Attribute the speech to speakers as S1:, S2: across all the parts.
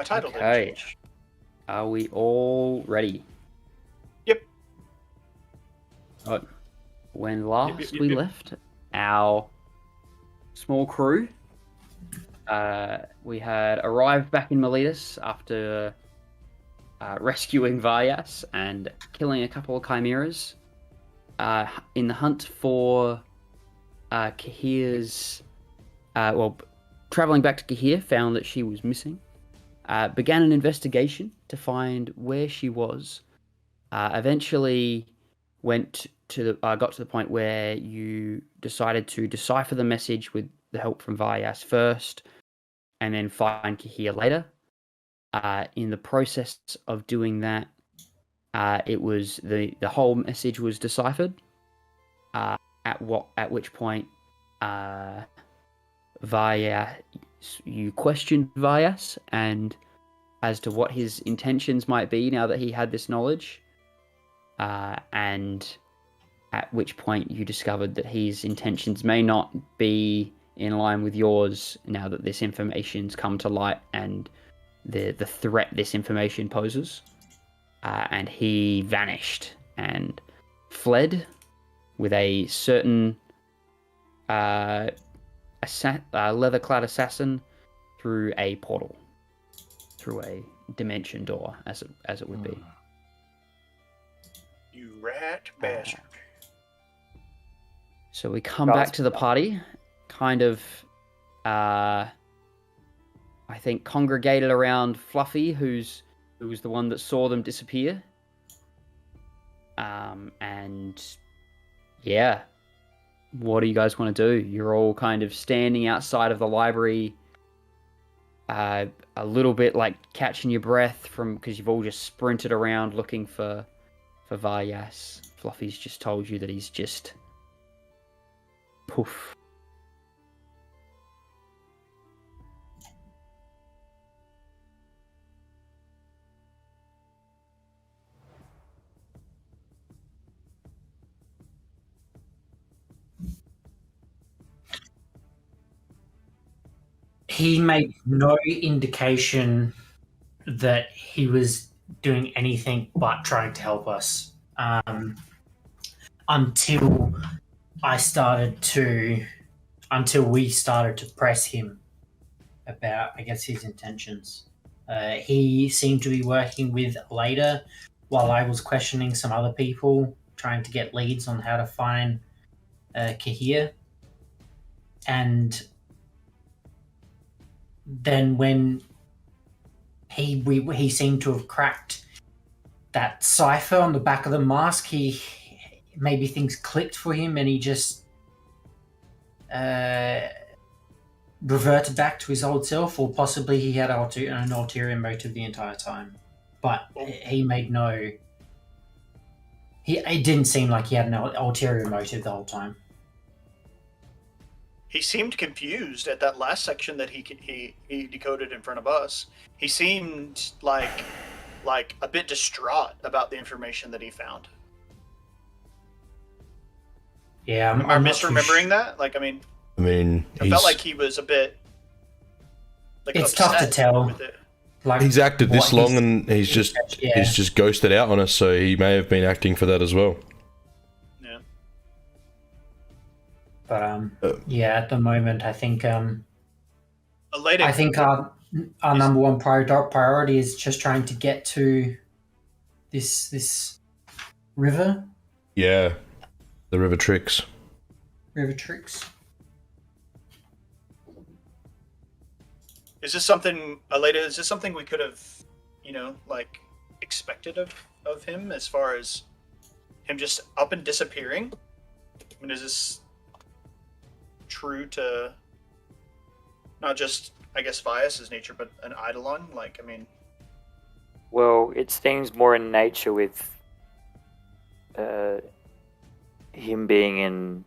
S1: My title didn't
S2: Okay.
S1: change.
S2: Are we all ready?
S1: Yep.
S2: When last
S1: Yep.
S2: we left our small crew, we had arrived back in Miletus after rescuing Vyas and killing a couple of chimeras in the hunt for Kahir's... traveling back to Kahir, found that she was missing. Began an investigation to find where she was. Eventually got to the point where you decided to decipher the message with the help from Vyas first, and then find Kahir later. In the process of doing that, it was the whole message was deciphered. At which point, you questioned Vyas and as to what his intentions might be now that he had this knowledge, and at which point you discovered that his intentions may not be in line with yours now that this information's come to light and the threat this information poses. And he vanished and fled with a certain leather-clad assassin through a portal, through a dimension door, as it would be.
S1: You rat bastard.
S2: So we come back to the party, kind of, I think, congregated around Fluffy, who was the one that saw them disappear. And yeah, what do you guys want to do? You're all kind of standing outside of the library, a little bit like catching your breath because you've all just sprinted around looking for Vyas. Fluffy's just told you that he's just poof.
S3: He made no indication that he was doing anything but trying to help us until we started to press him about, I guess, his intentions. He seemed to be working with Elaeda while I was questioning some other people, trying to get leads on how to find Kahir. And then when he seemed to have cracked that cipher on the back of the mask, maybe things clicked for him and he just reverted back to his old self, or possibly he had an ulterior motive the entire time. But he made no... It didn't seem like he had an ulterior motive the whole time.
S1: He seemed confused at that last section that he decoded in front of us. He seemed like a bit distraught about the information that he found.
S3: Yeah,
S1: am I misremembering that? I mean, it felt like he was a bit.
S3: It's tough to tell.
S1: With it.
S4: He's acted this long and he's just ghosted out on us, so he may have been acting for that as well.
S1: Yeah.
S3: But at the moment, I think
S1: Elaeda,
S3: I think our number one priority is just trying to get to this river.
S4: Yeah, the River Tricks.
S3: River Tricks.
S1: Is this something, Elaeda? Is this something we could have, expected of him, as far as him just up and disappearing? I mean, is this true to not just, I guess, Vyas' nature, but an Eidolon?
S5: Well, it seems more in nature with him being an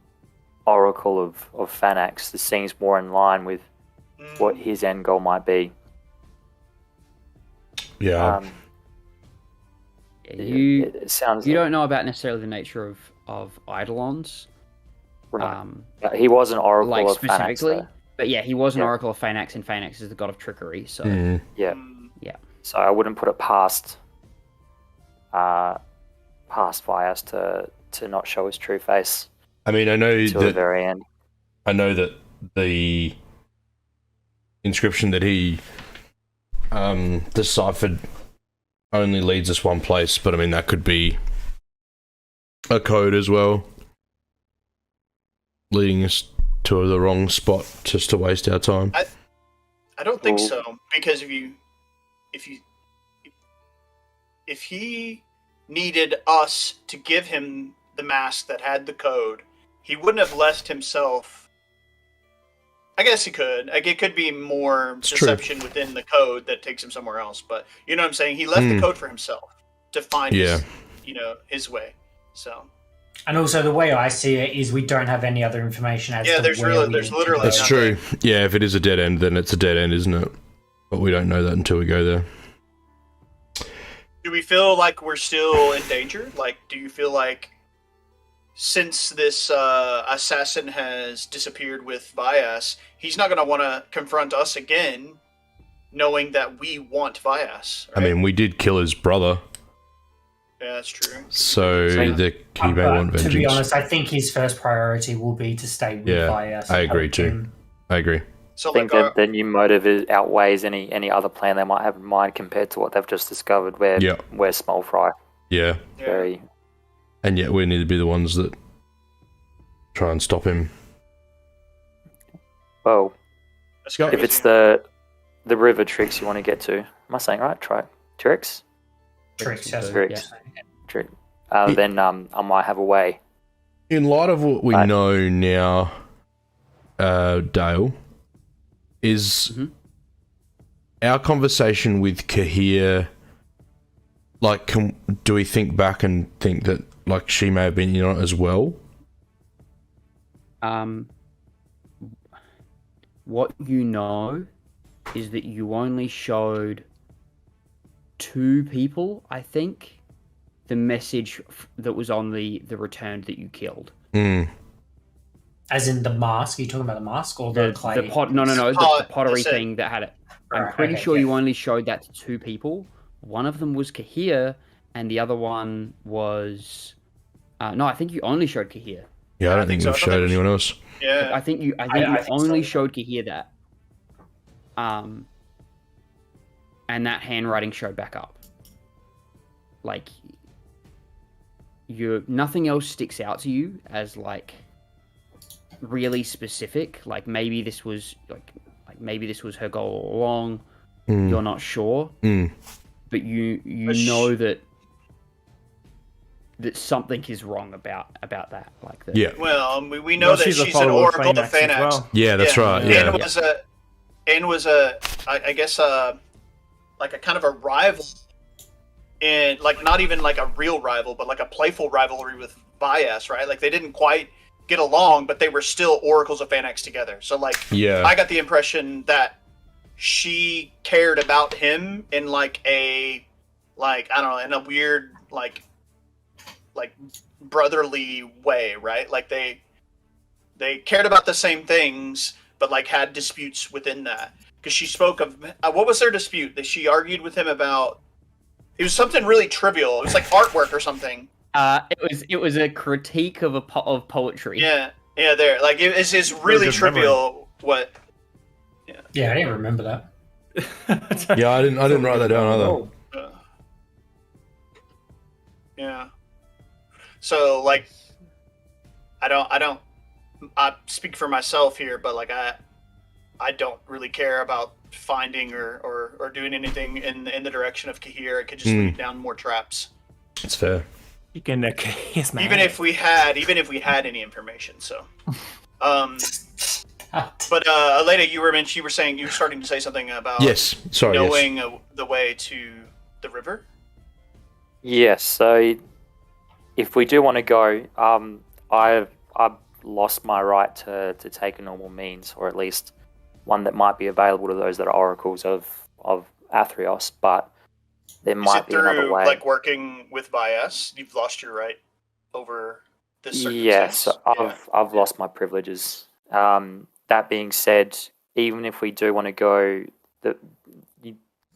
S5: Oracle of Phanax. This seems more in line with what his end goal might be.
S4: Yeah.
S2: It sounds. You don't know about necessarily the nature of Eidolons.
S5: Right. He was an Oracle of
S2: specifically,
S5: Phanax,
S2: but yeah, he was an Oracle of Phanax, and Phanax is the god of trickery. So
S5: yeah.
S2: Yeah.
S5: So I wouldn't put it past Vyas to not show his true face.
S4: I mean, I know
S5: till the very end.
S4: I know that the inscription that he deciphered only leads us one place, but I mean that could be a code as well, leading us to the wrong spot just to waste our time.
S1: I don't think so, because if he needed us to give him the mask that had the code, he wouldn't have left himself. I guess he could. Like, it could be more deception within the code that takes him somewhere else. But you know what I'm saying? He left the code for himself to find his way. So.
S3: And also, the way I see it is we don't have any other information as to
S1: there's
S3: where
S1: literally
S4: That's
S1: nothing.
S4: true. Yeah, if it is a dead end, then it's a dead end, isn't it? But we don't know that until we go there.
S1: Do we feel like we're still in danger? Like, do you feel like since this assassin has disappeared with Vyas, he's not going to want to confront us again, knowing that we want Vyas, right?
S4: I mean, we did kill his brother.
S1: Yeah, that's true.
S4: So he may want vengeance.
S3: To be honest, I think his first priority will be to stay with Vyas.
S4: I agree too. I agree.
S5: So I think that the new motive outweighs any other plan they might have in mind compared to what they've just discovered. We're small fry.
S4: Yeah.
S5: Very.
S4: And yet we need to be the ones that try and stop him.
S5: Well, if it's the river Trix you want to get to, am I saying right? Trix?
S3: Trix, yes.
S5: Trix. Trix. Then I might have a way.
S4: In light of what we know now, Dale, is our conversation with Kahir, like, do we think back and think that, like, she may have been in on it as well?
S2: What you know is that you only showed 2 people, I think, the message that was on the return that you killed.
S3: As in the mask? Are you talking about the mask or the clay?
S2: The pottery thing that had it. I'm pretty sure you only showed that to 2 people. One of them was Kahir, and the other one was... no, I think you only showed Kahir.
S4: Yeah, I don't think we've showed anyone else.
S1: Yeah,
S2: I think you only showed Kahir that. And that handwriting showed back up. Like, nothing else sticks out to you as, like, really specific. Like, maybe this was maybe this was her goal all along. You're not sure, but you know that something is wrong about that. Like that.
S4: Yeah.
S1: Well, we know that she's an oracle of Fanax.
S6: Well.
S4: Yeah, that's right. Yeah.
S1: And was I guess like a kind of a rival, and like not even like a real rival, but like a playful rivalry with Vyas, right? Like they didn't quite get along, but they were still oracles of Fanax together. So like, I got the impression that she cared about him in like a, like, I don't know, in a weird like brotherly way, right? Like they cared about the same things, but like had disputes within that. Because she spoke of what was their dispute? That she argued with him about. It was something really trivial. It was like artwork or something.
S2: It was a critique of poetry.
S1: Yeah. There, like it's really trivial. What?
S3: Yeah, I didn't remember that.
S4: Yeah, I didn't write that down either.
S1: Yeah. So like, I speak for myself here, but like I don't really care about finding or doing anything in the direction of Kahir. It could just lead down more traps.
S4: That's fair.
S6: You can kiss my
S1: even if we had any information. So, but Elaeda, you were saying you were starting to say something about knowing the way to the river.
S5: Yes. So, if we do want to go, I've lost my right to take a normal means, or at least one that might be available to those that are oracles of Athrios, but there might be another way.
S1: Like working with Vyas, you've lost your right over this circumstance?
S5: Yes, I've lost my privileges. That being said, even if we do want to go,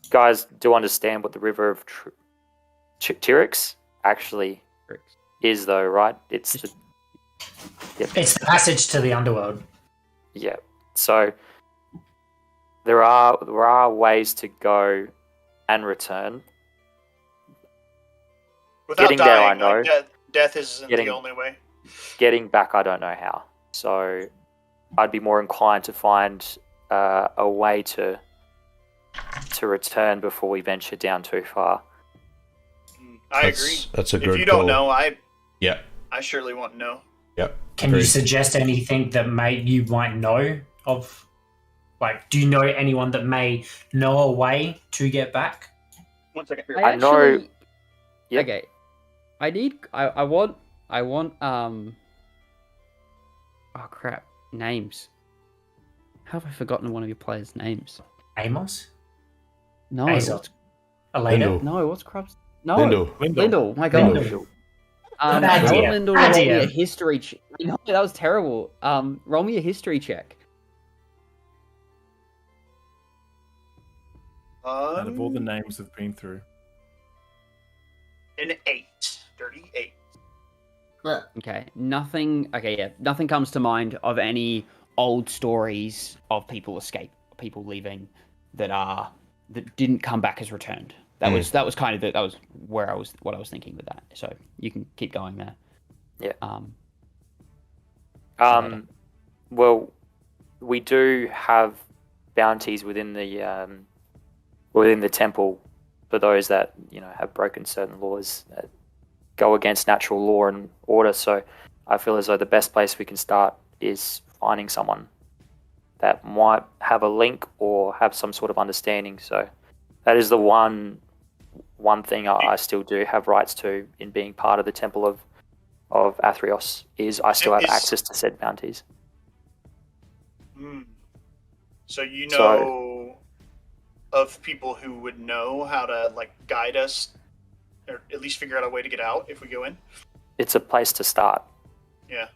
S5: guys do understand what the river of Tyrix actually is, though, right? It's the
S3: It's the passage to the underworld.
S5: Yeah. So there are ways to go and return.
S1: Without
S5: Getting
S1: dying,
S5: there, I know.
S1: Death isn't
S5: Getting-
S1: the only way.
S5: Getting back, I don't know how. So I'd be more inclined to find a way to return before we venture down too far.
S1: I agree.
S4: That's a good
S1: If you don't
S4: call.
S1: know, I surely want to know.
S4: Yep.
S3: Can you
S4: Agreed.
S3: suggest anything that you might know of? Like, do you know anyone that may know a way to get back?
S1: 1 second.
S5: I know- Yep.
S2: Okay. I want. Oh crap! Names. How have I forgotten one of your players' names?
S3: Amos?
S2: No.
S3: Hazel.
S2: What's,
S3: Elaeda?
S4: Lindell.
S2: no. What's Crab's? No.
S4: Lindell.
S2: Lindell. My God.
S3: Lindell.
S2: I want
S3: Idea.
S2: Lindell to roll me
S3: Idea.
S2: a history. No, that was terrible. Roll me a history check.
S6: Out of all the names we've been through.
S1: An 8. Dirty 8.
S2: Okay. Nothing. Okay. Yeah. Nothing comes to mind of any old stories of people people leaving that didn't come back as returned. That was kind of that was what I was thinking with that. So you can keep going there.
S5: Yeah.
S2: Elaeda.
S5: Well, we do have bounties within the temple for those that have broken certain laws that go against natural law and order. So I feel as though the best place we can start is finding someone that might have a link or have some sort of understanding. So that is the one thing I still do have rights to in being part of the Temple of Athrios is I still have access to said bounties.
S1: So you know of people who would know how to guide us, or at least figure out a way to get out if we go in?
S5: It's a place to start.
S1: Yeah.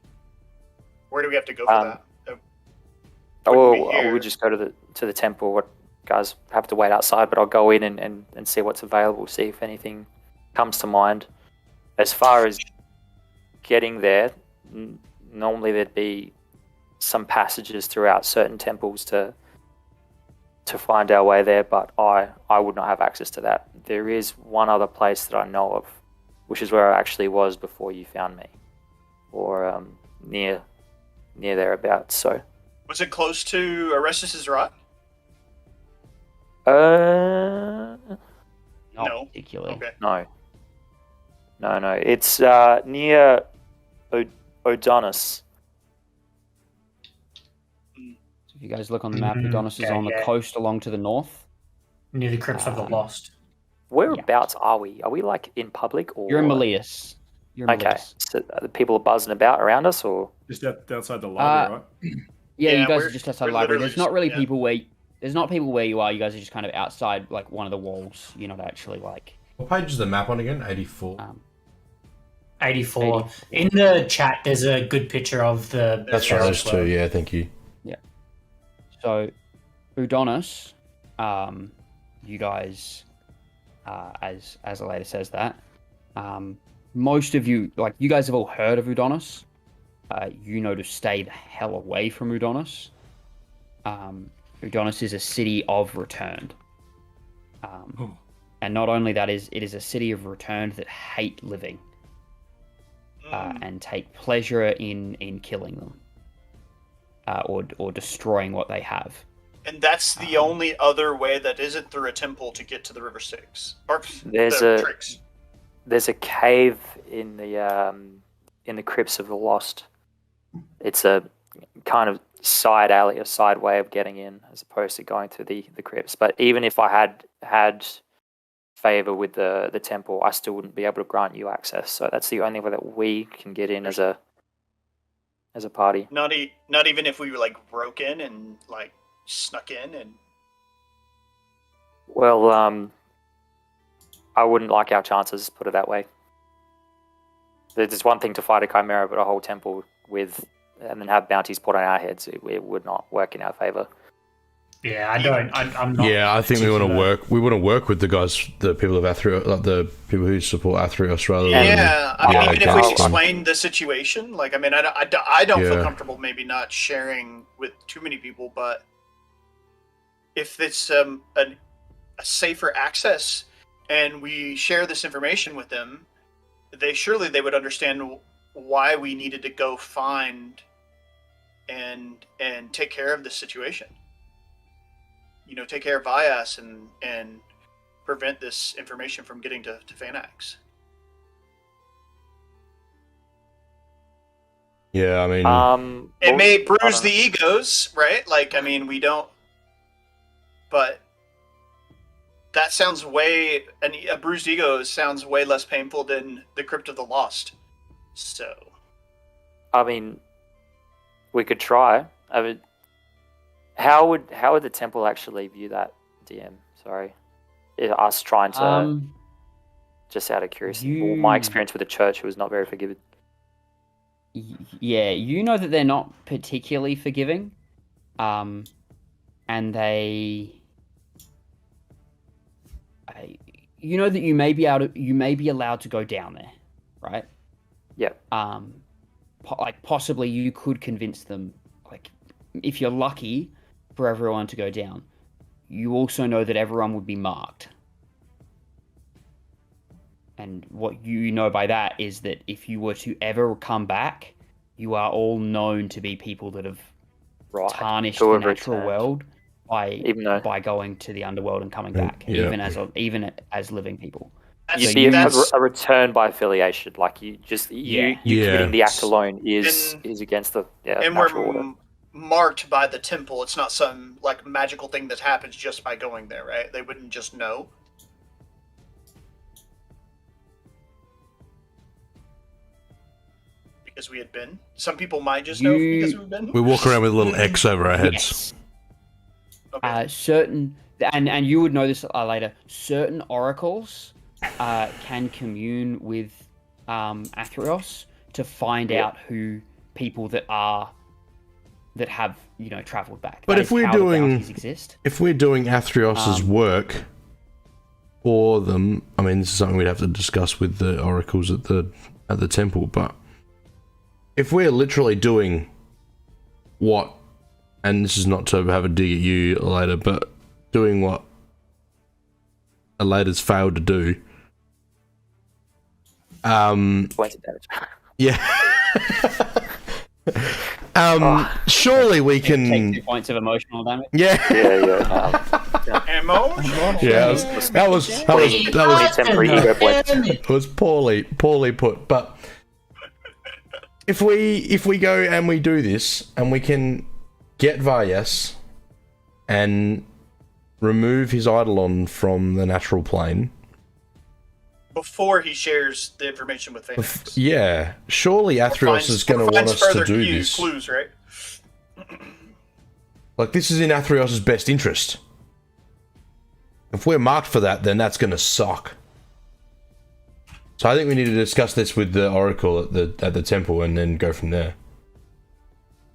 S1: Where do we have to go for that?
S5: I would just go to the temple. What guys have to wait outside, but I'll go in and see what's available, see if anything comes to mind. As far as getting there, normally there'd be some passages throughout certain temples to find our way there, but I would not have access to that. There is one other place that I know of, which is where I actually was before you found me, or near thereabouts. So.
S1: Was it close to Orestes' Rock?
S5: No.
S1: No.
S2: Particularly.
S1: Okay.
S5: No. It's near Odonis.
S2: So if you guys look on the map, Adonis is on the
S3: yeah.
S2: coast along to the north.
S3: Near the Crypts of the Lost.
S5: Whereabouts are we? Are we in public or?
S2: You're in Melius.
S5: Okay. So the people are buzzing about around us, or?
S6: Just outside the library, right?
S2: Yeah, you guys
S1: we're-
S2: are just outside
S1: we're
S2: the library.
S1: literally
S2: There's not
S1: just-
S2: really
S1: yeah.
S2: people where. There's not people where you are. You guys are just kind of outside, one of the walls. You're not actually
S4: What page is the map on again? 84.
S3: 84. In the chat, there's a good picture of the.
S4: That's right, those two. Yeah, thank you.
S2: So, Udonis, you guys, as Elaeda says that, most of you, you guys have all heard of Udonis. You know to stay the hell away from Udonis. Udonis is a city of returned. And not only that, it is a city of returned that hate living and take pleasure in killing them. Or destroying what they have.
S1: And that's the only other way that isn't through a temple to get to the River Styx. Or
S5: There's
S1: the
S5: a-
S1: Tricks.
S5: There's a cave in the Crypts of the Lost. It's a kind of side alley, a side way of getting in, as opposed to going through the crypts. But even if I had favor with the temple, I still wouldn't be able to grant you access. So that's the only way that we can get in as a party.
S1: Not even if we broke in and snuck in and.
S5: Well, I wouldn't like our chances, put it that way. There's one thing to fight a chimera, but a whole temple and then have bounties put on our heads, it would not work in our favor.
S3: Yeah, I don't. I'm not.
S4: Yeah, I think we want to
S3: particular.
S4: work. We want to work with the guys, the people of Athrios, like the people who support Athrios, rather than
S1: Yeah, I mean, even if we
S4: against them.
S1: explain the situation, like, I mean, I don't feel
S4: Yeah.
S1: comfortable maybe not sharing with too many people, but if it's a safer access and we share this information with them, they would understand why we needed to go find and take care of this situation. You know, take care of Vias and prevent this information from getting to Fanax.
S4: Yeah, I mean,
S1: It may
S5: I
S1: bruise
S5: don't
S1: the egos, right? Like, I mean, we don't, but that sounds way, a bruised ego sounds way less painful than the Crypt of the Lost. So,
S5: I mean, we could try. I mean, how would the temple actually view that, DM? Sorry, us trying to just out of curiosity. Well, my experience with the church was not very forgiving.
S2: Yeah, you know that they're not particularly forgiving, and you know that you may be allowed to go down there, right?
S5: Yep.
S2: Like possibly you could convince them, like if you're lucky, for everyone to go down. You also know that everyone would be marked. And what you know by that is that if you were to ever come back, you are all known to be people that have tarnished the natural world by going to the underworld and coming back, even as living people.
S5: You'd be a return by affiliation, like you committing the act alone is against the natural order.
S1: Marked by the temple. It's not some like magical thing that happens just by going there, right? They wouldn't just know. Because we had been. Some people might just know because we've been.
S4: We walk around with a little X over our heads.
S2: Yes. Okay. And you would know this later. Certain oracles can commune with Athrios to find out who people that have traveled back.
S4: But if we're doing
S2: Athrios's
S4: work for them, I mean, this is something we'd have to discuss with the oracles at the temple. But if we're literally doing what, and this is not to have a dig at you, Elaeda, but doing what Elaeda's failed to do.
S5: Points of damage.
S4: Yeah. Surely we can
S2: take 2 points of emotional damage.
S4: Yeah.
S1: Ammo.
S4: Yeah, that was poorly put. But if we go and we do this and we can get Vias and remove his eidolon from the natural plane
S1: before he shares the information with Fanax.
S4: Yeah, surely Athrios is going to want us to do this.
S1: Clues, right?
S4: Like, this is in Athrios' best interest. If we're marked for that, then that's going to suck. So I think we need to discuss this with the Oracle at the temple and then go from there.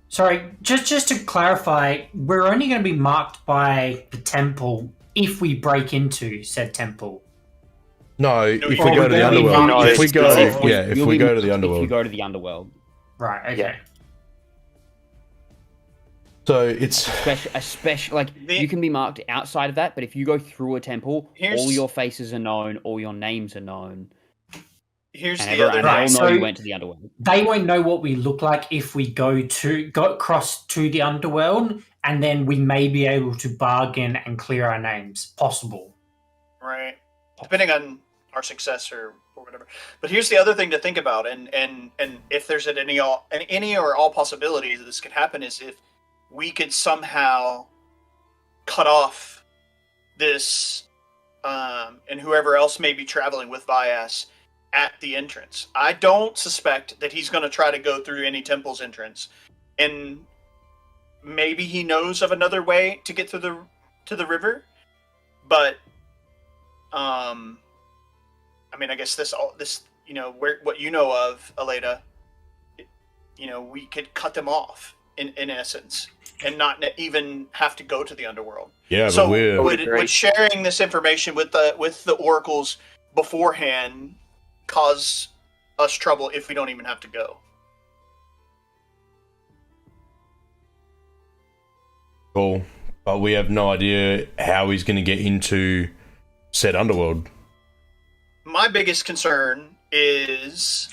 S3: Sorry, just to clarify, we're only going to be marked by the temple if we break into said temple.
S4: No, if we go to the underworld. If we go to the underworld.
S2: If you go to the underworld.
S3: Right, okay.
S4: So it's
S2: especially like you can be marked outside of that, but if you go through a temple, all your faces are known, all your names are known.
S1: Here's
S2: and
S1: the other
S2: thing. They'll know you went to the underworld.
S3: They won't know what we look like if we go across to the underworld, and then we may be able to bargain and clear our names. Possible.
S1: Right. Depending on our success or whatever. But here's the other thing to think about, and if there's any or all possibilities that this could happen, is if we could somehow cut off this and whoever else may be traveling with Vias at the entrance. I don't suspect that he's going to try to go through any temple's entrance, and maybe he knows of another way to get to the river, but I mean, I guess this what you know of, Elaeda, we could cut them off in essence. and not even have to go to the underworld.
S4: Yeah,
S1: So
S4: but we're
S1: would sharing this information with the oracles beforehand cause us trouble if we don't even have to go?
S4: cool, but we have no idea how he's going to get into said underworld.
S1: My biggest concern is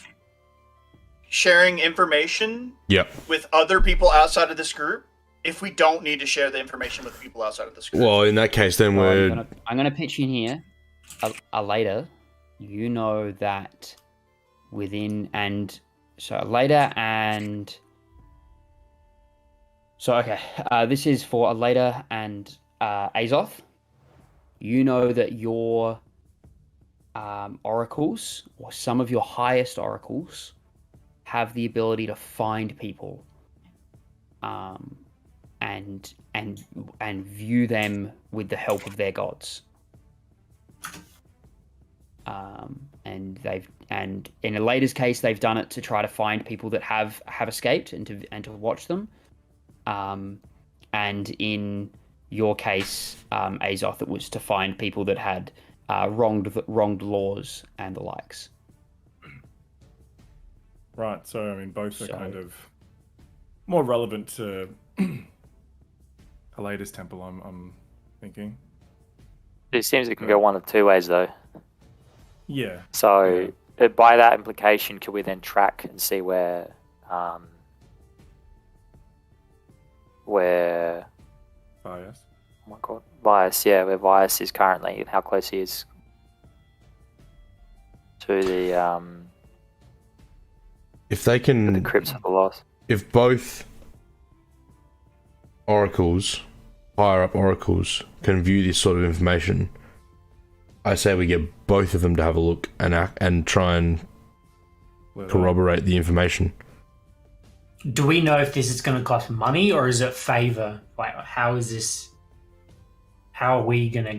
S1: sharing information
S4: Yep.
S1: with other people outside of this group if we don't need to share the information with people outside of this group.
S4: Well, in that case, then we're
S2: I'm gonna pitch in here. Elaeda, you know that within and so Elaeda and so okay. This is for Elaeda and Azoth. You know that your oracles, or some of your highest oracles, have the ability to find people, and view them with the help of their gods. And in Elaeda's case, they've done it to try to find people that have escaped and to watch them. And in your case, Azoth, it was to find people that had wronged laws and the likes.
S6: Right, so I mean, both are kind of more relevant to Elaeda's temple, I'm thinking.
S5: It seems it can go one of two ways, though.
S6: Yeah.
S5: So, by that implication, can we then track and see where
S6: Bias.
S5: oh my god, Bias, yeah, where Bias is currently and how close he is to the
S4: if they can
S5: crypts of the lost.
S4: if both oracles, higher up oracles, can view this sort of information, I say we get both of them to have a look and try and corroborate the information.
S3: Do we know if this is going to cost money or is it favor? Like, how is this? How are we going to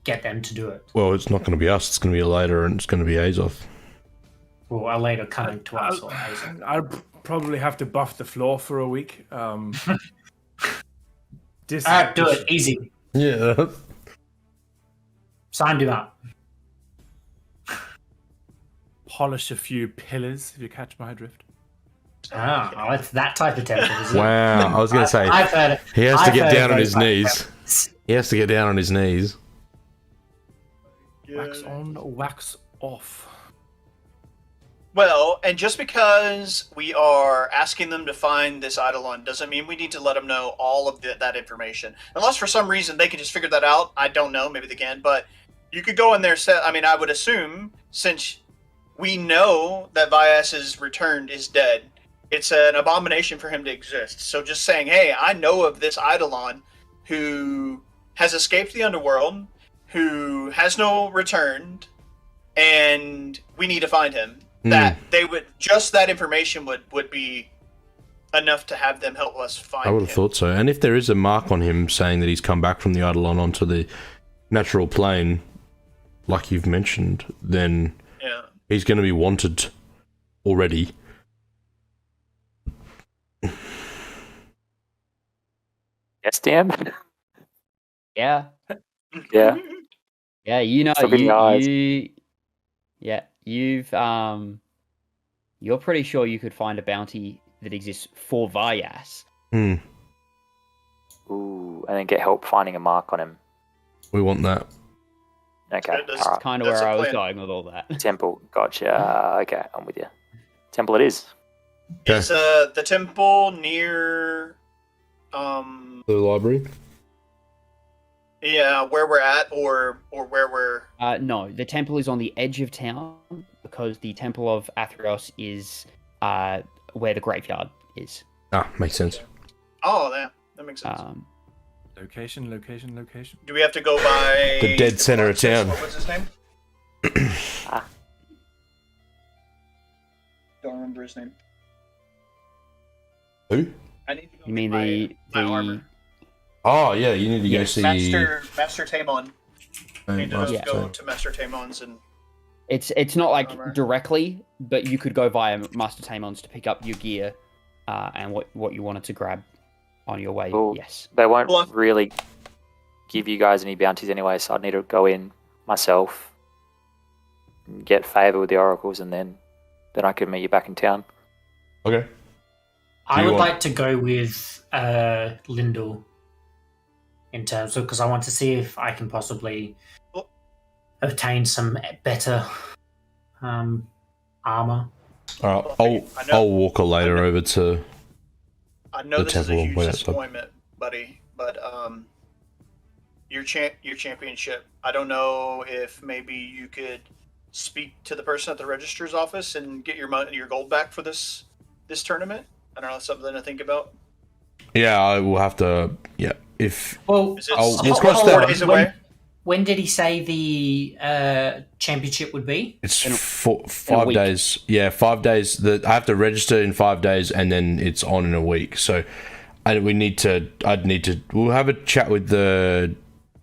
S3: get them to do it?
S4: Well, it's not going to be us. It's going to be Elaeda and it's going to be Azoth.
S3: Well, Elaeda coming to us. Or Azoth?
S6: I'd probably have to buff the floor for a week.
S3: Do it easy.
S4: Yeah.
S3: Signed him up.
S6: Polish a few pillars, if you catch my drift.
S3: Oh, it's that type of temple, is it?
S4: Wow. I was going to say,
S3: I've heard it.
S4: he has to
S3: I've
S4: get
S3: heard
S4: down on
S3: those
S4: his
S3: type of
S4: knees.
S3: temples.
S4: He has to get down on his knees.
S6: Wax on, wax off.
S1: Well, and just because we are asking them to find this Eidolon doesn't mean we need to let them know all of that information. Unless for some reason they can just figure that out. I don't know. Maybe they can. But you could go in there. I would assume, since we know that Vyas's returned is dead, it's an abomination for him to exist. So just saying, hey, I know of this Eidolon who has escaped the underworld, who has no returned, and we need to find him. That they would, just that information would be enough to have them help us find him.
S4: I would have thought so. And if there is a mark on him saying that he's come back from the Eidolon onto the natural plane, like you've mentioned, then he's going to be wanted already.
S5: Yes, Dan?
S2: Yeah.
S5: Yeah.
S2: Yeah, you know,
S5: Look in the eyes.
S2: you're pretty sure you could find a bounty that exists for Vyas.
S5: Ooh, and then get help finding a mark on him.
S4: We want that.
S5: Okay,
S1: That's
S5: alright.
S2: Kind of
S1: That's
S2: where
S1: a
S2: I was
S1: plan.
S2: going with all that.
S5: Temple, gotcha. Okay, I'm with you. Temple it is.
S1: Is the temple near
S4: The library?
S1: where we're at, or where we're...
S2: No, the temple is on the edge of town because the Temple of Athrios is where the graveyard is.
S4: Ah, makes sense.
S1: Oh, that makes sense.
S6: Location.
S1: Do we have to go by...
S4: The dead center of town.
S1: What's his name? Don't remember his name.
S4: Who?
S1: I need to go
S2: You mean
S1: get my armor.
S4: Oh, yeah, you need to go see...
S1: Master Tamon. I need to
S4: Master
S1: go
S4: Tamon.
S1: to Master Tamon's and...
S2: It's not like
S1: Armor.
S2: directly, but you could go via Master Tamon's to pick up your gear and what you wanted to grab. on your way.
S5: Well,
S2: Yes.
S5: They won't
S1: Well,
S5: really give you guys any bounties anyway, so I'd need to go in myself, get favour with the oracles, and then I could meet you back in town.
S4: Okay.
S3: I
S4: you
S3: would
S4: want-
S3: like to go with Lyndall in terms of, because I want to see if I can possibly obtain some better armor.
S4: All right.
S1: I know-
S4: I'll walk Elaeda over to.
S1: I know
S4: The
S1: this is a
S4: temple
S1: huge
S4: went outside.
S1: disappointment, buddy, but your championship. I don't know if maybe you could speak to the person at the registrar's office and get your gold back for this tournament. I don't know, something to think about.
S4: Yeah, I will have to. Yeah, if
S3: Well,
S1: Is it
S4: we'll cross
S1: four
S4: that.
S1: days away?
S3: When did he say the championship would be?
S4: It's
S2: in a
S4: 5
S2: week.
S4: days. Yeah, 5 days. I have to register in 5 days, and then it's on in a week. So, We'll have a chat with the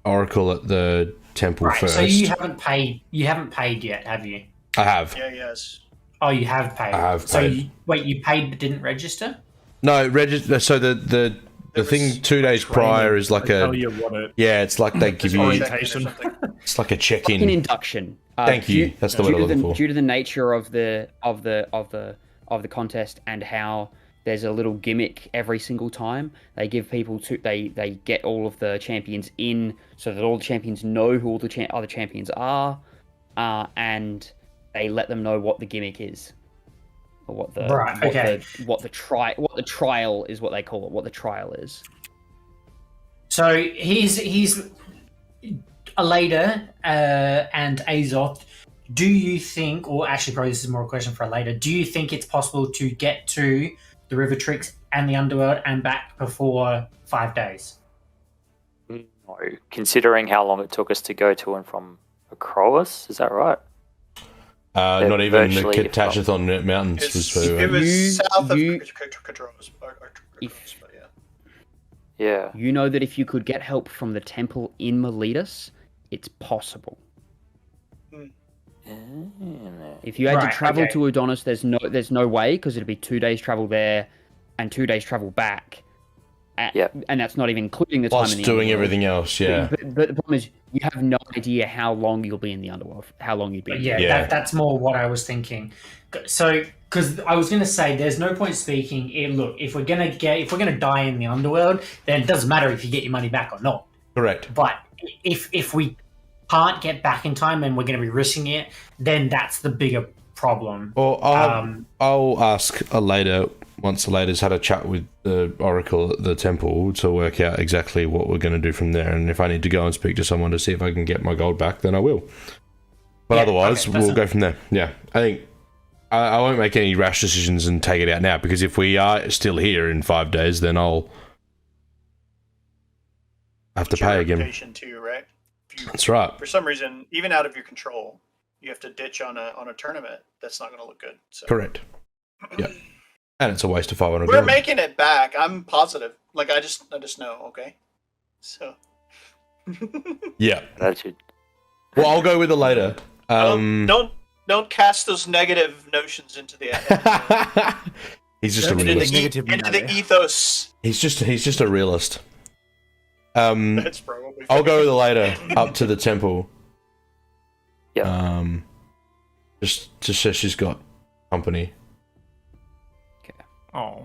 S4: oracle at the temple
S3: Right.
S4: first.
S3: So you haven't paid. You haven't paid yet, have you?
S4: I have.
S1: Yeah, yes.
S3: Oh, you have paid.
S4: I have
S3: So
S4: paid.
S3: you paid but didn't register?
S4: No, register. So the
S1: There
S4: thing
S1: was
S4: 2 days prior is like
S6: They tell
S4: a.
S6: you what it.
S4: Yeah, it's like they give
S1: It's
S4: you.
S6: orientation.
S1: check-in or something.
S4: It's like a
S2: Like an
S4: check-in.
S2: induction.
S4: Thank you. That's the word I'm looking for.
S2: Due to the nature of the contest and how there's a little gimmick every single time, they give people they get all of the champions in so that all the champions know who all the other champions are, and they let them know what the gimmick is, or what the what the trial is, what they call it, what the trial is.
S3: So he's Elaeda and Azoth. Do you think, or actually probably this is more a question for Elaeda, do you think it's possible to get to the River Tricks and the Underworld and back before 5 days?
S5: No, considering how long it took us to go to and from Acroas, is that right?
S4: Not even the
S5: virtually-
S4: Catashathon Mountains was for.
S1: It was
S2: You-
S1: south of
S2: you-
S1: Catroas, but yeah.
S5: Yeah.
S2: You know that if you could get help from the temple in Miletus, it's possible. If you had
S3: Right,
S2: to travel
S3: okay.
S2: to Adonis, there's no way, because it'd be 2 days travel there and 2 days travel back.
S5: Yep.
S2: And that's not even including the
S4: Plus
S2: time in the
S4: doing
S2: Underworld.
S4: everything else, yeah.
S2: But the problem is, you have no idea how long you'll be in the Underworld, how long you'd be.
S3: But
S2: in
S3: yeah,
S4: Yeah.
S3: that's more what I was thinking. So, because I was going to say, there's no point speaking. Look, if we're gonna die in the Underworld, then it doesn't matter if you get your money back or not.
S4: Correct.
S3: But if we can't get back in time and we're going to be risking it, then that's the bigger problem.
S4: Well, I'll ask Elaeda once Elaeda's had a chat with the oracle at the temple to work out exactly what we're going to do from there. And if I need to go and speak to someone to see if I can get my gold back, then I will. But
S3: Yeah,
S4: otherwise,
S3: okay,
S4: we'll go from there. Yeah, I think I won't make any rash decisions and take it out now, because if we are still here in 5 days, then I'll have to
S1: It's your
S4: pay again.
S1: reputation too, right? If you,
S4: That's right.
S1: for some reason, even out of your control, you have to ditch on a tournament. That's not going to look good. So.
S4: Correct. Yeah. And it's a waste of 500
S1: We're
S4: gold.
S1: making it back. I'm positive. Like I just know. Okay, so.
S4: Yeah.
S5: That should.
S4: Well, I'll go with Elaeda.
S1: Don't cast those negative notions into the
S4: He's just a
S1: into
S4: realist.
S1: the ethos.
S4: He's just a realist.
S1: That's probably.
S4: I'll go with Elaeda up to the temple.
S5: Yeah.
S4: Just so she's got company.
S6: Oh.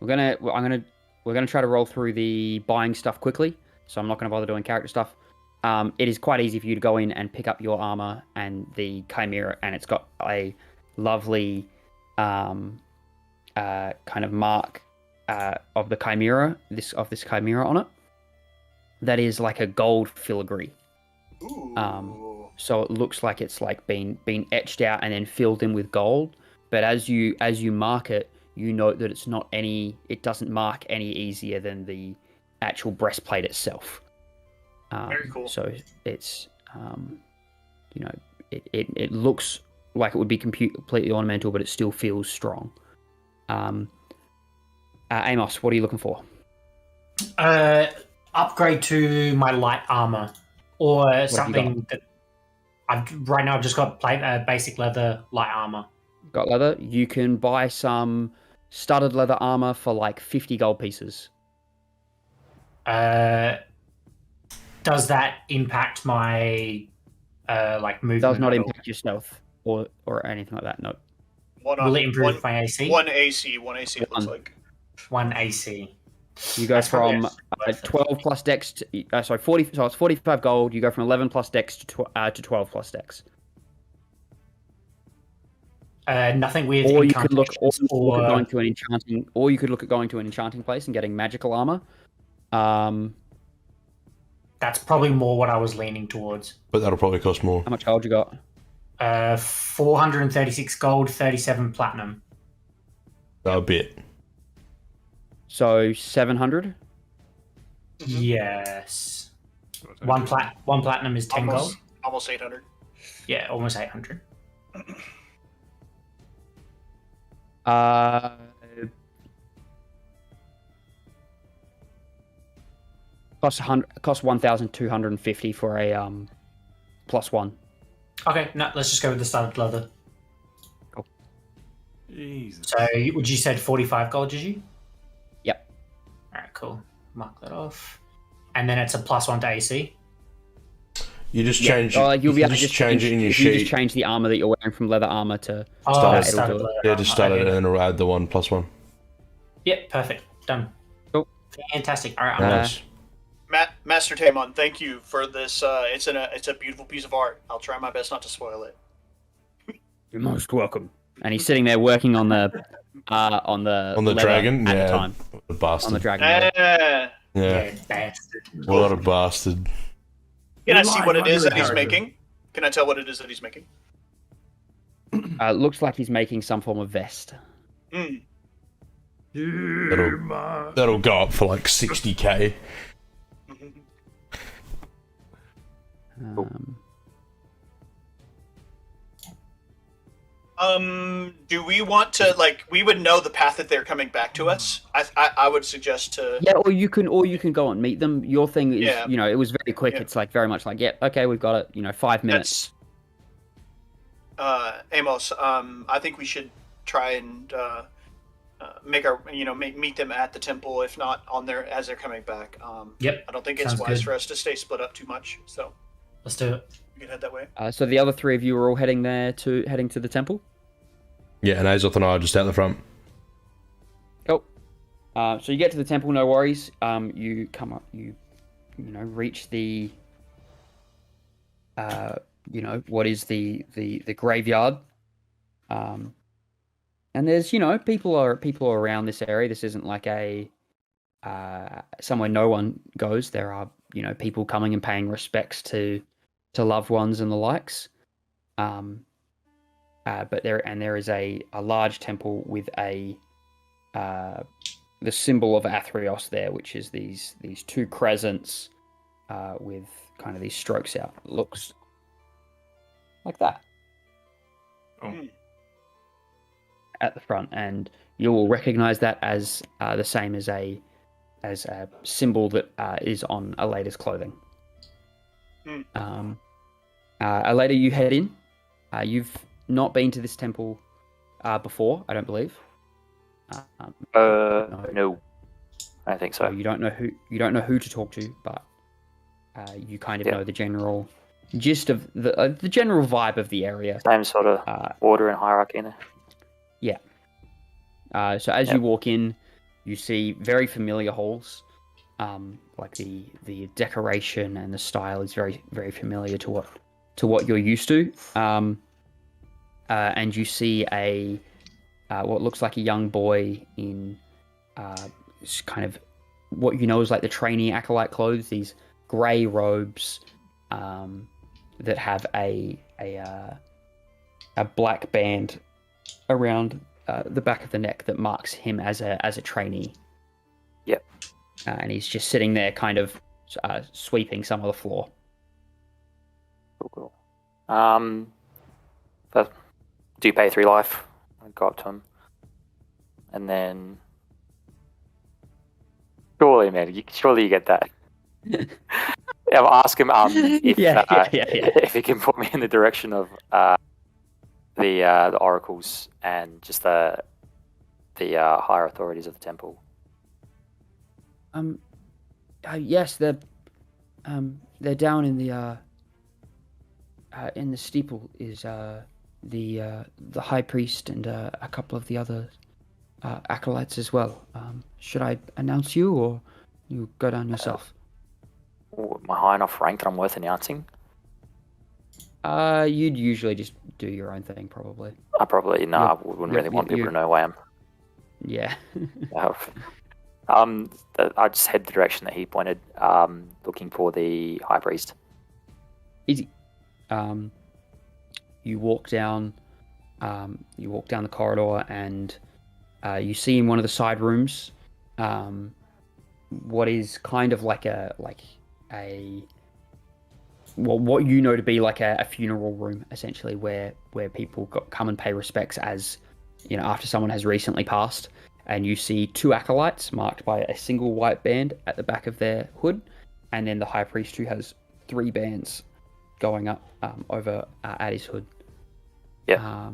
S2: We're gonna try to roll through the buying stuff quickly, so I'm not gonna bother doing character stuff. It is quite easy for you to go in and pick up your armor and the chimera, and it's got a lovely kind of mark of the chimera, this chimera on it. That is like a gold filigree.
S1: Ooh.
S2: So it looks like it's like been etched out and then filled in with gold. But as you mark it, you note that it doesn't mark any easier than the actual breastplate itself.
S1: Very cool.
S2: So it's it looks like it would be completely ornamental, but it still feels strong. Amos, what are you looking for?
S3: Upgrade to my light armor, or
S2: have you
S3: something that right now I've just got basic leather light armor.
S2: Got leather. You can buy some studded leather armor for like 50 gold pieces.
S3: Does that impact my like movement?
S2: Does not
S3: at all?
S2: impact your stealth or anything like that. No.
S3: Will it improve my AC?
S1: One AC it looks like.
S3: 1 AC.
S2: You go
S3: That's probably
S2: from
S3: actually worth it.
S2: 12 plus dex to, 40, so it's 45 gold. You go from 11 plus dex to 12 plus dex.
S3: Nothing with
S2: Or you could look
S3: incantations
S2: at going to an enchanting, or you could look at going to an enchanting place and getting magical armor.
S3: That's probably more what I was leaning towards.
S4: But that'll probably cost more.
S2: How much gold you got?
S3: 436 gold, 37 platinum.
S4: A bit.
S2: So 700.
S3: Yes. One platinum is 10 gold.
S1: Almost 800.
S3: Yeah, almost 800.
S2: Costs 1,250 for a +1.
S3: Okay, no, let's just go with the studded leather.
S2: Cool.
S6: Jesus.
S3: So, would you said 45 gold, did you?
S2: Yep.
S3: Alright, cool. Mark that off. And then it's a +1 to AC.
S4: You just change.
S2: You'll be able to
S4: just change it in your
S2: if
S4: sheet.
S2: you just change the armor that you're wearing from leather armor to.
S3: Oh,
S4: Studded.
S3: studded
S2: It'll do
S3: leather.
S4: Yeah, just start it
S3: Okay.
S4: and it'll add the 1+1.
S3: Yep, perfect. Done.
S2: Cool.
S3: Fantastic. Alright, I'm done.
S4: Nice.
S1: Master Tamon, thank you for this. It's a beautiful piece of art. I'll try my best not to spoil it.
S2: You're most welcome. And he's sitting there working on the leather
S4: dragon.
S2: at
S4: Yeah,
S2: the time.
S4: the bastard.
S2: On the dragon. leather.
S4: Yeah,
S3: Yeah, bastard.
S4: what a bastard.
S1: Can I
S6: You're
S1: see
S6: lying
S1: what it
S6: about
S1: is
S6: your
S1: that he's
S6: character.
S1: making? Can I tell what it is that he's making?
S2: Looks like he's making some form of vest.
S1: Mm.
S4: That'll go up for like 60k.
S1: Do we want to we would know the path that they're coming back to us? I would suggest to.
S2: Yeah, or you can go and meet them. Your thing is,
S1: Yeah.
S2: it was very quick.
S1: Yeah.
S2: It's like very much like, yeah, okay, we've got it. 5 minutes.
S1: Amos, I think we should try and make our meet them at the temple, if not on their as they're coming back.
S3: Yep.
S1: I don't think it's
S3: Sounds
S1: wise
S3: good.
S1: for us to stay split up too much, so
S3: Let's do it.
S1: we can head that way.
S2: So the other three of you are all heading to the temple.
S4: Yeah, and Azoth and I are just out the front.
S2: Cool. So you get to the temple, no worries. You come up, you reach the, what is the graveyard. And there's, people are around this area. This isn't like a somewhere no one goes. There are, people coming and paying respects to loved ones and the likes. But there is a large temple with the symbol of Athrios there, which is these two crescents with kind of these strokes out. It looks like that.
S6: Oh.
S2: At the front, and you will recognize that as the same as a symbol that is on Elaeda's clothing. Elaeda, you head in. You've not been to this temple before, I don't believe.
S5: No, I think
S2: So
S5: so.
S2: you don't know who to talk to, but you kind of
S5: Yeah.
S2: know the general gist of the general vibe of the area.
S5: Same sort of order and hierarchy in there.
S2: So as
S5: Yep.
S2: you walk in, you see very familiar halls. Like the decoration and the style is very, very familiar to what you're used to. And you see what looks like a young boy in kind of what is like the trainee acolyte clothes, these grey robes that have a black band around the back of the neck that marks him as a trainee.
S5: Yep.
S2: And he's just sitting there kind of sweeping some of the floor.
S5: Cool. But do you pay 3 life? I go up to him. And then surely you get that. I'll ask him if
S2: Yeah.
S5: if he can put me in the direction of the oracles and just the higher authorities of the temple?
S2: Yes, they're down in the steeple is the high priest and a couple of the other acolytes as well. Should I announce you, or you go down yourself?
S5: Am I high enough rank that I'm worth announcing?
S2: You'd usually just do your own thing, probably.
S5: I wouldn't really want people to know who I am.
S2: Yeah.
S5: I just head the direction that he pointed, looking for the high priest.
S2: Easy. You walk down the corridor, and you see in one of the side rooms what is kind of like what you know to be like a funeral room, essentially, where people come and pay respects, as after someone has recently passed. And you see 2 acolytes marked by a single white band at the back of their hood, and then the high priest, who has 3 bands going up over at his hood.
S5: Yeah.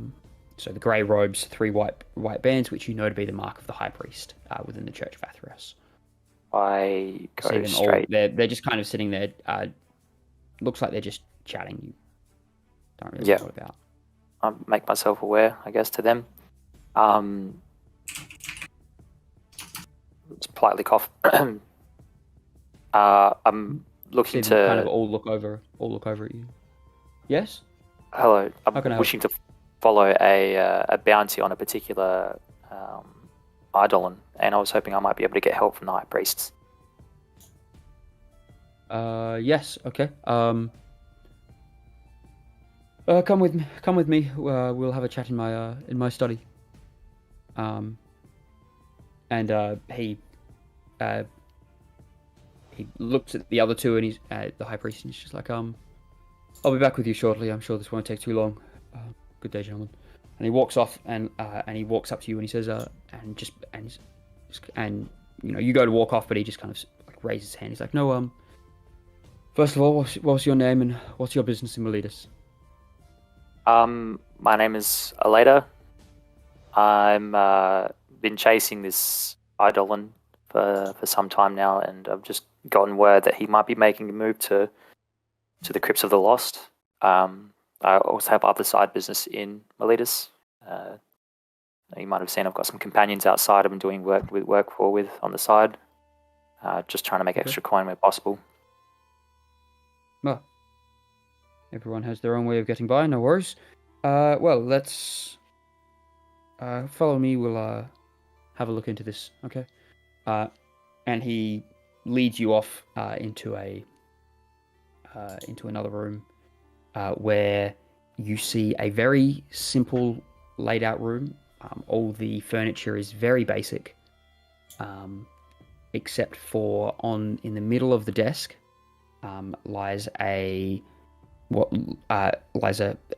S2: So the grey robes, 3 white bands, which you know to be the mark of the high priest within the Church of Athrios.
S5: I go straight.
S2: They're just kind of sitting there. Looks like they're just chatting. You don't really know what about.
S5: I make myself aware, I guess, to them. Just politely cough. I'm looking to
S2: kind of all look over at you. Yes.
S5: Hello. I'm wishing to follow a bounty on a particular eidolon, and I was hoping I might be able to get help from the high priests.
S2: Yes. Okay. Come with me. We'll have a chat in my study. And he looks at the other 2, and he's the high priest, and he's just like, I'll be back with you shortly. I'm sure this won't take too long. Good day, gentlemen. And he walks off, and he walks up to you, and he says, you go to walk off, but he just kind of like raises his hand. He's like, no, first of all, what's your name and what's your business in Mausoleum?
S5: My name is Elaeda. I'm been chasing this eidolon for some time now, and I've just gotten word that he might be making a move to the Crypts of the Lost. I also have other side business in Mausoleum. You might have seen I've got some companions outside I've been doing work with on the side. Just trying to make extra coin where possible.
S2: Well, everyone has their own way of getting by, no worries. Well, let's follow me. We'll have a look into this, okay? And he leads you off into another room where you see a very simple laid out room. All the furniture is very basic, except for in the middle of the desk lies an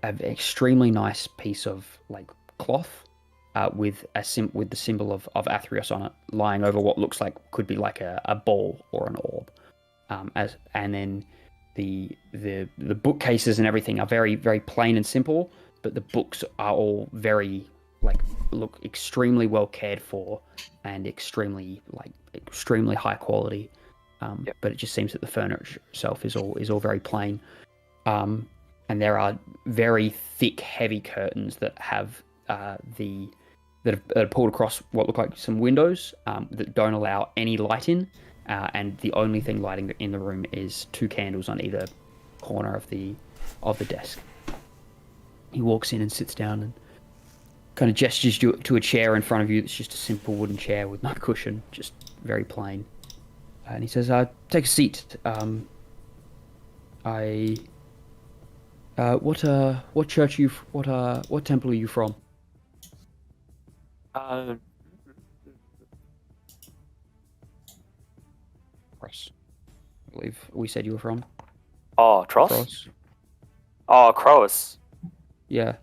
S2: extremely nice piece of like cloth with the symbol of Athrios on it, lying over what looks like could be like a ball or an orb. And then the bookcases and everything are very, very plain and simple, but the books are all very look extremely well cared for and extremely high quality. But it just seems that the furniture itself is all very plain. And there are very thick, heavy curtains that have that are pulled across what look like some windows that don't allow any light in, and the only thing lighting in the room is 2 candles on either corner of the desk. He walks in and sits down and kind of gestures to a chair in front of you. That's just a simple wooden chair with no cushion, just very plain. And he says, "Take a seat. What church are you? What temple are you from?" Cross. I believe we said you were from.
S5: Oh, Tross?
S2: Cross.
S5: Oh, Cross.
S2: Yeah.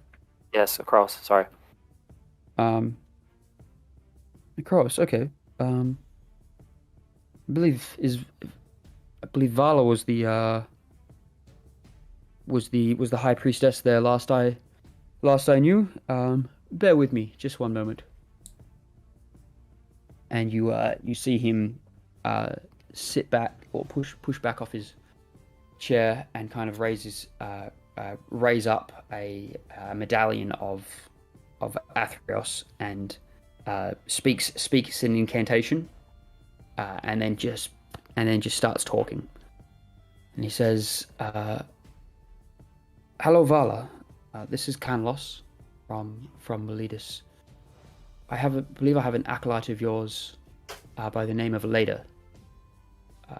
S5: Yes, Cross. Sorry.
S2: Cross. Okay. I believe Vala was the high priestess there last I knew. Bear with me, just one moment. and you see him sit back or push back off his chair and kind of raise up a medallion of Athrios and speaks an incantation, and then just starts talking. And he says, "Hello, Vala. This is Canlos from Melidus. I believe I have an acolyte of yours by the name of Elaeda.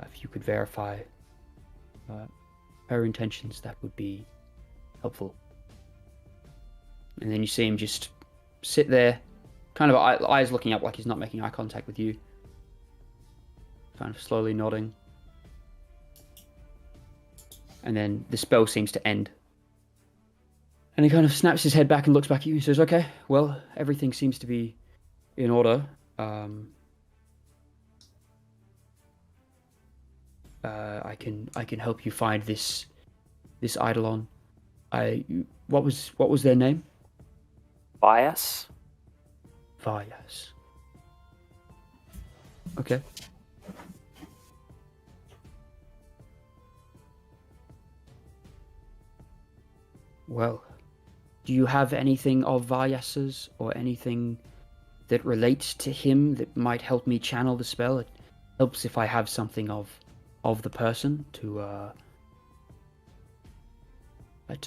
S2: If you could verify her intentions, that would be helpful." And then you see him just sit there, kind of eyes looking up like he's not making eye contact with you, kind of slowly nodding. And then the spell seems to end. And he kind of snaps his head back and looks back at you and says, "Okay, well, everything seems to be in order. I can help you find this eidolon. What was their name?"
S5: Bias?
S2: Vyas. Okay. Well, do you have anything of Vyas's or anything that relates to him that might help me channel the spell? It helps if I have something of the person to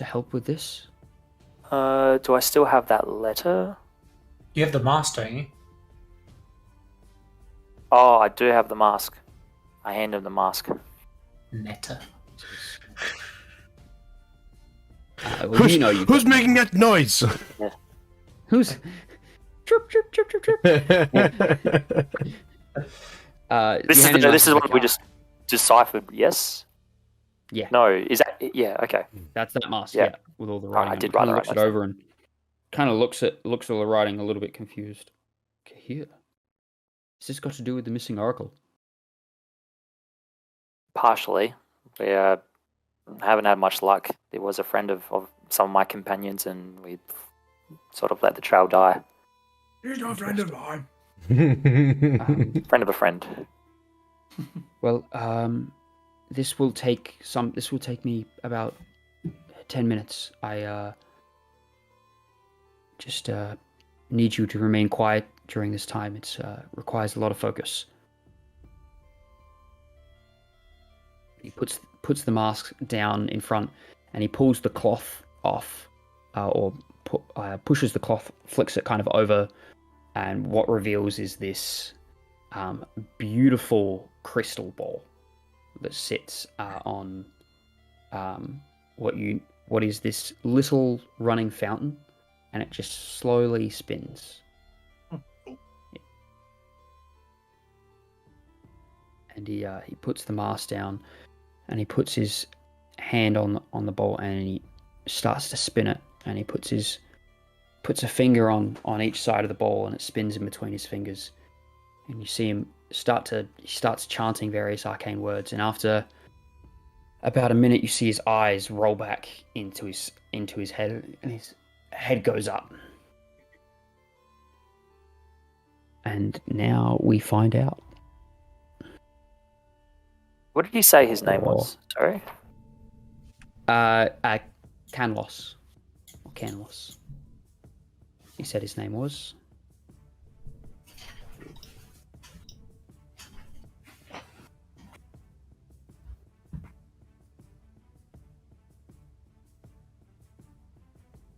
S2: help with this.
S5: Do I still have that letter?
S3: You have the mask, don't you?
S5: Oh, I do have the mask. I hand him the mask.
S3: Letter.
S4: Who's making that noise?
S2: Who's chirp chirp chirp chirp chirp?
S5: This is what we just deciphered. Yes.
S2: Yeah.
S5: No. Is that? Yeah. Okay.
S2: That's that mask.
S5: Yeah.
S2: Yeah. With all the writing.
S5: I
S2: on
S5: did
S2: it.
S5: write
S2: Kinda
S5: it
S2: looks
S5: right.
S2: it over and kind of looks at all the writing a little bit confused. Okay, here. Has this got to do with the missing oracle?
S5: Partially. We haven't had much luck. There was a friend of some of my companions, and we sort of let the trail die.
S6: He's no friend of mine.
S5: Friend of a friend.
S2: Well, this will take me about 10 minutes. I just need you to remain quiet during this time. It requires a lot of focus. He puts the mask down in front, and he pulls the cloth off, pushes the cloth, flicks it kind of over, and what reveals is this beautiful crystal ball that sits on what is this little running fountain, and it just slowly spins. And he puts the mask down, and he puts his hand on the ball, and he starts to spin it, and he puts a finger on each side of the ball, and it spins in between his fingers. And you see him he starts chanting various arcane words, and after about a minute you see his eyes roll back into his head, and his head goes up. And now we find out.
S5: What did he say his name was? Sorry?
S2: Canlos. Or Canlos. He said his name was.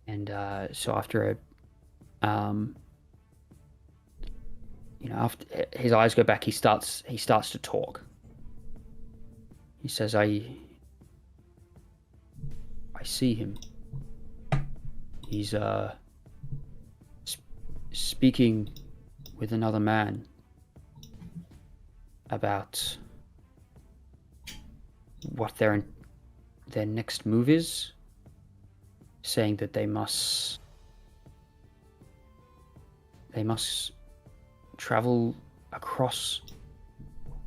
S2: And so after after his eyes go back, he starts to talk. He says, I see him. He's speaking with another man about what their next move is, saying that they must travel across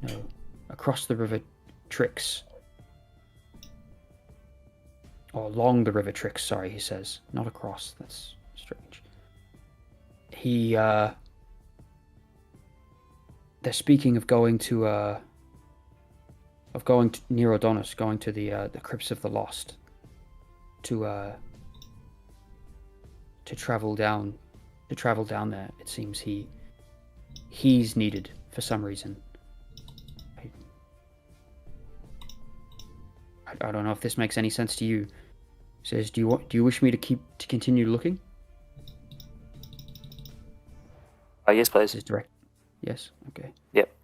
S2: the river Trix. Or along the river Trix, sorry, he says. Not across, that's strange. He they're speaking of going to near Adonis, going to the crypts of the lost, to travel down there. It seems he's needed for some reason. I don't know if this makes any sense to you. He says, do you wish me to continue looking?
S5: Yes, please.
S2: This is direct. Yes. Okay.
S5: Yep.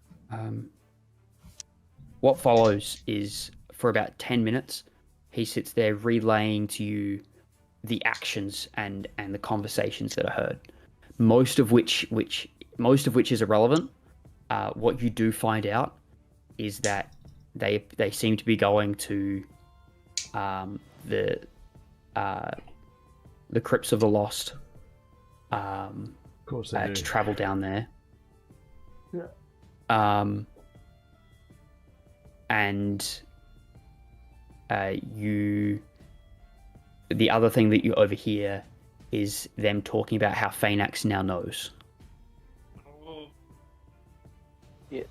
S2: What follows is, for about 10 minutes, he sits there relaying to you the actions and the conversations that are heard, most of which is irrelevant. What you do find out is that they seem to be going to the crypts of the lost.
S4: Of course they do.
S2: To travel down there.
S4: Yeah.
S2: And the other thing that you overhear is them talking about how Phaenax now knows.
S5: Yeah.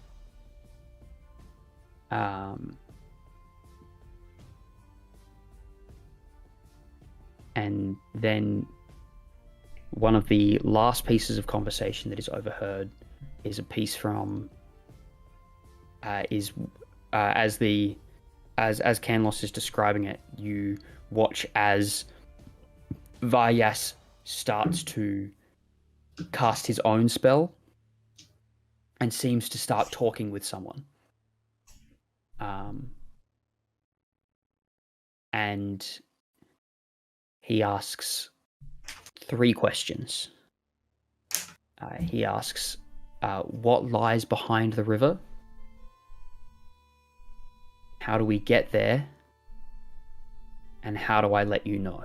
S2: And then one of the last pieces of conversation that is overheard is a piece from as Canlos is describing it, you watch as Varyas starts to cast his own spell and seems to start talking with someone. And he asks 3 questions. He asks, what lies behind the river? How do we get there? And how do I let you know?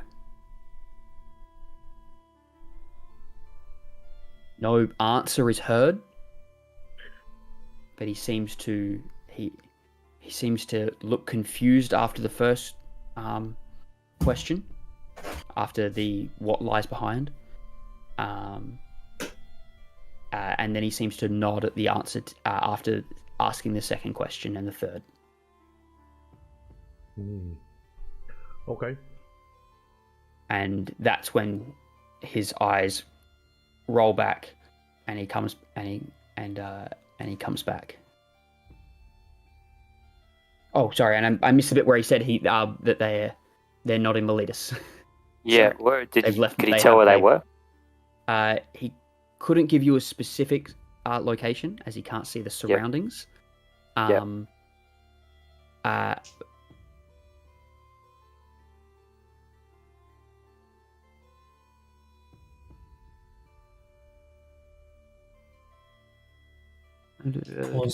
S2: No answer is heard, but he seems to look confused after the first question, after the what lies behind, and then he seems to nod at the answer after asking the second question and the third.
S4: Okay.
S2: And that's when his eyes roll back, and he comes back. Oh, sorry, and I missed the bit where he said that they're not in Miletus.
S5: Yeah,
S2: Sorry.
S5: where
S2: Could
S5: he tell where they were?
S2: He couldn't give you a specific location, as he can't see the surroundings.
S3: Pause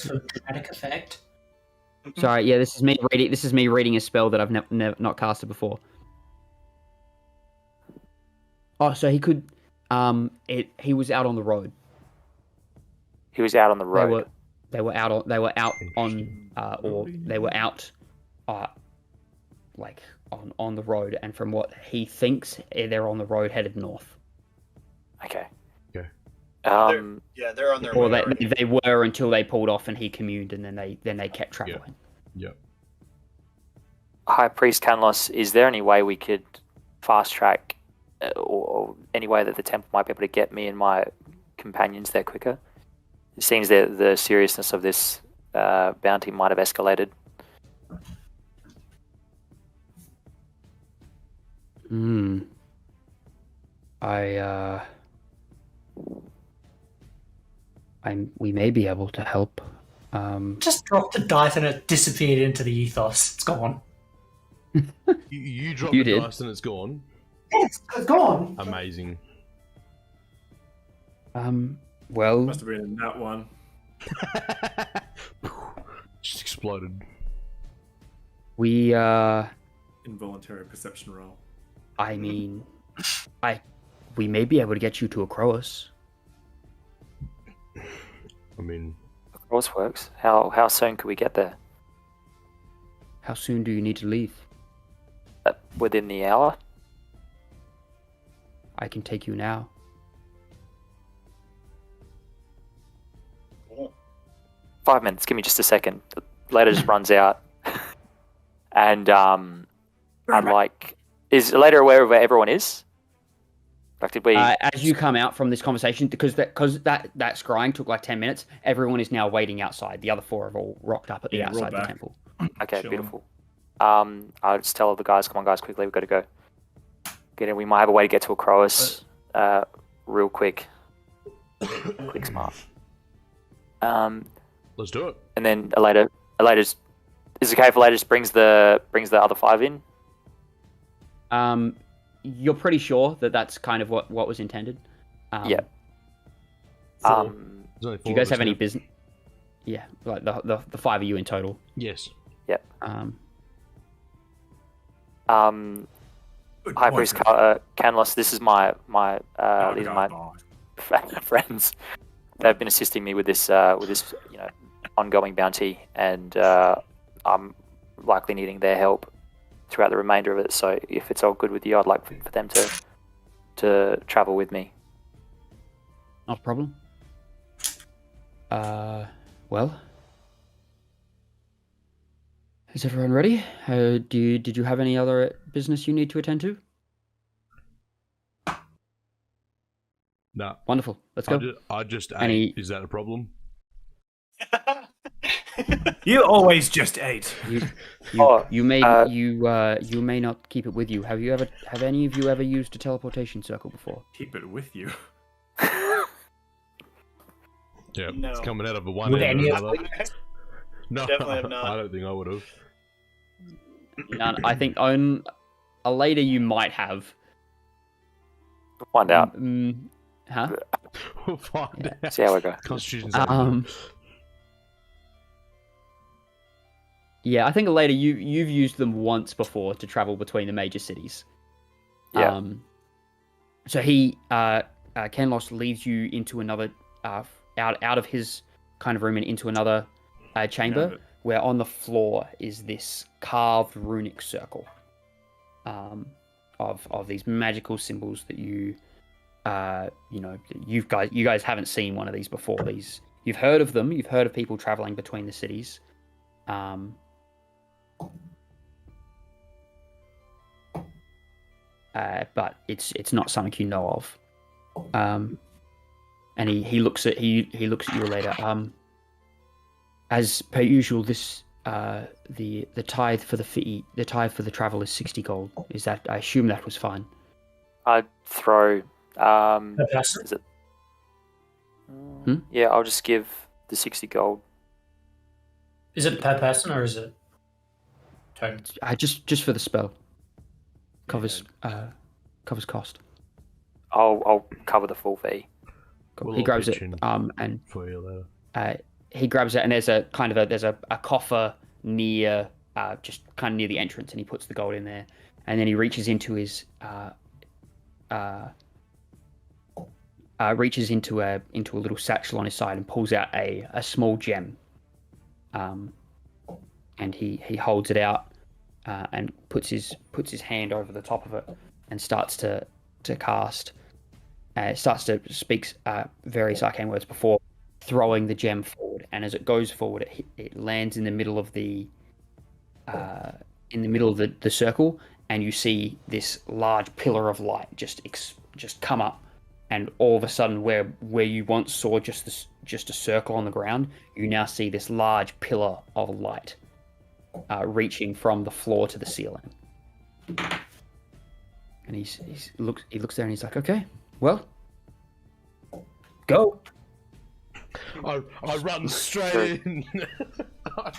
S3: for dramatic effect.
S2: Sorry, yeah, this is me reading a spell that I've not casted before. Oh, so he could. He was out on the road.
S5: He was out on the road.
S2: They were out on the road, and from what he thinks, they're on the road headed north.
S5: Okay.
S4: Okay.
S1: They're on their
S2: Or
S1: way.
S2: they were until they pulled off and he communed, and then they kept traveling.
S4: Yep.
S5: High Priest Canlos, is there any way we could fast track, or any way that the temple might be able to get me and my companions there quicker? It seems that the seriousness of this bounty might have escalated.
S2: We may be able to help.
S3: Just dropped the dice and it disappeared into the ethos. It's gone.
S4: You dropped
S2: You
S4: the
S2: did.
S4: dice and it's gone.
S3: It's gone.
S4: Amazing.
S2: Well,
S6: Must have been in that one.
S4: Just exploded.
S2: we
S6: Involuntary perception roll.
S2: I mean, we may be able to get you to Acroas.
S4: I mean,
S5: Of course works. How soon could we get there?
S2: How soon do you need to leave?
S5: Within the hour?
S2: I can take you now.
S1: Cool.
S5: 5 minutes. Give me just a second. Elaeda just runs out, and I'm like, is Elaeda aware of where everyone is? Like, did we?
S2: As you come out from this conversation, because that scrying took like 10 minutes, everyone is now waiting outside. The other 4 have all rocked up at the outside the temple.
S5: Okay,
S6: Chilling.
S5: beautiful. I'll just tell the guys, come on, guys, quickly, we've got to go. Get in. We might have a way to get to Acroas, real quick. Quick, smart.
S4: Let's do it.
S5: And then Elaeda's. Is it okay if Elaeda just brings the other 5 in?
S2: You're pretty sure that that's kind of what was intended.
S5: Yeah.
S4: There's only
S2: Do
S4: 4
S2: you guys
S4: of us
S2: have any
S4: now.
S2: business? Yeah, like the 5 of you in total.
S4: Yes.
S5: Yep.
S6: Good
S5: High
S6: point,
S5: Priest
S6: Richard.
S5: Canlos, this is my
S6: Oh,
S5: these are
S6: God,
S5: my
S6: God.
S5: friends. They've been assisting me with this ongoing bounty, and I'm likely needing their help throughout the remainder of it. So if it's all good with you, I'd like for them to travel with me.
S2: Not a problem. Well, is everyone ready? Did you have any other business you need to attend to?
S4: No.
S2: Wonderful. Let's go.
S4: I just
S2: Any-
S4: ate. Is that a problem?
S6: You always just ate.
S2: You may
S5: uh,
S2: you may not keep it with you. Have any of you ever used a teleportation circle before?
S6: Keep it with you.
S4: Yeah.
S1: No.
S4: It's coming out of a one
S3: Would
S4: end or
S3: any of
S4: another. No,
S1: Definitely have not.
S4: I don't think I would have.
S2: None. I think on Elaeda you might have.
S5: We'll find out.
S2: Huh?
S4: We'll find out.
S5: See how we go.
S4: Constitution's
S2: Yeah, I think Elaeda, you've used them once before to travel between the major cities.
S5: Yeah.
S2: So Kenlos leads you into another out of his kind of room and into another chamber, where on the floor is this carved runic circle of these magical symbols that you guys haven't seen one of these before. You've heard of them. You've heard of people traveling between the cities. But it's not something you know of. And he looks at you later. As per usual, this the tithe for the travel is 60 gold. Is that? I assume that was fine.
S5: I'd throw.
S3: Yes.
S5: Is it? Yeah, I'll just give the 60 gold.
S3: Is it per person or is it total?
S2: Just for the spell. Covers cost.
S5: I'll cover the full fee.
S2: Cool.
S4: We'll
S2: He
S4: all
S2: grabs
S4: pitch
S2: it
S4: in
S2: and
S4: for you later.
S2: he grabs it, and there's a coffer near just kind of near the entrance, and he puts the gold in there, and then he reaches into his a little satchel on his side and pulls out a small gem, and he holds it out and puts his hand over the top of it and starts to cast. Starts to speak various arcane words before throwing the gem forward, and as it goes forward, it lands in the middle of the circle, and you see this large pillar of light just come up, and all of a sudden, where you once saw just a circle on the ground, you now see this large pillar of light reaching from the floor to the ceiling. And he looks there and he's like, okay, well, go.
S4: I run straight in.
S5: I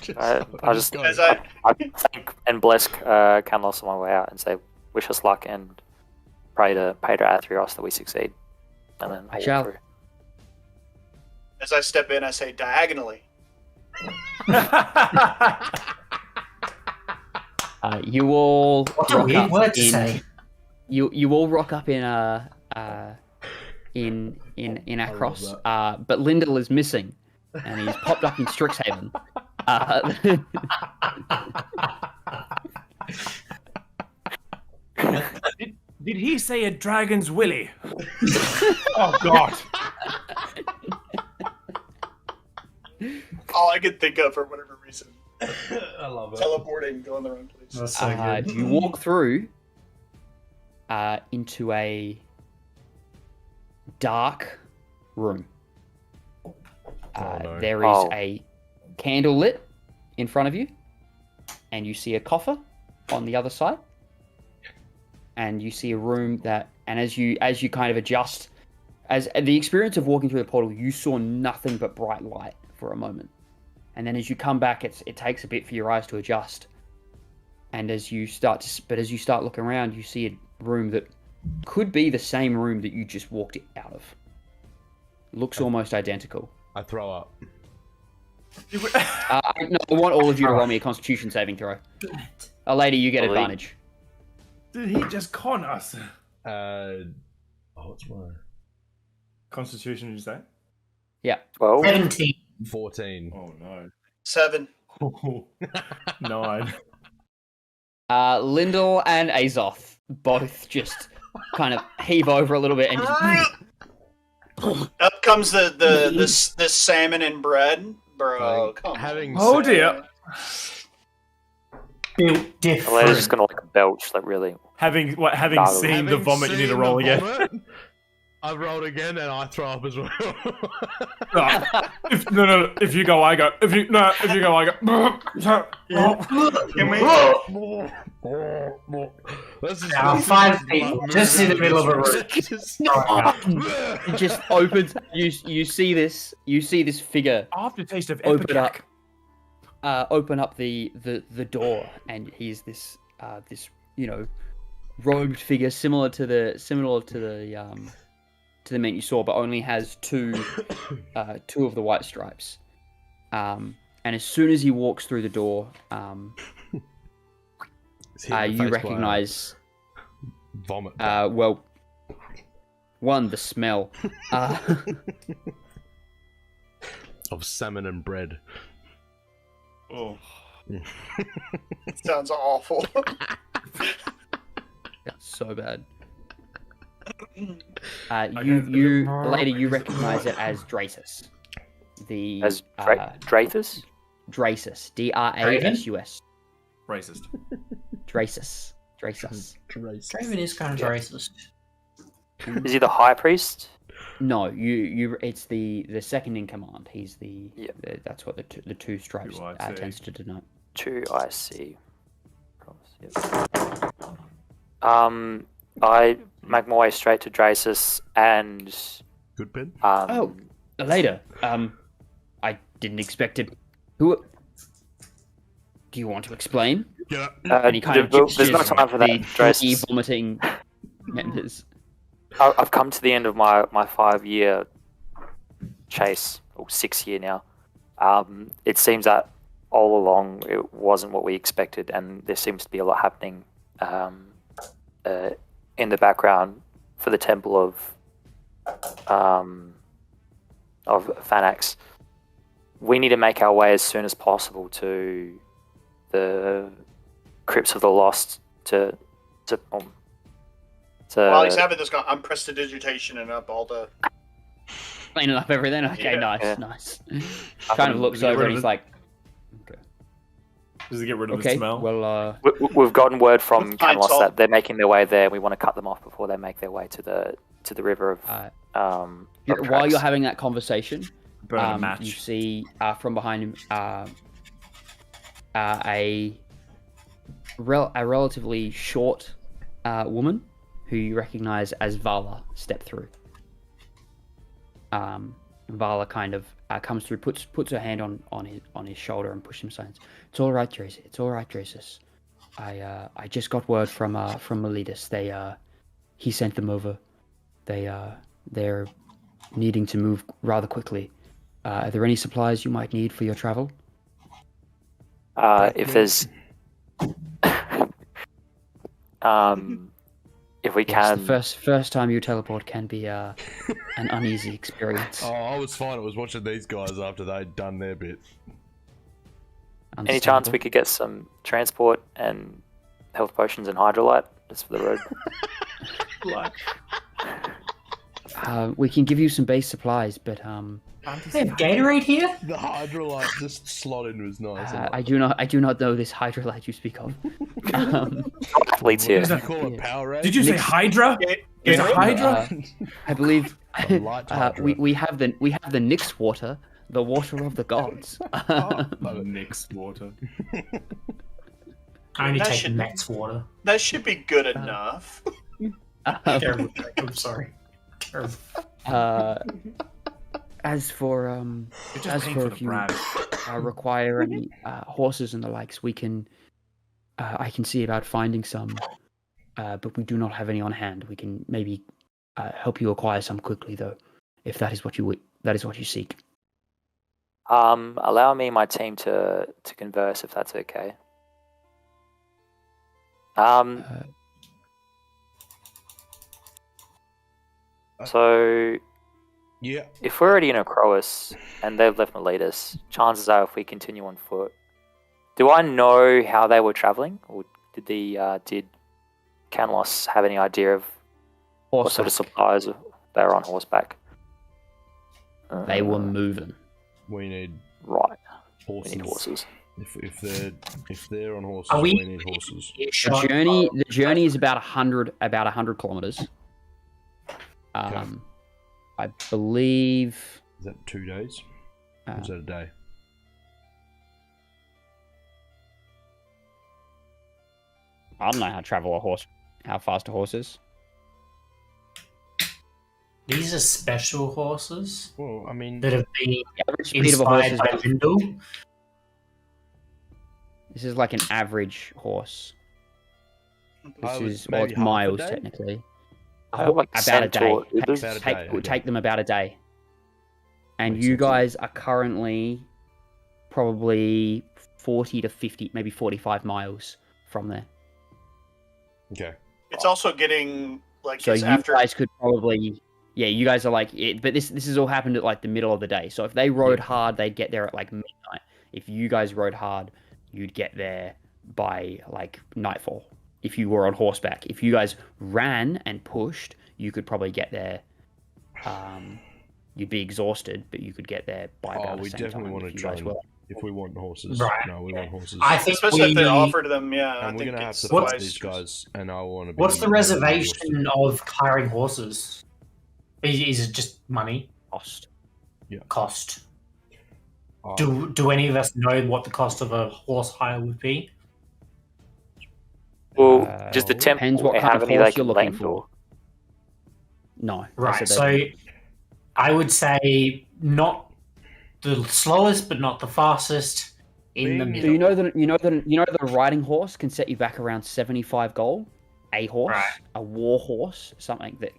S5: just
S4: go.
S1: As I
S5: I thank and bless Canlos on my way out and say, wish us luck and pray to Athrios that we succeed. And then
S2: I
S5: walk
S2: shall.
S5: through.
S1: as I step in, I say diagonally.
S2: You all
S3: What a
S2: rock
S3: weird
S2: up
S3: word to
S2: in-
S3: say.
S2: You all rock up in Acros, but Lyndall is missing, and he's popped up in Strixhaven.
S6: Did he say a dragon's willy? Oh God!
S1: all I could think of for whatever reason.
S3: I love it.
S1: Teleporting, going the wrong place.
S3: That's so good.
S2: You walk through into a dark room.
S4: no.
S2: There is a candle lit in front of you, and you see a coffer on the other side, and you see a room that, and as you kind of adjust, as the experience of walking through the portal, you saw nothing but bright light for a moment, and then as you come back, it takes a bit for your eyes to adjust, and as you start looking around, you see a room that could be the same room that you just walked out of. Looks almost identical.
S4: I throw up.
S2: No, I want all of you to roll me a Constitution saving throw. Elaeda, you get advantage.
S6: Did he just con us?
S4: What's my
S6: Constitution, did you say?
S2: Yeah.
S3: 17.
S4: 14.
S6: Oh no.
S1: 7.
S6: 9.
S2: Lyndall and Azoth both just kind of heave over a little bit and just...
S1: Up comes this salmon and bread, bro. Come on.
S6: Oh dear.
S3: Built different.
S5: Elaeda's just gonna like belch, like really.
S6: Having
S5: Gnarly.
S6: seen the vomit, you need to roll again.
S4: I rolled again and I throw up as well.
S6: If you go, I go. If you go, I go.
S4: This is
S3: Now, 5 people just in the middle of a room.
S2: It just opens. You see this figure
S6: Aftertaste of
S2: open up.
S6: Epicac.
S2: Open up the door, and he's this robed figure similar to the men you saw, but only has two of the white stripes. And as soon as he walks through the door, you recognize
S4: vomit.
S2: Well, one, the smell
S4: of salmon and bread.
S6: Oh.
S1: Sounds awful.
S2: That's so bad. Later you recognize it as Drasus.
S5: Drathus?
S2: Drasus. Drasus.
S6: Racist.
S2: Drasus.
S3: Draven is kind of racist.
S5: Is he the high priest?
S2: No, it's the second in command. He's that's what the two stripes tends to denote.
S5: 2 IC. I make my way straight to Drasus and
S4: Good pen.
S2: Elaeda, I didn't expect it. Who? Do you want to explain?
S4: Yeah.
S2: And he kind of
S5: there's no time for that, Drasus.
S2: Vomiting members.
S5: I've come to the end of my 5-year chase, or 6-year now. It seems that all along it wasn't what we expected, and there seems to be a lot happening in the background for the temple of Phanax. We need to make our way as soon as possible to the Crypts of the Lost
S1: While he's having this, I'm prestidigitationing up all the...
S2: Cleaning up everything? Okay,
S1: Yeah.
S2: nice. Kind of looks over and he's like... Okay.
S6: Does it get rid of the smell?
S2: Well,
S5: We've gotten word from
S1: Fine,
S5: Camelot
S1: Sol.
S5: that they're making their way there. We want to cut them off before they make their way to the river of
S2: while
S5: Trax.
S2: you're having that conversation,
S6: Burn a match.
S2: you see from behind him a relatively short woman who you recognize as Vala step through. Vala kind of comes through, puts her hand on his shoulder and pushes him aside. It's all right, Drasus. It's all right, Drasus. I just got word from Miletus. He sent them over. They're needing to move rather quickly. Are there any supplies you might need for your travel?
S5: If there's if we
S2: Yes,
S5: can,
S2: the first time you teleport can be an uneasy experience.
S4: Oh, I was fine. I was watching these guys after they'd done their bit.
S5: any chance we could get some transport and health potions and hydrolyte just for the road?
S2: We can give you some base supplies, but
S3: They have Gatorade here?
S4: The hydrolyte just slotted was nice.
S2: I do not know this hydrolyte you speak of.
S5: Athletes here.
S4: You call it Powerade?
S6: Did you say Hydra? Is it Hydra?
S2: I believe
S4: A light hydra.
S2: we have the Nyx water, the water of the gods.
S6: Mixed water.
S3: I only
S1: That
S3: take
S1: should-
S3: Max water.
S1: That should be good enough.
S3: Terrible joke, I'm sorry. Terrible.
S2: As for
S6: It's
S2: as
S6: just paying
S2: for
S6: for
S2: if
S6: the
S2: you
S6: brand.
S2: require any horses and the likes, we can. I can see about finding some, but we do not have any on hand. We can maybe help you acquire some quickly, though, if that is what you seek.
S5: Allow me and my team to converse if that's okay. So
S4: Yeah.
S5: if we're already in Acroas and they've left Miletus, chances are if we continue on foot, do I know how they were traveling, or did Canlos have any idea of what sort of supplies they were on horseback?
S2: They were moving.
S4: We need
S5: Right.
S4: horses.
S5: We need horses.
S4: If they're on horses,
S3: Are
S4: we
S3: we
S4: need horses.
S2: The journey is about 100 kilometers. I believe.
S4: Is that 2 days? Or is that a day?
S2: I don't know how to travel a horse. How fast a horse is.
S3: These are special horses
S4: Well, I mean,
S3: that have been
S2: The average speed of a horse
S3: inspired
S2: is
S3: by
S2: about,
S3: Lindell.
S2: this is like an average horse.
S4: I would
S2: It's
S4: maybe half a
S2: miles
S4: day?
S2: technically.
S5: I have like
S2: About a day.
S5: centaur-
S4: About a day,
S2: It would
S4: okay.
S2: take them about a day. And
S4: Makes
S2: you
S4: sense.
S2: guys are currently probably 40 to 50, maybe 45 miles from there.
S4: okay.
S1: It's also getting like
S2: So
S1: it's
S2: you
S1: after.
S2: guys could probably, yeah, you guys are like, but this has all happened at like the middle of the day. So if they rode hard, they'd get there at like midnight. If you guys rode hard, you'd get there by like nightfall. If you were on horseback, if you guys ran and pushed, you could probably get there. You'd be exhausted, but you could get there by about the
S4: We
S2: same
S4: definitely
S2: time
S4: want
S2: if
S4: to
S2: you
S4: try
S2: guys
S4: and,
S2: were.
S4: if we want horses.
S3: Right.
S4: No, we want horses.
S3: I think
S1: Especially if
S3: we,
S1: they offered them, yeah. I
S4: and we're
S1: think
S4: going to have
S1: it's
S4: to fight
S1: wise
S4: these
S1: choice.
S4: guys, and I want to be...
S3: What's the reservation of hiring horses? Is it just money?
S2: Cost.
S3: Cost.
S4: Uh,
S3: Do any of us know what the cost of a horse hire would be?
S5: Well,
S2: Uh,
S5: does the
S2: depends
S5: temple
S2: what kind
S5: have
S2: of
S5: any they
S2: horse you're
S5: can
S2: looking
S5: lend,
S2: for.
S5: or
S2: No. they
S3: Right,
S2: said they
S3: so
S2: didn't.
S3: I would say not the slowest, but not the fastest. In the
S4: Being-
S3: middle.
S2: So you know that a riding horse can set you back around 75 gold. A horse,
S3: Right.
S2: a war horse, something that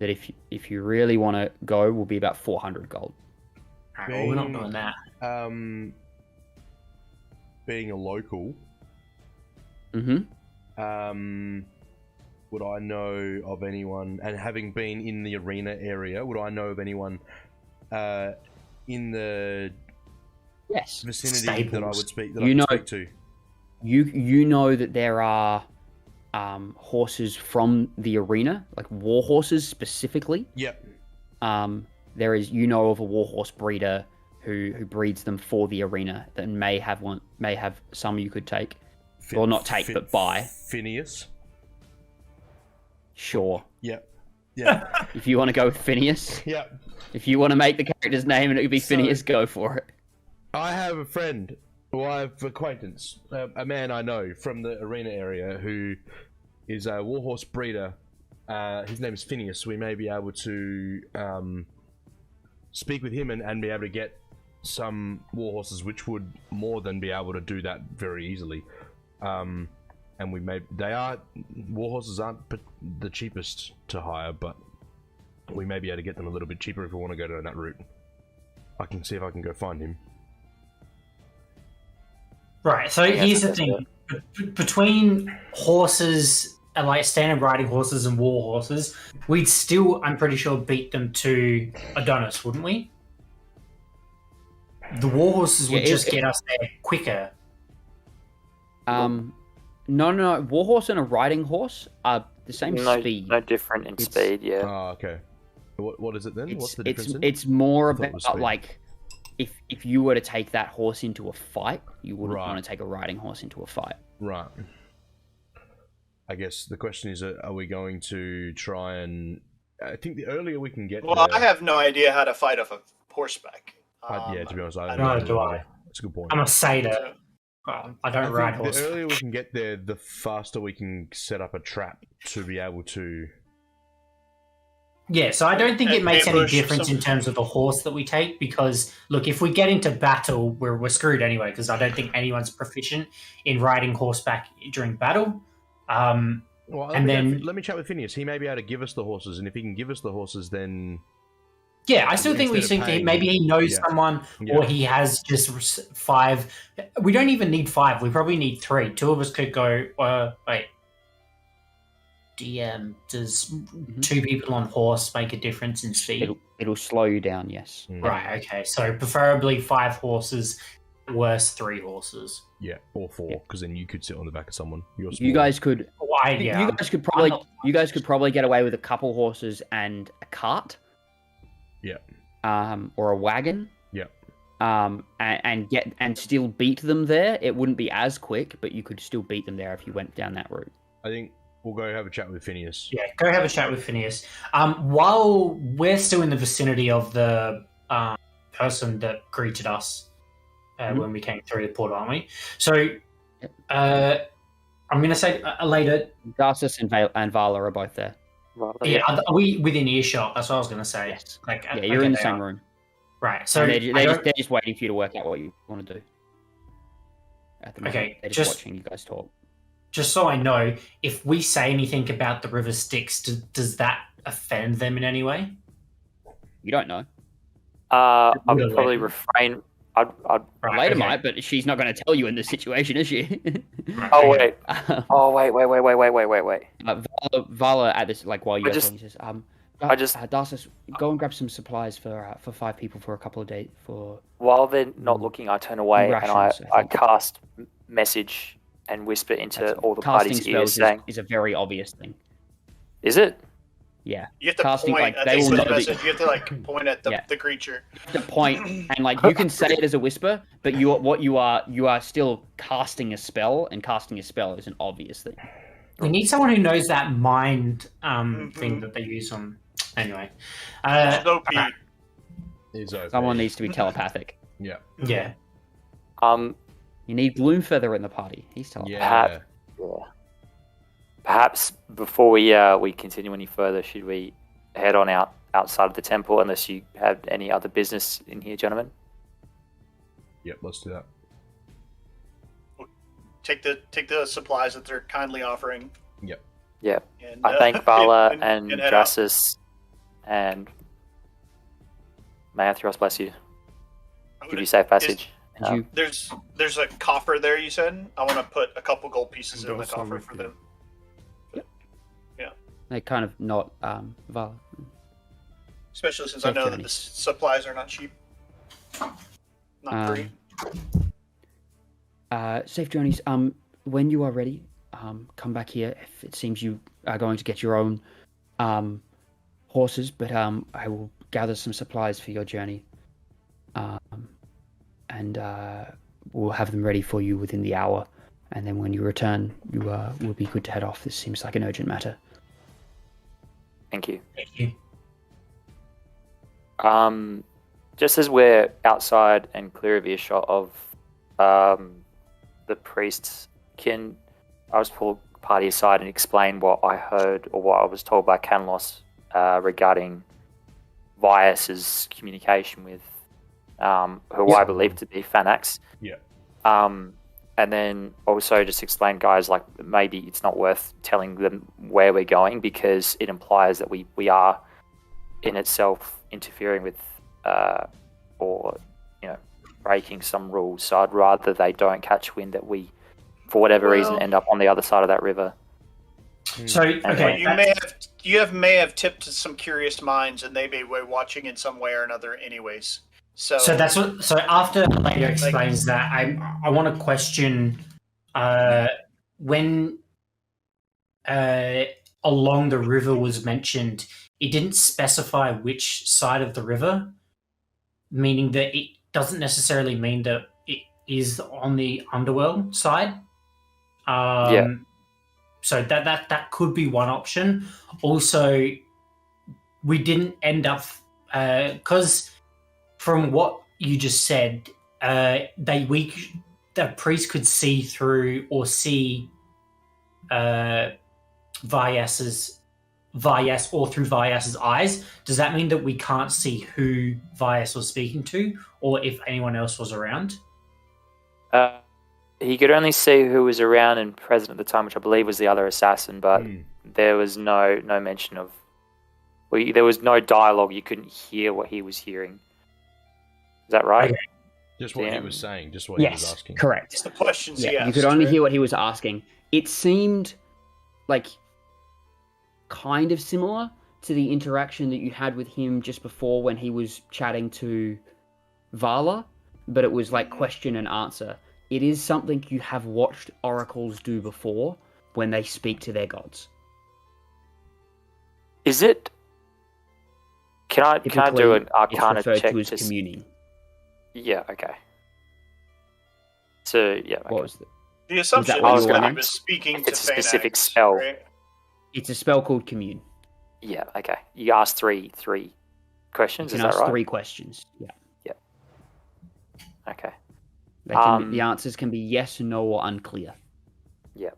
S2: if you really want to go, will be about 400 gold.
S3: Right, well, we're not doing that.
S4: Being a local,
S2: Mm-hmm.
S4: would I know of anyone, and having been in the arena area, would I know of anyone in the
S2: Yes.
S4: vicinity that I
S3: Stables.
S4: would speak that
S2: You
S4: I
S2: know-
S4: could speak to?
S2: You know that there are horses from the arena, like war horses specifically.
S4: Yep.
S2: There is of a war horse breeder who breeds them for the arena that may have some you could take. Well, not take, but buy.
S4: Phineas.
S2: Sure.
S4: Yep. Yeah.
S2: If you want to go with Phineas,
S4: Yep.
S2: if you want to make the character's name and it would be
S4: So-
S2: Phineas, go for it.
S4: I have a friend, who I have acquaintance, a man I know from the arena area who is a warhorse breeder. His name is Phineas. We may be able to speak with him and be able to get some warhorses, which would more than be able to do that very easily. And warhorses aren't the cheapest to hire, but we may be able to get them a little bit cheaper if we want to go down that route. I can see if I can go find him.
S3: Right, so
S5: Yeah,
S3: here's the
S5: that's
S3: thing. Between horses and like standard riding horses and war horses, we'd still, I'm pretty sure, beat them to Adonis, wouldn't we? The war horses would
S2: Yeah,
S3: just get us there quicker.
S2: No. War horse and a riding horse are the same
S5: no,
S2: speed.
S5: no different in
S2: It's-
S5: speed. Yeah.
S4: Oh, okay. What is it then? What's the
S2: it's
S4: difference?
S2: it's more
S4: I thought it was
S2: about
S4: speed.
S2: like if you were to take that horse into a fight, you wouldn't
S4: Right.
S2: want to take a riding horse into a fight.
S4: Right. I guess the question is, are we going to try and... I think the earlier we can get
S1: Well,
S4: there...
S1: I have no idea how to fight off of horseback.
S4: yeah, to be honest, I
S1: I
S4: don't
S3: don't
S4: know.
S3: know, do I?
S4: That's a good point.
S3: I'm a satyr.
S1: So-
S3: I don't
S4: I
S3: ride
S4: think
S3: horse.
S4: the earlier we can get there, the faster we can set up a trap to be able to...
S3: Yeah, so I don't think it makes any
S1: Ambush
S3: difference in
S1: some-
S3: terms of the horse that we take because, look, if we get into battle, we're screwed anyway because I don't think anyone's proficient in riding horseback during battle.
S4: Well,
S3: And then-
S4: let me chat with Phineas. He may be able to give us the horses, and if he can give us the horses, then...
S3: Yeah, I still think we
S4: Instead
S3: think
S4: of paying-
S3: maybe he knows
S4: Yeah.
S3: someone
S4: Yeah.
S3: or he has just 5. We don't even need 5. We probably need 3. 2 of us could go, wait. DM, does 2 people on horse make a difference in speed?
S2: It'll slow you down. Yes.
S4: Mm.
S3: Right, okay. So preferably 5 horses, worse 3 horses.
S4: Yeah, or 4, because then you could sit on the back of someone. You're
S2: You
S4: small.
S2: guys could.
S3: Why?
S2: You
S3: Yeah.
S2: guys could probably.
S3: not-
S2: You guys could probably get away with a couple horses and a cart.
S4: Yeah.
S2: Or a wagon.
S4: Yeah.
S2: And still beat them there. It wouldn't be as quick, but you could still beat them there if you went down that route.
S4: I think we'll go have a chat with Phineas.
S3: Yeah, go have a chat with Phineas. While we're still in the vicinity of the person that greeted us when we came through the port, aren't we? So, I'm going to say, Elaeda,
S2: Garces and Vala are both there.
S5: Rather,
S3: yeah, are we within earshot? That's what I was going to say.
S2: Yes.
S3: Like,
S2: Yeah, you're in the
S3: they
S2: same
S3: are.
S2: room.
S3: Right, so
S2: And
S3: I don't-
S2: they're just waiting for you to work out what you want to do. At the moment,
S3: Okay,
S2: they're
S3: just-
S2: watching you guys talk.
S3: just so I know, if we say anything about the river Styx, does that offend them in any way?
S2: You don't know.
S5: I would
S3: Really?
S5: probably refrain. I'd
S3: Right,
S2: Later
S3: okay.
S2: might, but she's not going to tell you in this situation, is she?
S3: Right,
S5: Oh
S3: okay.
S5: wait! Oh wait!
S2: Vala at this, like while you
S5: I
S2: guys
S5: just-
S2: talking, says,
S5: I just-
S2: Darcis, go and grab some supplies for 5 people for a couple of days for.
S5: While they're not looking, I turn away and
S2: Rations, I
S5: I
S2: think.
S5: cast message and whisper into all the
S2: casting
S5: party's ears,
S2: spells
S5: saying,
S2: is a very obvious thing.
S5: "Is it?"
S2: Yeah,
S1: You have to
S2: Casting,
S1: point
S2: like,
S1: at
S2: they
S1: the
S2: will know that-
S1: message. You have to like point at the,
S2: Yeah.
S1: the creature.
S2: the point, and like you can say it as a whisper, but you are still casting a spell, and casting a spell is an obvious thing.
S3: We need someone who knows that mind
S1: Mhm.
S3: thing that they use on. Anyway,
S1: It's OP.
S3: okay.
S4: Is okay.
S2: Someone needs to be telepathic.
S4: Yeah.
S3: yeah.
S2: You need Gloomfeather in the party. He's telepathic.
S4: Yeah.
S5: Yeah. Perhaps before we continue any further, should we head on outside of the temple? Unless you have any other business in here, gentlemen.
S4: Yep, let's do that.
S1: Take the supplies that they're kindly offering.
S4: Yep.
S5: Yeah.
S1: And,
S5: I thank Vala and
S1: head out.
S5: Drasus, and may Athrios bless you. Give you safe passage.
S2: Did you?
S1: There's a coffer there. You said I want to put a couple gold pieces
S6: And
S1: in the
S6: also
S1: coffer
S6: with
S1: for
S6: you.
S1: them.
S2: They kind of not Vala.
S1: Especially since I know that the supplies are not cheap. Not free.
S2: Safe journeys. When you are ready, come back here. If it seems you are going to get your own horses, but I will gather some supplies for your journey, and we'll have them ready for you within the hour. And then when you return, you will be good to head off. This seems like an urgent matter.
S5: Thank you.
S3: Thank you.
S5: Just as we're outside and clear of earshot of the priests, can I just pull the party aside and explain what I heard or what I was told by Canlos regarding Vias's communication with who I believe to be Fanax.
S4: Yeah.
S5: And then also just explain, guys, like maybe it's not worth telling them where we're going because it implies that we are in itself interfering with or breaking some rules. So I'd rather they don't catch wind that we, for whatever reason, end up on the other side of that river.
S3: So okay,
S1: You may have tipped some curious minds, and they may be watching in some way or another, anyways. So
S3: that's what. So after Elaeda explains that, I want to question when along the river was mentioned. it didn't specify which side of the river, meaning that it doesn't necessarily mean that it is on the underworld side. So that could be one option. Also, we didn't end up because from what you just said, the priest could see through or see Vyas or through Vyas's eyes. Does that mean that we can't see who Vyas was speaking to, or if anyone else was around?
S5: He could only see who was around and present at the time, which I believe was the other assassin, but there was no mention of... there was no dialogue. You couldn't hear what he was hearing. Is that right?
S3: Okay.
S4: Just what he was saying, just what he was asking.
S2: Correct.
S1: It's the questions he asked.
S2: You could only
S1: right?
S2: hear what he was asking. It seemed like kind of similar to the interaction that you had with him just before when he was chatting to Vala, but it was like question and answer. It is something you have watched oracles do before when they speak to their gods.
S5: Is it? Can I do an Arcana check?
S2: To his communing.
S5: Yeah. Okay. So yeah. Okay.
S2: What was the?
S1: The assumption
S2: what
S1: is
S2: you
S1: that he
S2: wanted?
S1: was speaking
S5: If
S1: to
S5: it's a specific
S1: Phaenax,
S5: spell.
S1: right?
S2: It's a spell called commune.
S5: Yeah. Okay. You asked three questions.
S2: You
S5: Is
S2: can
S5: that
S2: ask
S5: right?
S2: 3 questions. Yeah.
S5: Okay.
S2: The answers can be yes, no, or unclear.
S5: Yeah.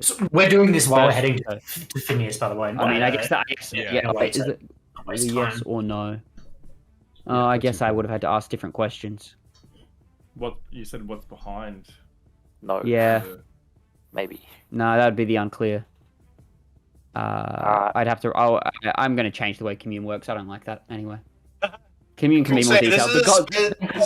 S3: So we're doing this while we're
S2: First-
S3: heading to Phineas, by the way.
S2: I mean, I guess that.
S4: Yeah.
S2: Wait, is it
S3: waste
S2: yes
S3: time.
S2: or no? Oh, I guess I would have had to ask different questions.
S6: What you said? What's behind?
S5: No.
S2: Yeah.
S6: the-
S5: Maybe.
S2: No, that would be the unclear. I'd have to. I'm going to change the way commune works. I don't like that anyway. Commune can be more
S1: Say,
S2: detailed.
S1: this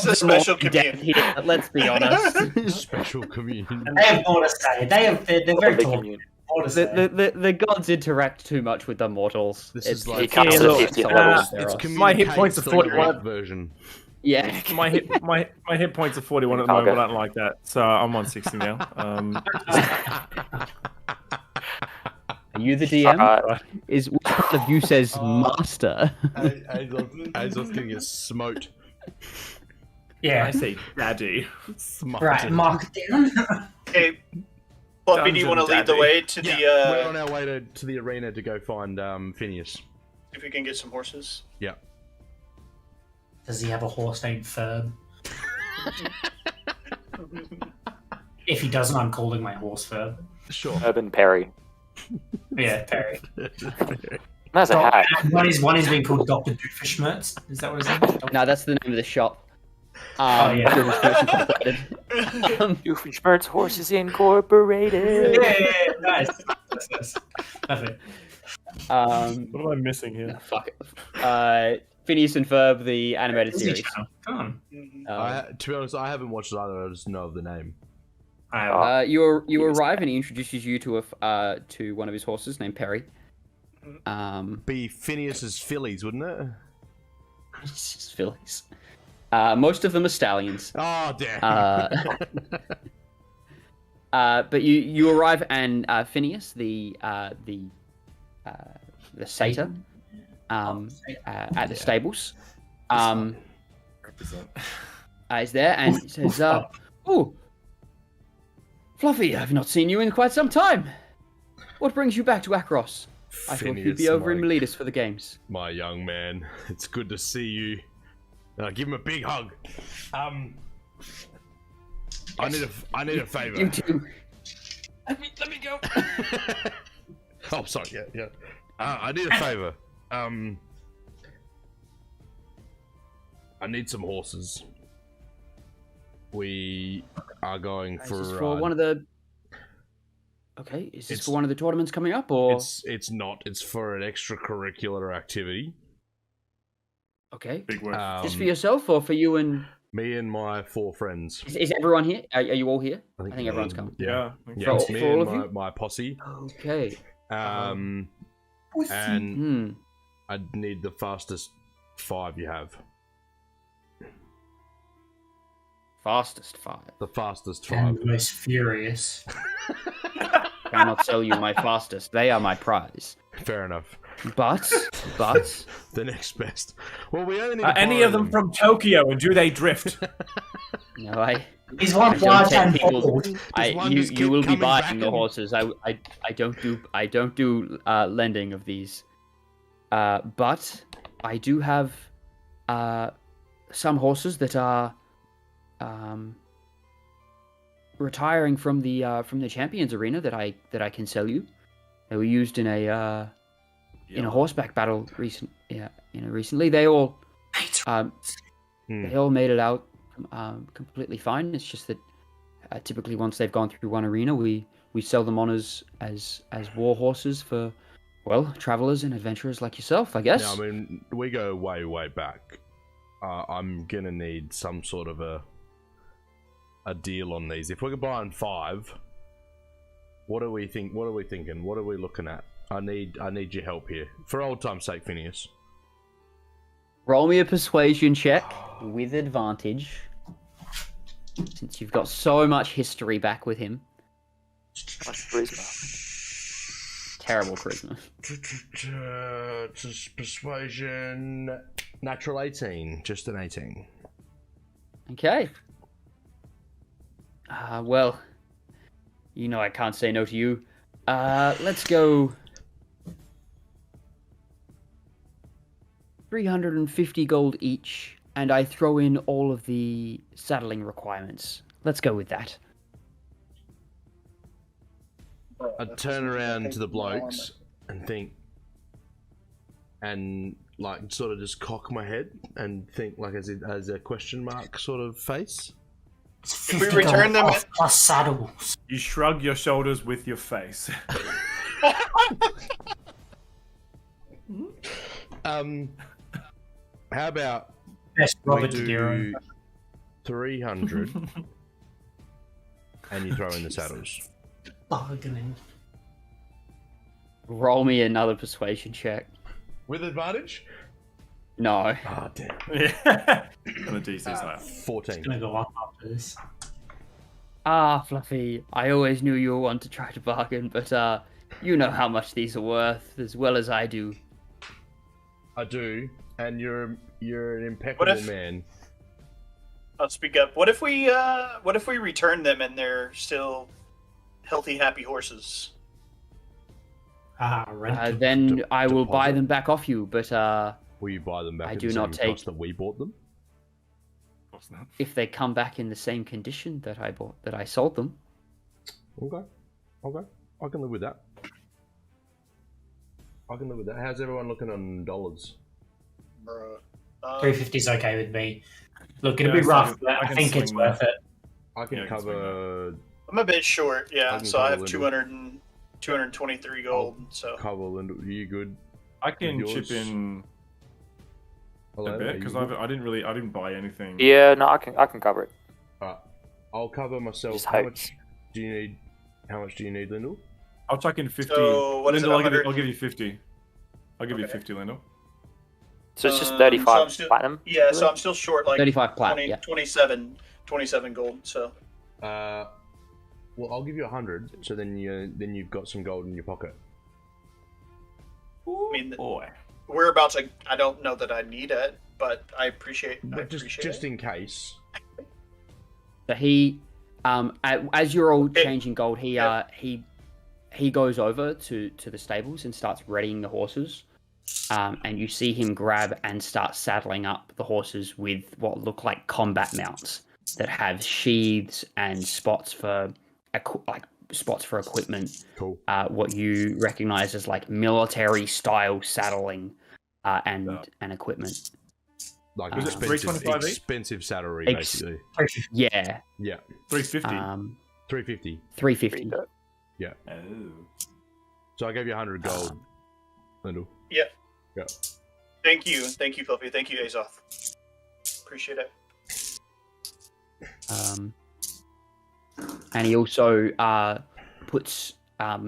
S1: is a special
S2: commune.
S1: commune.
S2: Let's be honest.
S4: Special communion.
S3: They have more to say. They're very
S5: Big
S3: tall.
S5: community.
S3: More to say.
S2: The gods interact too much with the mortals.
S4: This
S2: It's-
S4: is like-
S5: You can't
S2: it's
S5: see
S2: a
S5: 50
S2: lot
S5: levels.
S2: of
S4: It's
S2: errors.
S6: My hit points are
S4: communicate
S6: 41.
S4: version.
S2: Yeah.
S6: My hit points are 41 at the
S5: I'll
S6: moment.
S5: go.
S6: I don't like that, so I'm on 60 now.
S2: Are you the DM? Is which one of you says
S4: Oh.
S2: master?
S4: Azor's gonna get smoked.
S3: Yeah.
S6: I say daddy.
S4: Smoked.
S3: Right, mark it down.
S1: Okay, Fluffy, do you want to
S6: Dungeon
S1: lead the
S6: Daddy.
S1: way to
S4: We're on
S1: the,
S4: our way to the arena to go find Phineas.
S1: if we can get some horses?
S4: Yeah.
S3: Does he have a horse named Ferb? If he doesn't, I'm calling my horse Ferb.
S4: Sure.
S5: Urban Perry.
S3: Yeah, Perry.
S5: That's a hat.
S3: One is being called Dr. Doofenshmirtz. Is that what his name is?
S2: No, that's the name of the shop.
S3: yeah.
S5: Doofenshmirtz Horses Incorporated.
S3: Yeah, nice. That's perfect.
S6: What am I missing here?
S2: Fuck it. Phineas and Ferb, the animated
S3: Disney
S2: series.
S3: Channel. Come on.
S4: To be honest, I haven't watched it either. I just know of the name.
S2: You arrive and he introduces you to to one of his horses named Perry.
S4: Be Phineas's fillies, wouldn't it?
S2: It's fillies. Most of them are stallions.
S4: Oh damn.
S2: But you arrive and Phineas, the satyr, at the stables, is there and says, "Oh, Fluffy, I've not seen you in quite some time. What brings you back to Akros? I thought you'd be over in Miletus for the games."
S4: My young man, it's good to see you. Give him a big hug. I need a favor.
S2: You too.
S4: Let me go. Oh, sorry. Yeah. I need a favor. I need some horses. We are going for
S2: Is
S4: a
S2: this for
S4: ride.
S2: one of the? Okay, is this
S4: It's-
S2: for one of the tournaments coming up, or
S4: It's not. It's for an extracurricular activity.
S2: okay?
S6: Big word.
S2: Just for yourself, or for you and?
S4: Me and my 4 friends.
S2: Is everyone here? Are you all here? I think everyone's coming.
S6: Yeah.
S4: Yeah, it's
S2: For
S4: me
S2: all
S4: and
S2: of you?
S4: my posse.
S2: Okay.
S4: And I need the fastest 5 you have.
S2: Fastest 5.
S4: The fastest 5.
S3: And the most furious.
S2: Cannot sell you my fastest. They are my prize.
S4: Fair enough.
S2: But
S4: The next best. Well, we only need
S6: Are
S4: to
S6: any
S4: borrow
S6: of them from Tokyo, and do they drift?
S2: no, I
S3: He's one
S2: don't
S3: large
S2: take
S3: and
S2: people's-
S3: bald.
S4: one just
S2: you
S4: keep
S2: will be
S4: coming back
S2: buying the
S4: and-
S2: horses. I don't do lending of these. But I do have some horses that are retiring from the Champions arena that I can sell you. They were used in a horseback battle recently. They all they all made it out completely fine. It's just that typically once they've gone through one arena, we sell them on as war horses for travelers and adventurers like yourself, I guess.
S4: Now, I mean, we go way, way back. I'm gonna need some sort of a deal on these. If we're buying 5, what do we think? What are we thinking? What are we looking at? I need your help here, for old time's sake, Phineas.
S2: Roll me a persuasion check with advantage, since you've got so much history back with him.
S5: What's charisma?
S2: Terrible charisma.
S4: Persuasion, natural 18, just an 18.
S2: Okay. Well, you know I can't say no to you. Let's go 350 gold each, and I throw in all of the saddling requirements. Let's go with that.
S4: I'd turn around to the blokes and think, and like sort of just cock my head and think like as a question mark sort of face.
S1: If we return them
S3: off plus saddles.
S6: You shrug your shoulders with your face.
S4: How about
S3: Best
S4: we
S3: Robert De Niro.
S4: do 300 and you throw in the saddles?
S3: Bargaining.
S2: Roll me another persuasion check.
S4: With advantage?
S2: No.
S4: Ah, damn.
S6: Yeah. And the DC's higher.
S4: 14.
S3: Gonna go up after this.
S2: Fluffy, I always knew you were one to try to bargain, but you know how much these are worth as well as I do.
S4: I do, and you're an impeccable man.
S1: I'll speak up. What if we return them and they're still healthy, happy horses?
S3: Rent.
S2: Then I will buy
S4: deposit.
S2: them back off you, but
S4: Will you buy them back
S2: I
S4: at
S2: do
S4: the
S2: not
S4: same
S2: take-
S4: cost that we bought them?
S6: Of course not.
S2: if they come back in the same condition that I sold them.
S4: Okay. I can live with that. How's everyone looking on dollars?
S1: Bruh.
S3: 350 is okay with me. Look, it'll
S6: Yeah,
S3: be
S6: so
S3: rough, but
S6: I
S3: I
S6: can
S3: think it's
S6: swing
S3: worth it.
S4: I can
S6: Yeah, I can
S4: cover
S1: I'm a bit short,
S4: I
S1: yeah.
S4: can
S1: So I have
S4: cover
S1: 223 gold. So
S4: and are you good?
S6: I can
S4: Yours?
S6: chip in a
S4: Elaeda, are
S6: bit
S4: you
S6: because
S4: good?
S6: I didn't buy anything.
S5: Yeah, no, I can cover it.
S4: Alright. I'll cover myself.
S5: Just
S4: How
S5: hope.
S4: much do you need, Lyndall?
S6: I'll chuck in 50.
S1: So, what is it,
S6: Lyndall,
S1: 100?
S6: I'll give you 50. I'll give you
S1: Okay.
S6: 50, Lyndall.
S5: So it's just
S1: So
S5: 35
S1: I'm still,
S5: platinum.
S1: yeah, so I'm still short like
S2: 35 plat,
S1: 20,
S2: yeah.
S1: 27 gold. So
S4: Well, I'll give you 100. So then you've got some gold in your pocket.
S1: I mean,
S6: Boy.
S1: whereabouts I don't know that I need it, but I appreciate.
S4: But just in case.
S2: So he, as you're all
S1: Okay.
S2: changing gold, he goes over to the stables and starts readying the horses. And you see him grab and start saddling up the horses with what look like combat mounts that have sheaths and spots for equipment.
S4: Cool.
S2: What you recognize as like military style saddling and equipment.
S4: Like
S2: Was it
S4: expensive salary,
S2: Ex-
S4: basically.
S2: Yeah,
S4: Yeah.
S6: 350.
S4: 350.
S2: 350.
S6: Oh.
S4: So I gave you 100 gold, Lyndall.
S1: Yeah.
S4: Yeah.
S1: Thank you, Fluffy. Thank you, Azoth. Appreciate it.
S2: And he also puts a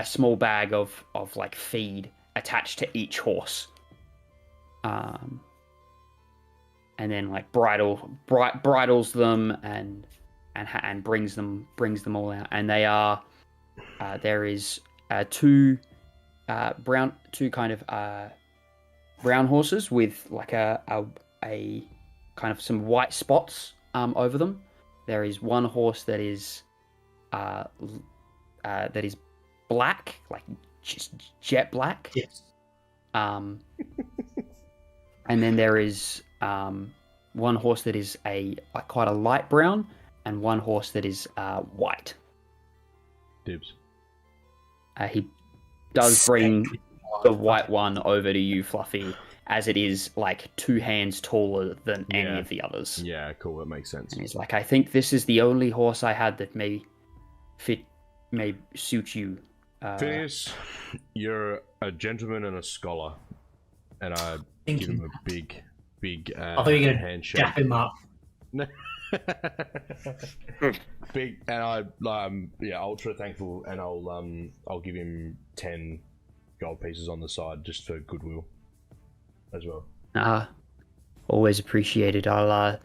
S2: small bag of like feed attached to each horse, and then like bridles them and brings them all out. And they are there is two brown horses with like a kind of some white spots over them. There is one horse that is black, like just jet black.
S3: Yes.
S2: And then there is one horse that is quite a light brown, and one horse that is white.
S4: Dibs.
S2: He does bring the white one over to you, Fluffy, as it is like 2 hands taller than any of the others.
S4: Yeah, cool. That makes sense.
S2: And he's like, I think this is the only horse I had that may suit you.
S4: Phineas, you're a gentleman and a scholar, and I
S3: Thank
S4: give
S3: you.
S4: him a big
S3: I thought you were going to
S4: handshake.
S3: dap him up.
S4: Big, and ultra thankful, and I'll give him 10 gold pieces on the side just for goodwill as well.
S2: Always appreciated. I'll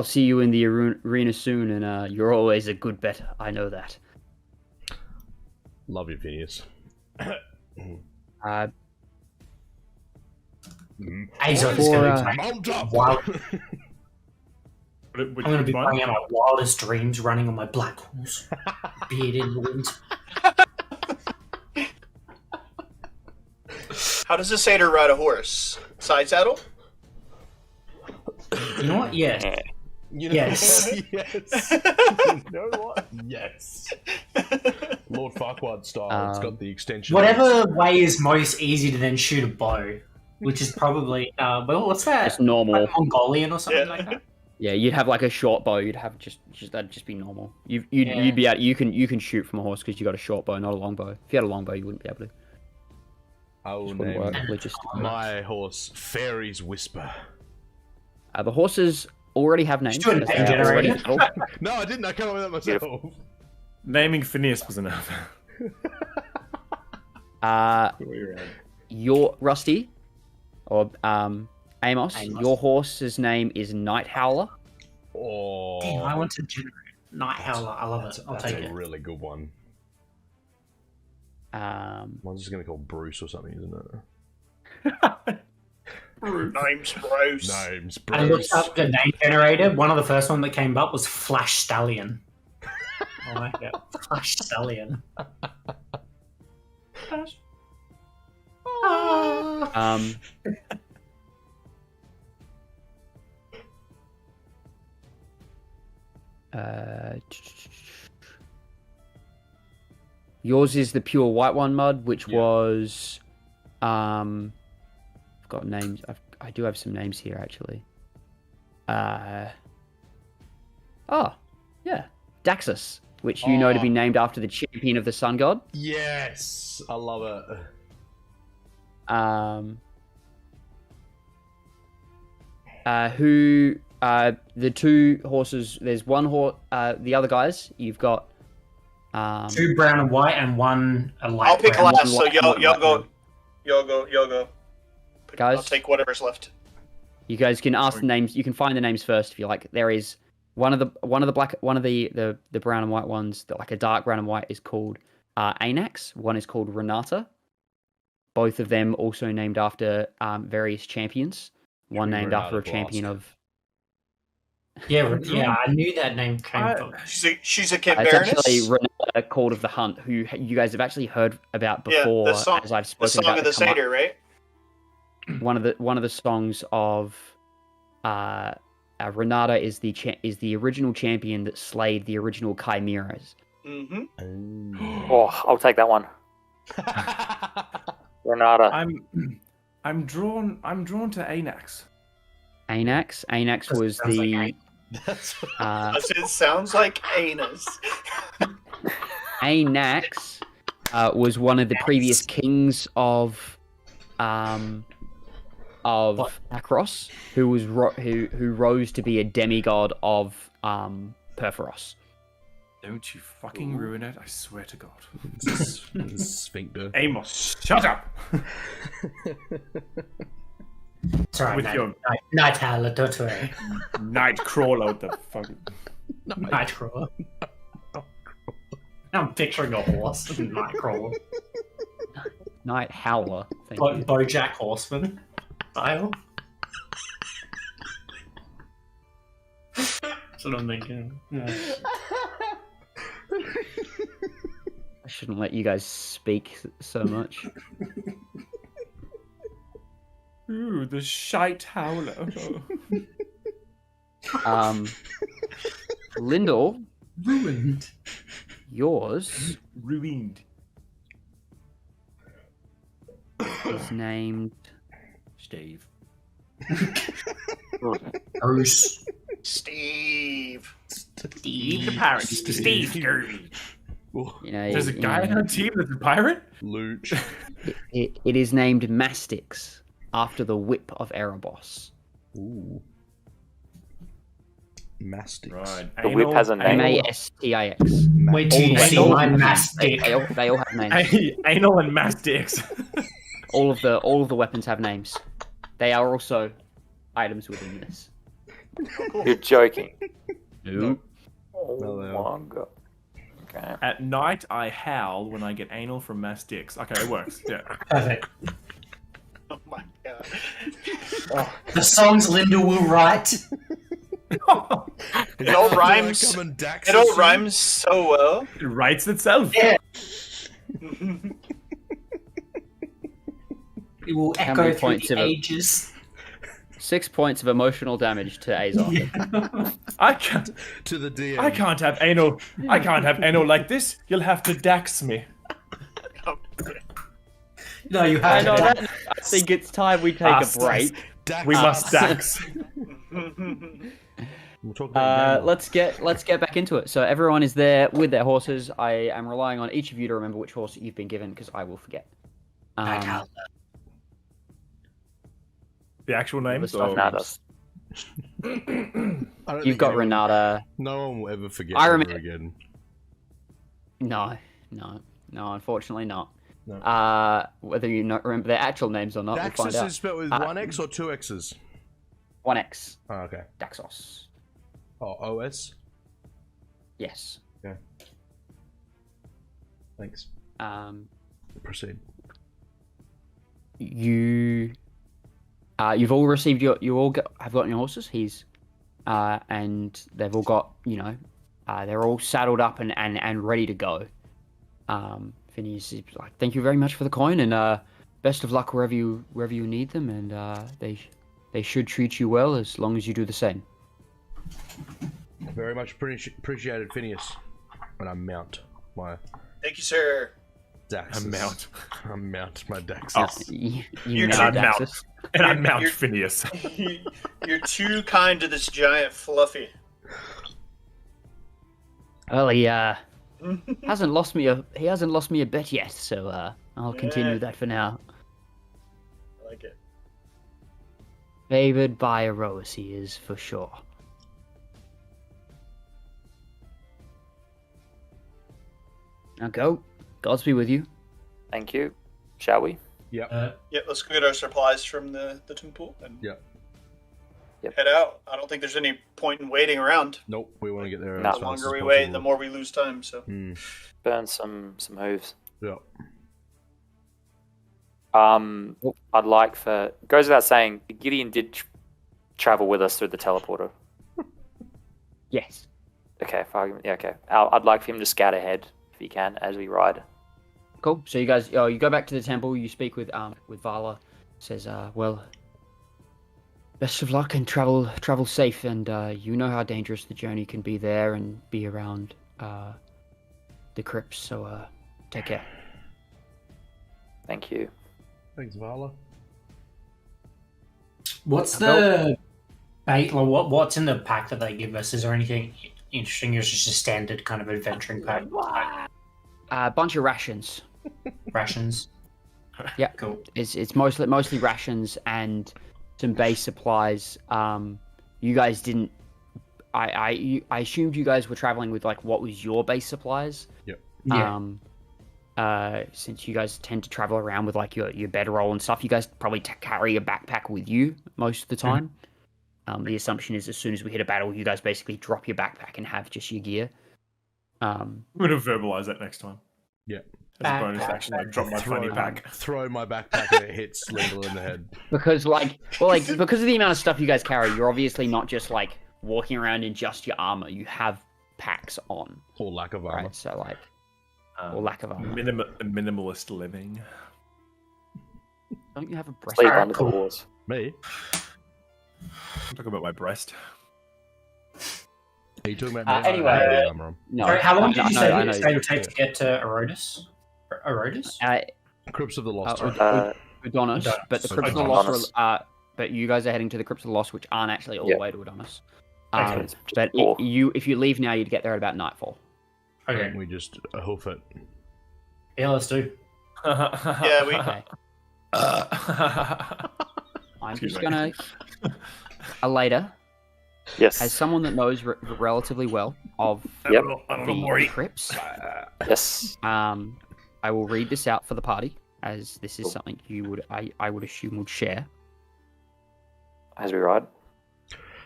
S2: see you in the arena soon, and you're always a good bet. I know that.
S4: Love you, Phineas.
S3: Mount up! Wow. I'm going to be playing out my wildest dreams running on my black horse. Beard in the wind.
S1: How does a satyr ride a horse? Side saddle?
S3: You know what? Yes. Yes.
S4: Yes. You know what? Yes. Lord Farquaad style. It's got the extension.
S3: Whatever way is most easy to then shoot a bow, which is probably what's that?
S2: It's normal.
S3: Like Mongolian or something like that.
S2: Yeah, you'd have like a short bow. You'd have just that'd just be normal. You'd be able. You can shoot from a horse because you got a short bow, not a long bow. If you had a long bow, you wouldn't be able to.
S4: I will
S2: Wouldn't
S4: name
S2: work logistically.
S4: my horse Fairy's Whisper.
S2: The horses already have names.
S3: Just do a name
S2: They're already
S3: generator.
S2: full.
S4: No, I didn't. I came up with that myself.
S6: Naming Phineas was enough.
S2: Your Rusty or Amos, your horse's name is Night Howler.
S4: Oh,
S3: Damn, I want to generate Night Howler. I love it. I'll
S4: that's
S3: take
S4: a
S3: it.
S4: really good one. One's just gonna call Bruce or something, isn't it?
S1: Name's Bruce.
S4: Name's
S3: I looked
S4: Bruce.
S3: up the name generator. One of the first one that came up was Flash Stallion. I like it. Flash Stallion.
S2: Yours is the pure white one, Mud, which was I've got names. I do have some names here actually. Daxus, which you know to be named after the champion of the sun god.
S4: Yes, I love it.
S2: The two horses. There's one horse. The other guys, you've got
S3: 2 brown and white and 1 a light
S1: I'll pick
S3: brown.
S1: last, so y'all go.
S2: Guys?
S1: I'll take whatever's left.
S2: You guys can ask the names. You can find the names first if you like. There is one of the brown and white ones, like a dark brown and white, is called Anax. One is called Renata. Both of them also named after various champions. One named after a champion of.
S3: Yeah, I knew that name came from.
S1: She's a
S2: It's
S1: Baroness.
S2: actually Renata, Called of the Hunt, who you guys have actually heard about before,
S1: the song,
S2: as I've
S1: the
S2: spoken
S1: song
S2: about.
S1: of the satyr, right?
S2: One of the songs of Renata is the original champion that slayed the original chimeras.
S1: Mm-hmm.
S5: Oh, I'll take that one. Renata.
S6: I'm drawn to Anax.
S2: Anax was
S3: Sounds
S2: the
S3: like
S1: It sounds like anus.
S2: Anax was one of the previous kings of Athrios, who rose to be a demigod of Perforos.
S6: Don't you fucking ruin it, I swear to God.
S4: Sphincter.
S6: Amos, shut up!
S3: It's alright,
S6: With your-
S3: Night Howler, don't worry.
S6: Nightcrawler, what the fuck?
S3: Nightcrawler. I'm picturing a horse. Nightcrawler.
S2: Night Howler. Thank you.
S3: BoJack Horseman style. That's what I'm thinking. Yeah.
S2: I shouldn't let you guys speak so much.
S6: Ooh, the shite howler.
S2: Lindor,
S3: Ruined.
S2: yours
S6: Ruined.
S2: is named
S6: Steve.
S3: Bruce.
S1: Steve.
S6: Eat the pirate. Steve Scurvy.
S2: You know,
S6: There's a guy on our team that's a pirate?
S4: Luch.
S2: It is named Mastix after the whip of Erebos.
S4: Ooh. Mastix.
S6: Right.
S5: The whip has a name.
S2: Mastix.
S3: Wait till you see
S6: Anal.
S3: my mastic.
S2: They all have names.
S6: Anal and Mastix.
S2: All of the weapons have names. They are also items within this.
S5: You're joking.
S2: Nope.
S5: Oh
S4: No, they
S5: my god. Okay.
S6: At night, I howl when I get anal from Mastix. Okay, it works. Yeah.
S3: Perfect.
S1: Oh my god.
S3: The songs Linda will write.
S1: It all rhymes. It all rhymes so well.
S6: It writes itself.
S3: Yeah. It will
S2: How
S3: echo
S2: many
S3: through
S2: points
S3: the
S2: of it?
S3: ages.
S2: 6 points of emotional damage to Azon.
S3: Yeah.
S6: I can't.
S4: To the DM.
S6: I can't have anal. I can't have anal like this. You'll have to dax me.
S3: No, you
S2: I
S3: have
S2: know
S3: to.
S2: that. I think it's time we take
S6: Us.
S2: a break.
S4: Dax.
S6: We must dax.
S4: We'll talk about
S2: Let's get back into it. So everyone is there with their horses. I am relying on each of you to remember which horse you've been given because I will forget.
S6: The actual names?
S2: stuff
S6: Or...
S2: now. You've got Renata.
S4: No one will ever forget
S2: I
S4: ever
S2: remember-
S4: again.
S2: No, unfortunately not.
S4: No.
S2: Whether you not remember their actual names or not, we'll find
S4: Daxus
S2: out.
S4: is spelled with one X or two X's?
S2: 1X.
S4: Oh, okay.
S2: Daxos.
S4: Oh, OS?
S2: Yes.
S4: Thanks. Proceed.
S2: You've all received have gotten your horses. And they've all got, they're all saddled up and ready to go. Phineas is like, thank you very much for the coin, and best of luck wherever you need them, and they should treat you well as long as you do the same.
S4: Very much appreciated, Phineas. And I mount my
S1: Thank you, sir.
S4: Daxus. I mount my Daxus.
S2: You
S1: You're
S2: know
S1: too-
S2: Daxus.
S6: And I
S1: You're-
S6: mount
S1: you're-
S6: Phineas.
S1: You're too kind to this giant fluffy.
S2: Well, he hasn't lost me a bet yet, so I'll continue
S1: Yeah.
S2: that for now.
S1: I like it.
S2: Favored by Eros, he is for sure. Now go. Gods be with you.
S5: Thank you. Shall we?
S1: Yeah, let's go get our supplies from the temple and
S4: Yep.
S1: head out. I don't think there's any point in waiting around.
S4: Nope, we want to get there
S5: No.
S4: as
S1: The
S4: fast
S1: longer
S4: as
S1: we wait,
S4: possible.
S1: the more we lose time. So
S5: Burn some hooves.
S4: Yep.
S5: I'd like for goes without saying, Gideon did travel with us through the teleporter.
S2: Yes.
S5: Okay, fine. Yeah, okay. I'd like for him to scout ahead if he can as we ride.
S2: Cool. So you guys, you go back to the temple. You speak with Vala. Says, well, best of luck and travel safe. And you know how dangerous the journey can be there and be around the crypts. So take care.
S5: Thank you.
S4: Thanks, Vala.
S3: What's the bait? Like, what's in the pack that they give us? Is there anything interesting? Or is it just a standard kind of adventuring pack?
S2: A bunch of rations.
S3: Rations.
S2: Yeah.
S3: Cool.
S2: It's mostly rations and some base supplies. You guys didn't. I assumed you guys were traveling with like what was your base supplies.
S4: Yep.
S3: Yeah.
S2: Since you guys tend to travel around with like your bedroll and stuff, you guys probably carry a backpack with you most of the time. The assumption is as soon as we hit a battle, you guys basically drop your backpack and have just your gear.
S6: I'm going to verbalize that next time.
S4: Yeah.
S6: As a bonus action, like drop my fanny pack.
S4: Throw my backpack and it hits Slindle in the head.
S2: Because because of the amount of stuff you guys carry, you're obviously not just like walking around in just your armor. You have packs on.
S4: Or lack of armor.
S2: Right, so like, or lack of armor.
S6: Minimalist living.
S2: Don't you have a breast?
S5: Sleep under the walls.
S4: Me?
S6: I'm talking about my breast.
S4: Are you talking about me?
S2: Anyway,
S3: No. Sorry, how long did you say
S2: I
S3: it would take to get to Erodus?
S4: Crypts of the Lost.
S2: Adonis, but the Crypts of the Lost but you guys are heading to the Crypts of the Lost, which aren't actually all the way to Adonis. But if you leave now, you'd get there at about nightfall.
S3: Okay.
S4: We just hoof it.
S3: Yeah, let's do.
S1: Yeah, we.
S2: Okay. I'm just gonna. Elaeda.
S5: Yes.
S2: As someone that knows relatively well of the crypts,
S5: Yes.
S2: I will read this out for the party, as this is something I would assume would share
S5: As we ride.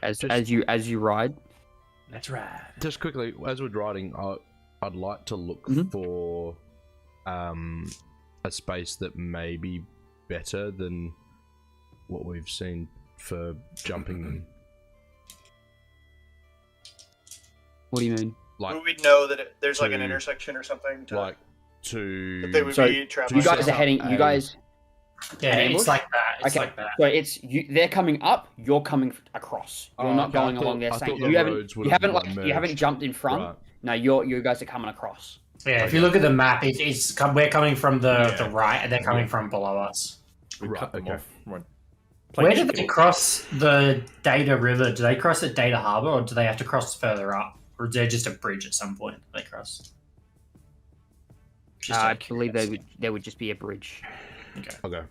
S2: as you ride.
S6: That's right.
S4: Just quickly, as we're riding, I'd like to look for a space that may be better than what we've seen for jumping.
S2: What do you mean?
S1: Like, we'd know that there's like an intersection or something.
S4: That they
S1: would be traveling.
S2: You guys are heading. You guys.
S3: Yeah, it's like that. It's like that.
S2: So it's you. They're coming up. You're coming across. You're not going along their same. You haven't jumped in front. Right. No, you guys are coming across.
S3: Yeah, if you look at the map, we're coming from the right, and they're coming from below us.
S6: Right. Okay.
S3: Where did they cross the Data River? Do they cross at Data Harbor, or do they have to cross further up? Or is there just a bridge at some point they cross?
S2: I believe there would just be a bridge.
S4: Okay.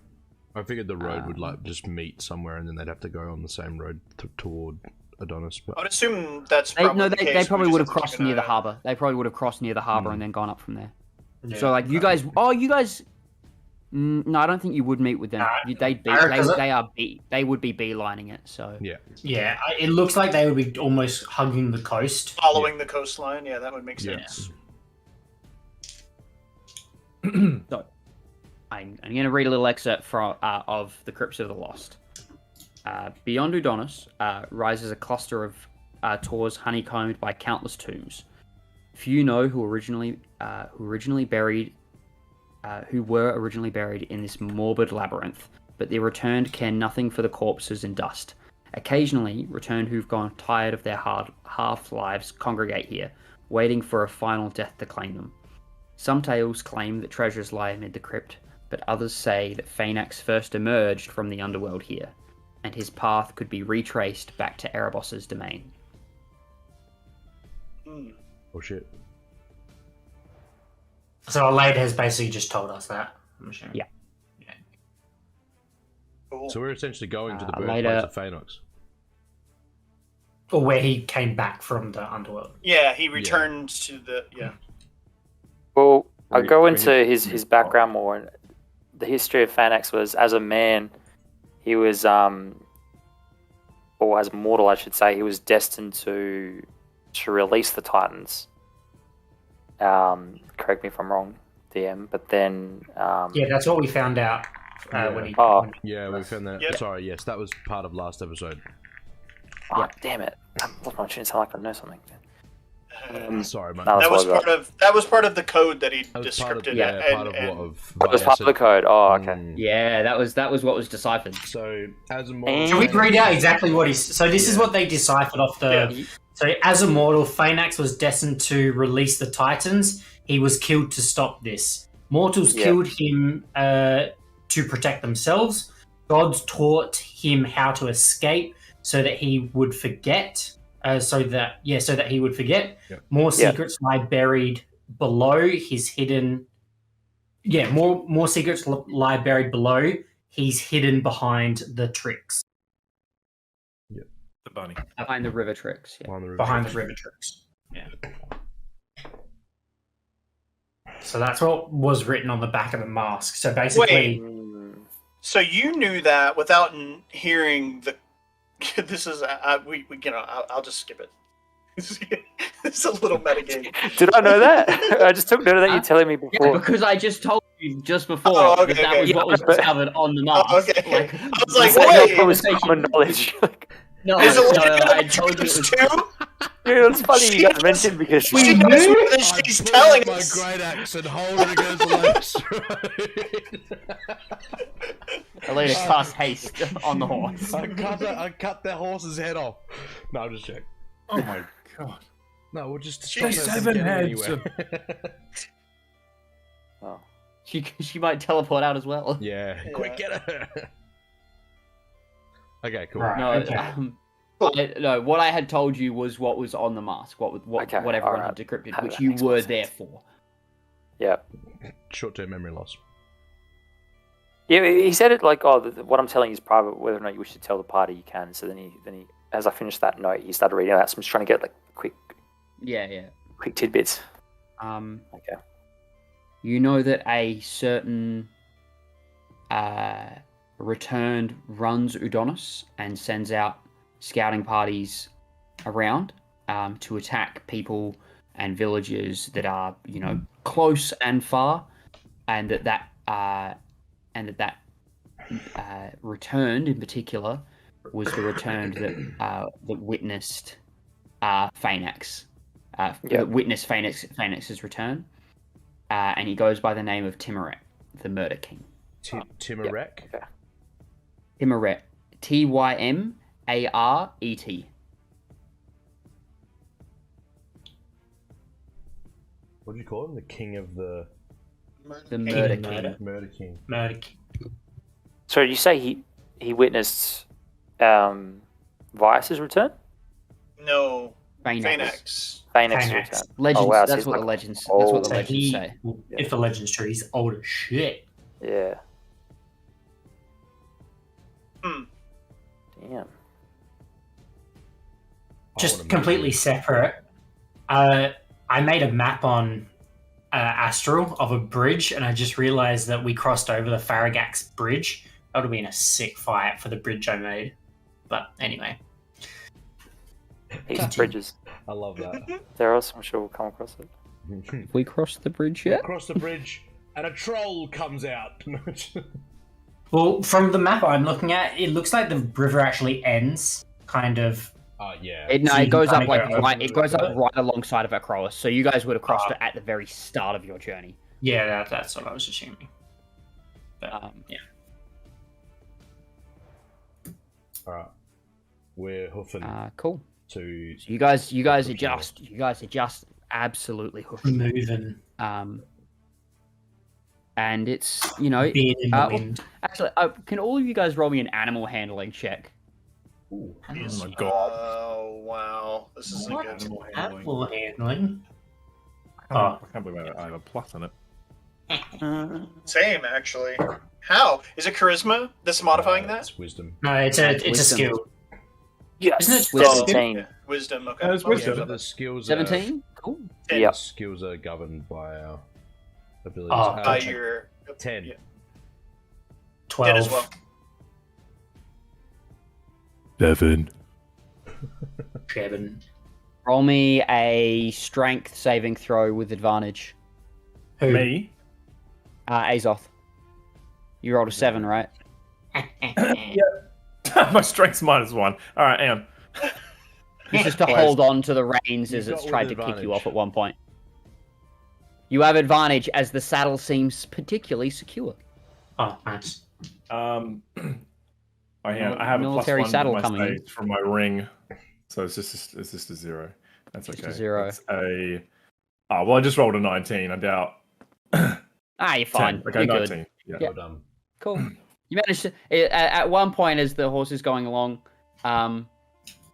S4: I figured the road would just meet somewhere, and then they'd have to go on the same road toward Adonis. But
S1: I'd assume that's probably the case.
S2: They probably would have crossed near the harbor. They probably would have crossed near the harbor and then gone up from there. Yeah. So like you guys. No, I don't think you would meet with them. They would be beelining it. So
S3: yeah. It looks like they would be almost hugging the coast,
S1: following the coastline. Yeah, that would make sense.
S2: So, I'm going to read a little excerpt from of the Crypts of the Lost. Beyond Adonis rises a cluster of tors honeycombed by countless tombs. Few know who were originally buried in this morbid labyrinth, but the returned care nothing for the corpses and dust. Occasionally, returned who've gone tired of their hard half-lives congregate here, waiting for a final death to claim them. Some tales claim that treasures lie amid the crypt, but others say that Phaenax first emerged from the underworld here, and his path could be retraced back to Erebos's domain.
S4: Oh shit.
S3: So Elaeda has basically just told us that. I'm assuming.
S2: Yeah.
S1: Cool.
S4: So we're essentially going to the birthplace of Phaenax.
S3: Or where he came back from the underworld.
S1: Yeah, he returned to the... Yeah.
S5: Well, I'll go into his background more. The history of Phaenax was, as a man, he was, or as a mortal, I should say, he was destined to release the Titans. Correct me if I'm wrong, DM, but then...
S3: yeah, that's what we found out when he...
S4: Yeah, we found that. Yep. Sorry, yes, that was part of last episode.
S5: Oh, damn it. I lost my tune, sound like I know something.
S4: Sorry, man.
S5: No,
S1: that was part of the code that he descripted.
S5: That was part of the code. Oh, okay.
S2: Yeah, that was what was deciphered.
S4: So as a mortal,
S3: can we read out exactly what he's? So this is what they deciphered off the. Yeah. So as a mortal, Phaenax was destined to release the Titans. He was killed to stop this. Mortals killed him to protect themselves. Gods taught him how to escape so that he would forget. So that he would forget. Yep. More secrets lie buried below his hidden. Yeah, more secrets lie buried below. He's hidden behind the tricks.
S4: Yep.
S6: The bunny.
S2: Behind the river tricks. Yeah.
S3: Behind the river tricks. Yeah. So that's what was written on the back of the mask. So basically.
S1: Wait. So you knew that without hearing the. This is we I'll just skip it. It's a little metagame.
S5: Did I know that? I just took note of that. You're telling me before.
S2: Yeah, because I just told you just before
S1: Oh, okay,
S2: that was
S1: okay.
S2: what was discovered on the mask.
S1: Oh, okay.
S2: Like,
S1: I was like,
S5: That's not
S1: wait,
S5: common common knowledge.
S2: no,
S1: is
S2: no,
S1: Elaeda
S2: I
S1: gonna
S2: told you it
S1: choose
S2: was.
S1: too?
S5: Dude, it's funny you guys mentioned because
S1: She knows more than
S4: I
S1: she's
S4: pull
S1: telling
S4: out my
S1: us.
S4: great axe and hold it against the
S2: Elaeda cast haste on the horse.
S4: I cut the horse's head off. No, I'm just joking.
S6: Oh my god.
S4: No, we'll just
S1: She's
S4: stop her from
S6: 7
S4: getting
S6: heads.
S4: anywhere.
S5: oh,
S2: She might teleport out as well.
S4: Yeah, quick, get her. Okay, cool.
S3: Right.
S2: No,
S3: Okay.
S2: no. What I had told you was what was on the mask, what
S5: Okay,
S2: what everyone
S5: alright.
S2: had decrypted,
S5: That
S2: which you
S5: makes more
S2: were
S5: sense.
S2: there for.
S5: yeah.
S4: Short-term memory loss.
S5: Yeah, he said it like, what I'm telling you is private. Whether or not you wish to tell the party, you can. So then he, as I finished that note, he started reading out. So I'm just trying to get like quick
S2: Yeah.
S5: tidbits. Okay.
S2: You know that a certain returned runs Udonis and sends out scouting parties around to attack people and villages that are, close and far, and that returned in particular was the returned that witnessed Phaenax. That witnessed Phaenax's return, and he goes by the name of Timoret, the Murder King.
S4: Timarek?
S5: Okay.
S2: Timoret, Tymaret.
S4: What do you call him? The king of the...
S2: The Murder
S3: King.
S2: King.
S4: Murder King.
S3: Murder.
S5: So you say he witnessed Vias's return?
S1: No,
S2: Phaenax.
S1: Phaenax.
S5: Phaenax's
S3: Phaenax.
S5: return.
S2: Legends.
S5: wow, so
S2: That's
S5: he's
S2: what the
S5: like
S2: legends. That's
S5: old.
S2: what the
S3: So
S2: legends
S3: he,
S2: say.
S3: if the legend's true, he's old as shit.
S5: Yeah.
S1: Hmm.
S5: Damn.
S3: Just completely separate. I made a map on Astral of a bridge, and I just realized that we crossed over the Faragax bridge. That would have been a sick fight for the bridge I made. But anyway.
S5: Heaps of bridges.
S4: I love that.
S5: There else, I'm sure we'll come across it.
S2: We crossed the bridge yet?
S4: Across the bridge, and a troll comes out.
S3: Well, from the map I'm looking at, it looks like the river actually ends, kind of.
S4: Yeah.
S2: It
S3: So you
S2: goes
S3: can
S2: up
S3: kinda
S2: like
S3: go
S2: right.
S3: over
S2: It goes
S3: it.
S2: up right alongside of Acroas. So you guys would have crossed it at the very start of your journey.
S3: Yeah, that's what I was assuming. But, yeah.
S4: Alright. We're hoofing
S2: Cool.
S4: to...
S2: So you guys are just absolutely hoofing.
S3: Moving.
S2: And it's
S3: Being in the wind.
S2: actually, can all of you guys roll me an animal handling check?
S6: Oh my god.
S1: Oh wow, this is
S3: What?
S1: good.
S6: Animal handling.
S3: Apple handling.
S6: I can't believe I have a plus on it.
S1: Same actually. How is it charisma that's modifying that?
S4: It's wisdom.
S3: No, it's a
S2: Wisdom.
S3: skill.
S5: Yes.
S3: Isn't it
S2: Wisdom.
S5: 17.
S1: Yeah, wisdom. Okay.
S6: Yeah, it's
S1: Oh,
S6: wisdom.
S1: yeah.
S4: The skills
S2: 17? Cool.
S1: Ten.
S5: Yep.
S4: skills are governed by our abilities.
S3: Oh,
S1: By your
S4: 10.
S1: Yeah.
S3: 12.
S1: 10 as well.
S6: 7.
S3: 7.
S2: Roll me a strength saving throw with advantage.
S3: Who?
S6: Me?
S2: Azoth. You rolled a 7, right?
S6: My strength's -1. Alright, Am.
S2: It's just to hold on to the reins as
S4: You've
S2: it's
S4: got
S2: tried
S4: with
S2: to kick you
S4: advantage.
S2: off at one point. You have advantage as the saddle seems particularly secure.
S3: Oh, nice.
S6: I have a
S2: Military
S6: +1
S2: saddle
S6: to my
S2: coming in.
S6: stage from my ring. So it's just a 0. That's
S2: Just
S6: okay.
S2: a 0.
S6: It's a... Oh, well, I just rolled a 19. I doubt...
S2: You're fine.
S6: 10. Okay,
S2: You're
S6: 19.
S2: good.
S6: Yeah.
S2: Yeah.
S4: Well done.
S2: Cool. You managed to. At one point, as the horse is going along,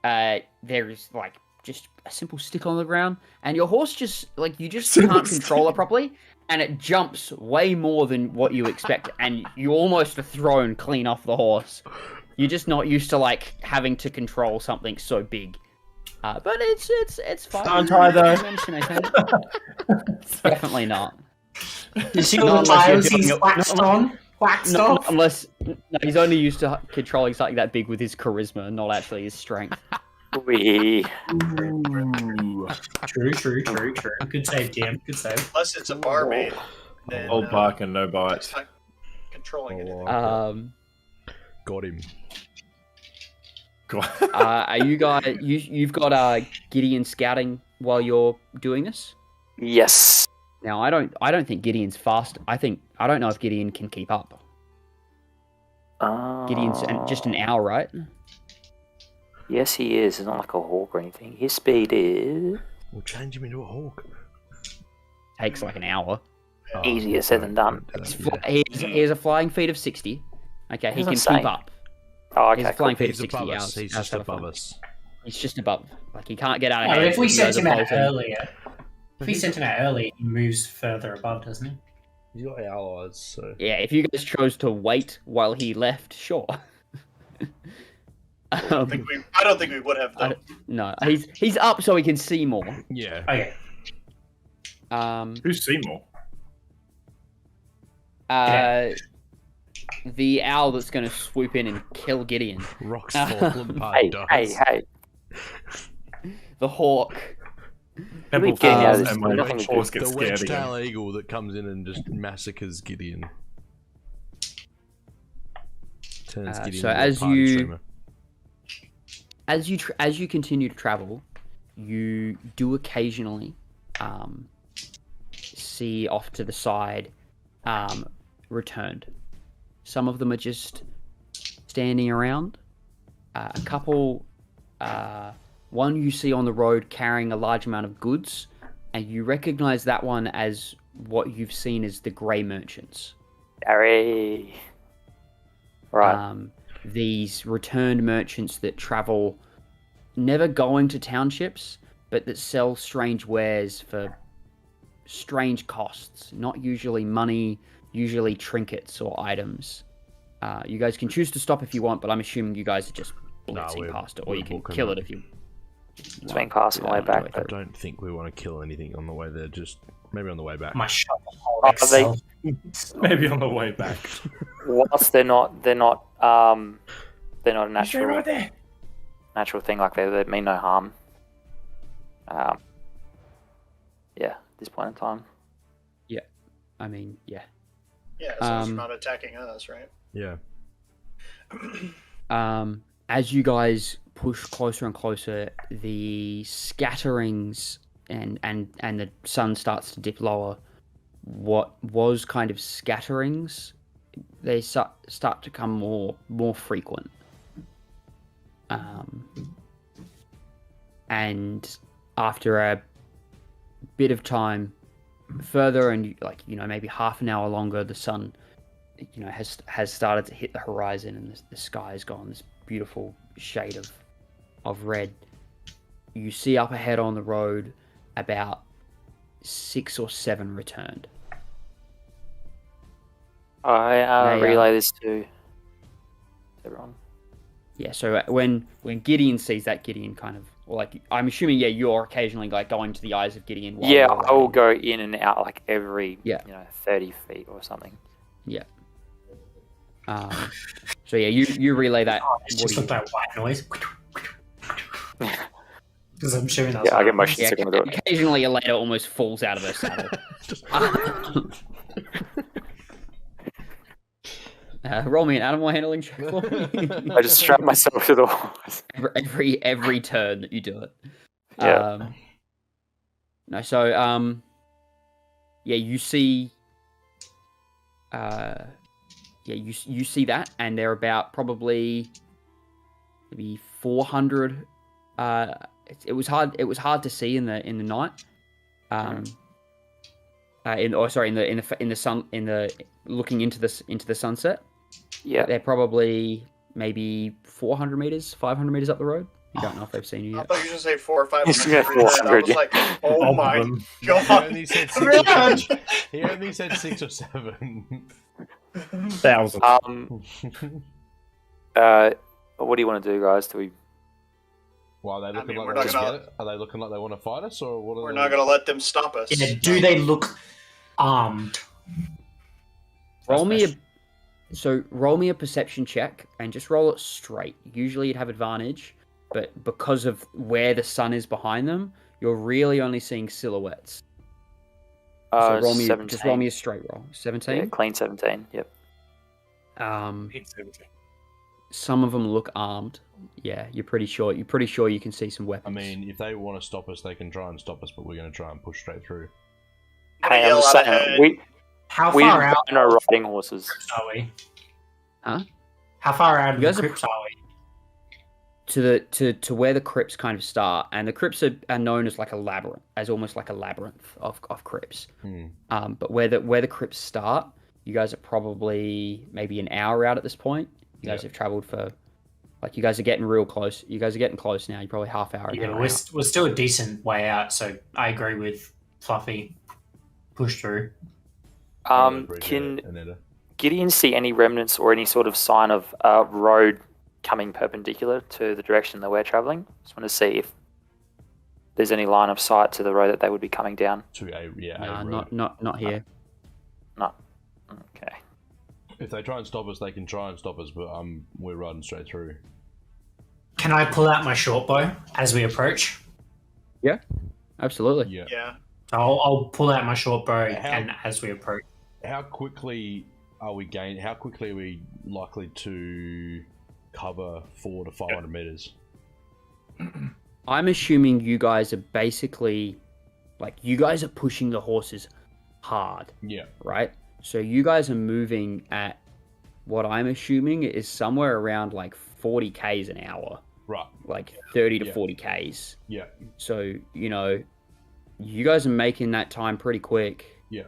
S2: there is like just a simple stick on the ground, and your horse just you just can't control it properly, and it jumps way more than what you expect, and you almost are thrown clean off the horse. You're just not used to having to control something so big. But it's fine.
S6: Untie though.
S2: You managed to maintain it. Definitely not.
S3: You see
S2: Not
S3: all the
S2: unless you're
S3: tires
S2: doing
S3: he's
S2: it-
S3: waxed
S2: not-
S3: on? Waxed
S2: Not
S3: off?
S2: unless he's only used to controlling something that big with his charisma, not actually his strength.
S5: We.
S3: True. Good save, DM. Good save.
S1: Unless it's a barmaid. Then,
S6: Old bark and no
S1: it's
S6: bite.
S1: not controlling anything.
S4: Got him.
S2: Are you guys? You've got Gideon scouting while you're doing this.
S5: Yes.
S2: Now I don't think Gideon's fast. I don't know if Gideon can keep up. Gideon's just an hour, right?
S5: Yes, he is. It's not like a hawk or anything. His speed is
S4: We'll change him into a hawk.
S2: Takes like an hour.
S5: easier said than done.
S2: He has a flying speed of 60. Okay, he can keep up.
S5: Oh, okay.
S2: He's a flying speed of
S4: He's
S2: 60
S4: above us.
S2: hours.
S4: He's just above us.
S2: He's just above. Like he can't get out of
S3: No,
S2: hand.
S3: if we
S2: You guys
S3: sent him
S2: are
S3: out
S2: both in-
S3: earlier, he moves further above, doesn't he?
S4: He's got allies, so.
S2: Yeah, if you guys chose to wait while he left, sure.
S1: I don't think we would have though.
S2: No, he's up so he can see more.
S4: Yeah.
S3: Okay.
S6: Who's Seymour?
S2: The owl that's going to swoop in and kill Gideon.
S4: Rocks falling
S5: Hey.
S2: The hawk.
S6: Temple
S5: getting out of
S6: Falls
S5: this?
S6: and my
S5: Nothing to do.
S6: horse
S4: The
S6: gets scared again.
S4: wedge-tail eagle that comes in and just massacres Gideon. Turns Gideon
S2: so
S4: into a
S2: as
S4: party
S2: you-
S4: streamer.
S2: As you continue to travel, you do occasionally see off to the side returned. Some of them are just standing around. A couple, one you see on the road carrying a large amount of goods, and you recognize that one as what you've seen as the Grey Merchants.
S5: Harry. Right.
S2: These returned merchants that travel, never going to townships, but that sell strange wares for strange costs. Not usually money, usually trinkets or items. You guys can choose to stop if you want, but I'm assuming you guys are just blitzing past it, or you can kill it if you.
S5: It's been cast on the way back.
S4: I don't think we want to kill anything on the way there. Just maybe on the way back.
S3: My shovel
S5: Are
S3: itself.
S6: Maybe on the way back.
S5: Whilst they're not a natural
S6: right there.
S5: natural thing, like they mean no harm. Yeah, at this point in time.
S2: I mean, yeah.
S1: Yeah, as long as you're not attacking us, right?
S4: Yeah.
S2: As you guys push closer and closer, the scatterings and the sun starts to dip lower. What was kind of scatterings, they start to come more frequent. And after a bit of time further, and maybe half an hour longer, the sun has started to hit the horizon, and the sky has gone this beautiful shade of red. You see up ahead on the road about 6 or 7 returned.
S5: I relay this to everyone.
S2: Yeah, so when Gideon sees that, Gideon kind of, I'm assuming, you're occasionally going to the eyes of Gideon. While
S5: Yeah,
S2: you're
S5: I will
S2: running.
S5: go in and out like every 30 feet or something.
S2: Yeah. So you relay that.
S3: It's just like that white noise. Because I'm showing that.
S5: Yeah, I get motion
S2: Yeah,
S5: sick when I do it.
S2: occasionally Elaeda almost falls out of her saddle. Roll me an animal handling check for me.
S5: I just strap myself to the horse.
S2: every turn that you do it.
S5: Yeah.
S2: No, so you see. You see that, and they're about probably maybe 400. It was hard to see in the night. In the sun, looking into the sunset.
S5: Yeah.
S2: They're probably maybe 400 meters, 500 meters up the road. You don't know if they've seen you
S1: I
S2: yet.
S1: thought you were going to say 400 or 500.
S5: Yeah, 400,
S1: I was like, oh
S6: All
S1: my
S6: of them.
S4: He
S1: god.
S4: only said 6 or 7. He only said 6 or 7.
S6: 1,000.
S5: What do you want to do, guys? Do we?
S4: Well, are they looking
S1: we're
S4: like
S1: not
S4: they want
S1: gonna-
S4: to get it? Are they looking like they want to fight us, or what?
S1: We're not going to let them stop us.
S3: Yeah, do they look armed?
S2: Roll me a perception check and just roll it straight. Usually you'd have advantage, but because of where the sun is behind them, you're really only seeing silhouettes. So roll me,
S5: 17.
S2: just roll me a straight roll. 17.
S5: Yeah, clean 17. Yep.
S6: Hit 17.
S2: Some of them look armed. Yeah, you're pretty sure. You're pretty sure you can see some
S4: I
S2: weapons.
S4: mean, if they want to stop us, they can try and stop us, but we're going to try and push straight through.
S5: Hey, I'm
S1: yell
S5: just
S1: out
S5: saying,
S1: ahead.
S3: How
S5: we
S3: far out
S5: don't know riding horses.
S3: are we?
S2: Huh?
S3: How far out of
S2: You
S3: the
S2: guys are
S3: crypts are we?
S2: to where the crypts kind of start, and the crypts are known as like a labyrinth, as almost like a labyrinth of crypts. But where the crypts start, you guys are probably maybe an hour out at this point. You guys have traveled for, like, you guys are getting real close. You guys are getting close now. You're probably half hour.
S3: Yeah,
S2: an hour
S3: we're,
S2: out.
S3: we're still a decent way out, so I agree with Fluffy. Push through.
S5: Can Gideon see any remnants or any sort of sign of a road coming perpendicular to the direction that we're traveling? Just want to see if there's any line of sight to the road that they would be coming down.
S4: To a
S2: No,
S4: road.
S2: not here.
S5: No. Okay.
S4: If they try and stop us, they can try and stop us, but we're riding straight through.
S3: Can I pull out my short bow as we approach?
S2: Yeah, absolutely.
S4: Yeah.
S1: Yeah.
S3: I'll pull out my short bow and as we approach.
S4: How quickly are we How quickly are we likely to cover 400 to 500 meters?
S2: I'm assuming you guys are basically, like, you guys are pushing the horses hard.
S4: Yeah.
S2: Right? So you guys are moving at what I'm assuming is somewhere around like 40 Ks an hour.
S4: Right.
S2: Like 30 to
S4: Yeah.
S2: 40 Ks.
S4: Yeah.
S2: So, you know, you guys are making that time pretty quick.
S4: Yeah.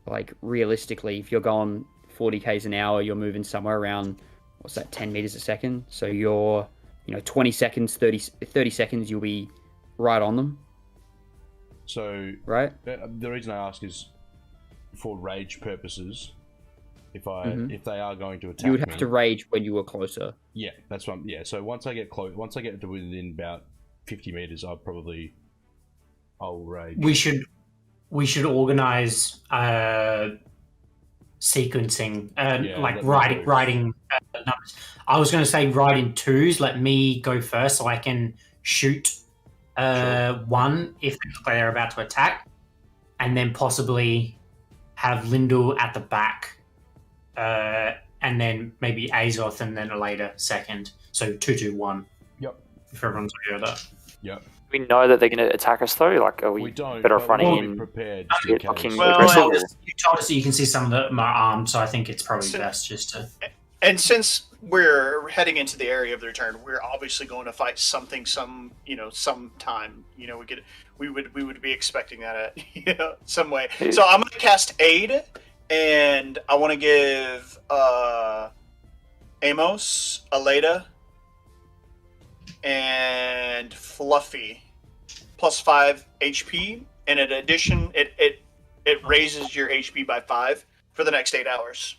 S2: Like, realistically, if you're going 40 Ks an hour, you're moving somewhere around, what's that, 10 meters a second? So you're, 20 seconds, 30 seconds, you'll be right on them.
S4: So,
S2: right?
S4: The reason I ask is for rage purposes. If they are going to attack,
S2: you would have to rage when you were closer.
S4: Yeah, that's what. Yeah, so once I get close, once I get to within about 50 meters, I'll rage.
S3: We should organize sequencing, like riding numbers. I was going to say ride in twos. Let me go first, so I can shoot one if they're about to attack, and then possibly have Lyndall at the back, and then maybe Azoth and then Elaeda second. So 2-2-1.
S4: Yep.
S3: If everyone's okay with that.
S4: Yep.
S5: We know that they're going to attack us though. Like, are we
S4: don't,
S5: better off running in?
S4: Prepared.
S3: You
S5: aggressive?
S3: told us that you can see some of them are armed, so I think it's probably best just to.
S1: And since we're heading into the area of the return, we're obviously going to fight something, sometime. We would be expecting that at some way. So I'm going to cast Aid, and I want to give Amos, Elaeda, and Fluffy +5 HP, and in addition, it raises your HP by 5 for the next 8 hours.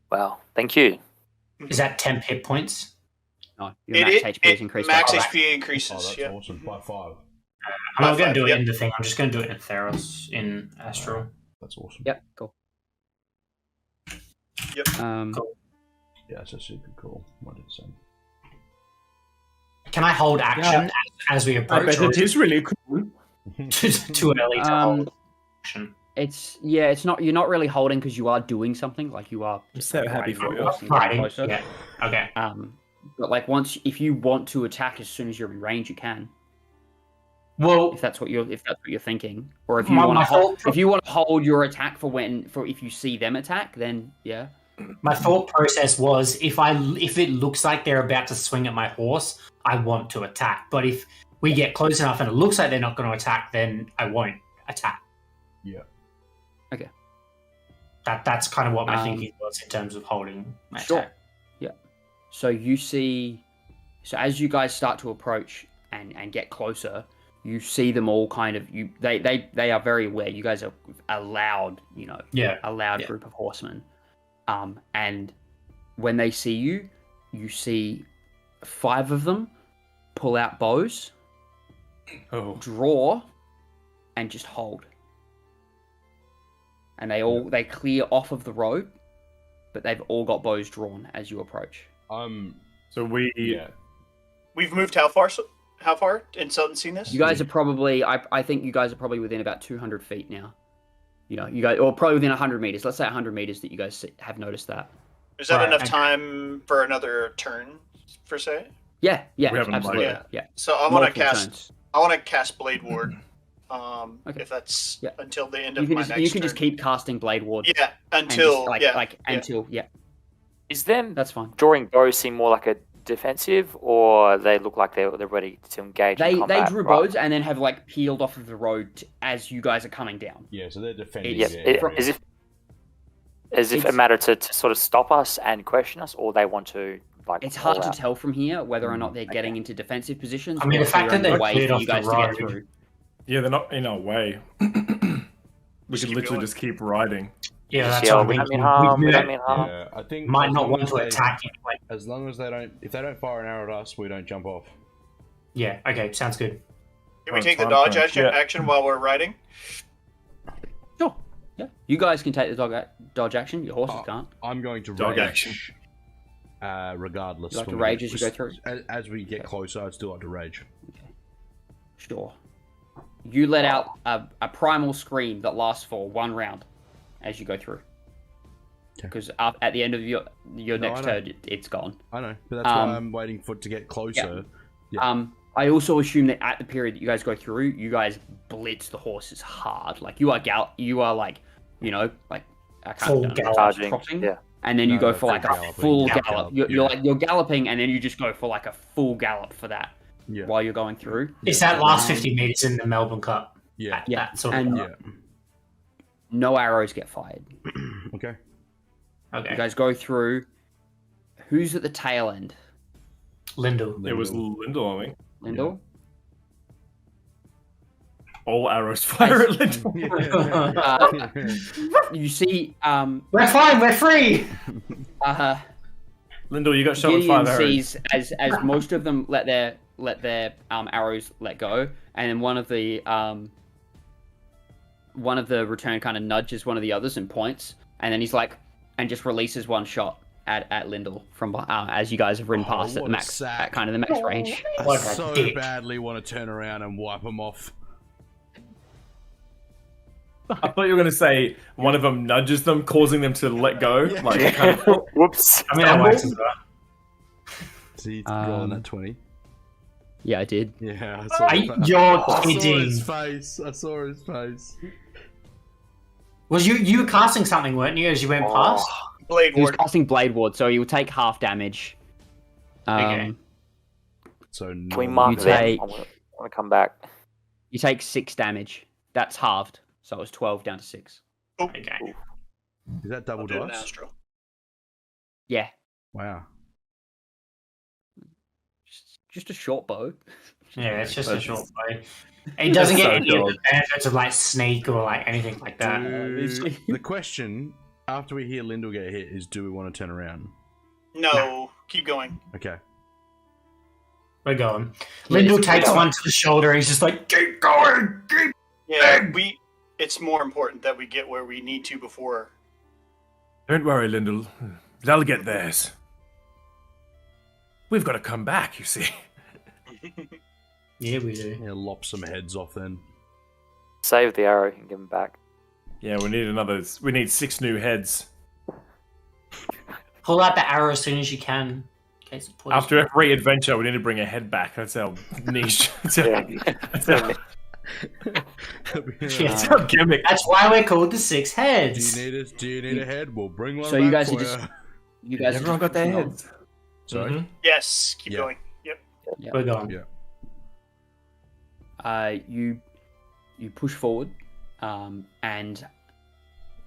S5: Wow, thank you.
S3: Is that 10 hit points?
S2: No, your max HP is increased.
S1: Max
S2: by 5.
S1: HP increases.
S4: Oh, that's awesome. By 5.
S3: I'm not going to do it in the thing. I'm just going to do it in Theros, in Astral.
S4: That's awesome.
S2: Yep, cool.
S1: Yep.
S3: Cool.
S4: Yeah, that's super cool. 100%.
S3: Can I hold action as we approach?
S6: It is really cool.
S3: Too early to hold action.
S2: It's not. You're not really holding because you are doing something. Like, you are.
S6: I'm so happy for you.
S3: Riding. Yeah. Okay.
S2: But like, if you want to attack as soon as you're in range, you can.
S3: Well,
S2: if that's what you're thinking, or if you want to hold your attack for if you see them attack, then yeah.
S3: My thought process was if it looks like they're about to swing at my horse, I want to attack. But if we get close enough and it looks like they're not going to attack, then I won't attack.
S4: Yeah.
S2: Okay.
S3: That's kind of what my thinking was in terms of holding my attack.
S2: Yeah. So you see, as you guys start to approach and get closer, you see them all kind of they are very aware. You guys are a loud, a loud group of horsemen. And when they see you, you see 5 of them pull out bows, draw, and just hold. And they clear off of the road, but they've all got bows drawn as you approach.
S6: So we
S1: we've moved how far? How far in Southern seen this?
S2: You guys are probably, I think you guys are probably within about 200 feet now. You know, you guys, or probably within 100 meters. Let's say 100 meters that you guys have noticed that.
S1: Is that enough time for another turn, per se?
S2: Yeah,
S6: haven't
S2: absolutely.
S1: Yeah.
S2: Yeah.
S1: So I want to
S2: Multiple
S1: cast.
S2: turns.
S1: I want to cast Blade Ward.
S2: Okay.
S1: If that's
S2: Yeah.
S1: until the end
S2: You
S1: of
S2: can
S1: my
S2: just,
S1: next
S2: you can
S1: turn.
S2: just keep casting Blade Ward.
S1: Yeah,
S2: and
S1: until
S2: just, until
S5: Is them
S2: that's fine.
S5: drawing bows seem more like a defensive, or they look like they're ready to engage in
S2: They
S5: combat?
S2: drew
S5: right?
S2: bows and then have like peeled off of the road as you guys are coming down.
S4: Yeah, so they're defending.
S5: Yeah,
S4: the area.
S5: as if a matter to sort of stop us and question us, or they want to like.
S2: It's hard
S5: call
S2: to
S5: out.
S2: tell from here whether or not they're getting into defensive positions.
S3: I mean,
S2: or
S3: the fact
S2: if they're
S3: that
S2: in the
S3: they
S2: way
S3: cleared
S2: for
S3: off
S2: you guys
S3: the
S2: to get
S3: road.
S2: through.
S6: Yeah, they're not in our way. We could
S1: keep
S6: literally
S1: going.
S6: just keep riding.
S3: Yeah, that's
S5: Yeah,
S3: what I'm
S5: we don't
S3: thinking.
S5: mean harm.
S3: We
S5: We don't mean harm.
S4: Yeah, I think
S3: might
S4: as
S3: not
S4: long
S3: want
S4: as
S3: to
S4: they-
S3: attack anyway.
S4: As long as they don't, if they don't fire an arrow at us, we don't jump off.
S3: Yeah, okay, sounds good.
S1: Can we
S6: Oh,
S1: take the
S6: time
S1: dodge
S6: crunch,
S1: action,
S6: yeah.
S1: action while we're riding?
S2: Sure. Yeah. You guys can take the dodge action. Your horses can't.
S4: I'm going to
S6: Dog
S4: rage.
S6: action.
S4: Regardless.
S2: You like to
S4: when we
S2: rage
S4: get-
S2: as you go through?
S4: As we get closer, I'd still like to rage.
S2: Sure. You let out a primal scream that lasts for one round as you go through.
S4: Okay.
S2: Because at the end of your
S4: No,
S2: next
S4: I know.
S2: turn, it's gone.
S4: I know, but that's why I'm waiting for it to get closer. Yeah.
S2: I also assume that at the period that you guys go through, you guys blitz the horses hard. Like you are like, you know, like I can't
S3: Full
S2: don't know,
S3: gallop.
S5: Charging,
S2: crossing,
S5: yeah.
S2: and then you
S4: No,
S2: go
S4: no,
S2: for
S4: full
S2: like a
S4: galloping.
S2: full
S4: Gallop,
S2: gallop.
S4: yeah.
S2: You're galloping, and then you just go for like a full gallop for that
S4: Yeah.
S2: while you're going through.
S3: It's that last 50 meters in the Melbourne Cup.
S4: Yeah.
S2: Yeah,
S3: That sort
S2: and-
S3: of
S4: Yeah.
S2: No arrows get fired.
S4: Okay.
S3: Okay.
S2: You guys go through. Who's at the tail end?
S3: Lindell.
S6: It was Lindell, I think.
S2: Lindell?
S6: All arrows fire at Lindell.
S2: You see,
S3: We're fine, we're free!
S6: Lindell, you got shot with
S2: Gideon
S6: 5 arrows.
S2: sees as most of them let their arrows let go, and then one of the return kind of nudges one of the others and points, and then he's like, and just releases one shot at Lindell from as you guys have ridden past at
S4: what
S2: the
S4: a
S2: max,
S4: sack.
S2: at kind of the max range.
S4: I
S3: What a
S4: so
S3: dick.
S4: badly want to turn around and wipe them off.
S6: I thought you were going to say one of them nudges them, causing them to let go. Like, kind of,
S5: Whoops.
S3: I mean, that works as well.
S4: See, rolling that 20.
S2: Yeah, I did.
S4: Yeah, I saw,
S3: You're
S4: I saw
S3: kidding.
S4: his face. I saw his face.
S3: Was you were casting something, weren't you, as you went past?
S1: Blade
S2: He was
S1: Ward.
S2: casting Blade Ward, so he will take half damage.
S3: Okay.
S4: So
S5: Can we
S4: no-
S5: mark
S2: You
S5: them?
S2: take-
S5: I want to come back.
S2: You take 6 damage. That's halved, so it was 12 down to 6.
S3: Okay.
S4: Is that double
S1: I'll do an
S4: dice?
S1: astral.
S2: Yeah,
S4: Wow.
S2: just a short bow.
S3: Yeah, it's just a
S6: That's-
S3: short bow. It doesn't
S6: That's
S3: get
S6: so
S3: any of
S6: dog.
S3: the benefits of like sneak or like anything like that.
S4: The question after we hear Lindell get hit is, do we want to turn around?
S1: No, keep going.
S4: Okay.
S3: We're going. Lindell takes one to the shoulder and he's just like, keep going, keep.
S1: Yeah, it's more important that we get where we need to before.
S6: don't worry, Lindell. They'll get theirs. We've got to come back, you see.
S3: Yeah, we do.
S4: Yeah, lop some heads off then.
S5: Save the arrow and give them back.
S6: Yeah, we need 6 new heads.
S3: Pull out the arrow as soon as you can. In case it poisons.
S6: After every adventure, we need to bring a head back. That's our niche. That's our,
S5: Yeah.
S6: that's our, that's our gimmick.
S3: That's why we're called the Six
S4: Do
S3: Heads.
S4: you need a head? We'll bring one.
S2: So you
S4: back
S2: guys are
S4: for
S2: just-
S4: ya.
S2: You guys
S6: Everyone got their heads.
S4: Sorry.
S6: Mhm.
S1: Yes, keep
S4: Yeah.
S1: going. Yep.
S3: We're going.
S4: Yeah.
S2: You push forward, and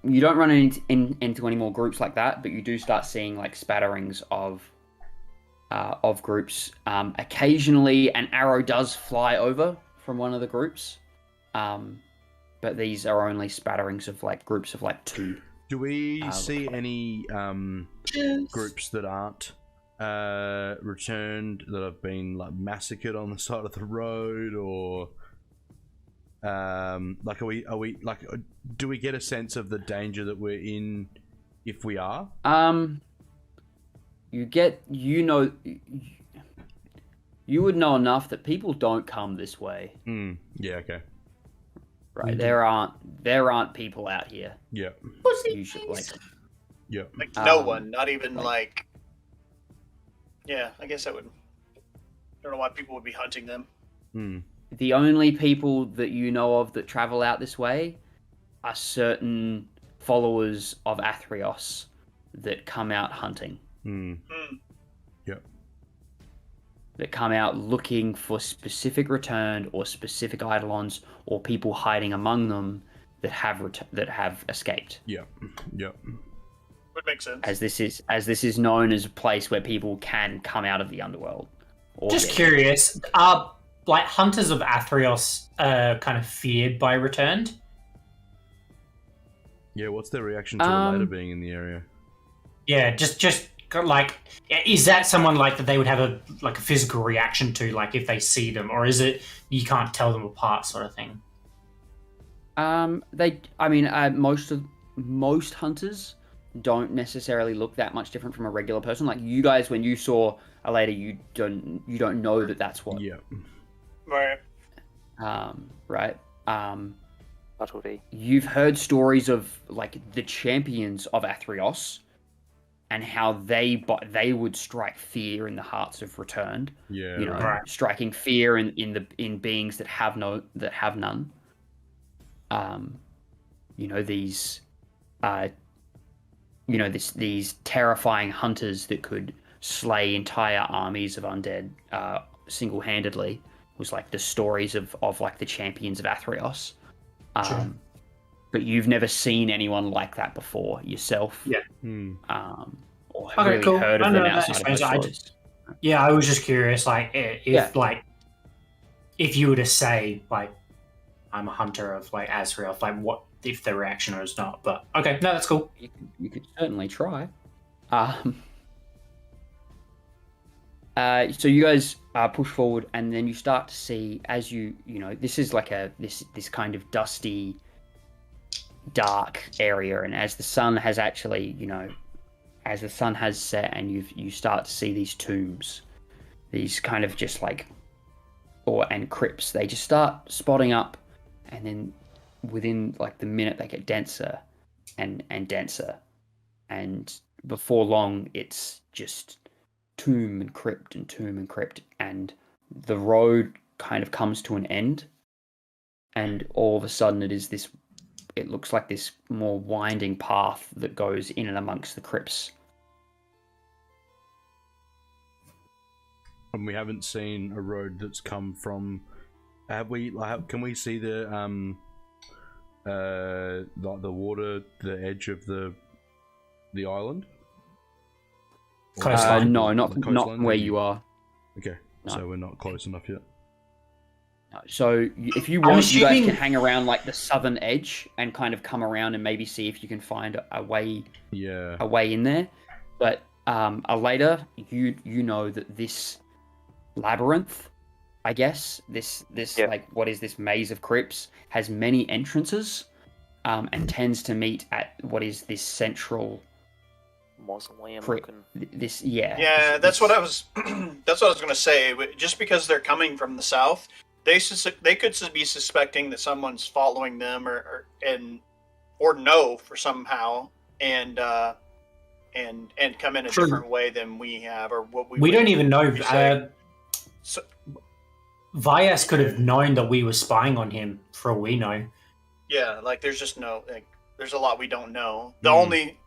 S2: you don't run into any more groups like that, but you do start seeing like spatterings of groups. Occasionally, an arrow does fly over from one of the groups, but these are only spatterings of like groups of like 2.
S4: Do we see any groups that aren't returned that have been like massacred on the side of the road, or like are we like do we get a sense of the danger that we're in if we are?
S2: you would know enough that people don't come this way,
S4: Yeah. Okay.
S2: right? There aren't people out here
S4: Yeah.
S2: usually. Like,
S4: Yeah.
S1: Like no
S2: Um,
S1: one, not even like. Yeah, I guess I would. I don't know why people would be hunting them.
S2: the only people that you know of that travel out this way are certain followers of Athrios that come out hunting.
S4: Yep.
S2: That come out looking for specific returned or specific eidolons or people hiding among them that have escaped.
S4: Yep. Yep.
S1: Would make sense.
S2: As this is known as a place where people can come out of the underworld.
S3: Just curious, are like hunters of Athrios kind of feared by returned?
S4: Yeah. What's their reaction to Elaeda being in the area?
S3: Yeah, just like, is that someone like that they would have a physical reaction to, like if they see them, or is it you can't tell them apart sort of thing?
S2: Most hunters don't necessarily look that much different from a regular person. Like you guys, when you saw Elaeda, you don't know that that's what.
S4: Yeah.
S1: Right.
S2: Right.
S5: Subtlety.
S2: You've heard stories of like the champions of Athrios and how they would strike fear in the hearts of returned.
S4: Yeah.
S2: You know,
S3: Right.
S2: striking fear in beings that have none. These terrifying hunters that could slay entire armies of undead single-handedly was like the stories of like the champions of Athrios.
S3: Sure.
S2: But you've never seen anyone like that before yourself.
S3: Yeah.
S2: Or have
S3: Okay,
S2: really
S3: cool.
S2: heard of
S3: I
S2: them
S3: know that
S2: outside of those
S3: explains it.
S2: stories.
S3: Yeah, I was just curious, like if you were to say like I'm a hunter of like Azrael, like what if the reaction was not? But okay, no, that's cool.
S2: You could certainly try. So you guys push forward, and then you start to see, as you know, this is like this kind of dusty, dark area, and as the sun has actually, as the sun has set, and you start to see these tombs, these kind of just like, and crypts. They just start spotting up, and then within like the minute they get denser and denser, and before long it's just tomb and crypt and tomb and crypt, and the road kind of comes to an end, and all of a sudden it looks like this more winding path that goes in and amongst the crypts.
S4: And we haven't seen a road that's come from. Have we? Can we see the water, the edge of the island?
S3: Coastline.
S2: No, not
S4: The coastline?
S2: where you are.
S4: Okay,
S2: No.
S4: so we're not close enough yet.
S2: So if you
S3: I'm
S2: want, you guys
S3: assuming-
S2: can hang around like the southern edge and kind of come around and maybe see if you can find a way
S4: Yeah.
S2: in there. But Elaeda, you know that this labyrinth, I guess, this
S5: Yep.
S2: like what is this maze of crypts, has many entrances, and tends to meet at what is this central
S5: Mausoleum
S2: crypt.
S5: looking.
S1: Yeah, that's what I was. That's what I was gonna say. Just because they're coming from the south, they could be suspecting that someone's following them, or know for somehow, and come in a
S3: True.
S1: different way than we have, or what
S3: We don't even know.
S1: say. So,
S3: Vyas could have known that we were spying on him, for all we know.
S1: yeah, like there's just no there's a lot we don't know. The only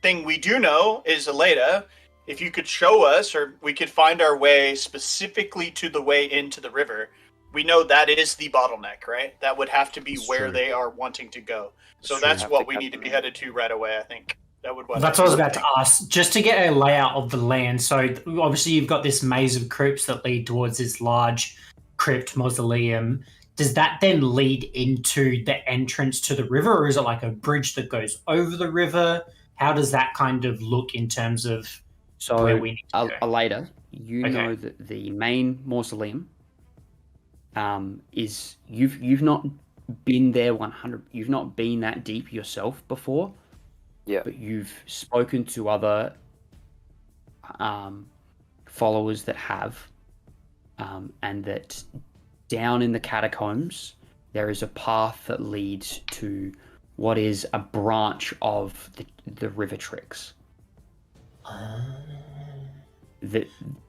S1: thing we do know is Elaeda. If you could show us, or we could find our way specifically to the way into the river, we know that is the bottleneck, right? That would have to be
S4: That's
S1: where
S4: true.
S1: they are wanting to go. So
S4: That's true.
S1: that's
S5: Have
S1: what
S5: to
S1: we
S5: cut
S1: need to
S5: them
S1: be
S5: in.
S1: headed to right away, I think. That would.
S3: That's what I was about to ask. Just to get a layout of the land. So obviously you've got this maze of crypts that lead towards this large crypt mausoleum. Does that then lead into the entrance to the river, or is it like a bridge that goes over the river? How does that kind of look in terms of
S2: So
S3: where we need to go?
S2: Elaeda, you
S3: Okay.
S2: know that the main mausoleum is you've not been there 100. You've not been that deep yourself before.
S5: Yeah.
S2: But you've spoken to other followers that have, and that down in the catacombs there is a path that leads to what is a branch of the River Tricks. That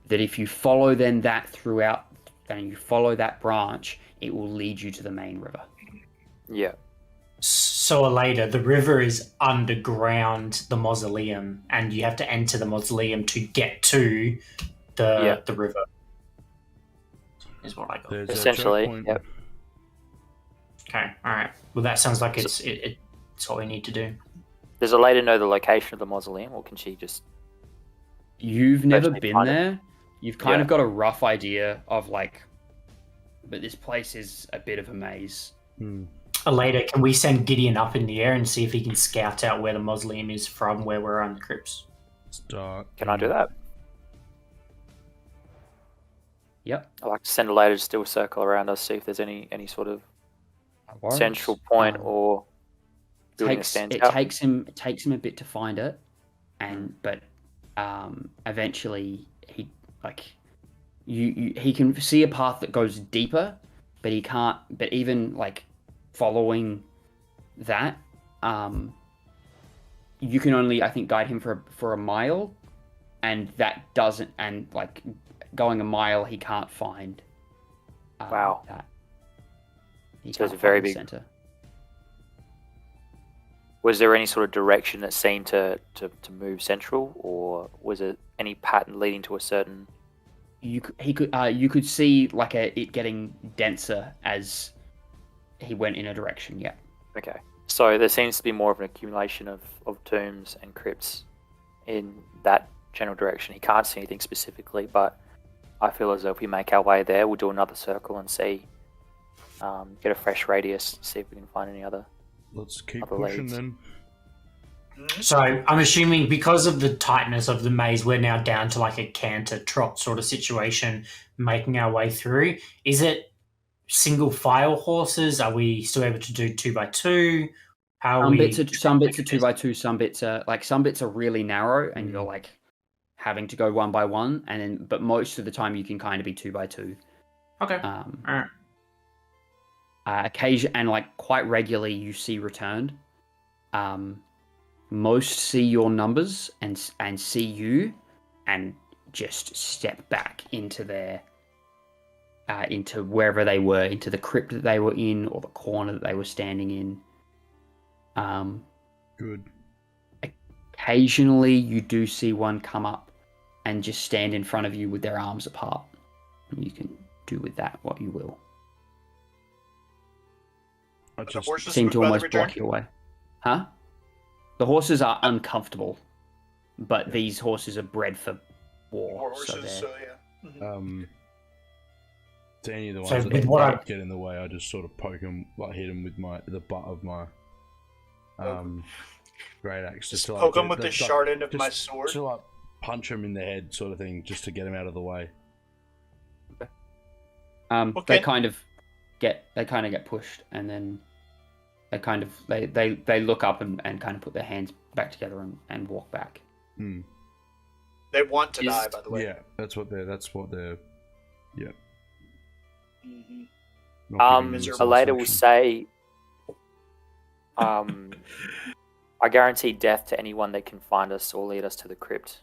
S2: if you follow then that throughout, and you follow that branch, it will lead you to the main river.
S5: Yeah.
S3: So, Elaeda, the river is underground the Mausoleum, and you have to enter the Mausoleum to get to the river. Is what I got.
S4: There's a
S5: Essentially,
S4: checkpoint.
S5: yep.
S3: Okay, alright. Well, that sounds like it's what we need to do.
S5: Does Elaeda know the location of the Mausoleum, or can she just...
S2: You've never
S5: Actually
S2: been
S5: find it.
S2: there. You've kind
S5: Yeah.
S2: of got a rough idea of but this place is a bit of a maze.
S3: Elaeda, can we send Gideon up in the air and see if he can scout out where the Mausoleum is from where we're on the crypts?
S4: Start.
S5: Can I do that?
S2: Yep.
S5: I like to send Elaeda to do a circle around us, see if there's any sort of
S2: No worries.
S5: central point or building that
S2: Takes
S5: stands
S2: it
S5: out.
S2: takes him a bit to find it, but eventually he he can see a path that goes deeper, but he can't. But even following that, you can only, I think, guide him for a mile, and that doesn't, and going a mile he can't find.
S5: Wow.
S2: That. He
S5: So it's
S2: can't
S5: a very
S2: find the
S5: big-
S2: center.
S5: Was there any sort of direction that seemed to move central, or was it any pattern leading to a certain...
S2: You could see it getting denser as he went in a direction. Yeah.
S5: Okay. So there seems to be more of an accumulation of tombs and crypts in that general direction. He can't see anything specifically, but I feel as though if we make our way there, we'll do another circle and see, get a fresh radius, see if we can find any other...
S4: Let's keep
S5: Other
S4: pushing
S5: leads.
S4: then.
S3: So I'm assuming because of the tightness of the maze, we're now down to a canter trot sort of situation, making our way through. Is it single file horses? Are we still able to do 2x2? How are
S2: Some
S3: we?
S2: bits are 2x2. Some bits are really narrow, and you're having to go 1x1, and then but most of the time you can kind of be 2x2.
S3: Okay. Alright.
S2: Occasion and quite regularly you see returned. Most see your numbers and see you, and just step back into their into wherever they were, into the crypt that they were in, or the corner that they were standing in.
S4: Good.
S2: Occasionally you do see one come up and just stand in front of you with their arms apart. And you can do with that what you will.
S4: I
S1: The
S4: just
S1: horses
S2: Seem
S1: move
S2: to
S1: by the
S2: almost
S1: return?
S2: block your way. Huh? The horses are uncomfortable, but these horses are bred for war.
S1: More
S2: so
S1: horses,
S2: they're-
S1: so yeah. Mhm.
S4: to any of the ones
S3: So
S4: that
S3: with what I-
S4: don't get in the way, I just sort of poke him, hit him with the butt of my great axe.
S1: Just
S4: to,
S1: poke him
S4: get-
S1: with the
S4: just,
S1: sharp end of
S4: just
S1: my sword.
S4: to punch him in the head, sort of thing, just to get him out of the way.
S2: They
S1: Okay.
S2: kind of get pushed, and then they look up and kind of put their hands back together and walk back.
S1: They want to die, by the way.
S4: Yeah, that's what they're. Yeah.
S1: Mhm.
S4: Not giving me
S1: Miserable
S5: Elaeda will
S4: satisfaction.
S5: say, I guarantee death to anyone that can find us or lead us to the crypt.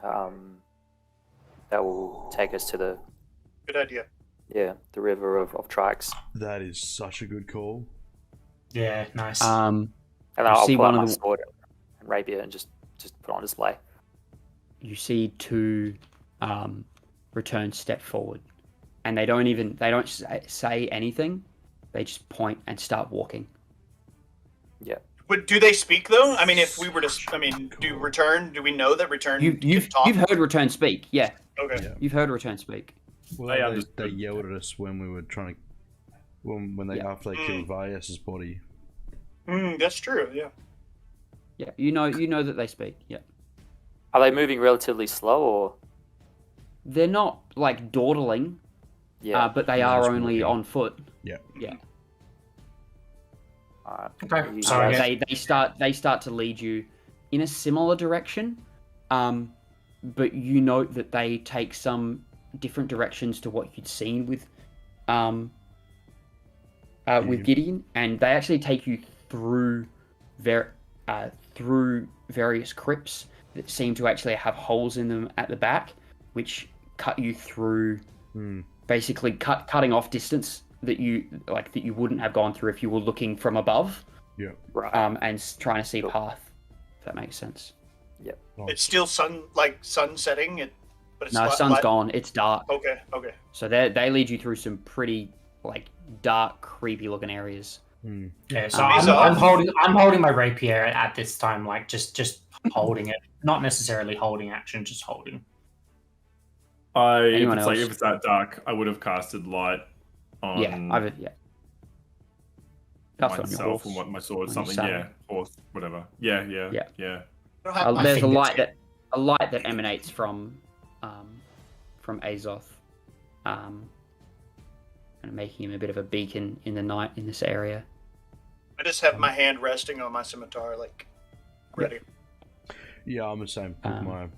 S5: That will take us to the
S1: Good idea.
S5: river of Trikes.
S4: That is such a good call.
S3: Yeah, nice.
S5: And
S2: You
S5: I'll
S2: see
S5: pull out
S2: one
S5: my
S2: of the-
S5: sword and rapier and just put on display.
S2: You see two return step forward, and they don't say anything. They just point and start walking.
S5: Yeah.
S1: But do they speak though? I mean, if we were to, do we know that return
S2: You've
S1: can talk?
S2: heard return speak. Yeah,
S1: Okay.
S4: Yeah.
S2: you've heard return speak.
S4: Well,
S6: I
S4: they
S6: understood.
S4: yelled at us when we were trying to. When they
S2: Yeah.
S4: after they killed Vyas's body.
S1: That's true. Yeah.
S2: Yeah, you know that they speak. Yeah,
S5: Are they moving relatively slow or?
S2: they're not dawdling,
S5: Yeah.
S2: but they
S4: Yeah,
S2: are
S4: just
S2: only
S4: walking.
S2: on foot.
S4: Yeah.
S2: Yeah.
S5: Alright.
S3: Okay,
S5: You
S3: so I
S5: guys-
S3: guess-
S2: They start to lead you in a similar direction, but you note that they take some different directions to what you'd seen with Gideon, and they actually take you through various crypts that seem to actually have holes in them at the back, which cut you through, basically cutting off distance that you wouldn't have gone through if you were looking from above.
S4: Yeah.
S5: Right.
S2: And trying to see path. If that makes sense.
S5: Yep.
S4: Nice.
S1: It's still sun setting. But it's
S2: No, sun's gone. It's dark.
S1: Okay.
S2: So they lead you through some pretty dark, creepy looking areas.
S3: Yeah, so
S1: He's
S3: I'm
S1: off.
S3: holding my rapier at this time, just holding it, not necessarily holding action, just holding.
S2: Anyone
S6: If
S2: else?
S6: it's that dark, I would have casted light on
S2: That's
S6: myself and what my sword,
S2: on
S6: something,
S2: your
S6: yeah, or whatever. Yeah.
S1: I don't have my
S2: There's a
S1: fingers
S2: light
S1: yet.
S2: that emanates from Azoth, and making him a bit of a beacon in the night in this area.
S1: I just have my hand resting on my scimitar, ready.
S4: Yeah, I'm the same. With my...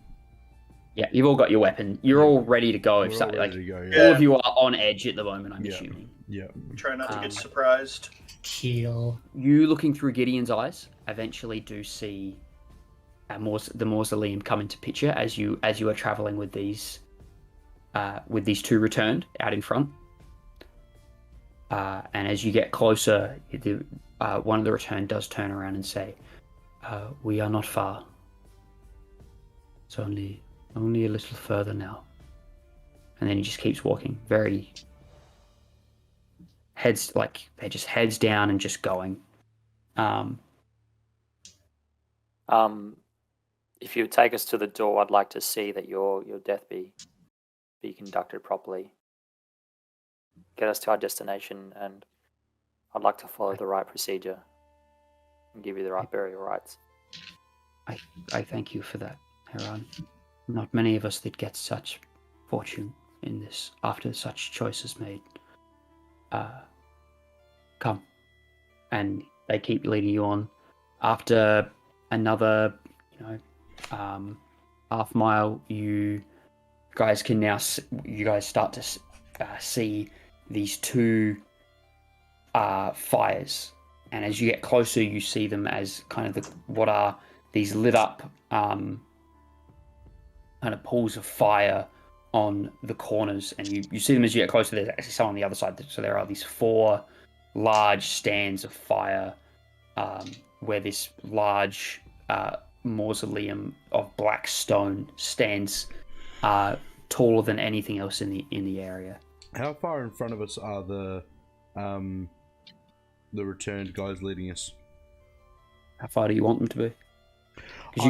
S2: Yeah, you've all got your weapon. You're all ready to go.
S4: We're
S2: If so,
S4: all ready to go,
S1: yeah.
S2: all of you are on edge at the moment, I'm assuming.
S4: Yeah.
S1: Try not to get
S2: Um,
S1: surprised.
S3: Kill.
S2: You looking through Gideon's eyes eventually do see the mausoleum come into picture as you are traveling with these two returned out in front. And as you get closer, one of the returned does turn around and say, "We are not far. It's only a little further now." And then he just keeps walking, very heads down and just going.
S5: If you would take us to the door, I'd like to see that your death be conducted properly. Get us to our destination, and I'd like to follow the right procedure and give you the right burial rites.
S2: I thank you for that, Heron. Not many of us that get such fortune in this after such choices made. Come. And they keep leading you on. After another, half mile, you guys start to see these two fires. And as you get closer, you see them as kind of what are these lit up kind of pools of fire on the corners, and you see them as you get closer. There's actually some on the other side, so there are these 4 large stands of fire where this large mausoleum of black stone stands taller than anything else in the area.
S4: How far in front of us are the returned guys leading us?
S2: How far do you want them to be? Because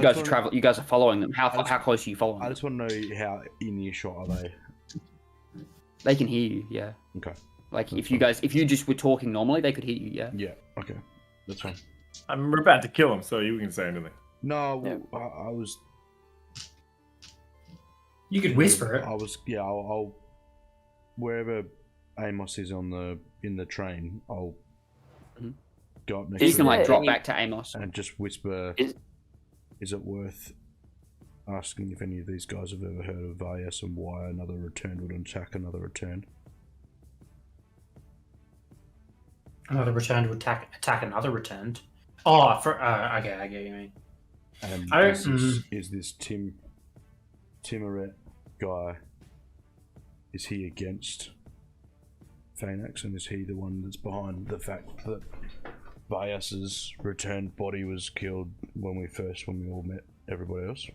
S2: you guys are following them. How close are you following
S4: I
S2: them?
S4: just want to know how in earshot are they?
S2: They can hear you, yeah.
S4: Okay.
S2: If you just were talking normally, they could hear you, yeah.
S4: Yeah. Okay. That's fine.
S6: I'm about to kill him, so you can say anything.
S4: No,
S5: Yeah.
S4: I was.
S3: You could whisper it.
S4: I was. Yeah. I'll wherever Amos is in the train, I'll go up next.
S2: You
S4: to
S2: can
S4: him
S2: drop back to Amos.
S4: and just whisper. Is it worth asking if any of these guys have ever heard of Vyas and why another returned would attack another returned?
S3: Another returned would attack another returned. Oh, okay, I get what you mean.
S4: And
S3: I-
S4: is this Timoret guy? Is he against Phaenax, and is he the one that's behind the fact that Vyas's returned body was killed when we all met everybody else?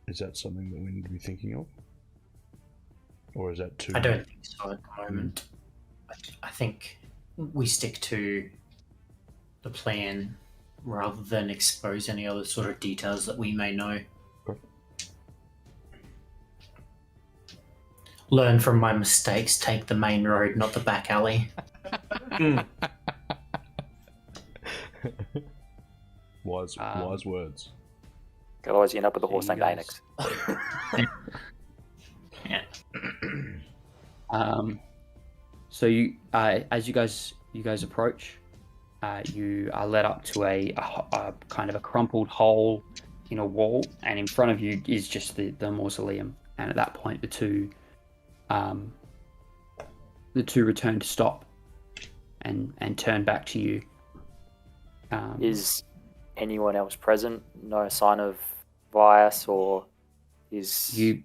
S4: Is that something that we need to be thinking of? Or is that too...
S3: I don't think so at the moment. I think we stick to the plan rather than expose any other sort of details that we may know.
S4: Okay.
S3: Learn from my mistakes, take the main road, not the back alley.
S4: Wise words.
S5: Otherwise, you end up with a horse named
S2: guys.
S5: Anix.
S3: Yeah.
S2: So you, as you guys approach, you are led up to a kind of a crumpled hole in a wall, and in front of you is just the mausoleum. and at that point, the two return to stop and turn back to you.
S5: Is anyone else present? No sign of Vias, or is
S2: you?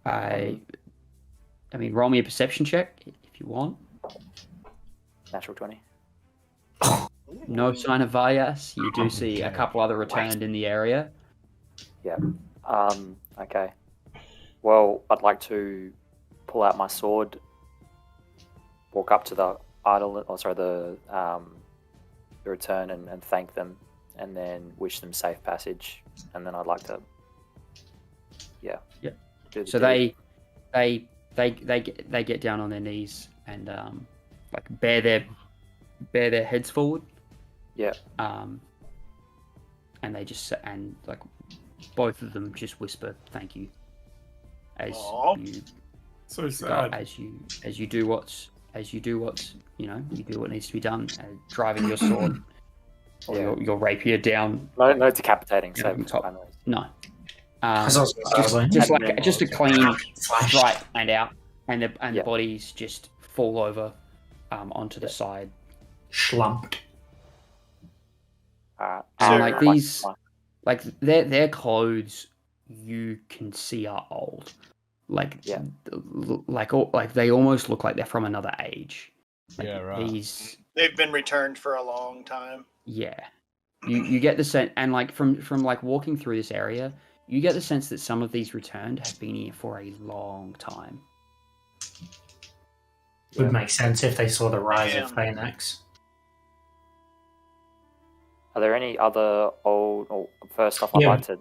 S2: I mean, roll me a perception check if you want.
S5: natural 20?
S2: No sign of Vias. You do see a couple other returned in the area.
S5: Yeah. Okay. Well, I'd like to pull out my sword, walk up to the the return and thank them, and then wish them safe passage. And then I'd like to, do the
S2: So
S5: deed.
S2: they get down on their knees and like bare their heads forward.
S5: Yeah.
S2: And they just like both of them just whisper thank you as
S1: Aw.
S2: you
S6: So sad.
S2: as you do what's you do what needs to be done, driving your sword or
S5: Yeah.
S2: your rapier down.
S5: No decapitating.
S2: Yeah,
S5: So
S2: on top.
S5: finally.
S2: No.
S3: That's also sadly.
S2: Just a clean
S3: Flash.
S2: stripe and out, and the
S5: Yeah.
S2: bodies just fall over onto the side.
S3: Schlumped.
S5: Alright.
S2: And like
S5: Like-
S2: these, like their clothes, you can see are old. Like
S5: Yeah.
S2: like they almost look like they're from another age. Like,
S4: Yeah, right.
S2: These,
S1: They've been returned for a long time.
S2: yeah. You get the sense, and like from like walking through this area, you get the sense that some of these returned have been here for a long time.
S3: Would make sense if they saw the rise of
S1: Damn.
S3: Phaenax.
S5: Are there any other old? Or first off, I'd
S3: Yeah.
S5: like to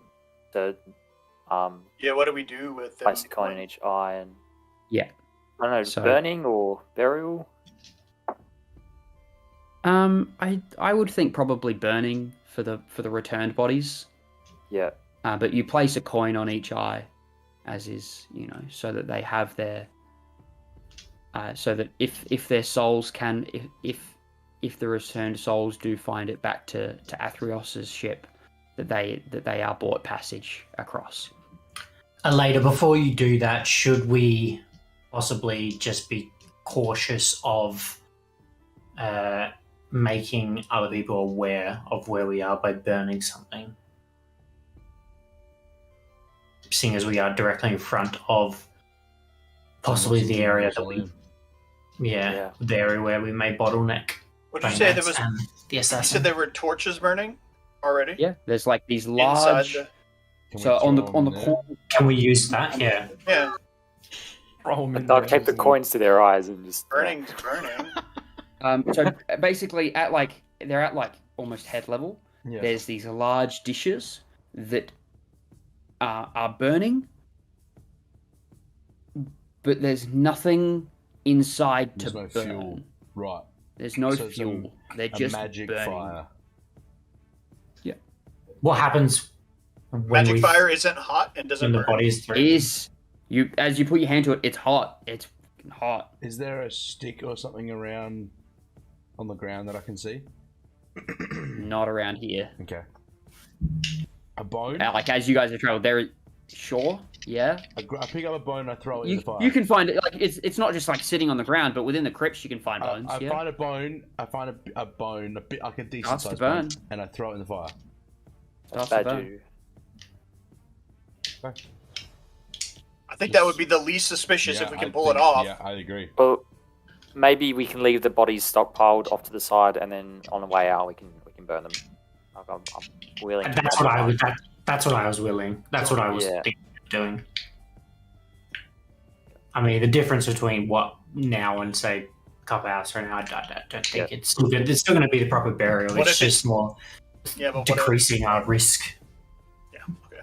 S1: Yeah, what do we do with them?
S5: place a coin in each eye and
S2: Yeah.
S5: I don't know,
S2: So-
S5: burning or burial.
S2: I would think probably burning for the returned bodies.
S5: Yeah.
S2: But you place a coin on each eye, as is, so that they have their, so that if their souls can, if the returned souls do find it back to Athrios's ship, that they are bought passage across.
S3: Elaeda, before you do that, should we possibly just be cautious of making other people aware of where we are by burning something? Seeing as we are directly in front of possibly the area that we,
S5: Yeah.
S3: the area where we may bottleneck.
S1: Would you say there
S3: Phaenax
S1: was?
S3: and the
S1: You
S3: assassin.
S1: said there were torches burning already
S2: Yeah, there's like these
S1: inside
S2: large.
S1: the.
S4: Can we
S2: So on the
S4: throw 'em
S2: corner,
S4: there?
S3: Can we use that? Yeah.
S1: Yeah,
S6: Roll 'em in
S5: They'll
S6: there.
S5: tape the coins to their eyes and just
S1: burning's burning.
S2: so basically they're at like almost head level.
S4: Yeah.
S2: There's these large dishes that are burning, but there's nothing inside
S4: There's
S2: to
S4: no
S2: burn.
S4: fuel. Right.
S2: There's no
S4: So it's
S2: fuel. They're
S4: A
S2: just
S4: magic
S2: burning.
S4: fire.
S3: What happens when
S1: Magic
S3: we
S1: fire isn't hot and doesn't
S3: when the
S1: burn.
S3: body's through?
S2: Is you as you put your hand to it, it's hot. It's fucking hot.
S4: Is there a stick or something around on the ground that I can see?
S2: Not around here.
S4: Okay. A bone?
S2: Like as you guys have traveled, there. Sure. Yeah.
S4: I pick up a bone and I throw it in
S2: You
S4: the fire.
S2: you can find it like it's not just like sitting on the ground, but within the crypts you can find bones.
S4: I
S2: yeah.
S4: find a bone. I find a bone, a bit like a decent
S2: Starts to
S4: sized
S2: burn.
S4: bone, and I throw it in the fire.
S2: Starts
S5: bad
S2: to burn.
S5: you.
S1: I think that would be the least suspicious if we can pull it
S4: think-
S1: off.
S4: Yeah, I agree.
S5: Well, maybe we can leave the bodies stockpiled off to the side, and then on the way out we can burn them. Like, I'm willing. to
S3: That's
S5: burn
S3: what I
S5: them.
S3: was. That's what I was willing. That's what I was
S5: Yeah.
S3: thinking of doing. I mean, the difference between what now and say a couple hours from now, I don't think it's still good. It's still going to be the proper burial.
S1: What
S3: It's
S1: if
S3: just more
S1: Yeah, but what
S3: decreasing our risk.
S1: Yeah, okay.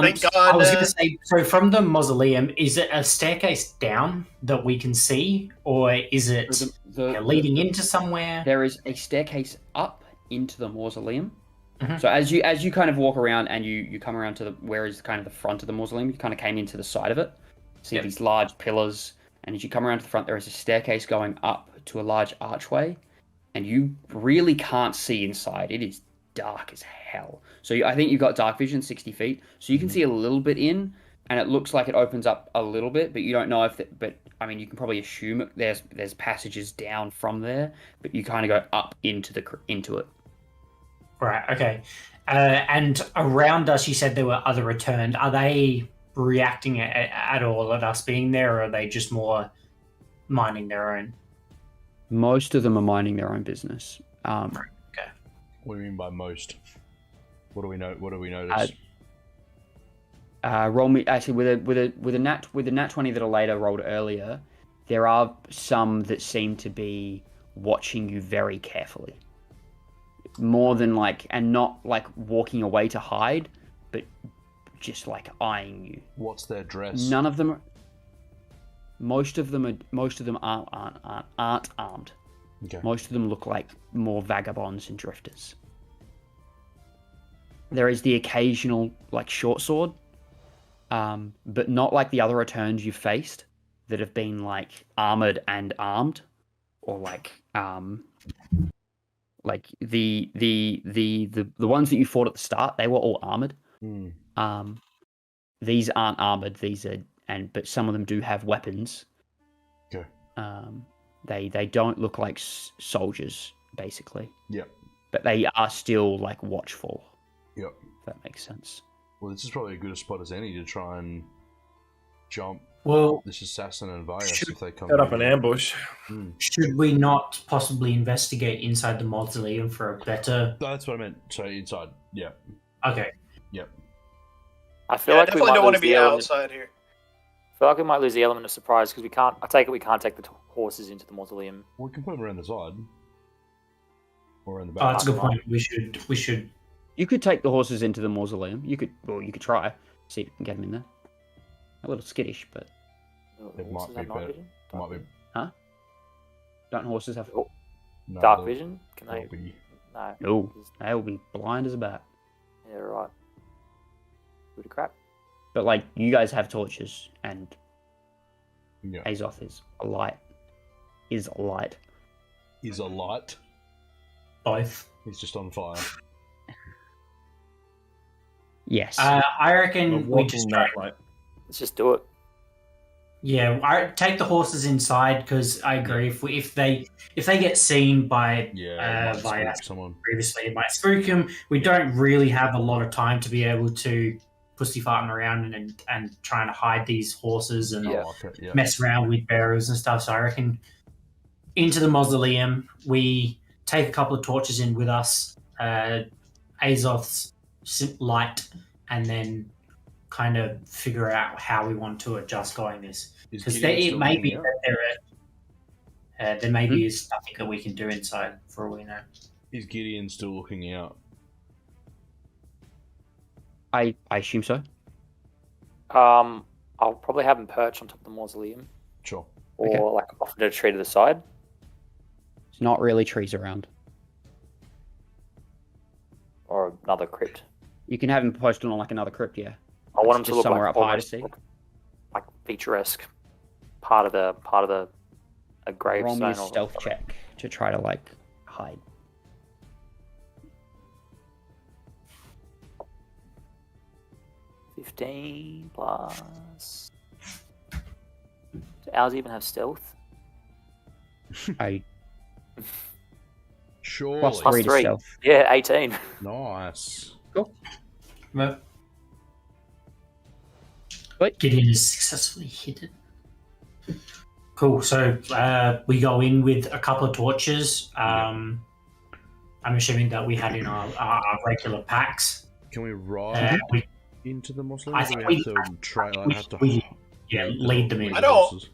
S1: Thank
S3: So
S1: God,
S3: I was going to say, so from the mausoleum, is it a staircase down that we can see, or is it leading into somewhere?
S2: There is a staircase up into the mausoleum.
S3: Mhm.
S2: So as you kind of walk around and you come around to where is kind of the front of the mausoleum, you kind of came into the side of it. See
S3: Yep.
S2: these large pillars, and as you come around to the front, there is a staircase going up to a large archway, and you really can't see inside. It is dark as hell. So I think you've got dark vision 60 feet, so you can see a little bit in, and it looks like it opens up a little bit, but you don't know if. But I mean, you can probably assume there's passages down from there, but you kind of go up into it.
S3: Right. Okay. And around us, you said there were other returned. Are they reacting at all at us being there, or are they just more minding their own?
S2: Most of them are minding their own business.
S3: Okay.
S4: What do you mean by most? What do we know? What do we notice?
S2: Roll me actually with a nat 20 that Elaeda rolled earlier. There are some that seem to be watching you very carefully, more than and not walking away to hide, but just eyeing you.
S4: What's their dress?
S2: None of them. Most of them aren't armed.
S4: Okay.
S2: Most of them look like more vagabonds and drifters. There is the occasional short sword, but not like the other returns you've faced that have been armored and armed, or the ones that you fought at the start. They were all armored. These aren't armored. These are. But some of them do have weapons.
S4: Okay.
S2: They don't look like soldiers, basically.
S4: Yep.
S2: But they are still watchful.
S4: Yep.
S2: If that makes sense.
S4: Well, this is probably a good a spot as any to try and jump this assassin and Vias if they come.
S6: Set up an ambush.
S3: Should we not possibly investigate inside the mausoleum for a better?
S4: That's what I meant. So inside. Yeah.
S3: Okay.
S4: Yep.
S5: I feel like we
S1: definitely
S5: might
S1: don't want to
S5: lose
S1: be
S5: the element.
S1: outside here.
S5: I feel like we might lose the element of surprise because we can't. I take it we can't take the horses into the mausoleum.
S4: We can put them around the side. Or in the
S3: Oh,
S4: back.
S3: that's a good point. We should.
S2: You could take the horses into the mausoleum. You could try. See if you can get them in there. A little skittish, but
S4: It might be better. Might be.
S2: don't horses have?
S4: No,
S5: Dark
S4: they'll-
S5: vision? Can they?
S4: they'll be-
S5: No.
S2: No, they'll be blind as a bat.
S5: Yeah, right. Bit of crap.
S2: But you guys have torches, and
S4: Yeah.
S2: Azoth is a light. Is a light.
S4: He's a light.
S3: Both.
S4: He's just on fire.
S2: Yes.
S3: I reckon we
S6: Walking
S3: just
S6: that light.
S5: Let's just do it.
S3: Yeah, I take the horses inside because I agree. If they get seen by
S4: Yeah. it might
S3: by
S4: spook someone.
S3: previously, it might spook them. We don't really have a lot of time to be able to pussyfarting around and trying to hide these horses and
S5: Yeah.
S4: I like it, yeah.
S3: mess around with bearers and stuff. So I reckon into the mausoleum, we take a couple of torches in with us, Azoth's light, and then kind of figure out how we want to adjust going this.
S4: Is
S3: Because
S4: Gideon
S3: it
S4: still
S3: may be
S4: hanging out?
S3: that there may be something that we can do inside for all we know.
S4: Is Gideon still looking out?
S2: I assume so.
S5: I'll probably have him perch on top of the mausoleum,
S4: Sure.
S5: or
S2: Okay.
S5: off to a tree to the side.
S2: There's not really trees around.
S5: Or another crypt.
S2: You can have him posted on another crypt, yeah.
S5: I want him
S2: Just
S5: to look
S2: somewhere
S5: like
S2: up high to
S5: almost
S2: see.
S5: like picturesque. Part of a
S2: Roll me
S5: gravestone
S2: a
S5: or
S2: stealth
S5: something.
S2: check to try to hide.
S5: $15 plus. Do ours even have stealth?
S2: I
S4: Surely.
S2: plus
S5: Plus
S2: 3 to
S5: three.
S2: stealth.
S5: Yeah, 18.
S4: Nice.
S3: Well,
S2: Wait.
S3: Gideon is successfully hidden. Cool. So we go in with a couple of torches. I'm assuming that we had in our regular packs.
S4: Can we ride
S3: We,
S4: into the mausoleum?
S3: I
S4: Or do
S3: think
S4: we have to try? Have to
S3: lead them in.
S1: I don't-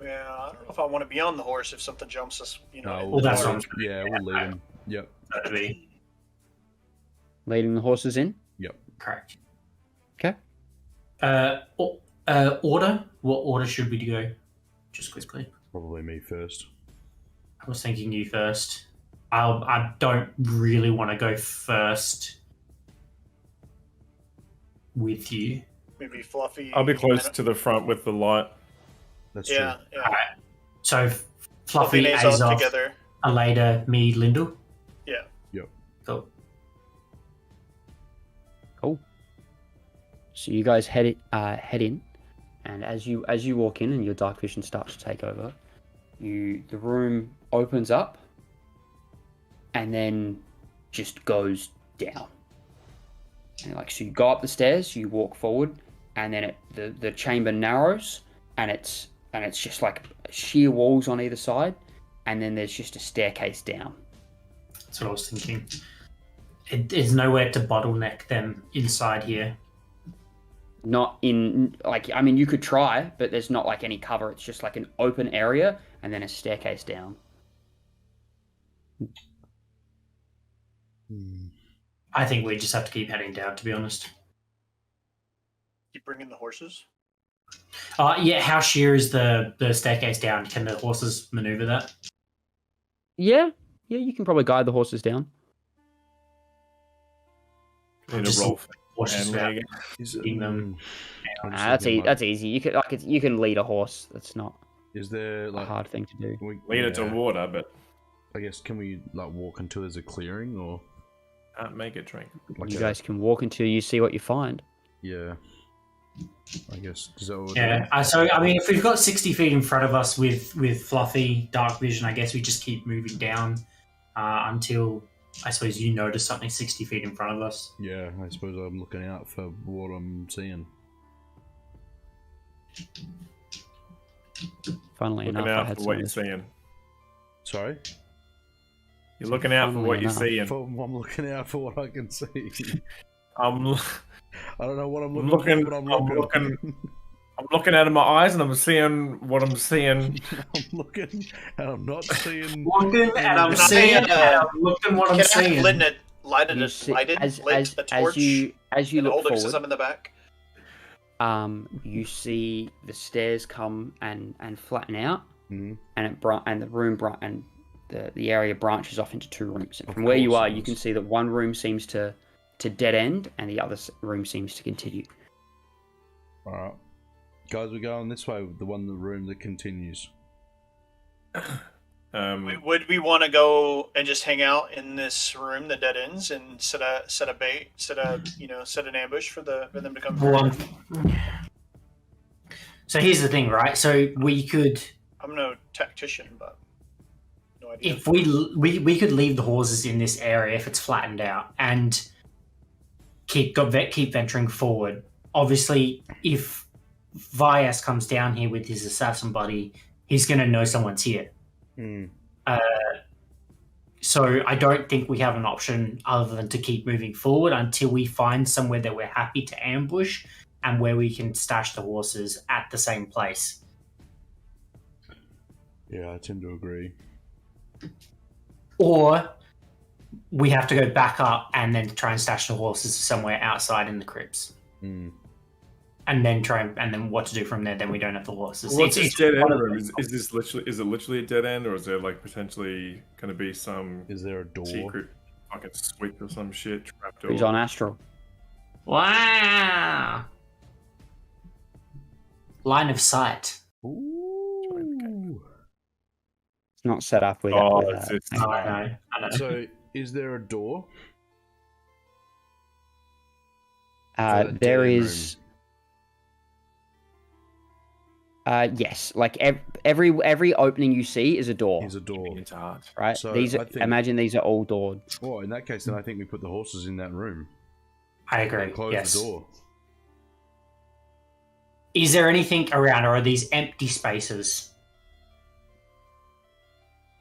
S1: Yeah, I don't know if I want to be on the horse if something jumps us.
S4: No,
S3: Well, that's
S4: we'll,
S3: what
S4: yeah, we'll lead him. Yep.
S3: That'd be
S2: Leading the horses in.
S3: correct.
S2: Okay.
S3: Order. What order should we go? Just quickly.
S4: Probably me first.
S3: I was thinking you first. I don't really want to go first with you.
S1: Maybe Fluffy.
S6: I'll be close to the front with the light.
S4: That's
S1: Yeah,
S4: true.
S1: yeah.
S3: So
S1: Fluffy
S3: Fluffy,
S1: and Azoth
S3: Azoth,
S1: together.
S3: Elaeda, me, Lindell.
S1: Yeah.
S4: Yep.
S3: Cool.
S2: Cool. So you guys head in, and as you walk in and your dark vision starts to take over, the room opens up, and then just goes down. And so you go up the stairs, you walk forward, and then the chamber narrows, and it's just like sheer walls on either side, and then there's just a staircase down.
S3: That's what I was thinking. There's nowhere to bottleneck them inside here.
S2: Not in you could try, but there's not like any cover. It's just like an open area and then a staircase down.
S3: I think we just have to keep heading down, to be honest.
S1: Keep bringing the horses.
S3: Yeah, how sheer is the staircase down? Can the horses maneuver that?
S2: Yeah, you can probably guide the horses down.
S6: Need a roll for
S3: Horses
S6: handling
S3: without
S6: again.
S3: them.
S2: That's easy. You can lead a horse. That's not
S4: Is there
S2: a hard thing to do.
S6: Lead it to water, but
S4: I guess can we walk until there's a clearing or
S6: can't make it drink.
S2: You guys can walk until you see what you find.
S4: Yeah. I guess. Is that what
S3: So I mean, if we've got 60 feet in front of us with fluffy dark vision, I guess we just keep moving down until I suppose you notice something 60 feet in front of us.
S4: Yeah, I suppose I'm looking out for what I'm seeing.
S2: Funnily
S6: Looking
S2: enough, I
S6: out
S2: had
S6: for what
S2: some
S6: you're
S2: of this-
S6: seeing.
S4: Sorry?
S6: You're looking out for
S2: Funnily
S6: what you're
S2: enough.
S6: seeing.
S4: I'm looking out for what I can see.
S6: I
S4: I don't know what I'm
S6: I'm
S4: looking
S6: looking.
S4: for, but
S6: I'm looking out of my eyes, and I'm seeing what I'm seeing.
S4: I'm looking, and I'm not seeing.
S3: Looking and I'm
S1: Can
S3: seeing,
S1: I,
S3: and I'm looking what I'm
S1: Can I
S3: seeing.
S1: have light
S2: You see-
S1: a torch
S2: as you
S1: and
S2: look
S1: hold it because
S2: forward,
S1: I'm in the back?
S2: you see the stairs come and flatten out,
S4: Mhm.
S2: and the area branches off into two rooms. And
S4: Of
S2: from where you
S4: course
S2: are,
S4: it
S2: you can
S4: does.
S2: see that one room seems to dead end, and the other room seems to continue.
S4: Alright. Guys, we're going this way, the room that continues.
S1: Would we want to go and just hang out in this room that dead ends and set an ambush for them to come through?
S3: So here's the thing, right? So we could,
S1: I'm no tactician, but no idea.
S3: if we could leave the horses in this area if it's flattened out and keep venturing forward. Obviously, if Vyas comes down here with his assassin buddy, he's going to know someone's here.
S4: Hmm.
S3: So I don't think we have an option other than to keep moving forward until we find somewhere that we're happy to ambush and where we can stash the horses at the same place.
S4: Yeah, I tend to agree.
S3: Or we have to go back up and then try and stash the horses somewhere outside in the crypts.
S4: Hmm.
S3: And then and then what to do from there, then we don't have the horses.
S6: What's this dead end
S3: one of
S6: room?
S3: those-
S6: Is it literally a dead end, or is there potentially going to be some
S4: Is there a door?
S6: secret fucking switch or some shit trapdoor?
S2: Who's on Astral?
S3: Wow! Line of sight.
S4: Ooh.
S2: It's not set up with.
S6: Oh,
S2: with,
S6: it's
S3: Oh, I know.
S4: So, is there a door? that
S2: there
S4: dead end
S2: is. Yes, like every opening you see is a door,
S4: Is a door.
S6: It's hard.
S2: right?
S4: So
S2: These
S4: I
S2: are,
S4: think-
S2: imagine these are all doored.
S4: Well, in that case, then I think we put the horses in that room.
S3: I agree.
S4: And close
S3: Yes.
S4: the door.
S3: Is there anything around, or are these empty spaces?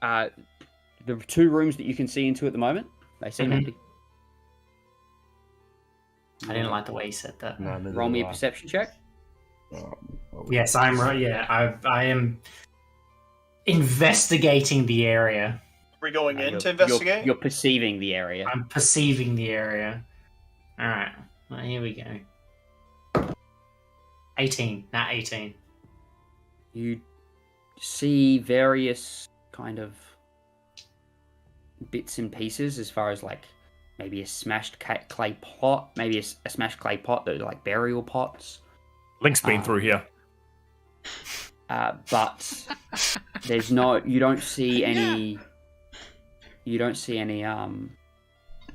S2: The two rooms that you can see into at the moment, they seem
S3: Mhm.
S2: empty.
S3: I didn't like the way you said that.
S4: No, neither
S2: Roll me
S4: do
S2: a
S4: I.
S2: perception check.
S3: Yes, I'm right. Yeah, I am investigating the area.
S1: We're going in
S2: You're-
S1: to investigate.
S2: You're perceiving the area.
S3: I'm perceiving the area. All right, well, here we go. 18, not 18.
S2: You see various kind of bits and pieces as far as like maybe a smashed clay pot, maybe a smashed clay pot that are like burial pots.
S6: Link's been through here.
S2: But there's you don't see any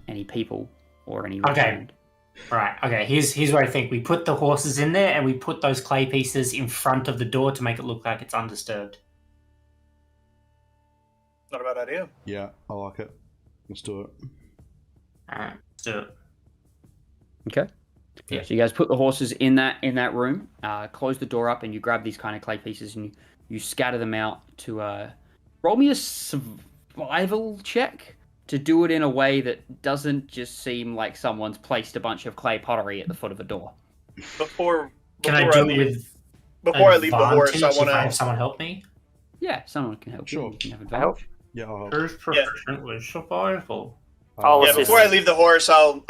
S2: any people or any
S3: Okay.
S2: returned.
S3: Right. Okay. Here's what I think. We put the horses in there, and we put those clay pieces in front of the door to make it look like it's undisturbed.
S1: Not a bad idea.
S7: Yeah, I like it. Let's do it.
S3: All right. Let's do it.
S2: Okay. Yeah. So you guys put the horses in that room, close the door up, and you grab these kind of clay pieces and you scatter them out to roll me a survival check to do it in a way that doesn't just seem like someone's placed a bunch of clay pottery at the foot of a door.
S1: Before
S3: Can I do it with
S1: before I leave the horse, I
S3: advantage
S1: want
S3: if I have
S1: to.
S3: someone help me?
S2: Yeah, someone can help.
S7: Sure.
S2: You can have
S5: Help?
S2: advantage.
S7: Yeah, I'll help.
S3: Who's proficient with survival?
S5: I'll
S1: Yeah,
S5: assist.
S1: before I leave the horse, I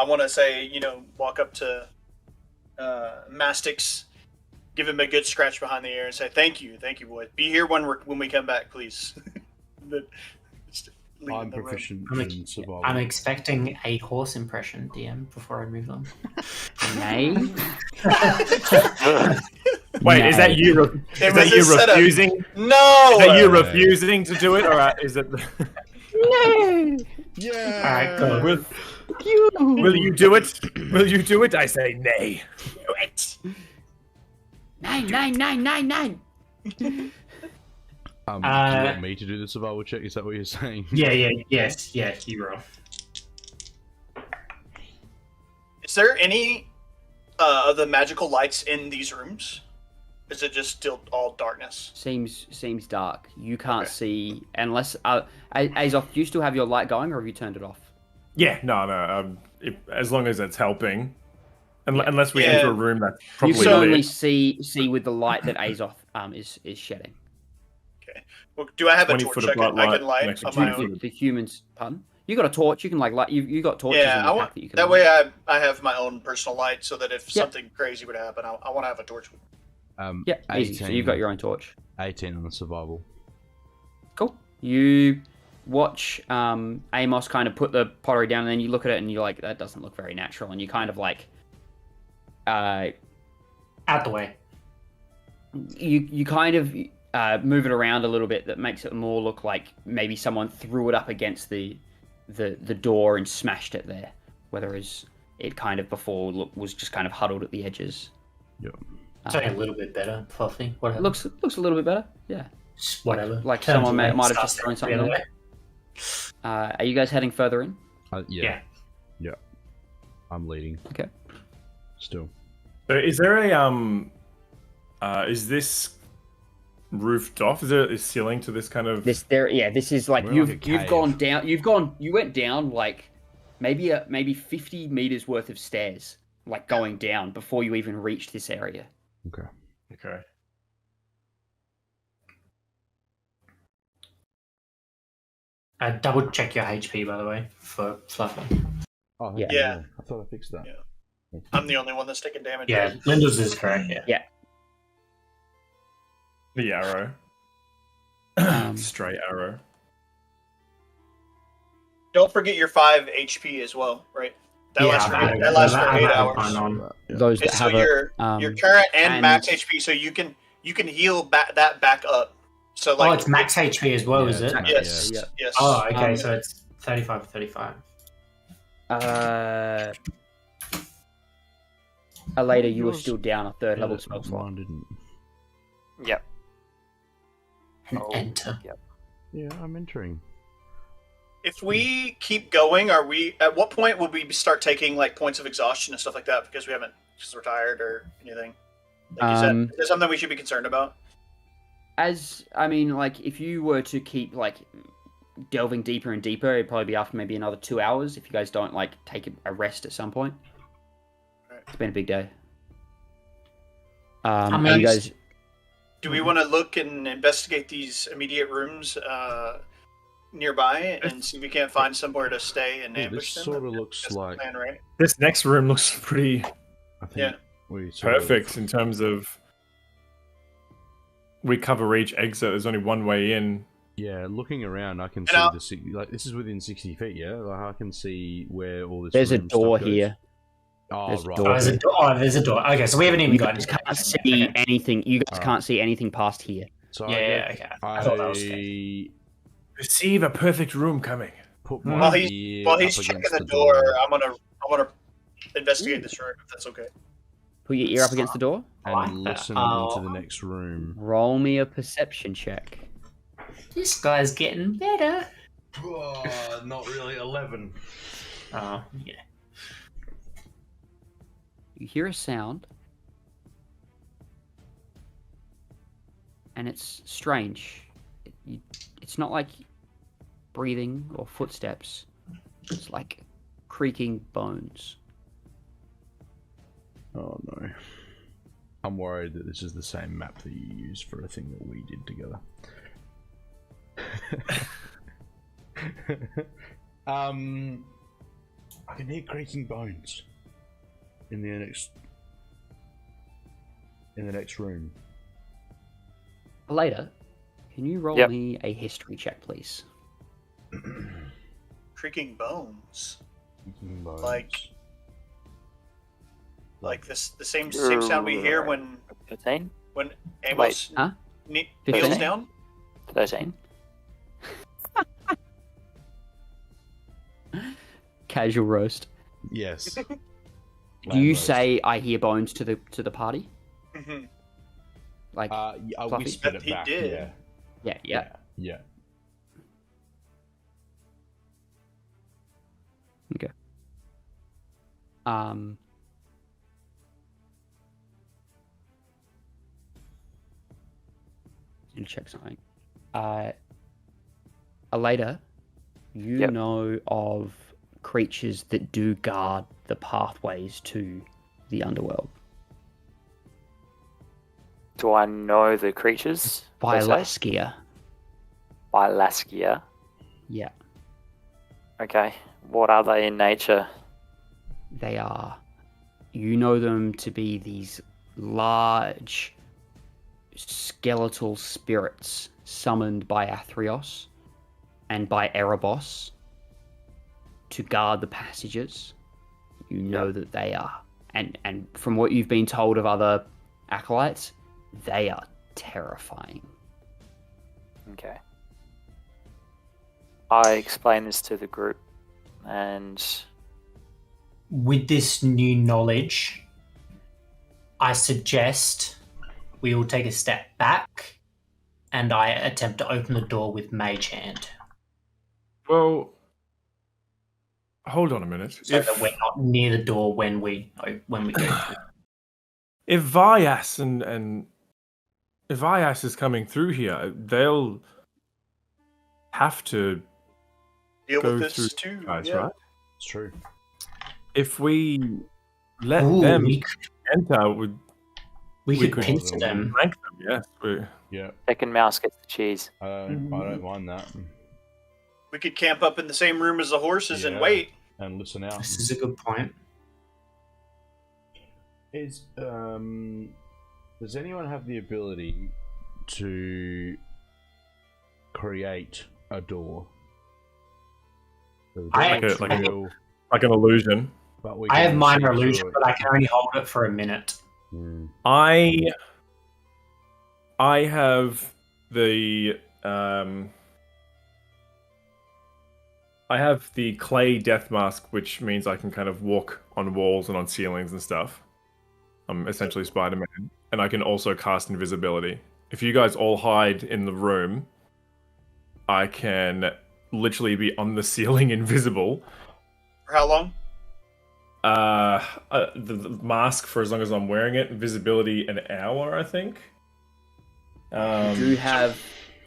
S1: want to say, walk up to Mastix, give him a good scratch behind the ear, and say, "Thank you, boy. Be here when we come back, please." Just leave
S7: I'm
S1: in the room.
S7: proficient
S3: I'm
S7: in survival.
S3: I'm expecting a horse impression, DM, before I move on.
S2: Nay.
S6: Wait, is that
S2: Nay.
S6: you?
S1: It
S6: Is
S1: was
S6: that you
S1: a setup.
S6: refusing?
S1: No.
S6: Is that you refusing to do it, or is it?
S2: No.
S7: Yeah.
S3: All right, cool.
S6: Will you do it? Will you do it? I say nay.
S1: Do it.
S2: Nine.
S7: Do you want me to do the survival check? Is that what you're saying?
S3: Yes, you roll.
S1: Is there any of the magical lights in these rooms? Is it just still all darkness?
S2: Seems dark. You can't
S1: Okay.
S2: see unless Azoth, do you still have your light going, or have you turned it off?
S6: Yeah, no. As long as it's helping, unless we
S1: Yeah.
S6: enter a room that's
S2: You
S6: probably
S2: can only
S6: lit.
S2: see with the light that Azoth is shedding.
S1: Well, do I have a
S6: 20
S1: torch
S6: foot of
S1: I can
S6: light
S1: light
S6: next to
S1: on my
S6: you.
S1: own?
S2: The humans, pardon? You got a torch. You can light. You got torches
S1: Yeah,
S2: in
S1: I
S2: the
S1: want
S2: pack that you can.
S1: that
S2: light.
S1: way. I have my own personal light, so that if
S2: Yep.
S1: something crazy would happen, I want to have a torch.
S2: Yeah, easy. So you've got your own torch.
S7: 18 on the survival.
S2: Cool. You watch Amos kind of put the pottery down, and then you look at it, and you're like, that doesn't look very natural, and you kind of like,
S3: Out the way.
S2: you kind of move it around a little bit that makes it more look like maybe someone threw it up against the door and smashed it there, whereas it kind of before was just kind of huddled at the edges.
S7: Yep.
S3: It's only a little bit better, fluffy.
S2: It
S3: Whatever.
S2: looks a little bit better. Yeah.
S3: Whatever.
S2: like
S3: Turns
S2: someone
S3: around,
S2: might have
S3: starts
S2: just thrown
S3: the
S2: something
S3: other
S2: there.
S3: way.
S2: Are you guys heading further in?
S7: Yeah. I'm leading.
S2: Okay.
S7: Still.
S6: So is there a is this roofed off? Is there a ceiling to this kind of?
S2: This is like
S7: We're
S2: you've
S7: like a
S2: you've
S7: cave.
S2: gone down. You went down like maybe 50 meters worth of stairs, like going down before you even reached this area.
S7: Okay.
S6: Okay.
S3: Double check your HP, by the way, for fluffy.
S7: Oh,
S2: Yeah.
S1: Yeah.
S7: I thought I fixed that.
S1: Yeah. I'm the only one that's taking damage.
S3: Yeah, Linda's is correct. Yeah.
S6: The arrow.
S2: Um,
S6: Straight arrow.
S1: Don't forget your 5 HP as well, right? That lasts for
S3: I've
S1: 8, that lasts for
S3: I've
S1: 8
S3: added
S1: hours.
S3: mine on.
S2: Those that
S1: Okay, so
S2: have
S1: your
S2: a
S1: current and max
S2: and-
S1: HP, so you can heal that back up. So
S3: Oh,
S1: like
S3: it's max HP as well, is
S7: Yeah,
S3: it?
S7: it's max.
S1: Yes.
S2: Yeah.
S1: Yes.
S3: Oh, okay,
S2: Um,
S3: so it's 35 to 35.
S2: Elaeda, you were
S7: Yours-
S2: still down a third level
S7: Yeah,
S2: spell slot.
S7: Mine didn't.
S5: Yep.
S3: And
S5: Oh,
S3: enter.
S5: Yep.
S7: Yeah, I'm entering.
S1: If we keep going, are we? At what point would we start taking like points of exhaustion and stuff like that because we're tired or anything? Like, is that something we should be concerned about?
S2: Like, if you were to keep, like, delving deeper and deeper, it'd probably be after maybe another 2 hours if you guys don't, like, take a rest at some point.
S1: Right.
S2: It's been a big day.
S3: How
S2: Are
S3: many-
S2: you guys...
S1: Do we want to look and investigate these immediate rooms nearby and see if we can't find somewhere to stay and
S7: Yeah,
S1: ambush
S7: this
S1: them?
S7: sort of looks
S1: That's the
S7: like.
S1: plan, right?
S6: This next room looks pretty
S7: I think
S1: Yeah.
S7: we sort of-
S6: perfect in terms of we cover each exit. There's only one way in.
S7: Yeah, looking around, I can
S1: And
S7: see
S1: I'll-
S7: like this is within 60 feet. Yeah, like I can see where all this.
S2: There's a
S7: room stuff
S2: door
S7: goes.
S2: here.
S7: Oh
S2: There's a
S7: right.
S2: door.
S3: Oh, there's a door. Oh, there's a door. Okay, so we haven't even
S2: You
S3: got
S2: guys
S3: into
S2: can't see anything. You guys
S7: Alright.
S2: can't see anything past here.
S7: So
S3: Yeah, okay. I thought that was
S7: I
S6: Perceive a perfect room coming.
S7: put
S1: While
S7: my
S1: he's
S7: ear
S1: While
S7: up
S1: he's checking
S7: against
S1: the door, I'm gonna investigate this room, if that's okay.
S2: Put your ear up against the door.
S4: And
S3: like
S4: listen
S3: that.
S4: into the next room.
S2: Roll me a perception check.
S3: This guy's getting better.
S4: Not really. 11.
S3: Oh, yeah.
S2: You hear a sound, and it's strange. It's not like breathing or footsteps. It's like creaking bones.
S4: Oh no. I'm worried that this is the same map that you used for a thing that we did together. I can hear creaking bones in the next room.
S2: Elaeda, can you roll
S5: Yep.
S2: me a history check, please?
S1: Creaking bones.
S4: Creaking bones.
S1: Like this, the same sound we hear when
S5: 13?
S1: Amos
S2: Huh?
S1: kneels
S2: 15?
S1: down.
S5: 13.
S2: Casual roast.
S4: Yes.
S2: Do you say I hear bones to the party?
S1: Mm-hmm.
S2: Like,
S4: I
S2: Fluffy?
S4: whispered
S1: That
S4: it
S1: he
S4: back.
S1: did.
S2: yeah.
S4: Yeah.
S2: Okay. Need to check something. Elaeda, you
S5: Yep.
S2: know of creatures that do guard the pathways to the underworld.
S5: Do I know the creatures? per se?
S2: Bilaskia.
S5: Bilaskia.
S2: Yeah,
S5: Okay. What are they in nature?
S2: they are. You know them to be these large skeletal spirits summoned by Athrios and by Erebos to guard the passages. You know that they are. And from what you've been told of other acolytes, they are terrifying.
S5: Okay. I explain this to the group, and
S3: With this new knowledge, I suggest we all take a step back and I attempt to open the door with Mage Hand
S6: Well, hold on a minute.
S3: so that we're not near the door when we go through.
S6: If Vyas and if Vyas is coming through here, they'll have to
S1: Deal
S6: go
S1: with this
S6: through
S1: too.
S6: guys,
S1: Yeah.
S6: right?
S4: It's true.
S6: If we let
S3: Ooh,
S6: them
S3: we
S6: enter,
S3: we could
S6: could-
S3: pincer them.
S6: rank them. Yes,
S4: Yeah.
S5: second mouse gets the cheese.
S4: I don't mind that.
S1: We could camp up in the same room as the horses and
S4: Yeah.
S1: wait.
S4: And listen out.
S3: This is a good point.
S4: Does anyone have the ability to create a door?
S3: I
S6: like like an illusion.
S4: But we
S3: I have
S4: can
S3: minor
S4: see
S3: illusion,
S4: through
S3: but I can only hold it for a minute.
S4: it.
S6: I have the I have the clay death mask, which means I can kind of walk on walls and on ceilings and stuff. I'm essentially Spider-Man, and I can also cast invisibility. If you guys all hide in the room, I can literally be on the ceiling invisible.
S1: For how long?
S6: The mask for as long as I'm wearing it. Invisibility an hour, I think.
S2: You do have.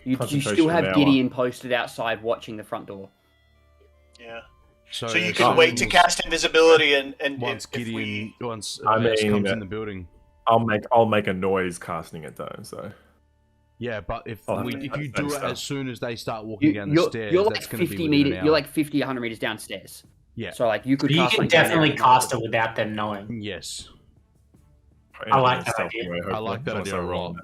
S2: You
S6: concentration
S2: still
S6: an
S2: have
S6: hour.
S2: Gideon posted outside watching the front door.
S1: Yeah.
S4: So
S1: So you
S4: as
S1: can
S4: soon
S1: wait to
S4: as-
S1: cast invisibility and
S4: once
S1: if
S4: Gideon
S1: we...
S4: once
S6: I
S4: Amos
S6: mean,
S4: comes in the building.
S6: I'll make a noise casting it though. So
S4: Yeah, but if
S6: Oh,
S4: if
S6: that's
S4: you do it
S6: stuff.
S4: as soon as they start walking down the
S2: You're
S4: stairs,
S2: like
S4: that's going to be
S2: 50
S4: within
S2: meters.
S4: an hour.
S2: You're like 50, 100 meters downstairs.
S4: Yeah.
S2: So like you could.
S3: But you
S2: cast
S3: can
S2: something down
S3: definitely
S2: there.
S3: cast it without them knowing.
S4: Yes,
S3: I like that idea.
S4: I like that idea a lot.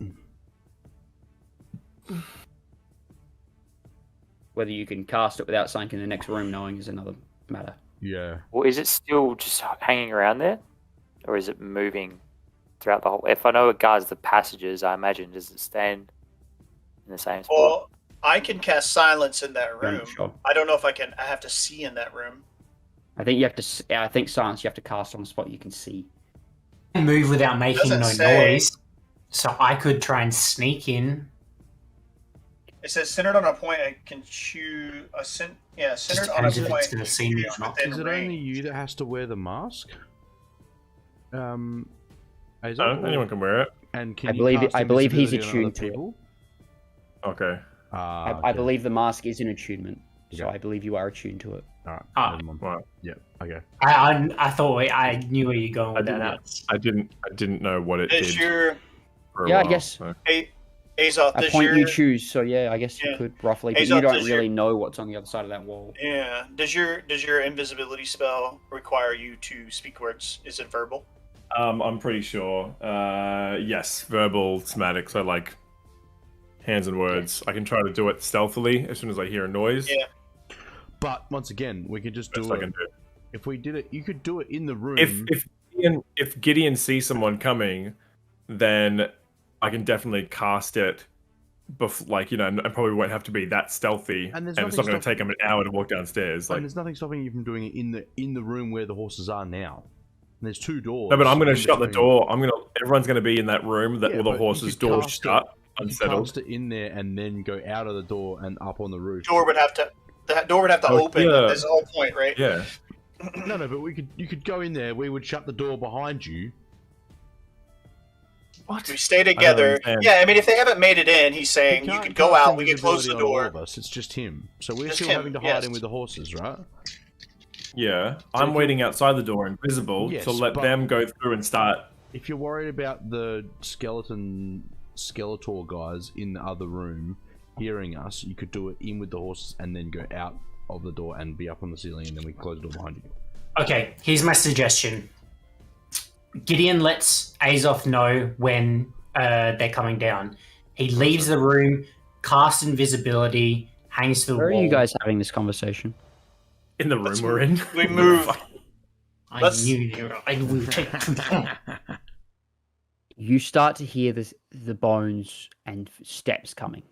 S2: Whether you can cast it without something in the next room knowing is another matter.
S4: Yeah.
S5: Well, is it still just hanging around there, or is it moving throughout the whole? If I know it guards the passages, I imagine does it stand in the same spot?
S1: Well, I can cast silence in that
S2: Yeah,
S1: room.
S2: sure.
S1: I don't know if I can. I have to see in that room.
S2: I think you have to. I think silence. You have to cast on a spot you can see.
S3: Move without making
S1: Doesn't
S3: no
S1: say.
S3: noise, so I could try and sneak in.
S1: It says centered on a point. I can choose a centered on a
S3: depends if
S1: point.
S3: it's gonna see me
S1: choose
S3: or not.
S1: within
S4: Is it
S1: range.
S4: only you that has to wear the mask? Is
S6: No, anyone can wear it.
S4: And can
S2: I
S4: you
S2: believe
S4: cast
S2: I believe he's
S4: invisibility on
S2: attuned to it.
S4: people?
S6: Okay.
S2: I believe the mask is an attunement, so
S4: Yeah.
S2: I believe you are attuned to it.
S4: All right.
S3: Ah.
S4: never mind.
S6: Right.
S4: Yeah. Okay.
S3: I thought I knew where you're going with that.
S6: I didn't know what it
S1: Does
S6: did.
S1: your
S6: For a
S2: Yeah, I
S6: while,
S2: guess.
S6: so.
S1: Azoth,
S2: A
S1: does
S2: point
S1: your
S2: you choose, so yeah, I guess you
S1: Yeah.
S2: could roughly, but
S1: Azoth,
S2: you don't
S1: does your-
S2: really know what's on the other side of that wall.
S1: does your invisibility spell require you to speak words? Is it verbal?
S6: I'm pretty sure. Yes, verbal, somatic, so like hands and words. I can try to do it stealthily as soon as I hear a noise.
S1: Yeah.
S4: But once again, we could just
S6: Best
S4: do
S6: I
S4: it.
S6: can do.
S4: If we did it, you could do it in the room.
S6: If Gideon sees someone coming, then I can definitely cast it. And probably won't have to be that stealthy,
S4: And there's
S6: and it's
S4: nothing
S6: not going to take him an hour to walk downstairs.
S4: and
S6: Like,
S4: there's nothing stopping you from doing it in the room where the horses are now. And there's 2 doors.
S6: no, but I'm going
S4: in
S6: to shut the
S4: between.
S6: door. Everyone's going to be in that room that
S4: Yeah,
S6: all
S4: but
S6: the
S4: you
S6: horses'
S4: could
S6: doors
S4: cast
S6: shut,
S4: You could
S6: unsettled.
S4: cast it in there and then go out of the door and up on the roof.
S1: The door would have to
S6: Oh,
S1: open.
S6: yeah.
S1: That's the whole point, right?
S6: Yeah.
S4: No, but you could go in there. We would shut the door behind you.
S6: What?
S1: We stay together.
S6: understand.
S1: Yeah, I mean, if they haven't made it in, he's saying
S4: He
S1: you
S4: can't
S1: could go
S4: cast
S1: out. We could close the
S4: invisibility on all
S1: door.
S4: of us. It's just him. So we're
S1: Just
S4: still
S1: him,
S4: having to hide
S1: yes.
S4: in with the horses, right?
S6: Yeah.
S4: So
S6: I'm
S4: if
S6: waiting outside the door, invisible,
S4: Yes,
S6: to let
S4: but-
S6: them go through and start.
S4: If you're worried about the Skeletor guys in the other room hearing us, you could do it in with the horses and then go out of the door and be up on the ceiling, and then we close the door behind you.
S3: Okay, here's my suggestion. Gideon lets Azoth know when they're coming down. He leaves the room, casts invisibility, hangs to the
S2: Where
S3: wall.
S2: are you guys having this conversation?
S6: In the room
S1: Let's
S6: we're in.
S1: We move.
S3: I
S1: Let's-
S3: knew you. I will take too long.
S2: You start to hear the bones and steps coming.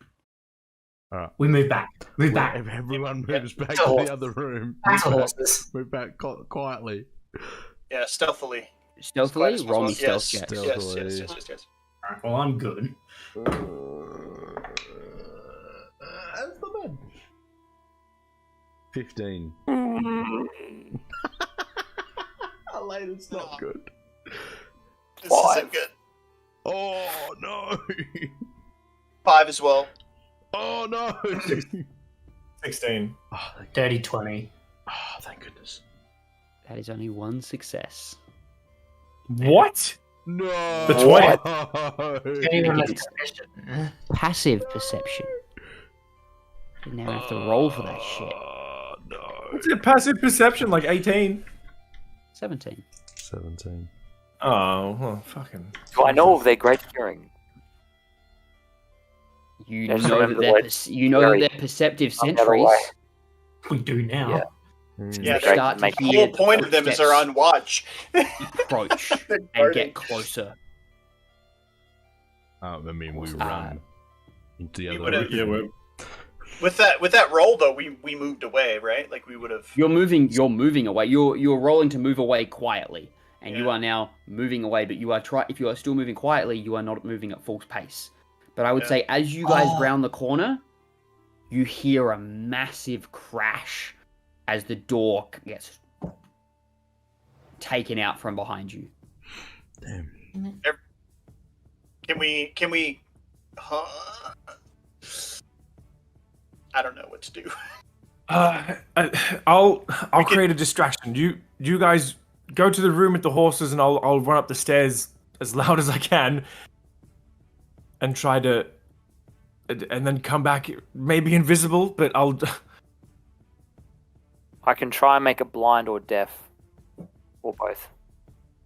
S3: We move back. Move back.
S4: Everyone moves back
S3: To
S4: to
S3: horse.
S4: the other room.
S3: Back to horses.
S4: Move back quietly.
S1: Yeah, stealthily.
S2: Stealthily,
S1: As quiet as
S2: roll me
S1: possible.
S2: stealth
S1: Yes,
S2: checks.
S1: yes.
S3: Alright, well, I'm good.
S4: That's not bad. 15. Elaeda's not good.
S1: This
S5: 5.
S1: isn't good.
S4: Oh no!
S1: 5 as well.
S4: Oh no!
S6: 16.
S4: Oh,
S3: Dirty 20.
S4: thank goodness.
S2: That is only one success.
S6: What?
S4: No!
S6: The 20.
S3: Anyone that's suspicious.
S2: Passive perception. You now have to roll for that shit.
S4: Oh no!
S6: What's your passive perception? Like 18?
S2: 17.
S4: 17.
S6: Oh, well, fucking.
S5: Do I know of their great hearing?
S2: You
S5: Just
S2: know that
S5: remember
S2: they're,
S5: what
S2: you know that
S5: very-
S2: they're perceptive
S5: on the other
S2: sentries.
S5: way.
S3: We do now.
S5: Yeah.
S1: Yeah,
S2: You
S5: Great,
S2: start to
S5: make-
S1: The
S2: hear
S1: whole point of them is they're
S2: footsteps
S1: on watch.
S2: approach
S1: They're
S2: and
S1: guarding.
S2: get closer.
S4: I mean, we
S2: Uh,
S4: run into the
S1: we
S4: other
S1: would've-
S6: Yeah,
S4: room.
S1: With that roll though, we moved away, right? Like we would have.
S2: You're moving away. You're rolling to move away quietly, and you
S1: Yeah.
S2: are now moving away. But you are if you are still moving quietly, you are not moving at full pace. But I would
S1: Yeah.
S2: say as you guys
S3: Oh.
S2: round the corner, you hear a massive crash as the door gets taken out from behind you.
S4: Damn.
S1: Can we? I don't know what to do.
S6: I'll create a distraction. You guys go to the room with the horses, and I'll run up the stairs as loud as I can, and try to, and then come back maybe invisible. But I'll.
S5: I can try and make it blind or deaf, or both.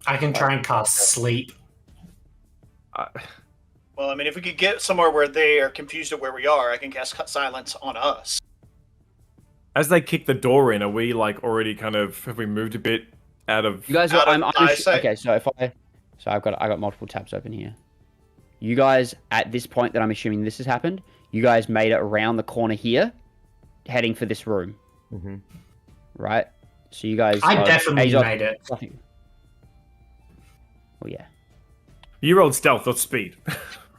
S3: I can try and cast sleep.
S1: Well, I mean, if we could get somewhere where they are confused at where we are, I can cast silence on us.
S6: As they kick the door in, are we like already kind of have we moved a bit out of?
S2: You guys are.
S1: Out of
S2: I'm
S1: eyesight.
S2: okay. So I got multiple tabs open here. You guys at this point that I'm assuming this has happened. You guys made it around the corner here, heading for this room.
S4: Mhm.
S2: Right. So you guys...
S3: I definitely
S2: Azov-
S3: made it.
S2: Oh, yeah.
S6: You rolled stealth, not speed.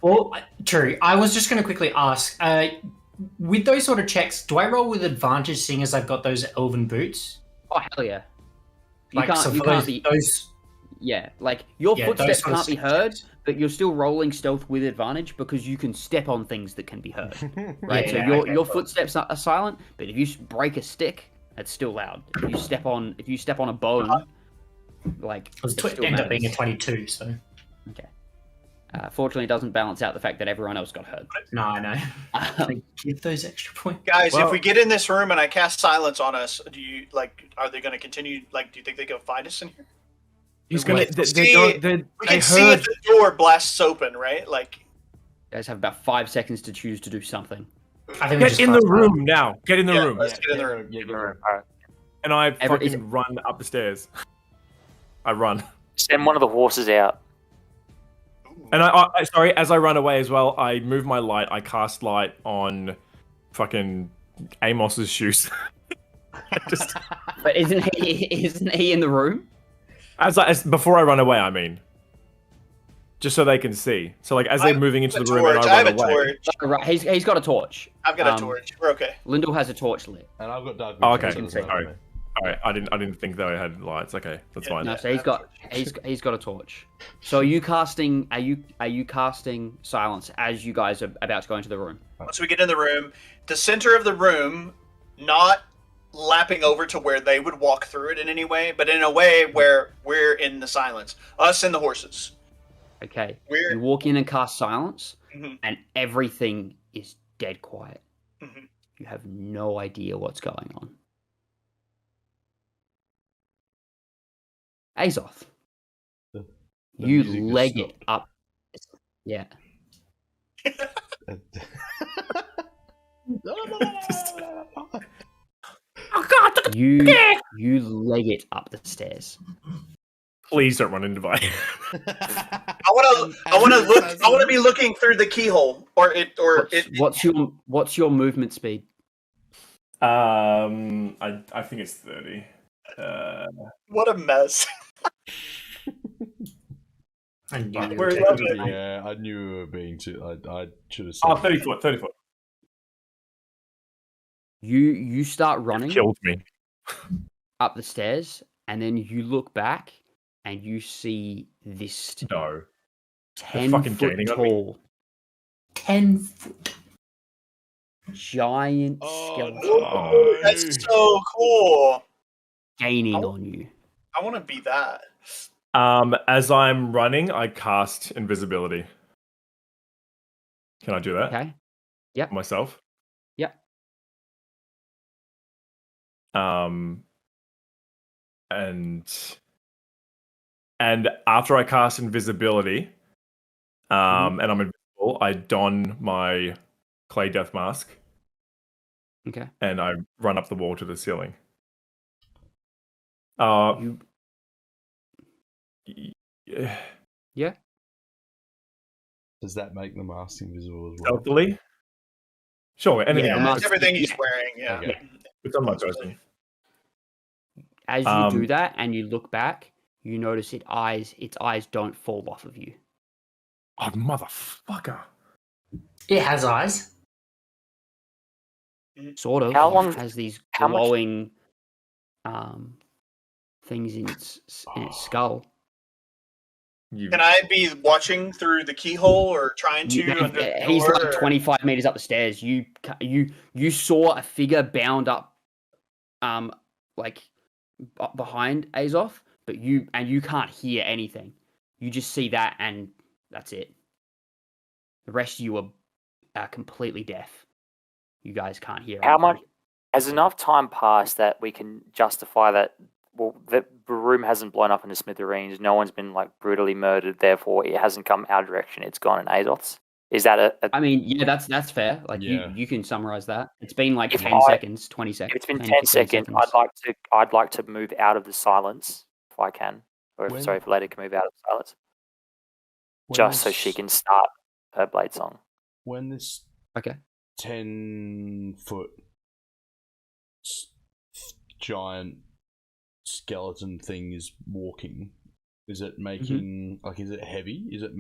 S3: Well, true. I was just going to quickly ask, with those sort of checks, do I roll with advantage seeing as I've got those elven boots?
S2: Oh, hell yeah. You
S3: Like,
S2: can't,
S3: so
S2: you
S3: for
S2: can't
S3: those,
S2: be...
S3: those...
S2: Yeah, like, your
S3: Yeah,
S2: footsteps
S3: those sort of
S2: can't be heard, but you're still rolling stealth with advantage because you can step on things that can be heard. Right?
S3: Yeah,
S2: So
S3: yeah,
S2: your
S3: okay,
S2: your
S3: cool.
S2: footsteps are silent, but if you break a stick, it's still loud. If you step on a bone, like
S3: It
S2: it still
S3: ended up being a
S2: matters.
S3: 22, so...
S2: Okay. Fortunately, it doesn't balance out the fact that everyone else got hurt.
S3: No, I know.
S2: Um,
S3: Give those extra points.
S1: Guys,
S6: Well-
S1: if we get in this room and I cast silence on us, do you like? Are they going to continue? Like, do you think they can find us in here?
S6: He's gonna.
S1: Wait,
S6: They
S1: see-
S6: they
S1: We can see if the door blasts open, right? Like,
S2: you guys have about 5 seconds to choose to do something.
S3: I think we
S6: Get
S3: just
S6: in the
S3: cast
S6: room now. Get in the
S1: yeah,
S6: room.
S1: let's get in the room.
S7: Yeah,
S5: Alright.
S6: And I
S2: Is
S6: fucking
S2: it-
S6: run up the stairs. I run.
S5: Send one of the horses out.
S6: And I sorry, as I run away as well, I move my light. I cast light on fucking Amos's shoes. Just
S2: But isn't he in the room?
S6: as before I run away, I mean. Just so they can see. So like as they're moving into the room and
S1: I have
S6: I
S1: a
S6: run away.
S1: torch.
S2: Oh, right, he's got a torch.
S1: I've got a torch. We're okay.
S2: Lyndall has a torch lit.
S7: And I've got dark
S6: Oh,
S7: vision,
S6: okay.
S7: so it doesn't matter to me.
S6: Alright, I didn't think they had lights. Okay, that's fine.
S2: No, so he's got a torch. So are you casting silence as you guys are about to go into the room?
S1: Once we get in the room, the center of the room, not lapping over to where they would walk through it in any way, but in a way where we're in the silence. Us and the horses.
S2: Okay.
S1: We're
S2: You walk in and cast silence,
S1: Mhm.
S2: and everything is dead quiet.
S1: Mhm.
S2: You have no idea what's going on. Azoth,
S7: The
S2: you
S7: music has
S2: leg it
S7: stopped.
S2: up. Yeah. You leg it up the stairs.
S6: Please don't run into Vi.
S1: I want to be looking through the keyhole,
S2: What's your movement speed?
S6: I think it's 30.
S1: What a mess.
S3: I knew you
S6: Where
S3: were
S6: is
S3: taking
S6: that?
S3: it.
S7: Yeah, I knew we were being too. I should have said.
S6: Oh, 30 foot, 30 foot.
S2: You start running
S6: Killed me.
S2: up the stairs, and then you look back, and you see this
S6: No.
S2: 10
S6: fucking
S2: foot
S6: gaining on me.
S2: tall
S3: 10 foot.
S2: giant
S7: Oh,
S2: skeleton
S7: no.
S1: That's so cool.
S2: gaining on you.
S1: I want to be that.
S6: As I'm running, I cast invisibility. Can I do that?
S2: Okay.
S6: Myself?
S2: Yep.
S6: And after I cast invisibility, and I'm invisible, I don my clay death mask
S2: Okay.
S6: and I run up the wall to the ceiling.
S2: You
S6: Yeah.
S2: yeah.
S7: Does that make the mask invisible as well?
S6: Stealthily? Sure, anything
S2: Yeah,
S6: else.
S2: the
S1: It's everything he's
S2: yeah.
S1: wearing. Yeah.
S7: Okay.
S6: It's on my person.
S2: As you do
S6: Um,
S2: that and you look back, you notice its eyes don't fall off of you.
S6: Oh, motherfucker.
S3: It has eyes.
S2: Sort of.
S5: How long-
S2: It has these
S5: how much-
S2: glowing things in its skull.
S6: You
S1: Can I be watching through the keyhole or trying to? under the
S2: He's
S1: door,
S2: like
S1: or-
S2: 25 meters up the stairs. You saw a figure bound up, like behind Azoth, but you can't hear anything. You just see that, and that's it. The rest of you are completely deaf. You guys can't hear.
S5: How much-
S2: anything.
S5: Has enough time passed that we can justify that? Well, the room hasn't blown up into smithereens. No one's been like brutally murdered. Therefore, it hasn't come our direction. It's gone in Azoth's. Is that a
S2: I mean, yeah, that's fair. Like
S7: Yeah.
S2: you can summarize that. It's been like
S5: If
S2: 10 seconds, 20 seconds.
S5: if it's been
S2: 10,
S5: 10
S2: 15
S5: seconds, I'd like to move out of the silence if I can, or if
S7: When-
S5: sorry, if Elaeda can move out of the silence,
S7: When
S5: just so
S7: this-
S5: she can start her blade song.
S7: When this
S2: Okay.
S7: 10-foot giant skeleton thing is walking, is it making like? Is it heavy? Is it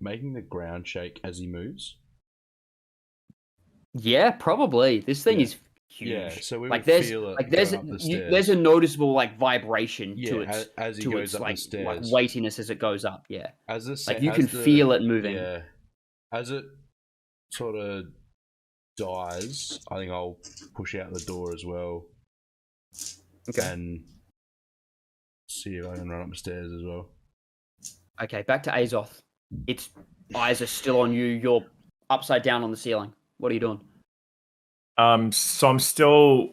S7: making the ground shake as he moves?
S2: Yeah, probably. This thing is huge.
S7: Yeah, so we
S2: like
S7: would
S2: there's
S7: feel it
S2: like there's
S7: going up the stairs.
S2: there's a noticeable like vibration to
S7: Yeah,
S2: its
S7: as he
S2: to
S7: goes
S2: its
S7: up the
S2: like
S7: stairs.
S2: weightiness as it goes up. Yeah,
S7: As the
S2: like you
S7: as
S2: can
S7: the-
S2: feel it moving.
S7: Yeah, as it sort of dies, I think I'll push out the door as well.
S2: Okay.
S7: And see if I can run upstairs as well.
S2: Okay, back to Azoth. Its eyes are still on you. You're upside down on the ceiling. What are you doing?
S6: So I'm still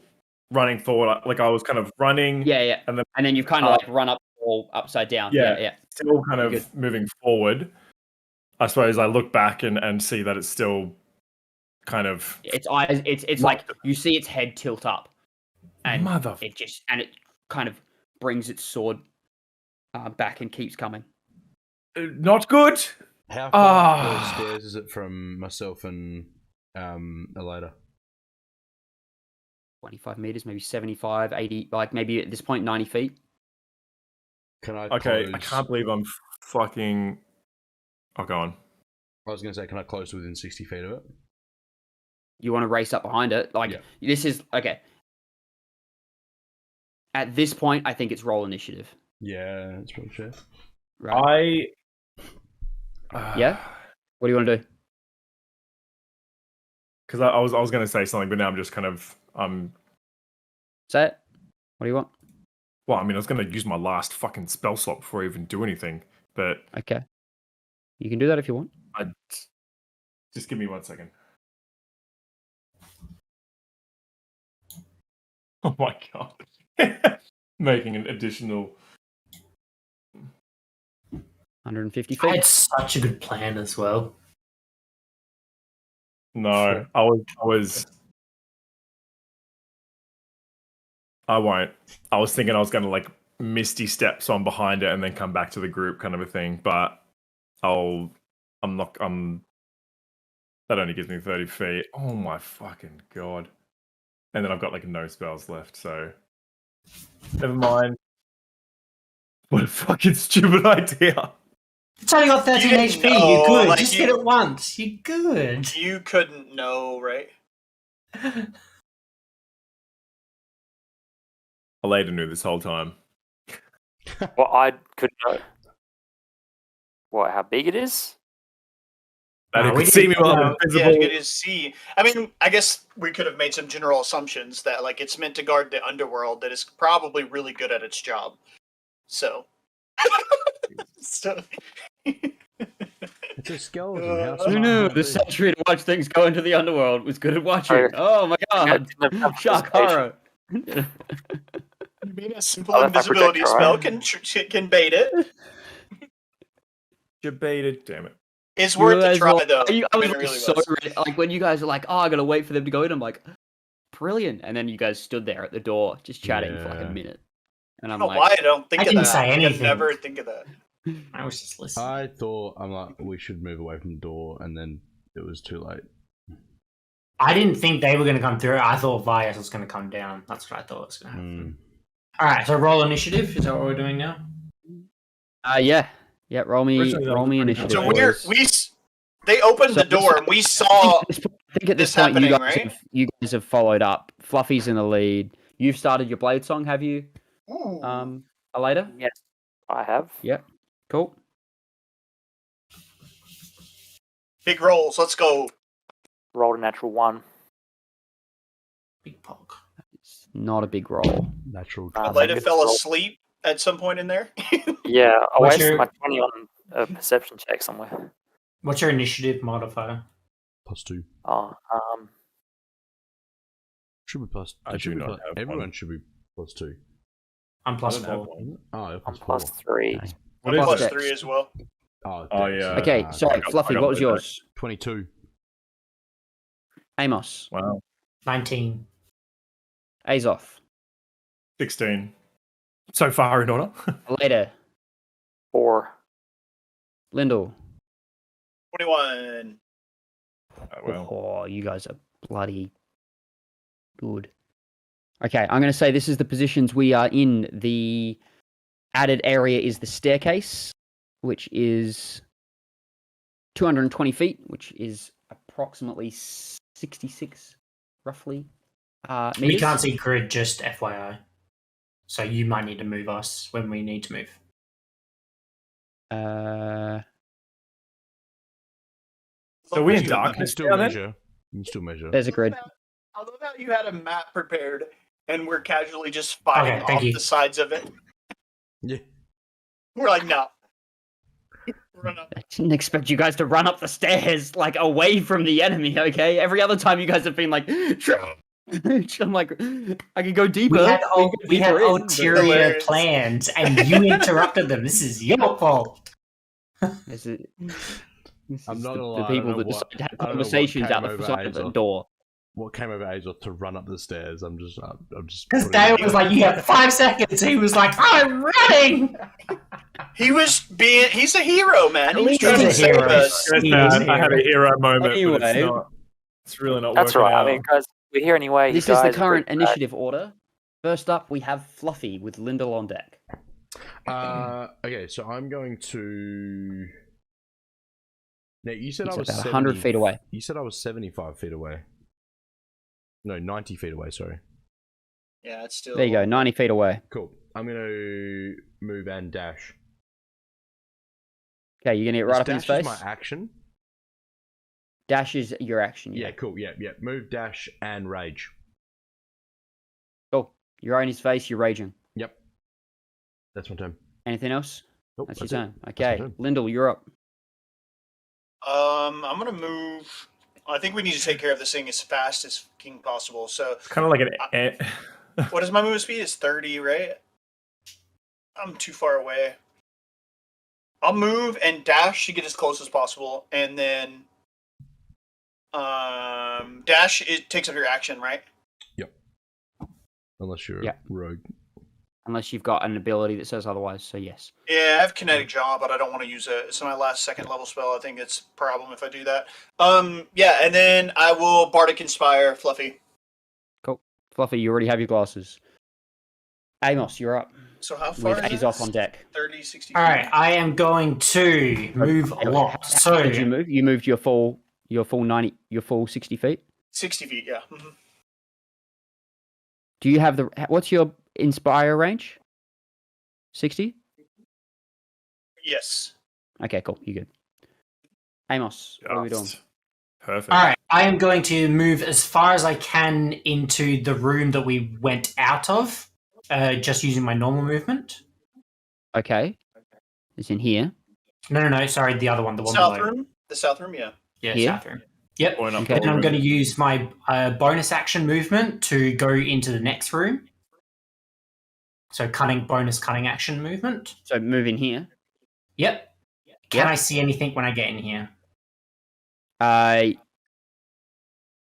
S6: running forward. Like I was kind of running.
S2: Yeah.
S6: And
S2: then you've kind of like run up all upside down. Yeah.
S6: Still kind of
S2: Good.
S6: moving forward. I suppose I look back and see that it's still kind of
S2: Its eyes. It's like you see its head tilt up, and it kind of brings its sword back and keeps coming.
S6: Not good.
S7: How far the stairs is it from myself and Elaeda?
S2: 25 meters, maybe 75, 80, like maybe at this point 90 feet.
S7: Can I?
S6: Okay,
S7: close...
S6: I can't believe I'm fucking. Oh, go on.
S7: I was going to say, can I close to within 60 feet of it?
S2: You want to race up behind it? Like this is okay. At this point, I think it's roll initiative.
S7: Yeah, that's probably fair.
S2: Right. Yeah. What do you want to do?
S6: Because I was going to say something, but now I'm just kind of
S2: Say it. What do you want?
S6: Well, I mean, I was going to use my last fucking spell slot before I even do anything, but
S2: okay, you can do that if you want.
S6: Just give me 1 second. Oh my god! Making an additional
S2: 150
S3: I
S2: feet.
S3: had such a good plan as well.
S6: No, I won't. I was thinking I was going to like misty steps on behind it and then come back to the group kind of a thing, but that only gives me 30 feet. Oh my fucking god. And then I've got like no spells left, so never mind. What a fucking stupid idea.
S3: It's only got 13 HP. You're good. Like, just hit it once. You're good.
S1: You couldn't know, right?
S6: Elaeda knew this whole time.
S5: Well, I couldn't know. What? How big it is?
S6: That could see me while I'm invisible.
S1: Yeah, you could see. I mean, I guess we could have made some general assumptions that like it's meant to guard the underworld that is probably really good at its job. So.
S7: It's a skeleton.
S2: Who knew the century to watch things go into the underworld was good at watching? Oh my god! Shock horror.
S1: You mean a simple invisibility spell can bait it?
S6: You baited, damn it.
S1: It's worth a try, though.
S2: I was really so ready. Like when you guys are like, "Oh, I gotta wait for them to go in." I'm like, "Brilliant!" And then you guys stood there at the door, just chatting for like a minute. And I'm like,
S1: "Why I don't think of that?
S3: I didn't say anything.
S1: I never think of that."
S3: I was just listening.
S7: I thought we should move away from the door, and then it was too late.
S3: I didn't think they were going to come through. I thought Vias was going to come down. That's what I thought was going to happen. All right, so roll initiative. Is that what we're doing now?
S2: Yeah. Roll me initiative.
S1: So they opened the door and we saw.
S2: I think at this point you guys have followed up. Fluffy's in the lead. You've started your blade song, have you? Elaeda?
S5: Yes, I have.
S2: Yeah. Cool.
S1: Big rolls. Let's go.
S5: Rolled a natural 1.
S3: Big pog.
S2: It's not a big roll.
S7: Natural.
S1: Elaeda fell asleep at some point in there.
S5: Yeah, I wasted my 20 on a perception check somewhere.
S3: What's your initiative modifier?
S7: +2.
S5: Oh,
S7: Should be plus.
S6: I do not have
S7: everyone
S6: one.
S7: should be +2.
S3: I'm +4.
S7: Oh, you're
S5: I'm
S7: +4.
S5: +3.
S2: Okay.
S1: I'm +3 as well.
S7: Oh
S6: yeah.
S2: Okay, sorry, Fluffy, what was yours?
S7: 22.
S2: Amos.
S6: Wow.
S3: 19.
S2: Azoth.
S6: 16. So far in order.
S2: Elaeda.
S5: 4.
S2: Lyndall.
S1: 21.
S6: Well.
S2: Oh, you guys are bloody good. Okay, I'm going to say this is the positions we are in. The added area is the staircase, which is 220 feet, which is approximately 66, roughly, meters.
S3: We can't see grid, just FYI. So you might need to move us when we need to move.
S6: So we in
S7: You can
S6: darkness
S7: still
S6: now then?
S7: measure. You can still measure.
S2: There's a grid.
S1: I love how you had a map prepared, and we're casually just fighting
S3: Okay, thank
S1: off
S3: you.
S1: the sides of it.
S7: Yeah.
S1: We're like, no. Run up.
S2: I didn't expect you guys to run up the stairs, like, away from the enemy, okay? Every other time you guys have been like, I'm like, I could go deeper.
S3: We had
S2: deeper in, but-
S3: ulterior
S1: Hilarious.
S3: plans, and you interrupted them. This is your fault.
S2: This is
S7: I'm not
S2: the,
S7: gonna
S2: the
S7: lie, I
S2: people
S7: don't
S2: that
S7: know what-
S2: decide to have
S7: I don't know what
S2: conversations
S7: came
S2: out the
S7: over
S2: side of the
S7: Hazel.
S2: door.
S7: What came over Hazel to run up the stairs? I'm just.
S3: Because
S7: putting
S3: Dale
S7: it
S3: was
S7: out
S3: like, "You have 5 seconds." He was like, "I'm running."
S1: He's a hero, man. He was
S2: He's
S1: trying
S3: a
S1: to save
S3: hero.
S1: us.
S6: It's
S3: He
S6: bad.
S3: is a
S6: I had a hero moment, but
S2: Anyway.
S6: it's not. It's really not
S5: That's
S6: working
S5: right.
S6: out.
S5: I mean, guys, we're here anyway.
S2: This
S5: you
S2: is the
S5: guys are
S2: current
S5: pretty bad.
S2: initiative order. First up, we have Fluffy with Lyndall on deck.
S7: Okay, so I'm going to. Now you said
S2: He's
S7: I was
S2: about
S7: 70
S2: 100 feet away.
S7: You said I was 75 feet away. No, 90 feet away. Sorry.
S1: Yeah, it's still.
S2: There you go, 90 feet away.
S7: Cool. I'm gonna move and dash.
S2: Okay, you're gonna get right up in his
S7: Dash
S2: face.
S7: is my action.
S2: Dash is your action.
S7: Yeah, cool. Yeah. Move, dash, and rage.
S2: Cool. You're right in his face. You're raging.
S7: Yep. That's my turn.
S2: Anything else?
S7: Nope,
S2: That's
S7: that's
S2: your
S7: it.
S2: turn.
S7: That's my
S2: Okay,
S7: turn.
S2: Lyndall, you're up.
S1: I'm gonna move. I think we need to take care of this thing as fast as fucking possible. So,
S6: It's kind of like an.
S1: what is my movement speed? It's 30, right? I'm too far away. I'll move and dash to get as close as possible, and then dash. It takes up your action, right?
S7: Unless you're
S2: Yeah.
S7: a rogue.
S2: Unless you've got an ability that says otherwise, so yes.
S1: Yeah, I have kinetic jaw, but I don't want to use it. It's my last second level spell. I think it's a problem if I do that. Yeah, and then I will Bardic Inspire Fluffy.
S2: Cool. Fluffy, you already have your glasses. Amos, you're up.
S1: So how far
S2: With
S1: is
S2: A's
S1: that?
S2: off on deck.
S1: 30, 60
S3: All right, I am going to move a lot.
S2: How
S3: So
S2: did you move? You moved your full 90, your full 60 feet.
S1: 60 feet, yeah. Mhm.
S2: Do you have what's your Inspire range? 60?
S1: Yes.
S2: Okay, cool. You good. Amos, what are we doing?
S6: Perfect.
S3: all right, I am going to move as far as I can into the room that we went out of, just using my normal movement.
S2: Okay. It's in here.
S3: No. Sorry, the other one, the one
S1: South
S3: below.
S1: room? The south room, yeah.
S3: Yeah,
S2: Here?
S3: south room. Yep.
S6: Going up
S2: Okay.
S3: Then I'm going to use my bonus action movement to go into the next room. So bonus cunning action movement.
S2: So move in here.
S3: Yep. Can
S2: Yep.
S3: I see anything when I get in here?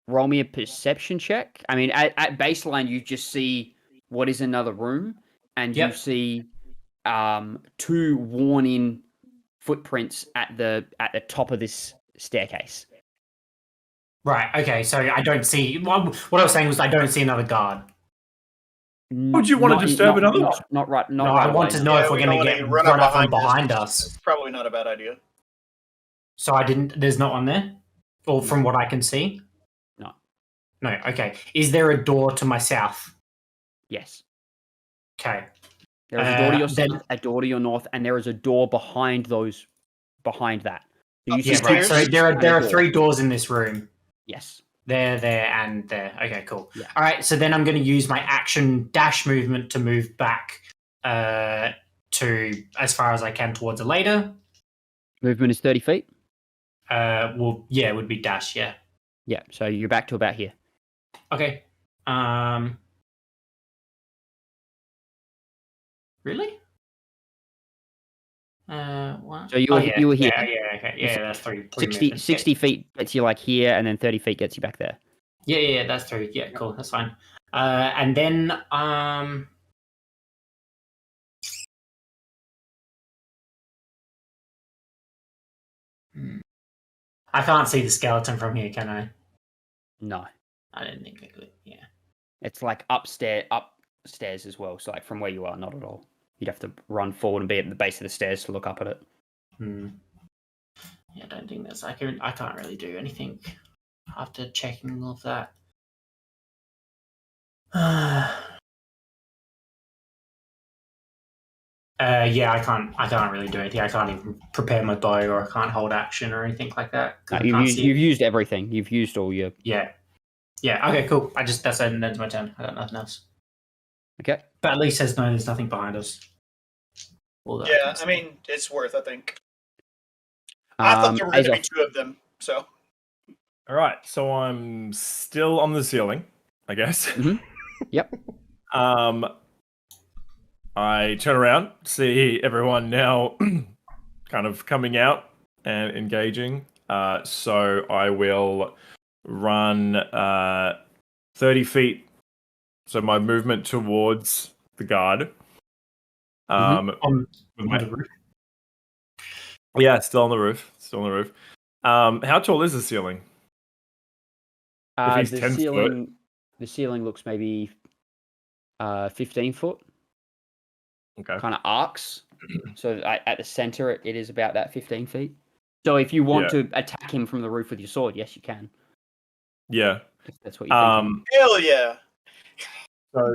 S2: Roll me a perception check. I mean, at baseline, you just see what is another room, and
S3: Yep.
S2: you see 2 worn-in footprints at the top of this staircase.
S3: Right. Okay. So I don't see. What I was saying was I don't see another guard.
S6: Would you want to disturb another one?
S2: Not right. Not
S3: No,
S2: right
S3: I want
S2: away.
S3: to know if we're
S1: we
S3: going
S1: don't
S3: to
S1: wanna
S3: get
S1: run
S3: run
S1: up
S3: up from behind
S1: which
S3: us.
S1: is probably not a bad idea.
S3: So there's not one there, or from what I can see.
S2: No.
S3: No. Okay. Is there a door to my south?
S2: Yes.
S3: Okay.
S2: There is a door to your
S3: then-
S2: south, a door to your north, and there is a door behind that. So you
S3: Yeah.
S2: see
S3: Right. So
S1: stairs
S3: there
S2: and a
S3: are
S2: door.
S3: 3 doors in this room.
S2: Yes.
S3: There, and there. Okay, cool.
S2: Yeah.
S3: All right, so then I'm going to use my action dash movement to move back to as far as I can towards Elaeda.
S2: Movement is 30 feet.
S3: Well, yeah, it would be dash, yeah.
S2: Yeah. So you're back to about here.
S3: Okay. Really? What?
S2: So you were here.
S3: Yeah, okay. Yeah, that's three
S2: 60,
S3: movements.
S2: 60 feet gets you like here, and then 30 feet gets you back there.
S3: Yeah, that's 3. Yeah, cool, that's fine. And then I can't see the skeleton from here, can I?
S2: No.
S3: I didn't think I could. Yeah.
S2: It's like upstairs as well. So like from where you are, not at all. You'd have to run forward and be at the base of the stairs to look up at it.
S3: Yeah, I don't think I can't really do anything after checking all of that. Yeah, I can't really do anything. I can't even prepare my bow, or I can't hold action or anything like that.
S2: No, you've used everything. You've used all your.
S3: Yeah. Okay, cool. That's my turn. I got nothing else.
S2: Okay.
S3: But at least there's nothing behind us.
S1: Yeah, I mean, it's worth, I think. I thought there were going to be two of them, so.
S6: All right, so I'm still on the ceiling, I guess.
S2: Mm-hmm. Yep.
S6: I turn around, see everyone now kind of coming out and engaging. So I will run 30 feet. So my movement towards the guard.
S3: On the roof?
S6: Yeah, still on the roof. How tall is the ceiling? If he's 10 foot.
S2: The ceiling looks maybe 15 foot.
S6: Okay.
S2: Kind of arcs. So at the center, it is about that 15 feet. So if you want to attack him from the roof with your sword, yes, you can.
S6: Yeah.
S2: If that's what you're thinking.
S1: Hell yeah.
S6: So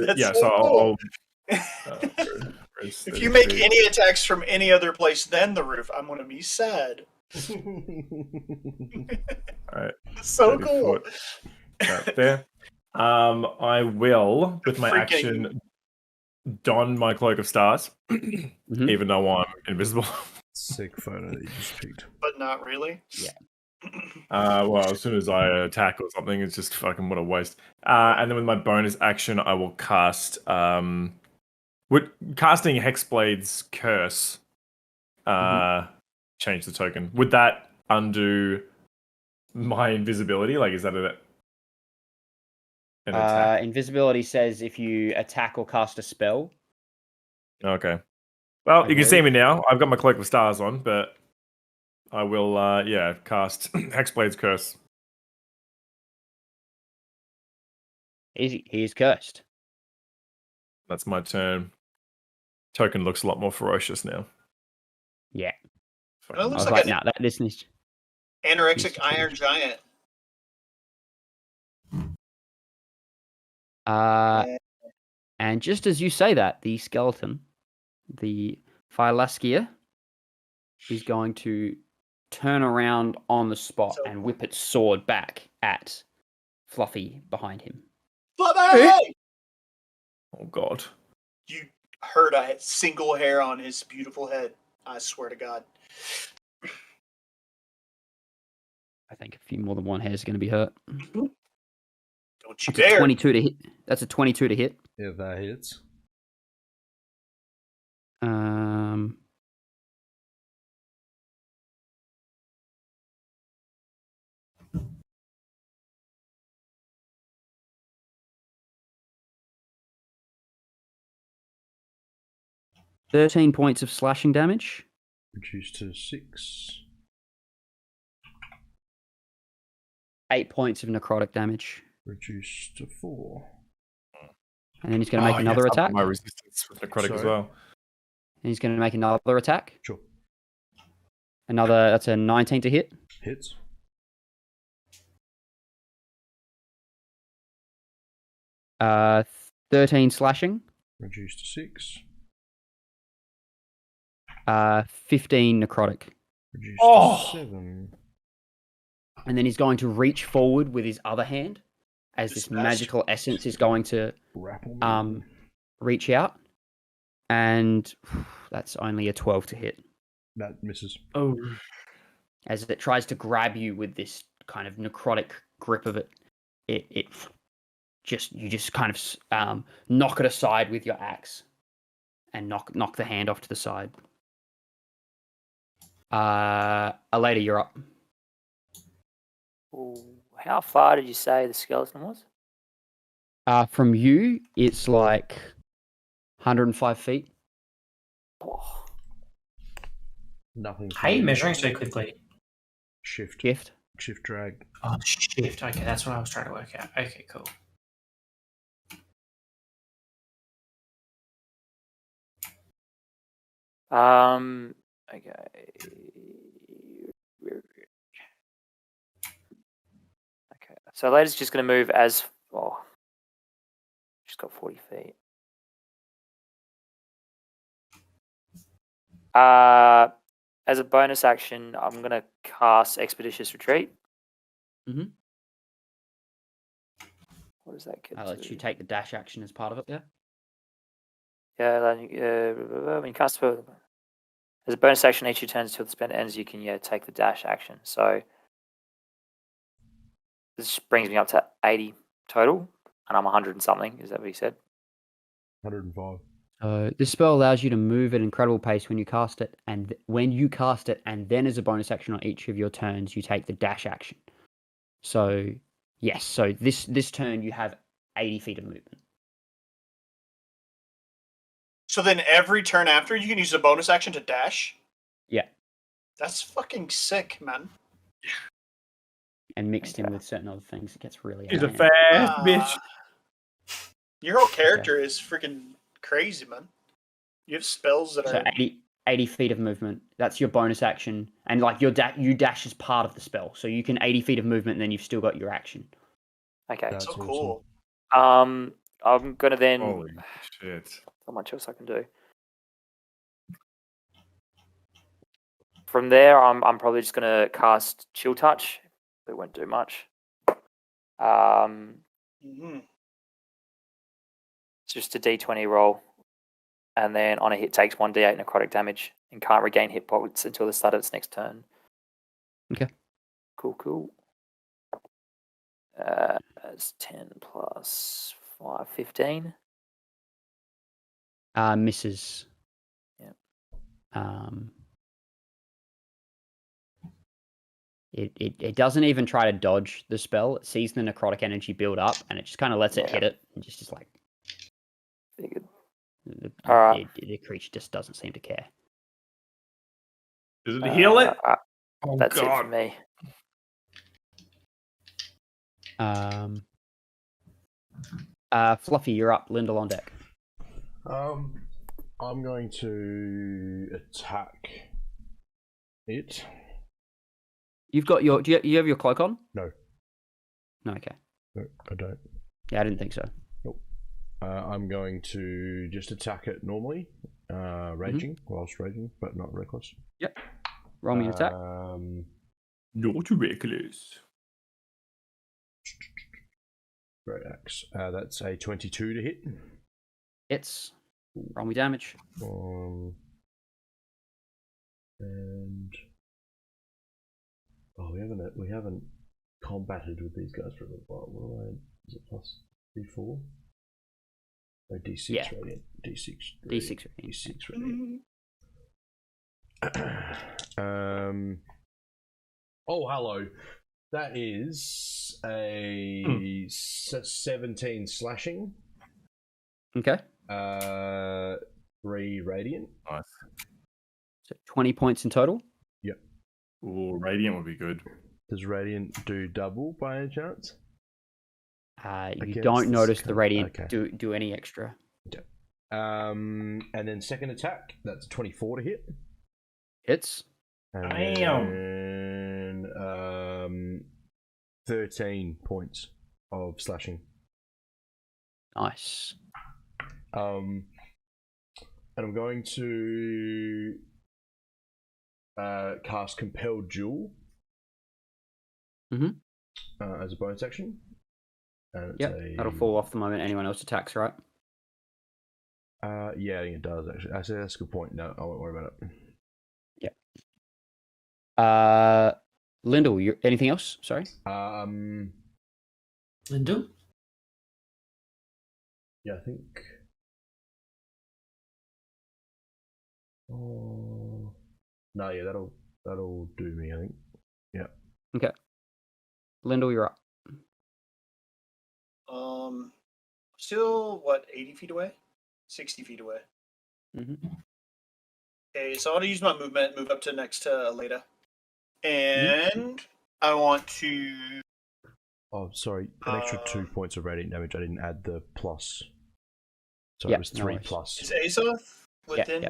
S1: if you make any attacks from any other place than the roof, I'm going to be sad.
S6: All right.
S1: So cool.
S6: Right there. I will, with my action, don my cloak of stars, even though I'm invisible.
S7: Sick photo that you just picked.
S1: But not really.
S2: Yeah.
S6: Well, as soon as I attack or something, it's just fucking what a waste. And then with my bonus action, I will cast. Casting Hexblade's Curse. Change the token. Would that undo my invisibility? Like, is that an attack?
S2: Invisibility says if you attack or cast a spell.
S6: Okay. Well, you can see me now. I've got my Cloak of Stars on, but I will, cast Hexblade's Curse.
S2: He is cursed.
S6: That's my turn. Token looks a lot more ferocious now.
S2: Yeah.
S1: It looks like an
S2: this is
S1: anorexic iron giant.
S2: And just as you say that, the skeleton, the Phylaskia, is going to turn around on the spot and whip its sword back at Fluffy behind him.
S1: Fluffy!
S6: Oh, God.
S1: You heard a single hair on his beautiful head. I swear to God.
S2: I think a few more than one hair is going to be hurt.
S1: Don't you
S2: That's
S1: dare.
S2: 22 to hit. That's a 22 to hit.
S7: Yeah, that hits.
S2: $13 points of slashing damage.
S7: Reduced to 6.
S2: 8 points of necrotic damage.
S7: Reduced to 4.
S2: And then he's going to make another attack.
S6: My resistance with necrotic as well.
S2: And he's going to make another attack.
S7: Sure.
S2: That's a 19 to hit.
S7: Hits.
S2: Uh, 13 slashing.
S7: Reduced to 6.
S2: 15 necrotic.
S7: Reduced to 7.
S2: And then he's going to reach forward with his other hand as this magical essence is going to reach out. And that's only a 12 to hit.
S7: That misses.
S6: Oh.
S2: As it tries to grab you with this kind of necrotic grip of it, you just kind of knock it aside with your axe and knock the hand off to the side. Elaeda, you're up.
S5: Ooh, how far did you say the skeleton was?
S2: From you, it's like 105 feet.
S5: Oh.
S7: Nothing.
S3: How are you measuring so quickly?
S7: Shift drag.
S3: Oh, shift. Okay, that's what I was trying to work out. Okay, cool.
S5: Okay. Okay. So Elaeda's just going to move as. Oh, she's got 40 feet. As a bonus action, I'm going to cast Expeditious Retreat.
S2: Mhm.
S5: What does that get
S2: I'll let
S5: to?
S2: you take the dash action as part of it, yeah?
S5: Yeah, when you cast spell, as a bonus action each of your turns until the spell ends, you can take the dash action. So this brings me up to 80 total, and I'm 100 and something. Is that what you said?
S7: 105.
S2: This spell allows you to move at incredible pace when you cast it, and then as a bonus action on each of your turns, you take the dash action. So yes, so this turn you have 80 feet of movement.
S1: So then every turn after, you can use a bonus action to dash?
S2: Yeah.
S1: That's fucking sick, man.
S2: And mixed in with certain other things, it gets really
S6: He's a
S2: annoying.
S6: fast bitch.
S1: Your whole character is freaking crazy, man. You have spells that
S2: So
S1: are...
S2: 80 feet of movement. That's your bonus action, and like you dash as part of the spell. So you can 80 feet of movement, and then you've still got your action.
S5: Okay.
S7: That's
S1: so
S7: awesome.
S1: cool.
S5: I'm gonna then.
S6: Holy shit.
S5: Not much else I can do. From there, I'm probably just gonna cast Chill Touch. It won't do much.
S1: Mhm.
S5: It's just a D20 roll, and then on a hit takes 1d8 necrotic damage and can't regain hit points until the start of its next turn.
S2: Okay.
S5: Cool. That's 10 plus 5, 15.
S2: Misses.
S5: Yep.
S2: It doesn't even try to dodge the spell. It sees the necrotic energy build up, and it just kind of lets it hit it, and just like
S5: Figured.
S2: the
S5: Alright.
S2: the creature just doesn't seem to care.
S6: Does it heal it? Oh,
S5: That's it
S6: God.
S5: for me.
S2: Fluffy, you're up. Lindell on deck.
S7: I'm going to attack it.
S2: You've got your. Do you have your cloak on?
S7: No.
S2: No. Okay.
S7: No, I don't.
S2: Yeah, I didn't think so.
S7: Nope. I'm going to just attack it normally, raging, whilst raging, but not reckless.
S2: Yep. Roll me an attack.
S6: Not reckless.
S7: Great axe. That's a 22 to hit.
S2: Hits. Roll me damage.
S7: And we haven't combated with these guys for a little while. Is it plus D4? Oh, D6
S2: Yeah.
S7: radiant. D6.
S2: D6
S7: radiant. D6 radiant. Oh, hello. That is a 17 slashing.
S2: Okay.
S7: 3 radiant.
S6: Nice.
S2: So 20 points in total.
S7: Yep.
S6: Ooh, radiant would be good.
S7: Does radiant do double by any chance?
S2: You
S7: Against
S2: don't notice the
S7: this
S2: radiant
S7: okay.
S2: do any extra.
S7: Okay. And then second attack, that's 24 to hit.
S2: Hits.
S7: And then, 13 points of slashing.
S2: Nice.
S7: And I'm going to cast Compelled Duel as a bonus action. And it's
S2: That'll fall off the moment anyone else attacks, right?
S7: Yeah, I think it does actually. Actually, that's a good point. No, I won't worry about it.
S2: Lindell, anything else? Sorry.
S3: Lindell?
S7: Yeah, I think. Oh no, yeah, that'll do me. I think. Yeah.
S2: Okay. Lindell, you're up.
S1: Still, 80 feet away? 60 feet away. Okay, so I want to use my movement, move up to next to Elaeda. And I want to...
S7: Oh, sorry. An extra 2 points of radiant damage. I didn't add the plus. So
S2: Yep,
S7: it was 3
S2: no
S7: plus.
S1: Is Azoth within...
S2: Yeah.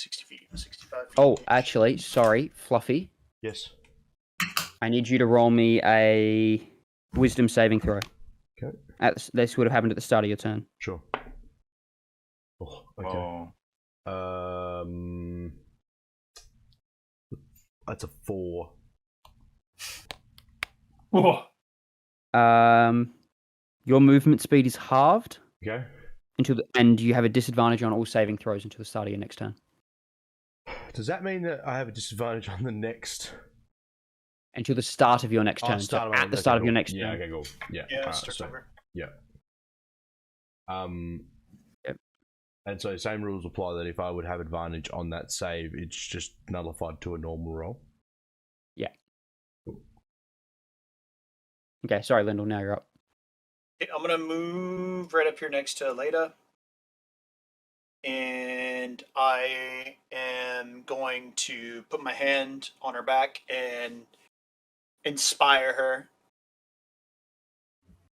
S1: 60 feet, 65 feet.
S2: Oh, actually, sorry, Fluffy.
S7: Yes.
S2: I need you to roll me a wisdom saving throw.
S7: Okay.
S2: This would have happened at the start of your turn.
S7: Sure. Oh, okay. That's a 4.
S6: Whoa.
S2: Your movement speed is halved
S7: Okay.
S2: and you have a disadvantage on all saving throws until the start of your next turn.
S7: Does that mean that I have a disadvantage on the next?
S2: Until the start of your next turn. So at the start of your next
S7: Yeah.
S2: turn.
S7: Okay. Cool. Yeah.
S1: Yeah,
S7: alright,
S1: starts
S7: so-
S1: over.
S7: Yeah.
S2: Yep.
S7: And so same rules apply that if I would have advantage on that save, it's just nullified to a normal roll.
S2: Yeah. Okay, sorry, Lyndall, now you're up.
S1: Okay, I'm gonna move right up here next to Elaeda. And I am going to put my hand on her back and inspire her.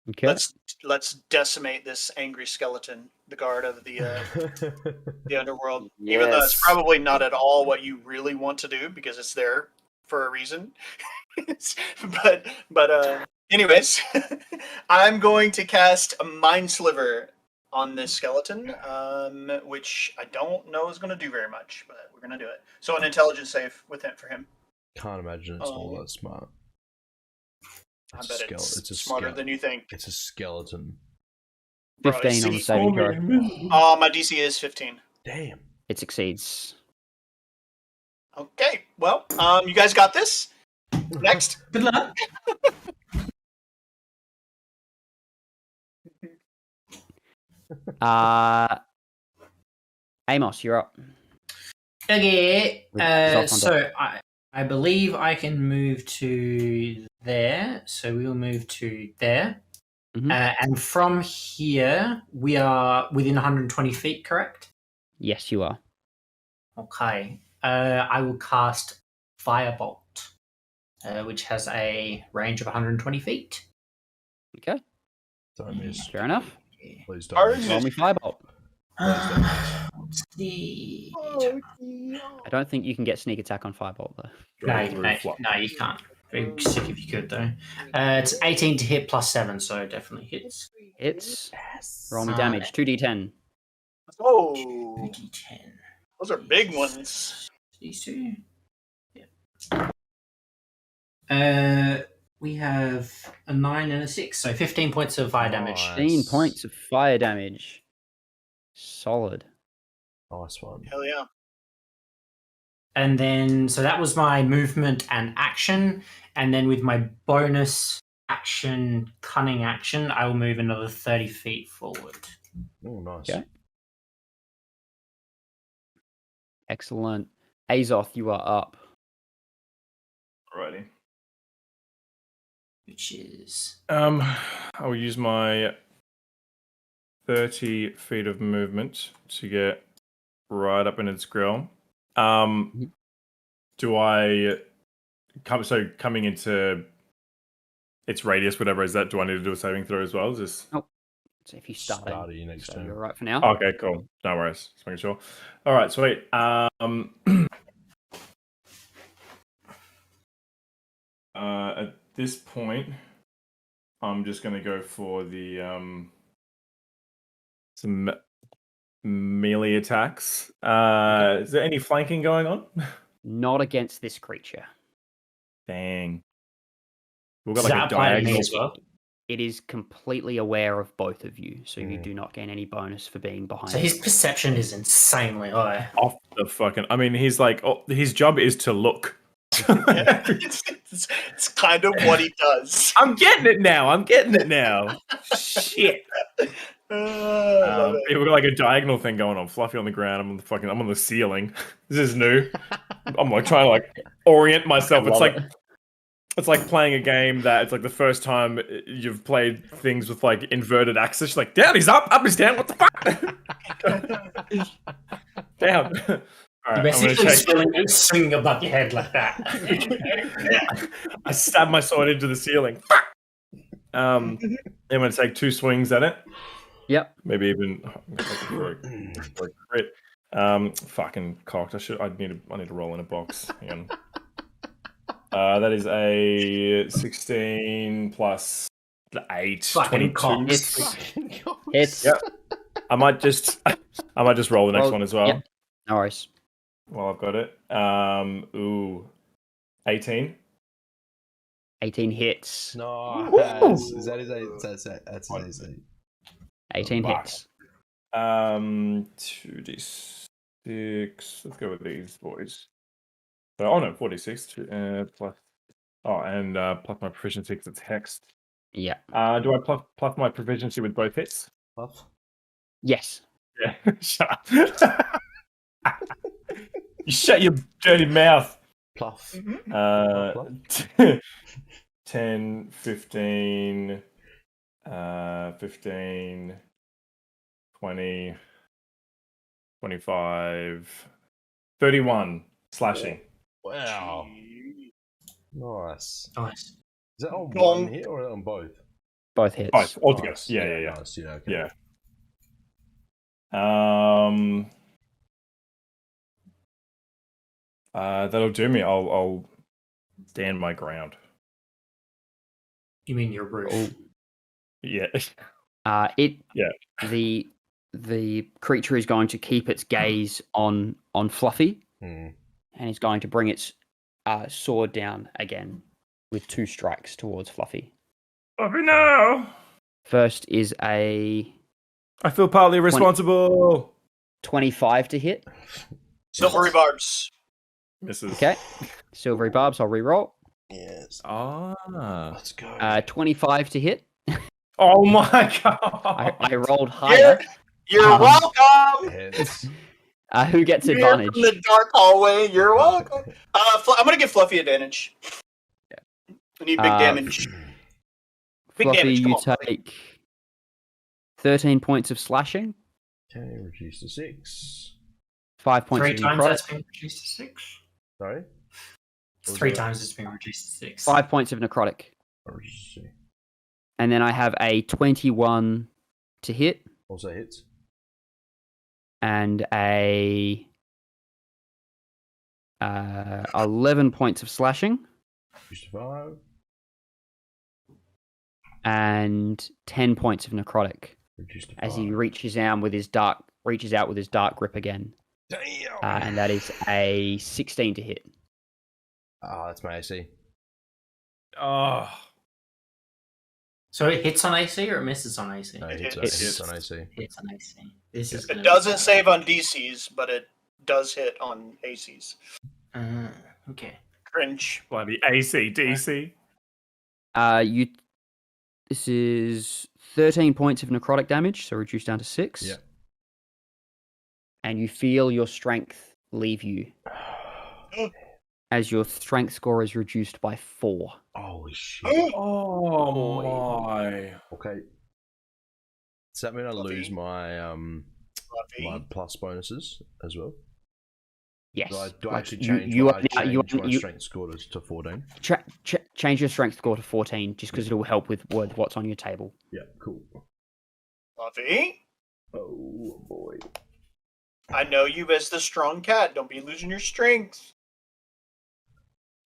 S2: Okay.
S1: Let's decimate this angry skeleton, the guard of the underworld. Even though it's
S5: Yes.
S1: probably not at all what you really want to do because it's there for a reason. but anyways, I'm going to cast a Mind Sliver on this skeleton, which I don't know is going to do very much, but we're going to do it. So an intelligence save for him.
S7: Can't imagine it's all that smart.
S1: I
S7: It's
S1: bet
S7: a
S1: it's
S7: a
S1: smarter than you think.
S7: It's a skeleton.
S2: 15 on the saving throw.
S1: My DC is 15.
S7: Damn.
S2: It succeeds.
S1: Okay, well, you guys got this. Next.
S3: Good luck.
S2: Amos, you're up.
S3: Okay,
S2: With
S3: so I believe I can move to there. So we will move to there.
S2: Mhm.
S3: And from here, we are within 120 feet, correct?
S2: Yes, you are.
S3: Okay. I will cast Firebolt, which has a range of 120 feet.
S2: Okay,
S7: Don't miss.
S2: fair enough.
S7: Please don't miss.
S2: Roll me Firebolt.
S3: Let's see.
S2: I don't think you can get sneak attack on Firebolt, though.
S3: No, you can't. Very sick if you could, though. It's 18 to hit plus 7, so definitely hits.
S2: Hits. Roll me damage. 2d10.
S1: Oh,
S3: 2d10.
S1: those are big ones.
S3: These two. Yeah. We have a 9 and a 6, so 15 points of fire damage.
S7: Nice.
S2: 15 points of fire damage. Solid.
S7: Nice one.
S1: Hell yeah.
S3: And then, so that was my movement and action. And then with my bonus action, cunning action, I will move another 30 feet forward.
S7: Oh, nice.
S2: Okay. Excellent. Azoth, you are up.
S6: Alrighty.
S3: Which is...
S6: I'll use my 30 feet of movement to get right up in its grill. Do I coming into its radius, whatever is that? Do I need to do a saving throw as well? Is this?
S2: So if you start
S7: Start of your next
S2: so
S7: turn.
S2: you're right for now.
S6: Okay, cool. No worries. Just making sure. All right, sweet. At this point, I'm just going to go for the some melee attacks. Is there any flanking going on?
S2: Not against this creature.
S6: Dang. We've got
S3: Does
S6: like
S3: that
S6: a
S3: apply to me
S6: diagonal.
S3: as well?
S2: It is completely aware of both of you, so you do not gain any bonus for being behind.
S3: So his perception is insanely high.
S6: Off the fucking. I mean, he's like, his job is to look.
S1: Yeah, it's kind of what he does.
S6: I'm getting it now. Shit.
S1: Love it.
S6: We've got like a diagonal thing going on. Fluffy on the ground. I'm on the ceiling. This is new. I'm like trying to like orient myself. It's like playing a game that it's like the first time you've played things with like inverted axis. You're like, down is up is down. What the fuck? Down. All right,
S3: Basically swinging above your head like that.
S6: I stab my sword into the ceiling. I'm going to take 2 swings at it.
S2: Yep.
S6: Maybe even for a crit. Fucking cocked. I need to roll in a box. Hang on. That is a 16 plus 8.
S3: Fucking
S6: 22.
S2: Hits.
S6: Yep. I might just roll the next one as well.
S2: Yep. No worries.
S6: While I've got it. 18.
S2: 18 hits.
S7: Nice. Is that his that's his AC.
S2: 18 hits.
S6: 2d6. Let's go with these boys. So, 46 plus. And plus my proficiency because it's hexed.
S2: Yeah.
S6: Do I plus my proficiency with both hits?
S7: Puff.
S2: Yes.
S6: Yeah. Shut up. You shut your dirty mouth.
S7: Pluff.
S6: 10, 15, 15, 20, 25, 31 slashing.
S7: Wow. Nice.
S3: Nice.
S7: Is that on one hit or on both?
S2: Both hits.
S6: Both altogether.
S7: Nice.
S6: Yeah.
S7: Nice. Yeah. Okay.
S6: Yeah. That'll do me. I'll stand my ground.
S3: You mean your roof?
S2: Oh.
S6: Yeah.
S2: Yeah. The creature is going to keep its gaze on Fluffy, and is going to bring its sword down again with 2 strikes towards Fluffy.
S6: Fluffy, no!
S2: First is a
S6: I feel partly responsible.
S2: 25 to hit.
S1: Silvery barbs.
S6: Misses.
S2: Okay. Silvery barbs, I'll reroll.
S7: Yes. Let's go.
S2: 25 to hit.
S6: Oh my god!
S2: I rolled higher.
S1: You're welcome.
S7: Heads.
S2: Who gets
S1: You're
S2: advantage?
S1: from the dark hallway. You're welcome. I'm gonna give Fluffy advantage.
S2: Yeah.
S1: I need big damage. Big
S2: Fluffy,
S1: damage.
S2: you take 13 points of slashing.
S7: Okay, reduce to 6.
S2: 5 points
S3: 3
S2: of
S3: times
S2: necrotic.
S3: that's been reduced to 6.
S7: Sorry?
S3: It's 3 times it's been reduced to 6.
S2: 5 points of necrotic. And then I have a 21 to hit.
S7: Also hits.
S2: And a 11 points of slashing.
S7: Reduce to 5.
S2: And 10 points of necrotic.
S7: Reduce to 5.
S2: As he reaches out with his dark grip again.
S7: Damn!
S2: And that is a 16 to hit.
S7: That's my AC.
S6: Oh.
S3: So it hits on AC or it misses on AC?
S7: No,
S1: It
S7: hits
S1: hits.
S7: on AC.
S3: Hits on AC. This is
S1: It doesn't save on DCs, but it does hit on ACs.
S3: Okay.
S1: Cringe.
S6: Bloody AC/DC.
S2: This is 13 points of necrotic damage, so reduced down to 6.
S7: Yeah.
S2: And you feel your strength leave you as your strength score is reduced by 4.
S7: Holy shit.
S6: Oh my.
S7: Okay. Does that mean I lose my
S1: Fluffy.
S7: my plus bonuses as well?
S2: Yes.
S7: Do I
S2: Like,
S7: actually
S2: you-
S7: change
S2: you
S7: my,
S2: are now- you
S7: change
S2: are-
S7: my
S2: you-
S7: strength score to 14?
S2: Change your strength score to 14, just because it will help with what's on your table.
S7: Yeah, cool.
S1: Fluffy,
S7: Oh boy.
S1: I know you as the strong cat. Don't be losing your strength.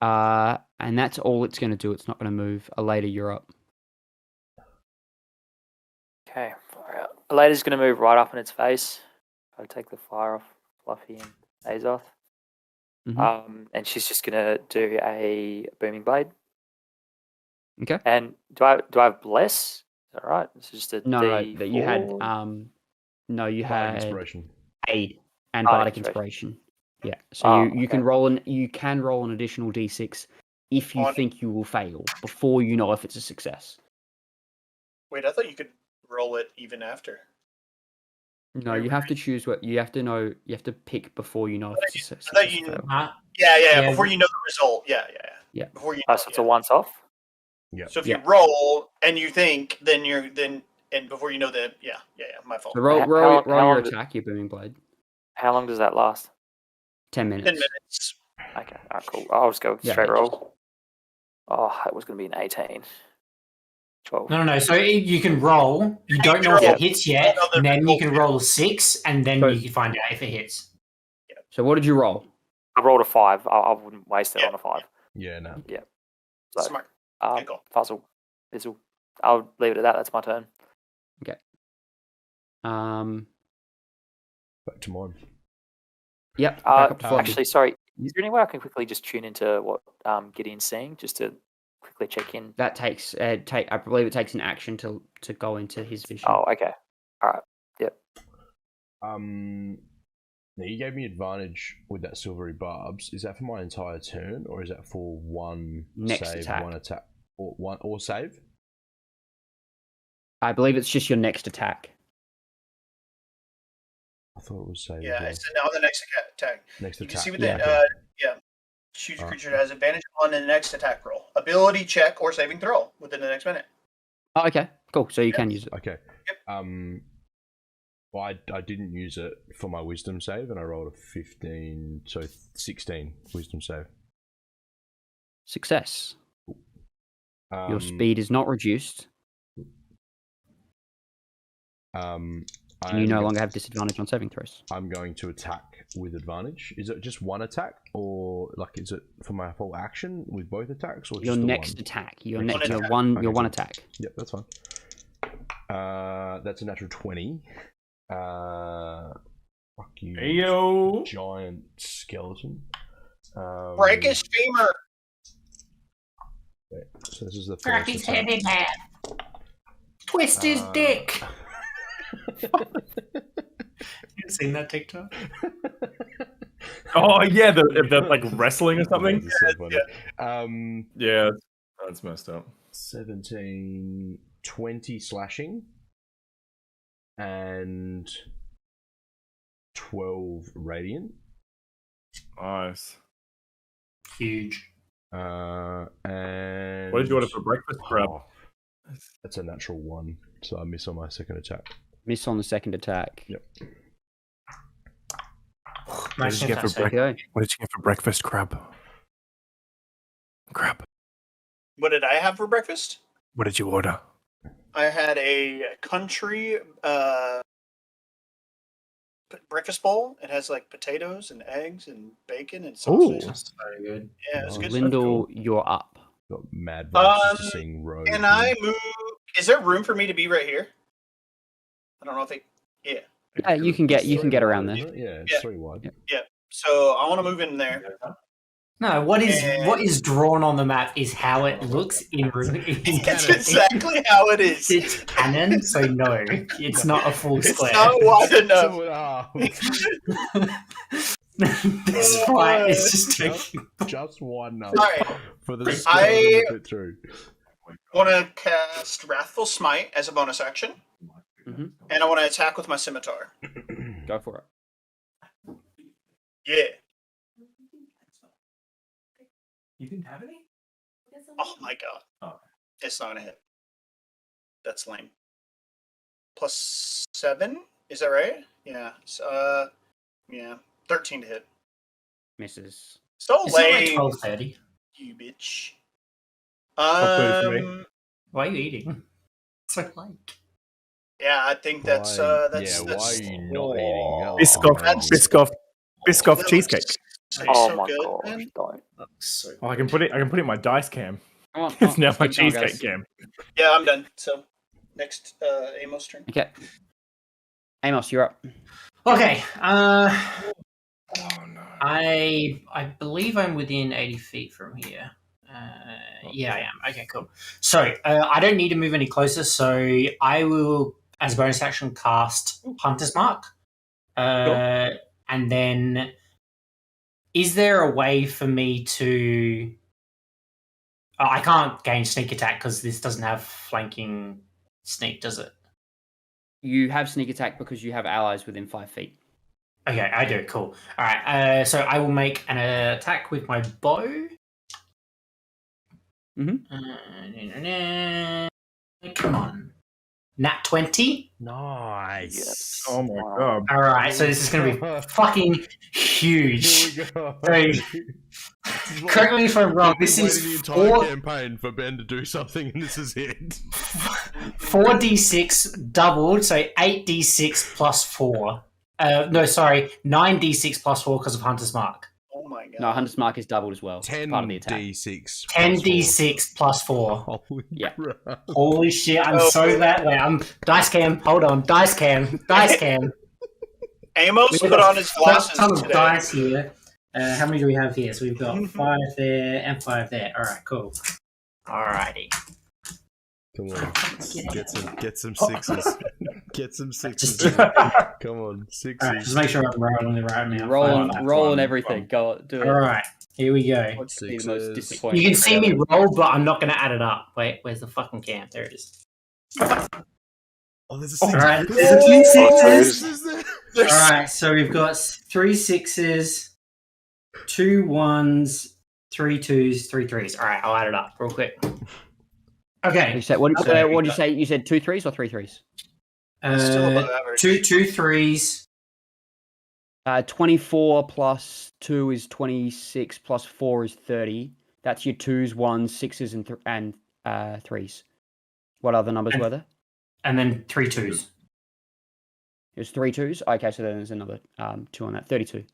S2: And that's all it's going to do. It's not going to move. Elaeda, you're up.
S5: Okay. Elaeda's going to move right up in its face. I'll take the fire off Fluffy and Azoth.
S2: Mhm.
S5: And she's just going to do a booming blade.
S2: Okay.
S5: And do I have bless? Is that right? This is just a
S2: No, that you had.
S5: D4?
S2: No, you
S7: Bardic
S2: had
S7: inspiration.
S2: aid and
S5: Bardic
S2: bardic inspiration. Yeah. So
S5: Oh,
S2: you can
S5: okay.
S2: roll an additional d6 if you
S1: On-
S2: think you will fail before you know if it's a success.
S1: Wait, I thought you could roll it even after.
S2: No, you have to choose what you have to know. You have to pick before you know if it's a success.
S1: I thought you
S2: or fail.
S1: Yeah,
S3: Yeah,
S1: before you know the result. Yeah.
S2: Yeah.
S1: Before you
S5: Oh,
S1: know,
S5: so it's a once off?
S1: So if
S2: Yeah.
S1: you roll and you think, then and before you know that, yeah, my fault.
S2: So roll
S5: How
S2: your
S5: long does-
S2: attack, your booming blade.
S5: How long does that last?
S2: 10 minutes.
S1: 10 minutes.
S5: Okay, alright, cool. I'll just go
S2: Yeah.
S5: straight roll. Oh, it was going to be an 18. 12.
S3: No. So you can roll. You don't know if
S1: roll.
S3: it hits yet.
S1: Another
S3: And then you
S1: roll.
S3: can roll a 6, and then
S2: So-
S3: you can find out if it hits.
S2: So what did you roll?
S5: I rolled a 5. I wouldn't waste it on a 5.
S4: Yeah, no.
S5: So,
S1: Smart. Okay, cool.
S5: Fizzle. I'll leave it at that. That's my turn.
S2: Okay.
S4: Back to mine.
S2: Yep. Back up to Floppy.
S5: Actually, sorry. Is there any way I can quickly just tune into what Gideon's seeing, just to quickly check in?
S2: That takes I believe it takes an action to go into his vision.
S5: Oh, okay. All right. Yep.
S4: Now you gave me advantage with that silvery barbs. Is that for my entire turn, or is that for one
S2: Next
S4: save,
S2: attack.
S4: one attack, or save?
S2: I believe it's just your next attack.
S4: I thought it was save.
S1: Yeah,
S4: as well.
S1: it's on the next attack.
S4: Next
S1: You can
S4: attack.
S1: see with
S4: yeah,
S1: the
S4: okay.
S1: choose a creature that has advantage on the next attack roll, ability check, or saving throw within the next minute.
S2: Oh, okay. Cool. So you can use it.
S4: Okay. Well, I didn't use it for my wisdom save, and I rolled a 15, so 16 wisdom save.
S2: Success. Your
S4: Um,
S2: speed is not reduced, and you no longer have disadvantage on saving throws.
S4: I'm going to attack with advantage. Is it just one attack, or like is it for my whole action with both attacks, or
S2: Your
S4: just the
S2: next
S4: one?
S2: attack. Your
S1: One attack.
S2: one
S4: Okay, cool.
S2: attack.
S4: Yep, that's fine. That's a natural 20. Fuck you,
S6: Ayo.
S4: giant skeleton.
S1: Break his femur.
S4: Okay, so this is the
S3: Crack
S4: first
S3: his
S4: attack.
S3: head in half. Twist his dick. You seen that TikTok?
S6: Oh yeah, the like wrestling or something.
S4: This is so funny.
S6: Yeah, that's messed up.
S4: 17, 20 slashing, and 12 radiant.
S6: Nice.
S3: Huge.
S4: And
S6: What did you order for breakfast, Crab?
S4: Oh, that's a natural 1, so I miss on my second attack.
S2: Miss on the second attack.
S4: Yep.
S6: What did you get for
S2: There you go.
S6: What did you get for breakfast, Crab? Crab.
S1: What did I have for breakfast?
S6: What did you order?
S1: I had a country breakfast bowl. It has like potatoes and eggs and bacon and sausage.
S3: That's very good.
S1: Yeah, it's
S4: Oh,
S1: good.
S2: Lindell, you're up.
S4: Got mad vibes just seeing Rogue.
S1: Can I move? Is there room for me to be right here? I don't know if they. Yeah.
S2: Yeah, you can get around there.
S4: Yeah, it's
S1: Yeah.
S4: 3 wide.
S1: Yeah. So I want to move in there.
S3: No, what
S1: And-
S3: is drawn on the map is how it looks in
S1: It's exactly how it is.
S3: It's canon, so no, it's not a full
S1: It's
S3: square.
S1: not wide enough.
S4: 2.5.
S3: This fight is just
S4: just,
S3: taking.
S4: just wide enough
S1: Alright.
S4: for the
S1: I-
S4: skeleton to fit through.
S1: Want to cast Wrathful Smite as a bonus action,
S2: Mhm.
S1: and I want to attack with my scimitar.
S2: Go for it.
S1: Yeah.
S6: You didn't have any?
S1: Oh my god.
S6: Oh.
S1: It's not gonna hit. That's lame. +7? Is that right? Yeah. Yeah. 13 to hit.
S2: Misses.
S1: So
S3: It's not like
S1: lame,
S3: 12:30.
S1: you bitch.
S6: 12:30 for me.
S3: Why are you eating? So late.
S1: Yeah, I think that's
S4: Why are
S1: that's
S4: you not eating? That looks
S6: Biscoff,
S4: horrendous.
S6: Biscoff
S1: that
S6: cheesecake.
S1: so
S5: Oh my
S1: good,
S5: gosh,
S1: man.
S5: don't.
S3: So
S6: Oh, I can put it in my dice cam.
S2: Come on,
S6: It's now my
S2: keep going,
S6: cheesecake
S2: guys.
S6: cam.
S1: Yeah, I'm done. So next Amos turn.
S2: Okay. Amos, you're up.
S3: okay.
S6: Oh no.
S3: I believe I'm within 80 feet from here. Yeah, I am. Okay, cool. So I don't need to move any closer, so I will, as a bonus action, cast Hunter's Mark. And then, is there a way for me to... I can't gain sneak attack because this doesn't have flanking sneak, does it?
S2: You have sneak attack because you have allies within 5 feet.
S3: Okay, I do. Cool. All right. So I will make an attack with my bow. Come on. Nat 20.
S4: Nice.
S5: Yes.
S6: Oh my god.
S3: All right. So this is going to be fucking huge.
S4: Here we go.
S3: Very- Correct me if I'm wrong. This
S4: We've
S3: is
S4: waited the entire
S3: 4,
S4: campaign for Ben to do something, and this is it.
S3: 4d6 doubled, so 8d6 plus 4. No, sorry, 9d6 plus 4 because of Hunter's Mark.
S1: Oh my god.
S2: No, Hunter's Mark is doubled as well. It's part of the attack.
S7: 10d6.
S3: 10d6 plus 4.
S7: Holy
S2: Yeah.
S7: crap.
S3: Holy shit! I'm so glad. Wait, I'm dice cam. Hold on, dice cam.
S1: Amos
S3: We've
S1: put
S3: got
S1: on his glasses
S3: ton of
S1: today.
S3: dice here. How many do we have here? So we've got 5 there and 5 there. All right, cool. Alrighty.
S7: Come on. Get some sixes. Get some sixes. Come on, sixes.
S3: All right, just make sure I'm rolling the right amount.
S2: Rolling everything. Go on, do it.
S3: All right, here we go.
S2: What's the most disappointing?
S3: You can see me roll, but I'm not going to add it up. Wait, where's the fucking cam? There it is.
S7: Oh, there's a six.
S3: All right, there's a few sixes.
S7: Sixes there.
S3: All right, so we've got 3 6s, 2 1s, 3 2s, 3 3s. All right, I'll add it up real quick. Okay.
S2: What did you say? You said 2 3s or 3 3s?
S1: Still above average.
S3: 2 3s.
S2: 24 plus 2 is 26 plus 4 is 30. That's your 2s, 1s, 6s, and 3s. What other numbers were there?
S3: And then 3 2s.
S2: It was 3 2s? Okay, so then there's another 2 on that. 32.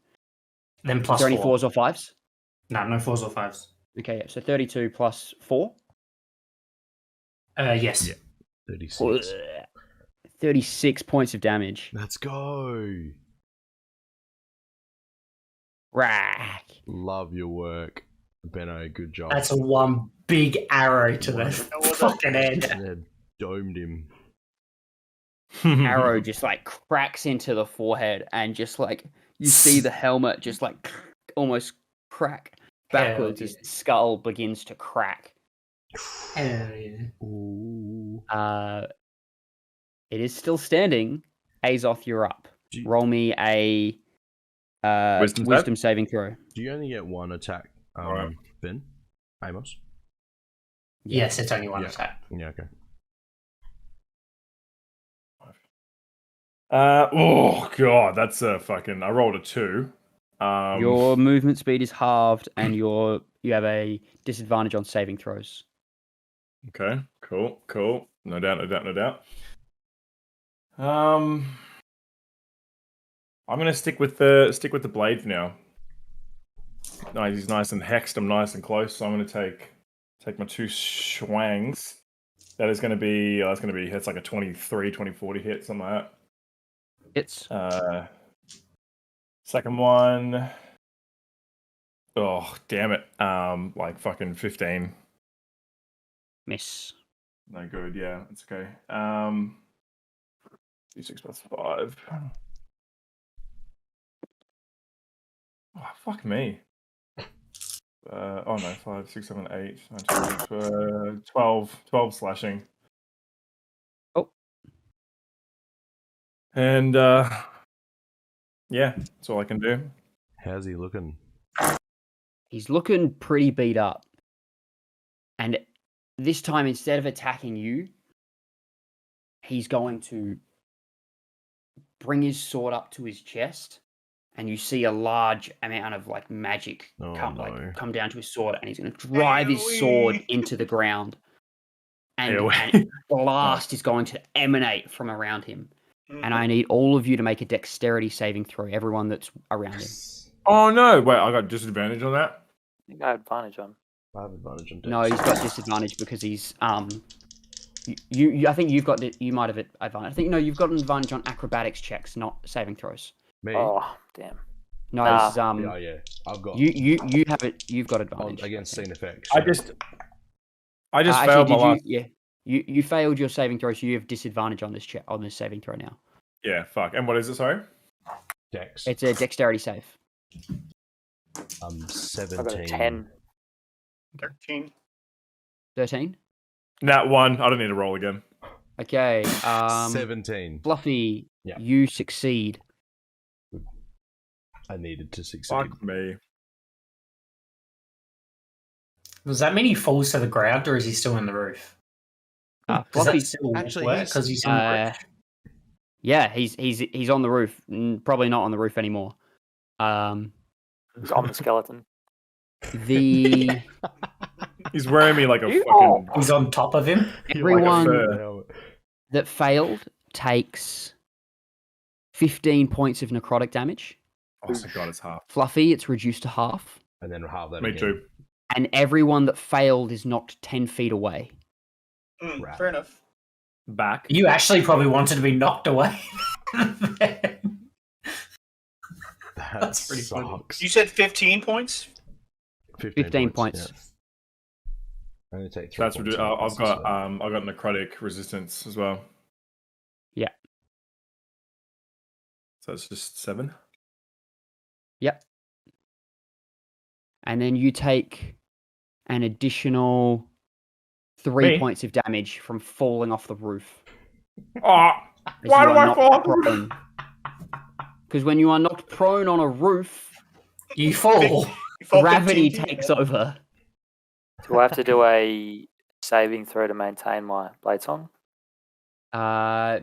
S3: Then plus
S2: 30
S3: 4.
S2: 4s or 5s?
S3: No 4s or 5s.
S2: Okay, yeah. So 32 plus 4?
S3: Yes.
S7: Yeah. 36.
S2: 36 points of damage.
S7: Let's go.
S2: Rack.
S7: Love your work, Benno. Good job.
S3: That's one big arrow to the fucking head.
S7: They domed him.
S2: Arrow just like cracks into the forehead, and just like you see the helmet just like almost crack backwards as the skull begins to crack.
S3: Hell yeah.
S7: Ooh.
S2: It is still standing. Azoth, you're up. Roll me a wisdom saving throw.
S7: Do you only get one attack,
S6: Alright.
S7: Ben? Amos?
S3: Yes, it's only one attack.
S7: Yeah, okay.
S6: Oh god, that's a fucking. I rolled a 2.
S2: Your movement speed is halved, and you have a disadvantage on saving throws.
S6: Okay, cool. No doubt. I'm gonna stick with the blade for now. Nice, he's nice and hexed. I'm nice and close, so I'm gonna take my 2 schwangs. That is gonna be it's like a 23, 20, hit, something like that.
S2: Hits.
S6: Second one. Oh damn it! Like fucking 15.
S2: Miss.
S6: No good. Yeah, it's okay. D6 plus 5. Oh fuck me. Oh no, 5, 6, 7, 8, 9, 12 slashing.
S2: Oh.
S6: And yeah, that's all I can do.
S7: How's he looking?
S2: He's looking pretty beat up. And this time, instead of attacking you, he's going to bring his sword up to his chest, and you see a large amount of like magic come down to his sword, and he's going to drive his sword into the ground, and blast is going to emanate from around him. And I need all of you to make a dexterity saving throw, everyone that's around him.
S6: Oh no! Wait, I got disadvantage on that.
S5: I think I have advantage on.
S7: I have advantage on dex.
S2: No, he's got disadvantage because he's you I think you might have advantage. I think no, you've got an advantage on acrobatics checks, not saving throws.
S7: Me?
S5: Oh damn!
S2: No,
S5: Nah.
S2: it's,
S7: Yeah. I've got
S2: you have it. You've got advantage
S7: against scene effects.
S6: I just
S2: Actually,
S6: failed my last.
S2: You failed your saving throw, so you have disadvantage on this on this saving throw now.
S6: Yeah, fuck. And what is it? Sorry.
S7: Dex.
S2: It's a dexterity save.
S7: 17.
S5: I got a 10.
S1: 13.
S2: 13.
S6: Nat 1. I don't need to roll again.
S2: Okay.
S7: 17.
S2: Fluffy,
S7: Yeah.
S2: you succeed.
S7: I needed to succeed.
S6: Fuck me.
S3: Does that mean he falls to the ground, or is he still in the roof? Does
S2: Fluffy,
S3: that still
S7: actually,
S3: work because he's on the roof?
S2: yeah, he's on the roof. Probably not on the roof anymore.
S5: He's on the skeleton.
S2: The
S6: He's wearing me like a fucking.
S3: He's on top of him.
S2: everyone
S6: fur.
S2: that failed takes 15 points of necrotic damage.
S6: Oh my god, it's half.
S2: Fluffy, it's reduced to half.
S7: And then half that
S6: Me
S7: again.
S6: too.
S2: And everyone that failed is knocked 10 feet away.
S7: Right.
S1: Fair enough.
S6: Back.
S3: You actually probably wanted to be knocked away.
S7: That
S3: That's pretty funny.
S7: sucks.
S1: You said 15 points?
S2: 15 points.
S7: Yeah. I'm gonna take 3
S6: That's
S7: points.
S6: I've got necrotic resistance as well.
S2: Yeah.
S6: So it's just 7.
S2: Yep. And then you take an additional 3
S6: Me?
S2: points of damage from falling off the roof.
S6: Oh, why do I fall?
S2: Because when you are knocked prone on a roof,
S3: You fall.
S1: You fall
S2: gravity
S1: 15 feet.
S2: takes over.
S5: Do I have to do a saving throw to maintain my blade song?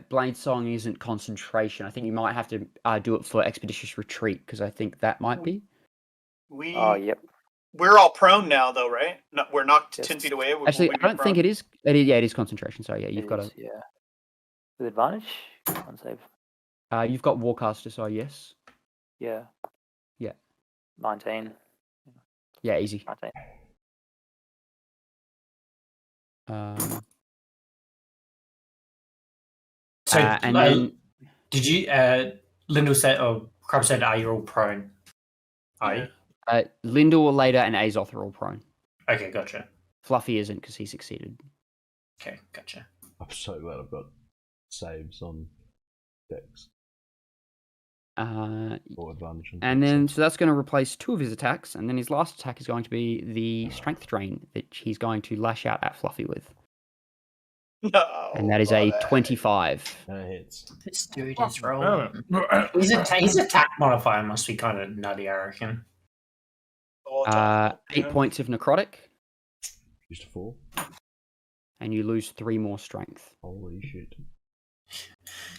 S2: Blade Song isn't concentration. I think you might have to do it for Expeditious Retreat, because I think that might be.
S5: Oh, yep.
S1: We're all prone now, though, right? No, we're knocked
S5: Yes.
S1: 10 feet away.
S2: Actually, I don't think it is. Yeah, it is concentration. So yeah, you've got
S5: Yeah. With advantage? One save.
S2: You've got Warcaster, so yes.
S5: Yeah.
S2: Yeah.
S5: 19.
S2: Yeah, easy.
S5: 19.
S3: So,
S2: and then
S3: did you? Lyndall said, or Crab said, "Are you all prone?" Are you?
S2: Lyndall, Elaeda, and Azoth are all prone.
S3: Okay, gotcha.
S2: Fluffy isn't because he succeeded.
S3: Okay, gotcha.
S7: I'm so glad I've got saves on decks or advantage. On
S2: And
S7: decks.
S2: then, so that's going to replace 2 of his attacks, and then his last attack is going to be the Strength Drain that he's going to lash out at Fluffy with.
S1: No.
S2: And that is a 25.
S7: That hits.
S3: This dude is rolling. His attack modifier must be kind of nutty, I reckon.
S2: 8 points of necrotic,
S7: Used to 4.
S2: and you lose 3 more strength.
S7: Holy shit.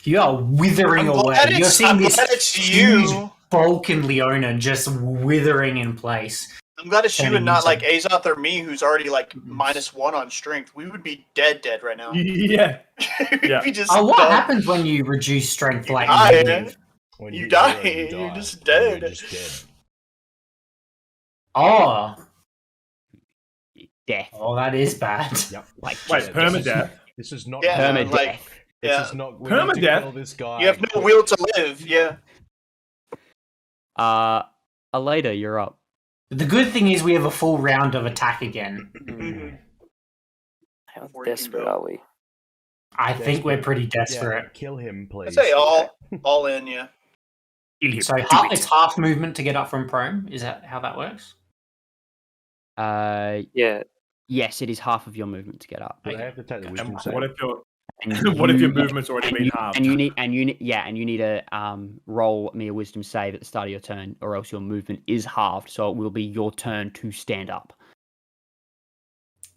S3: You are withering
S1: I'm
S3: away.
S1: glad
S3: You're
S1: it's-
S3: seeing
S1: I'm
S3: this
S1: glad it's
S3: huge
S1: you.
S3: Vulcan Leona just withering in place.
S1: I'm glad it's you
S3: Turning
S1: and not
S3: into-
S1: like Azoth or me, who's already like -1 on strength. We would be dead right now.
S6: Yeah.
S1: We'd
S6: Yeah.
S1: be just
S3: Oh, what
S1: done.
S3: happens when you reduce strength like
S1: die.
S3: negative?
S7: When
S1: You
S7: hit
S1: die,
S7: 0,
S1: you're just
S7: and
S1: dead.
S7: You're just dead.
S3: Oh,
S2: Death.
S3: oh, that is bad.
S7: Yep.
S2: Like,
S6: Wait,
S7: Yeah,
S6: permadeath?
S7: This is not
S1: Yeah,
S2: permadeath.
S1: like
S7: This
S1: yeah,
S7: is not we need to
S6: Permadeath?
S7: kill this guy.
S1: you have no will to live. Yeah,
S2: Elaeda, you're up.
S3: The good thing is we have a full round of attack again.
S1: Mhm.
S5: How
S1: Before you can
S5: desperate
S1: go.
S5: are we?
S3: I think we're pretty
S7: Yeah,
S3: desperate.
S7: kill him,
S1: I
S7: please.
S1: say all in. Yeah,
S3: So it's half movement to get up from prone. Is that how that works?
S5: Yeah.
S2: Yes, it is half of your movement to get up.
S7: But I have to take the wisdom
S6: And
S7: save.
S6: what if your
S2: And
S6: what if your
S2: you-
S6: movement's already
S2: and
S6: been
S2: you,
S6: halved?
S2: and you need to roll me a wisdom save at the start of your turn, or else your movement is halved. So it will be your turn to stand up.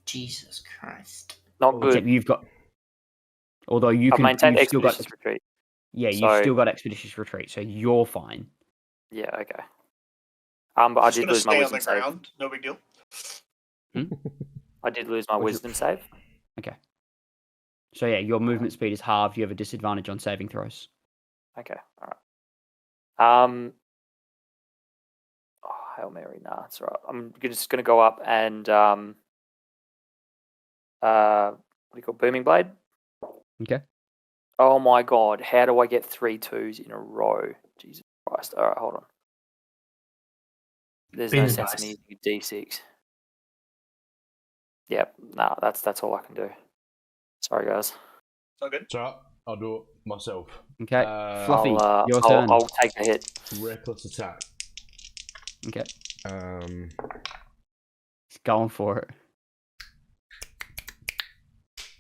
S3: Jesus Christ.
S5: Not
S2: Except
S5: good.
S2: you've got, although you
S5: I've
S2: can,
S5: maintained
S2: you've still got,
S5: expeditious retreat.
S2: yeah, you've
S5: So-
S2: still got expeditious retreat, so you're fine.
S5: Yeah, okay. But I
S1: just
S5: did
S1: gonna
S5: lose my
S1: stay on the
S5: wisdom save.
S1: ground. No big deal.
S5: I did lose my
S2: What's your-
S5: wisdom save.
S2: Okay. So yeah, your movement speed is halved. You have a disadvantage on saving throws.
S5: Okay, alright. Oh, Hail Mary, nah, it's alright. I'm just gonna go up and what do you call Booming Blade?
S2: Okay.
S5: Oh my god, how do I get 3 2s in a row? Jesus Christ. Alright, hold on. There's
S3: Be
S5: no
S3: the
S5: sense
S3: dice.
S5: in using a D6. Yep, nah, that's all I can do. Sorry guys.
S1: It's all good.
S7: So I'll do it myself.
S2: Okay.
S7: Uh,
S2: Fluffy, your
S5: I'll,
S2: turn.
S5: I'll take the hit.
S7: Reckless attack.
S2: Okay. He's going for it.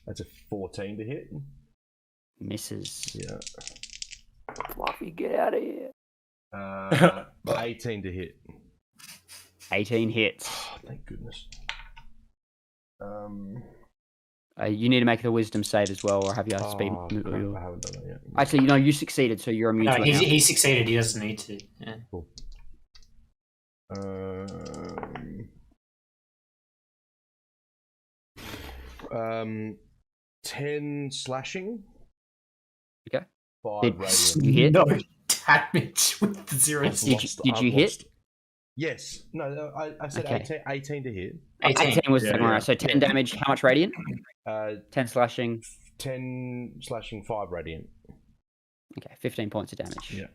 S7: That's a 14 to hit.
S2: Misses.
S7: Yeah.
S5: Fluffy, get out of here.
S7: 18 to hit.
S2: 18 hits.
S7: Oh, thank goodness.
S2: You need to make the wisdom save as well, or have you speed?
S7: I haven't done that yet.
S2: Actually, you succeeded, so you're immune
S3: No,
S2: to it now.
S3: he succeeded. He doesn't need to. Yeah.
S7: Cool. 10 slashing.
S2: Okay.
S7: 5 radiant.
S2: You hit?
S3: No damage with the 0.
S7: I've
S2: Did
S7: lost-
S2: you
S7: I've
S2: hit?
S7: lost- Yes. No, I said
S2: Okay.
S7: 18 to hit.
S3: 18.
S2: 18 was the
S6: Yeah,
S2: second one,
S6: yeah.
S2: right? So 10 damage. How much radiant? 10 slashing.
S7: 10 slashing, 5 radiant.
S2: Okay, 15 points of damage.
S7: Yeah.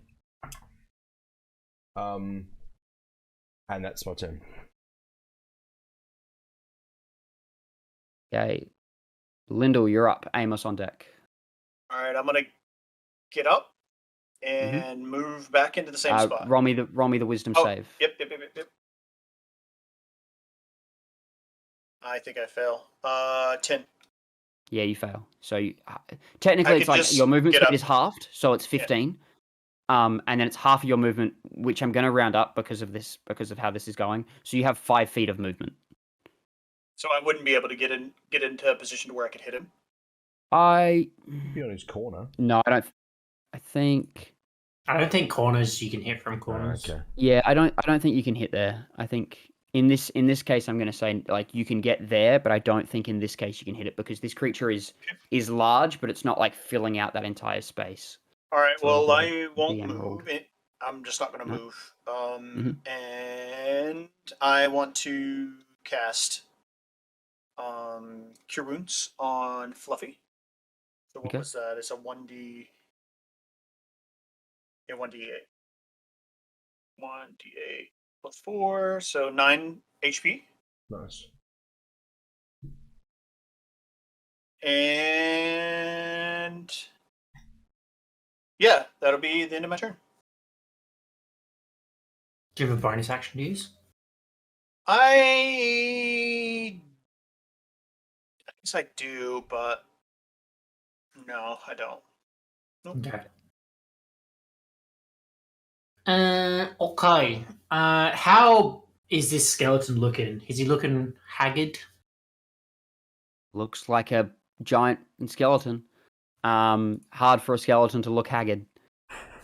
S7: And that's my turn.
S2: Okay. Lyndall, you're up. Amos on deck.
S1: All right, I'm gonna get up and move back into the same spot.
S2: Roll me the wisdom save.
S1: Yep. I think I fail. 10.
S2: Yeah, you fail. So technically, it's
S1: could
S2: like
S1: just
S2: your movement
S1: get
S2: speed
S1: up.
S2: is halved, so it's 15. And then it's half of your movement, which I'm going to round up because of how this is going. So you have 5 feet of movement.
S1: So I wouldn't be able to get into a position to where I could hit him.
S7: Be on his corner.
S2: No, I don't. I think.
S3: I don't think corners you can hit from corners.
S7: Okay.
S2: Yeah, I don't think you can hit there. I think in this case, I'm going to say like you can get there, but I don't think in this case you can hit it because this creature is large, but it's not like filling out that entire space.
S1: All right.
S2: So
S1: Well,
S2: the
S1: I won't
S2: DM
S1: move.
S2: rolled.
S1: I'm just not going to
S2: No.
S1: move. And I want to cast Cure Wounds on Fluffy. So what
S2: Okay.
S1: was that? It's a 1d. Yeah, 1d8. 1d8 plus 4, so 9 HP.
S7: Nice.
S1: And yeah, that'll be the end of my turn.
S3: Do you have a bonus action to use?
S1: I guess I do, but no, I don't. Nope.
S3: Okay. Okay. How is this skeleton looking? Is he looking haggard?
S2: Looks like a giant skeleton. Hard for a skeleton to look haggard.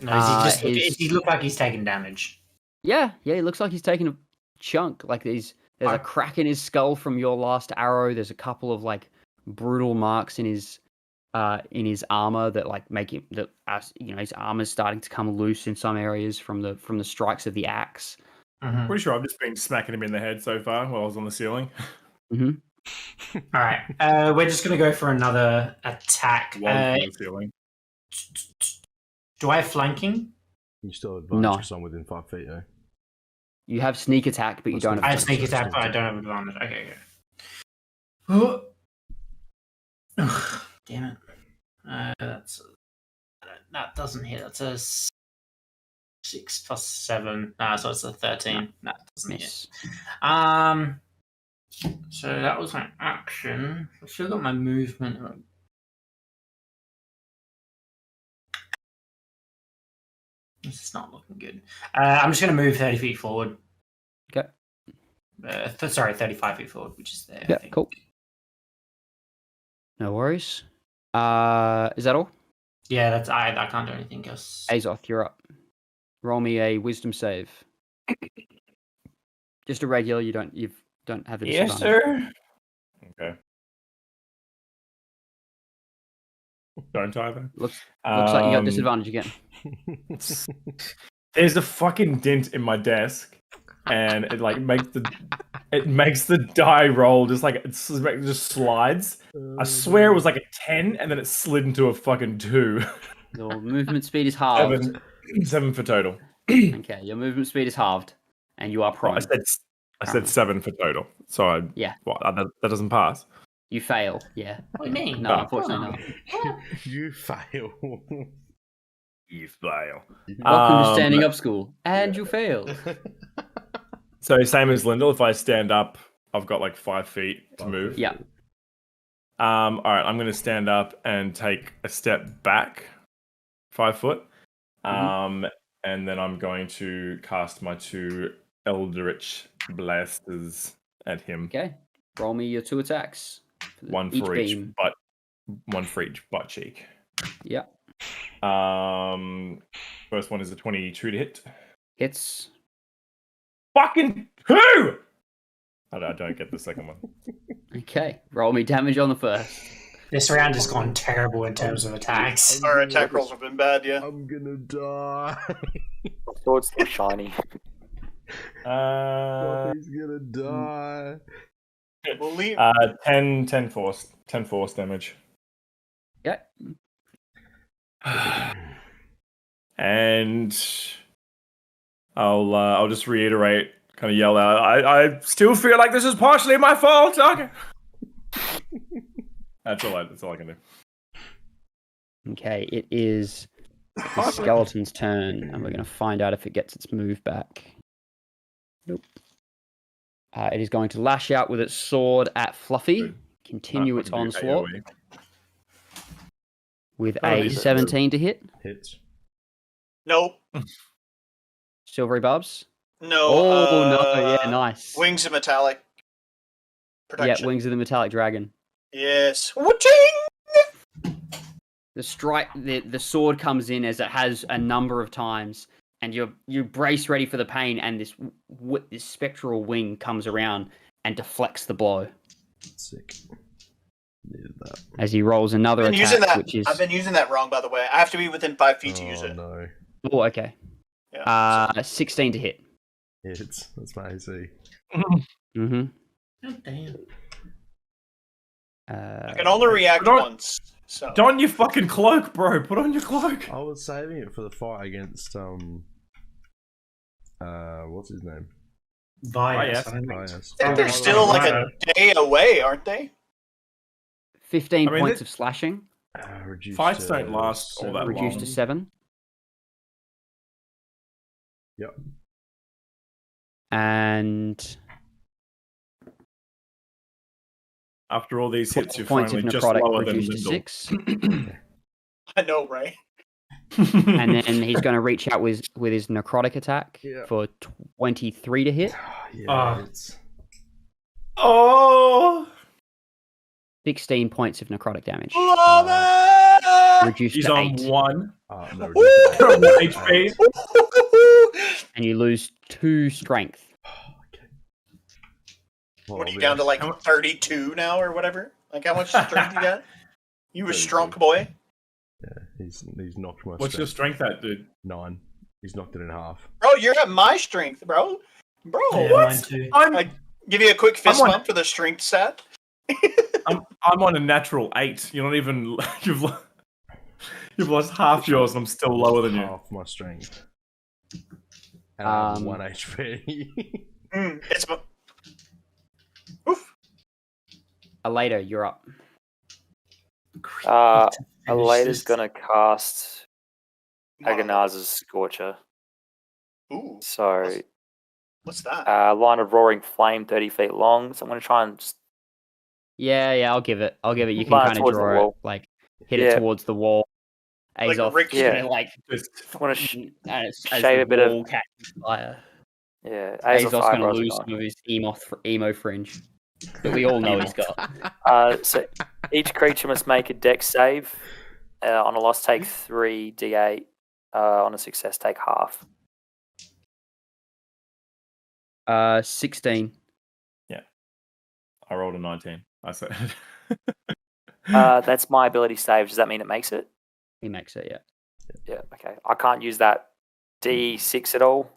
S3: No, does
S2: his-
S3: he look like he's taking damage?
S2: Yeah, he looks like he's taking a chunk. Like there's a crack in his skull from your last arrow. There's a couple of like brutal marks in his armor that like make him his armor's starting to come loose in some areas from the strikes of the axe.
S3: Mm-hmm.
S6: Pretty sure I've just been smacking him in the head so far while I was on the ceiling.
S2: Mm-hmm.
S3: All right. We're just gonna go for another attack.
S6: While I was on the ceiling.
S3: Do I have flanking?
S7: You still have advantage
S2: No.
S7: because I'm within 5 feet, though.
S2: You have sneak attack, but you don't have.
S3: I have sneak
S2: advantage.
S3: attack, but I don't have advantage. Okay. Damn it. That doesn't hit. That's a 6 plus 7. So it's a 13. That doesn't
S2: Miss.
S3: hit. So that was my action. I've still got my movement. This is not looking good. I'm just going to move 30 feet forward.
S2: Okay.
S3: 35 feet forward, which is there. I
S2: Yeah,
S3: think.
S2: cool. No worries. Is that all?
S3: Yeah, that's I can't do anything else.
S2: Azoth, you're up. Roll me a wisdom save. Just a regular. You don't have the
S6: Yes,
S2: disadvantage.
S6: sir. Okay. Don't either.
S2: Looks like you got
S6: Um,
S2: disadvantage again.
S6: There's a fucking dent in my desk, and it like makes the die roll just like it just slides. I swear it was like a 10, and then it slid into a fucking 2.
S2: Your movement speed is halved.
S6: 7 for total.
S2: Okay, your movement speed is halved, and you are prone.
S6: I said 7 for total. So
S2: Yeah.
S6: that doesn't pass.
S2: You fail. Yeah.
S3: What do you mean?
S2: No, unfortunately not.
S7: You fail.
S6: You fail.
S2: Welcome to standing up school, and you failed.
S6: So same as Lyndall, if I stand up, I've got like 5 feet to move.
S2: Yeah.
S6: All right, I'm going to stand up and take a step back, 5 foot. And then I'm going to cast my 2 Eldritch Blasters at him.
S2: Okay. Roll me your 2 attacks.
S6: One for each
S2: beam.
S6: butt cheek.
S2: Yeah.
S6: First one is a 22 to hit.
S2: Hits.
S6: Fucking who? I don't get the second one.
S2: Okay. Roll me damage on the first.
S3: This round has gone terrible in terms of attacks.
S1: Our attack rolls have been bad, yeah.
S7: I'm gonna die.
S5: Sword's still shiny.
S7: He's gonna die.
S1: We'll leave.
S6: 10 force damage.
S2: Yeah.
S6: And I'll just reiterate, kind of yell out. I still feel like this is partially my fault. Okay. That's all I can do.
S2: Okay, it is the skeleton's turn, and we're going to find out if it gets its move back. Nope. It is going to lash out with its sword at Fluffy, continue its onslaught with a 17 to hit.
S7: Hits.
S1: Nope.
S2: Silvery Barbs.
S1: No.
S2: Oh, no, yeah, nice.
S1: Wings of metallic protection.
S2: Yeah, Wings of the Metallic Dragon.
S1: Yes. Waching!
S2: The sword comes in as it has a number of times, and you brace ready for the pain, and this spectral wing comes around and deflects the blow.
S7: Sick. Needed that.
S2: As he rolls another attack, which is...
S1: I've been using that wrong, by the way. I have to be within 5 feet to use it.
S7: No.
S2: Oh, okay.
S1: Yeah,
S2: 16 to hit.
S7: Hits. That's my AC.
S2: Mm-hmm.
S3: Oh, damn.
S1: I can only react once. So.
S6: Don your fucking cloak, bro. Put on your cloak.
S7: I was saving it for the fight against what's his name?
S3: Vias.
S6: Oh,
S3: I don't
S1: I think they're still like a day away, aren't they?
S2: 15 points of slashing.
S6: Fights don't last all that
S2: Reduced
S6: long.
S2: to 7.
S7: Yep.
S2: And
S6: After all these hits, you're
S2: points of
S6: finally just
S2: necrotic
S6: lower than
S2: reduced to
S6: Lindel.
S2: 6.
S1: I know, right?
S2: And then he's going to reach out with his necrotic attack for 23 to hit.
S7: It's...
S6: Oh!
S2: 16 points of necrotic damage.
S1: Love it!
S2: Reduced
S6: He's
S2: to
S6: on
S2: 8.
S6: 1.
S7: no,
S6: One HP.
S2: And you lose 2 strength.
S1: What are you down to, like 32 now or whatever? Like how much strength you got? You a strong boy?
S7: Yeah, he's knocked my
S6: What's your strength at, dude?
S7: 9. He's knocked it in half.
S1: Bro, you're at my strength, bro. Bro,
S3: Yeah,
S1: what?
S3: mine too.
S1: I give you a quick fist bump for the strength stat.
S6: I'm on a natural 8. You're not even... You've lost half yours and I'm still lower than you.
S7: Half my strength. And I have 1 HP.
S1: It's... Oof.
S2: Elaeda, you're up.
S5: Elaeda's gonna cast Agonaz's Scorcher.
S1: Ooh.
S5: So,
S1: What's that?
S5: line of roaring flame, 30 feet long. So I'm gonna try and just
S2: Yeah, I'll give it. You can
S5: Line
S2: kind of
S5: towards the
S2: draw it,
S5: wall.
S2: like hit it towards the wall.
S1: Like
S2: Azov,
S1: Rick-
S5: Yeah.
S2: like
S5: I want to
S2: as
S5: shave
S2: the
S5: a bit of-
S2: wall catches fire.
S5: Azov's
S2: Azov's going to
S5: eyebrows are
S2: lose
S5: gone.
S2: some of his emo fringe that we all know he's got.
S5: So each creature must make a dex save. On a loss, take 3d8. On a success, take half.
S2: 16.
S6: I rolled a 19. I said.
S5: That's my ability save. Does that mean it makes it?
S2: He makes it, yeah.
S5: Yeah. Okay. I can't use that D6 at all.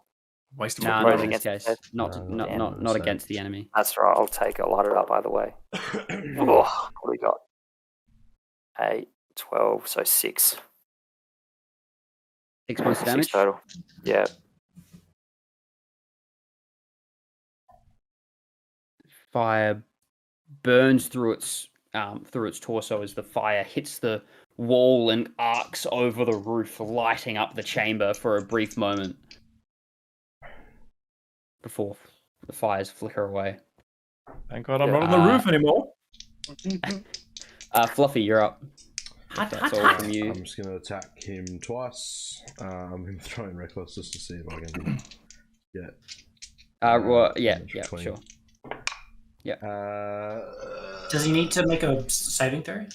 S6: Waste of
S2: No,
S6: my
S2: not
S5: Rolls
S2: in this
S5: against
S2: case.
S5: it.
S2: Not against the enemy.
S5: That's right. I'll take it. I'll light it up either way. Oh, what do we got? 8, 12, so 6.
S2: 6 points of
S5: 6
S2: damage.
S5: total. Yeah.
S2: Fire burns through its torso as the fire hits the wall and arcs over the roof, lighting up the chamber for a brief moment before the fires flicker away.
S6: Thank God I'm not on the roof anymore.
S2: Fluffy, you're up. That's all from you.
S7: I'm just going to attack him twice. I'm going to throw in Reckless just to see if I can get...
S2: Yeah,
S7: clean.
S2: sure. Yeah.
S3: Does he need to make a saving throw?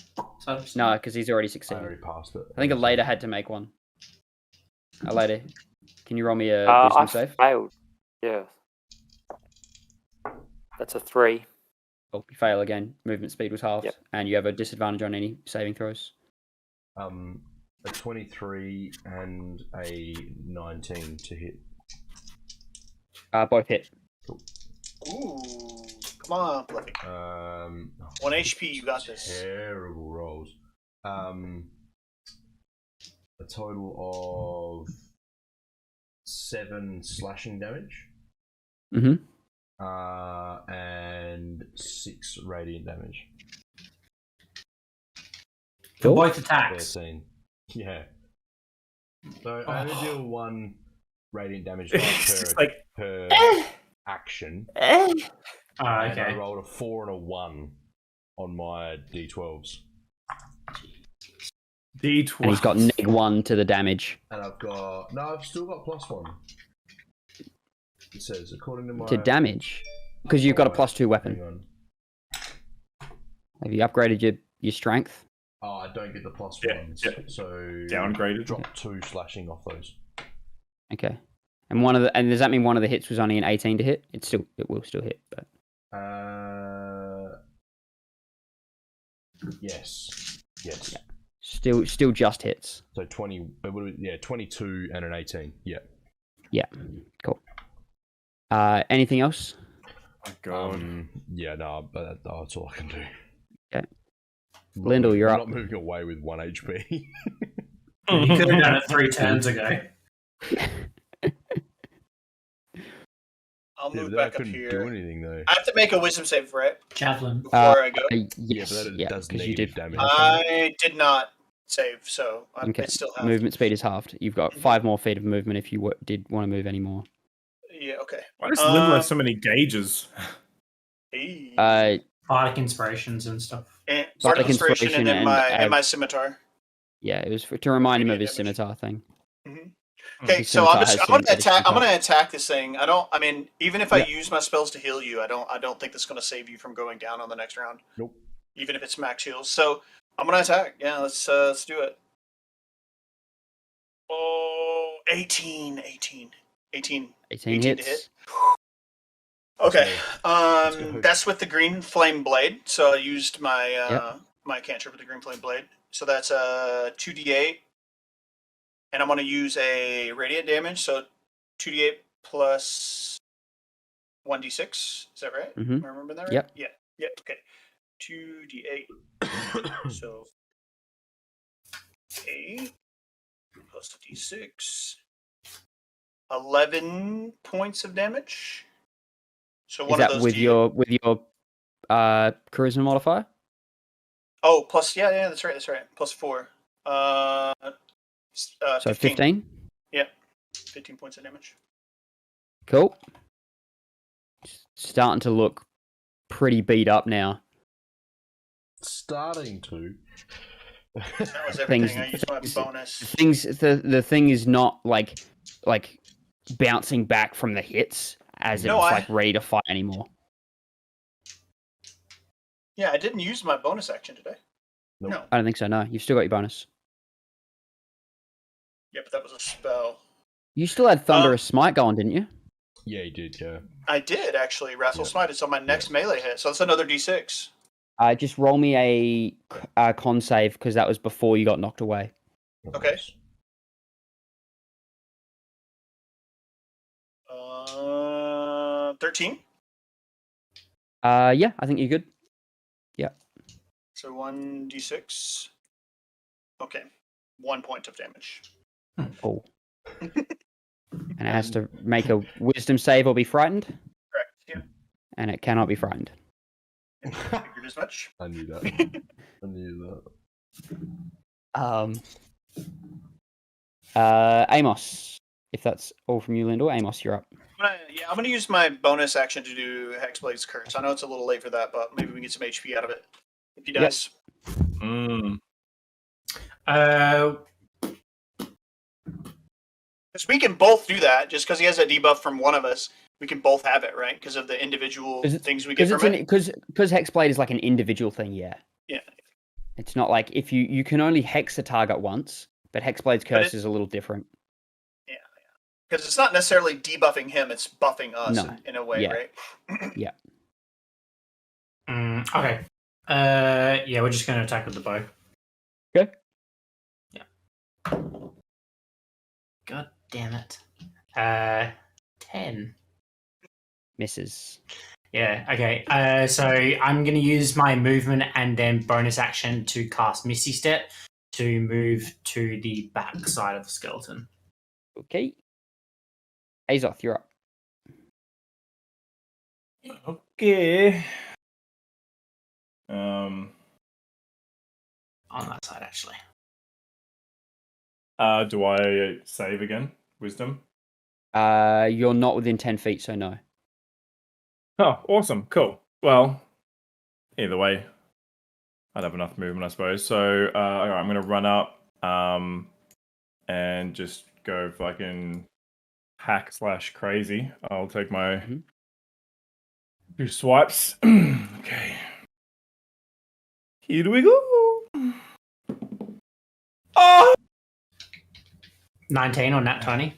S2: No, because he's already
S7: I
S2: succeeded.
S7: already passed it.
S2: I think Elaeda had to make one. Elaeda, can you roll me a
S5: I
S2: wisdom save?
S5: failed. Yeah. That's a 3.
S2: Oh, you fail again. Movement speed was halved,
S5: Yep.
S2: and you have a disadvantage on any saving throws.
S7: A 23 and a 19 to hit.
S2: Both hit.
S1: Ooh, come on, Fluffy. 1 HP, you got this.
S7: Terrible rolls. A total of 7 slashing damage.
S2: Mm-hmm.
S7: And 6 radiant damage.
S3: For both attacks.
S7: 13. Yeah. So I only deal 1 radiant damage
S6: It's just
S7: per action.
S3: Oh,
S7: And
S3: okay.
S7: I rolled a 4 and a 1 on my d12s.
S6: D12.
S2: And he's got -1 to the damage.
S7: And I've still got +1. It says, according to my...
S2: To damage? Because you've got a +2 weapon.
S7: Hang on.
S2: Have you upgraded your strength?
S7: Oh, I don't get the +1s.
S6: Yeah.
S7: So...
S6: Downgraded.
S7: Drop 2 slashing off those.
S2: Okay. And does that mean one of the hits was only an 18 to hit? It will still hit, but
S7: Yes.
S2: Yeah. Still just hits.
S7: So 22 and an 18. Yeah.
S2: Yeah. Cool. Anything else?
S6: Oh, God.
S7: But that's all I can do.
S2: Okay. Lyndall, you're
S7: I'm
S2: up.
S7: not moving away with 1 HP.
S3: You could have done it 3 turns ago.
S1: I'll move
S7: but I
S1: back up
S7: couldn't
S1: here.
S7: do anything though.
S1: I have to make a wisdom save, right?
S3: Javelin.
S1: Before I go.
S2: Yes.
S7: but that
S2: Yeah,
S7: does
S2: because you
S7: negative
S2: did.
S7: damage.
S1: I did not save, so I
S2: Okay.
S1: still have.
S2: Movement speed is halved. You've got 5 more feet of movement if you did want to move any more.
S1: Yeah, okay.
S6: Why does Lyndall have so many gauges?
S1: Hey.
S3: Bardic inspirations and stuff.
S1: And
S2: Bardic
S1: Bardic inspiration and then
S2: and
S1: my scimitar.
S2: Yeah, it was to remind him of his
S1: Damage.
S2: scimitar thing.
S1: Mhm. Okay,
S2: His
S1: so
S2: scimitar
S1: I'm
S2: has
S1: gonna
S2: some
S1: attack. I'm
S2: scimitar.
S1: gonna attack this thing. I mean, even if I
S2: Yeah.
S1: use my spells to heal you, I don't think that's gonna save you from going down on the next round.
S7: Nope.
S1: Even if it's max heals. So I'm gonna attack. Yeah, let's do it. Oh, 18
S2: 18
S1: 18
S2: hits.
S1: to hit. Okay.
S7: go.
S1: That's with the green flame blade. So I used my my cantrip with the green flame blade. So that's 2d8. And I'm going to use a radiant damage, so 2d8 plus 1d6. Is that right?
S2: Mhm.
S1: Am I remembering that right?
S2: Yep.
S1: Yeah. Yeah. Okay. 2d8. So 8 plus a d6. 11 points of damage. So
S2: Is
S1: one of
S2: that
S1: those
S2: with your charisma modifier?
S1: Oh, plus yeah, that's right. Plus 4.
S2: So 15.
S1: Yeah. 15 points of damage.
S2: Cool. Starting to look pretty beat up now.
S7: Starting to.
S1: That was everything.
S2: Things-
S1: I used my
S2: things-
S1: bonus.
S2: The thing is not like bouncing back from the hits as
S1: No,
S2: it's
S1: I-
S2: like ready to fight anymore.
S1: Yeah, I didn't use my bonus action today.
S7: Nope.
S1: No.
S2: I don't think so. No, you've still got your bonus.
S1: Yeah, but that was a spell.
S2: You still had Thunderous Smite going, didn't you?
S7: Yeah, you did, yeah.
S1: I did actually. Wrathful
S7: Yeah.
S1: Smite. It's on my next melee hit, so that's another d6.
S2: Just roll me a con save because that was before you got knocked away.
S1: Okay. 13.
S2: Yeah, I think you're good.
S1: So 1d6. Okay. 1 point of damage.
S2: Oh. And it has to make a Wisdom save or be frightened,
S1: Correct. Yeah.
S2: and it cannot be frightened.
S1: Figured as much.
S7: I knew that. I knew that.
S2: Amos, if that's all from you, Lyndall. Amos, you're up.
S1: I'm gonna use my bonus action to do Hexblade's Curse. I know it's a little late for that, but maybe we can get some HP out of it. If he dies.
S6: Mm.
S1: Because we can both do that, just because he has a debuff from one of us, we can both have it, right? Because of the individual things we get from it.
S2: Because Hexblade is like an individual thing, yeah.
S1: Yeah.
S2: It's not like if you can only hex a target once, but Hexblade's Curse is a little different.
S1: Yeah. Because it's not necessarily debuffing him; it's buffing us
S2: No.
S1: in a way,
S2: Yeah.
S1: right?
S2: Yeah.
S3: Okay. Yeah, we're just going to attack with the bow.
S2: Okay.
S3: Yeah. God damn it. 10.
S2: Misses.
S3: Yeah, okay. So I'm going to use my movement and then bonus action to cast Misty Step to move to the back side of the skeleton.
S2: Okay. Azoth, you're up.
S6: Okay.
S3: On that side, actually.
S6: Do I save again? Wisdom?
S2: You're not within 10 feet, so no.
S6: Oh, awesome. Cool. Well, either way, I'd have enough movement, I suppose. So, all right, I'm going to run up and just go fucking hack/crazy. I'll take my 2 swipes. Okay. Here we go. Oh!
S3: 19 on nat 20.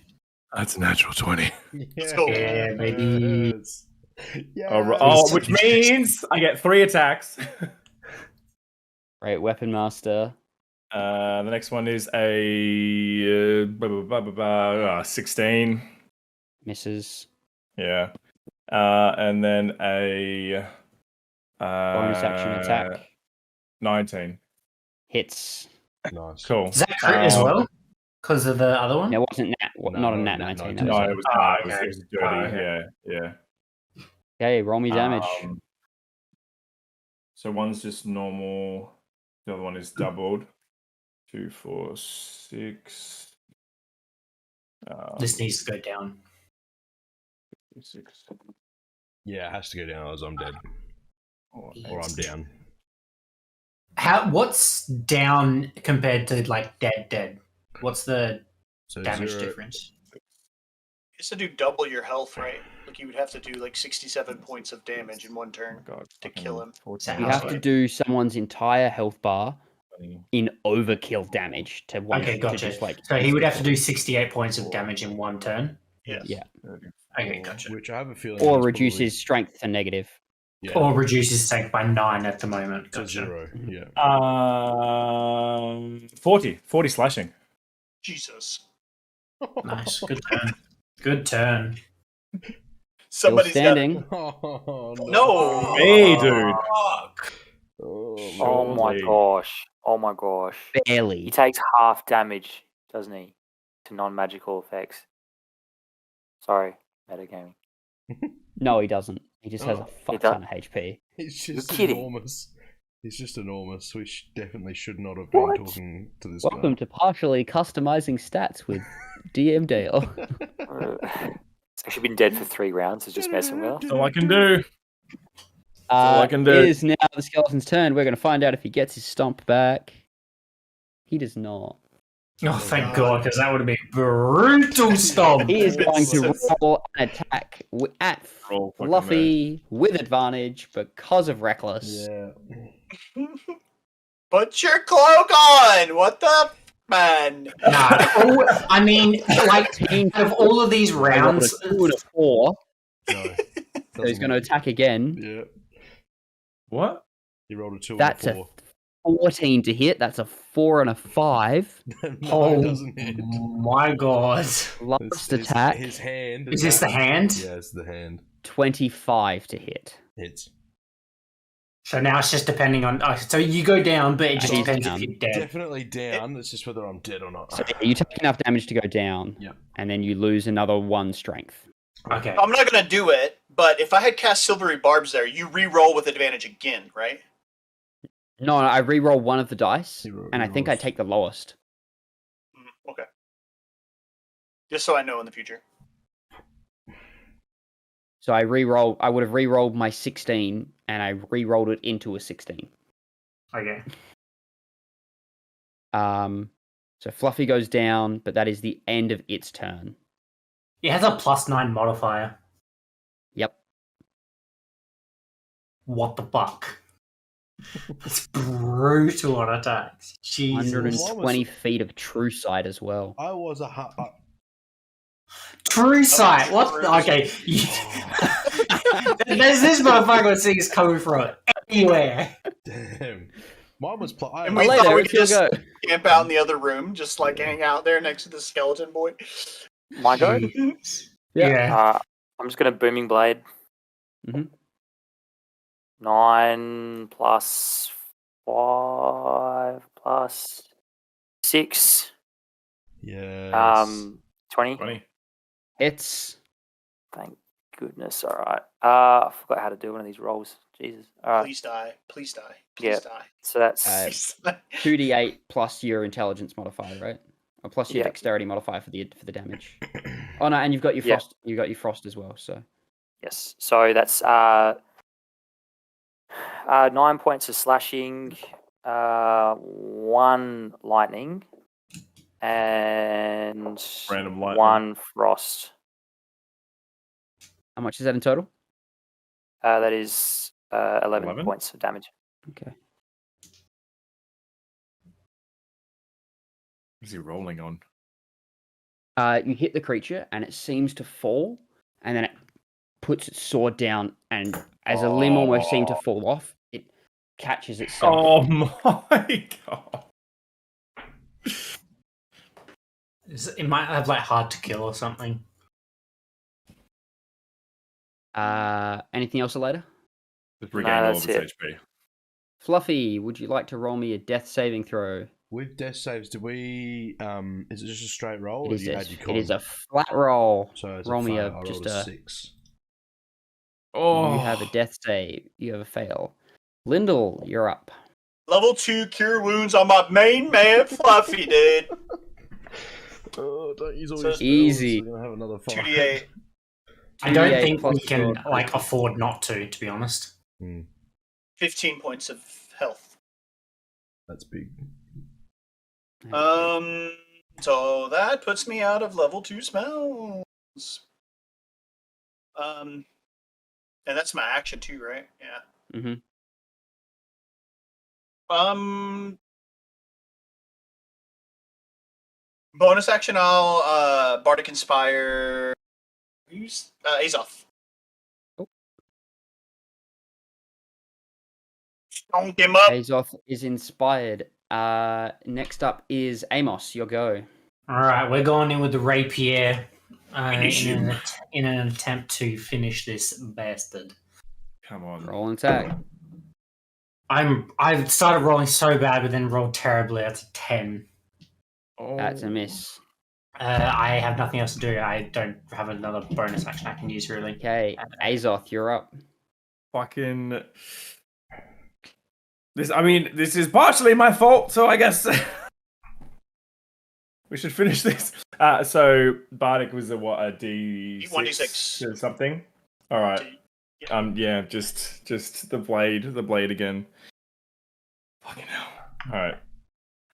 S6: That's a natural 20.
S1: Let's go.
S3: Yeah, maybe.
S6: Oh, which means I get 3 attacks.
S2: Right, Weapon Master.
S6: The next one is a 16.
S2: Misses.
S6: Yeah. And then a
S2: Bonus action attack.
S6: 19.
S2: Hits.
S7: Nice.
S6: Cool.
S3: Does that crit as well? Because of the other one?
S2: It wasn't not a nat 19. That
S6: No,
S2: was
S6: it was dirty.
S3: okay.
S6: Yeah.
S2: okay, roll me damage.
S6: So one's just normal. The other one is doubled. 2, 4, 6.
S3: This needs to go down.
S6: 6.
S7: Yeah, it has to go down, or I'm dead. Or I'm down.
S3: What's down compared to like dead? What's the
S7: So
S3: damage
S7: 0,
S3: difference?
S1: You used to do double your health, right? Like you would have to do like 67 points of damage in one turn to kill him.
S6: 14.
S2: You have to do someone's entire health bar in overkill damage to one.
S3: Okay, gotcha.
S2: To just, like,
S3: So he would have to do 68 points of damage in one turn.
S1: Yes.
S2: Yeah.
S3: Okay, gotcha.
S7: Which I have a feeling.
S2: Or
S7: is
S2: reduces
S7: probably-
S2: strength to negative.
S7: Yeah,
S3: Or reduces strength by 9 at the moment.
S7: to
S3: Gotcha.
S7: 0. Yeah.
S6: 40 slashing.
S1: Jesus.
S3: Nice. Good turn. Good turn.
S2: Still
S1: Somebody's got
S2: standing.
S7: Oh,
S1: No.
S6: Hey, dude.
S1: Fuck.
S5: Oh my
S6: Surely.
S5: gosh. Oh my gosh. He
S2: Barely.
S5: takes half damage, doesn't he? To non-magical effects. Sorry, metagaming.
S2: No, he doesn't. He just has a
S7: Oh.
S2: fuck
S5: does-
S2: ton of HP.
S7: He's
S5: You're
S7: just
S5: kidding.
S7: enormous. He's just enormous. We definitely should not have been
S5: What?
S7: talking to this
S2: Welcome to partially customizing stats with DM Dale.
S5: It's actually been dead for 3 rounds, so just messing with us.
S6: That's all I can do. all I can do.
S2: It is now the skeleton's turn. We're going to find out if he gets his stomp back. He does not.
S3: Oh, thank God, because that would have been brutal stomp.
S2: He is going to roll an attack at
S6: Roll fucking
S2: Fluffy with advantage because of Reckless.
S7: Yeah.
S1: Put your cloak on. What the man?
S3: Nah, I mean, like, out of all of these
S2: I rolled a
S3: rounds,
S2: 2 and a 4,
S7: No.
S2: so he's going to attack again.
S7: Yeah.
S6: What?
S7: He rolled a 2
S2: That's
S7: and a
S2: a
S7: 4.
S2: 14 to hit. That's a 4 and a 5.
S7: No,
S3: oh
S7: it doesn't hit.
S3: my God.
S2: Last
S7: His
S2: attack,
S7: His hand.
S3: Is this the hand?
S7: Yeah, it's the hand.
S2: 25 to hit.
S7: Hits.
S3: So now it's just depending on. So you go down, but it just
S2: He's
S3: depends
S2: down.
S3: if you're dead.
S7: Definitely down. It's just whether I'm dead or not.
S2: So you take enough damage to go down,
S7: Yep.
S2: and then you lose another 1 strength.
S3: Okay.
S1: I'm not gonna do it, but if I had cast Silvery Barbs there, you re-roll with advantage again, right?
S2: No, I re-roll one of the dice,
S7: He
S2: and I think I
S7: rerolls.
S2: take the lowest.
S1: Okay. Just so I know in the future.
S2: So I would have re-rolled my 16, and I re-rolled it into a 16.
S3: Okay.
S2: So Fluffy goes down, but that is the end of its turn.
S3: It has a +9 modifier.
S2: Yep.
S3: What the fuck? It's brutal on attacks. Jesus.
S2: 120 feet of true sight as well.
S7: I was a
S3: True sight.
S1: true
S3: What? Okay. There's this motherfucker sees coming from it. Anywhere.
S7: Damn. Mine was
S1: And we
S2: Elaeda,
S1: thought we
S2: it's
S1: could
S2: your
S1: just
S2: go.
S1: camp out in the other room, just like hang out there next to the skeleton boy.
S5: My go.
S3: Yeah.
S5: I'm just gonna booming blade.
S2: Mhm.
S5: 9 plus 5 plus 6.
S7: Yes.
S5: 20.
S6: 20.
S2: It's
S5: Thank goodness. All right. I forgot how to do one of these rolls. Jesus. All right.
S1: Please die. Please die.
S5: Yeah.
S1: Please die.
S5: So that's
S1: Please die.
S2: 2d8 plus your intelligence modifier, right? Or plus your
S5: Yeah.
S2: dexterity modifier for the damage. Oh no, and you've got your
S5: Yeah.
S2: frost. You got your frost as well. So
S5: yes. So that's 9 points of slashing, 1 lightning, and
S6: Random lightning.
S5: 1 frost.
S2: how much is that in total?
S5: That is 11
S6: 11?
S5: points of damage.
S2: Okay.
S6: What is he rolling on?
S2: You hit the creature and it seems to fall, and then it puts its sword down, and as a limb almost seemed to fall off, it catches itself.
S6: Oh my god.
S3: It might have like hard to kill or something.
S2: Anything else, Elaeda?
S6: Just
S5: No,
S6: regained all
S5: that's
S6: of its
S5: it.
S6: HP.
S2: Fluffy, would you like to roll me a death saving throw?
S7: With death saves, did we? Is it just a straight roll,
S2: It
S7: or
S2: is,
S7: do you add your
S2: it
S7: con?
S2: is a flat roll.
S7: So it's
S2: roll
S7: a
S2: me
S7: fail.
S2: a
S7: I rolled
S2: just
S7: a
S2: a
S7: 6.
S6: Oh.
S2: You have a death save. You have a fail. Lyndall, you're up.
S1: Level 2 cure wounds on my main man, Fluffy, dude.
S7: Oh, don't use all
S1: So
S7: your
S1: it's
S7: spells.
S2: easy.
S7: We're gonna have another 5.
S1: 2d8.
S3: I don't
S2: 2d8
S3: think
S2: plus
S3: we can
S2: your
S3: like
S2: charisma.
S3: afford not to be honest.
S1: 15 points of health.
S7: That's big.
S1: So that puts me out of level 2 spells. And that's my action too, right? Yeah.
S2: Mm-hmm.
S1: Bonus action, I'll Bardic Inspire. Who's Azoth?
S2: Oh.
S1: Stonk him up.
S2: Azoth is inspired. Next up is Amos. Your go.
S3: All right, we're going in with the rapier
S1: Finish him.
S3: in an attempt to finish this bastard.
S6: Come on.
S2: Roll and attack.
S3: I've started rolling so bad, but then rolled terribly. That's a 10.
S6: Oh.
S2: That's a miss.
S3: I have nothing else to do. I don't have another bonus action I can use really.
S2: Okay, Azoth, you're up.
S6: Fucking. This is partially my fault, so I guess we should finish this. So Bardic was a D6
S1: 1d6
S6: or something. All right. Yeah, just the blade again. Fucking hell. All right.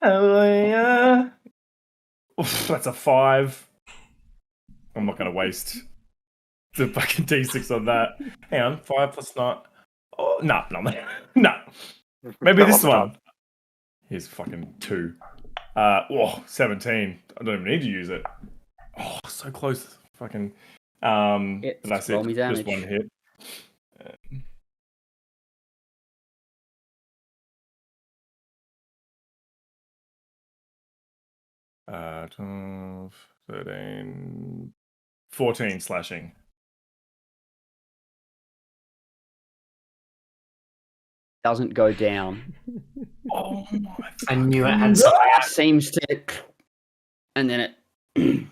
S6: Hallelujah. Oof, that's a 5. I'm not gonna waste the fucking D6 on that. Hang on, 5 plus 9. Oh no. Maybe this one. Here's fucking 2. 17. I don't even need to use it. Oh, so close. Fucking. That's
S2: roll
S6: it.
S2: me
S6: Just
S2: damage.
S6: one hit. 12, 13, 14 slashing.
S2: Doesn't go down.
S6: Oh my!
S3: I knew it had something.
S2: Seems to, and then it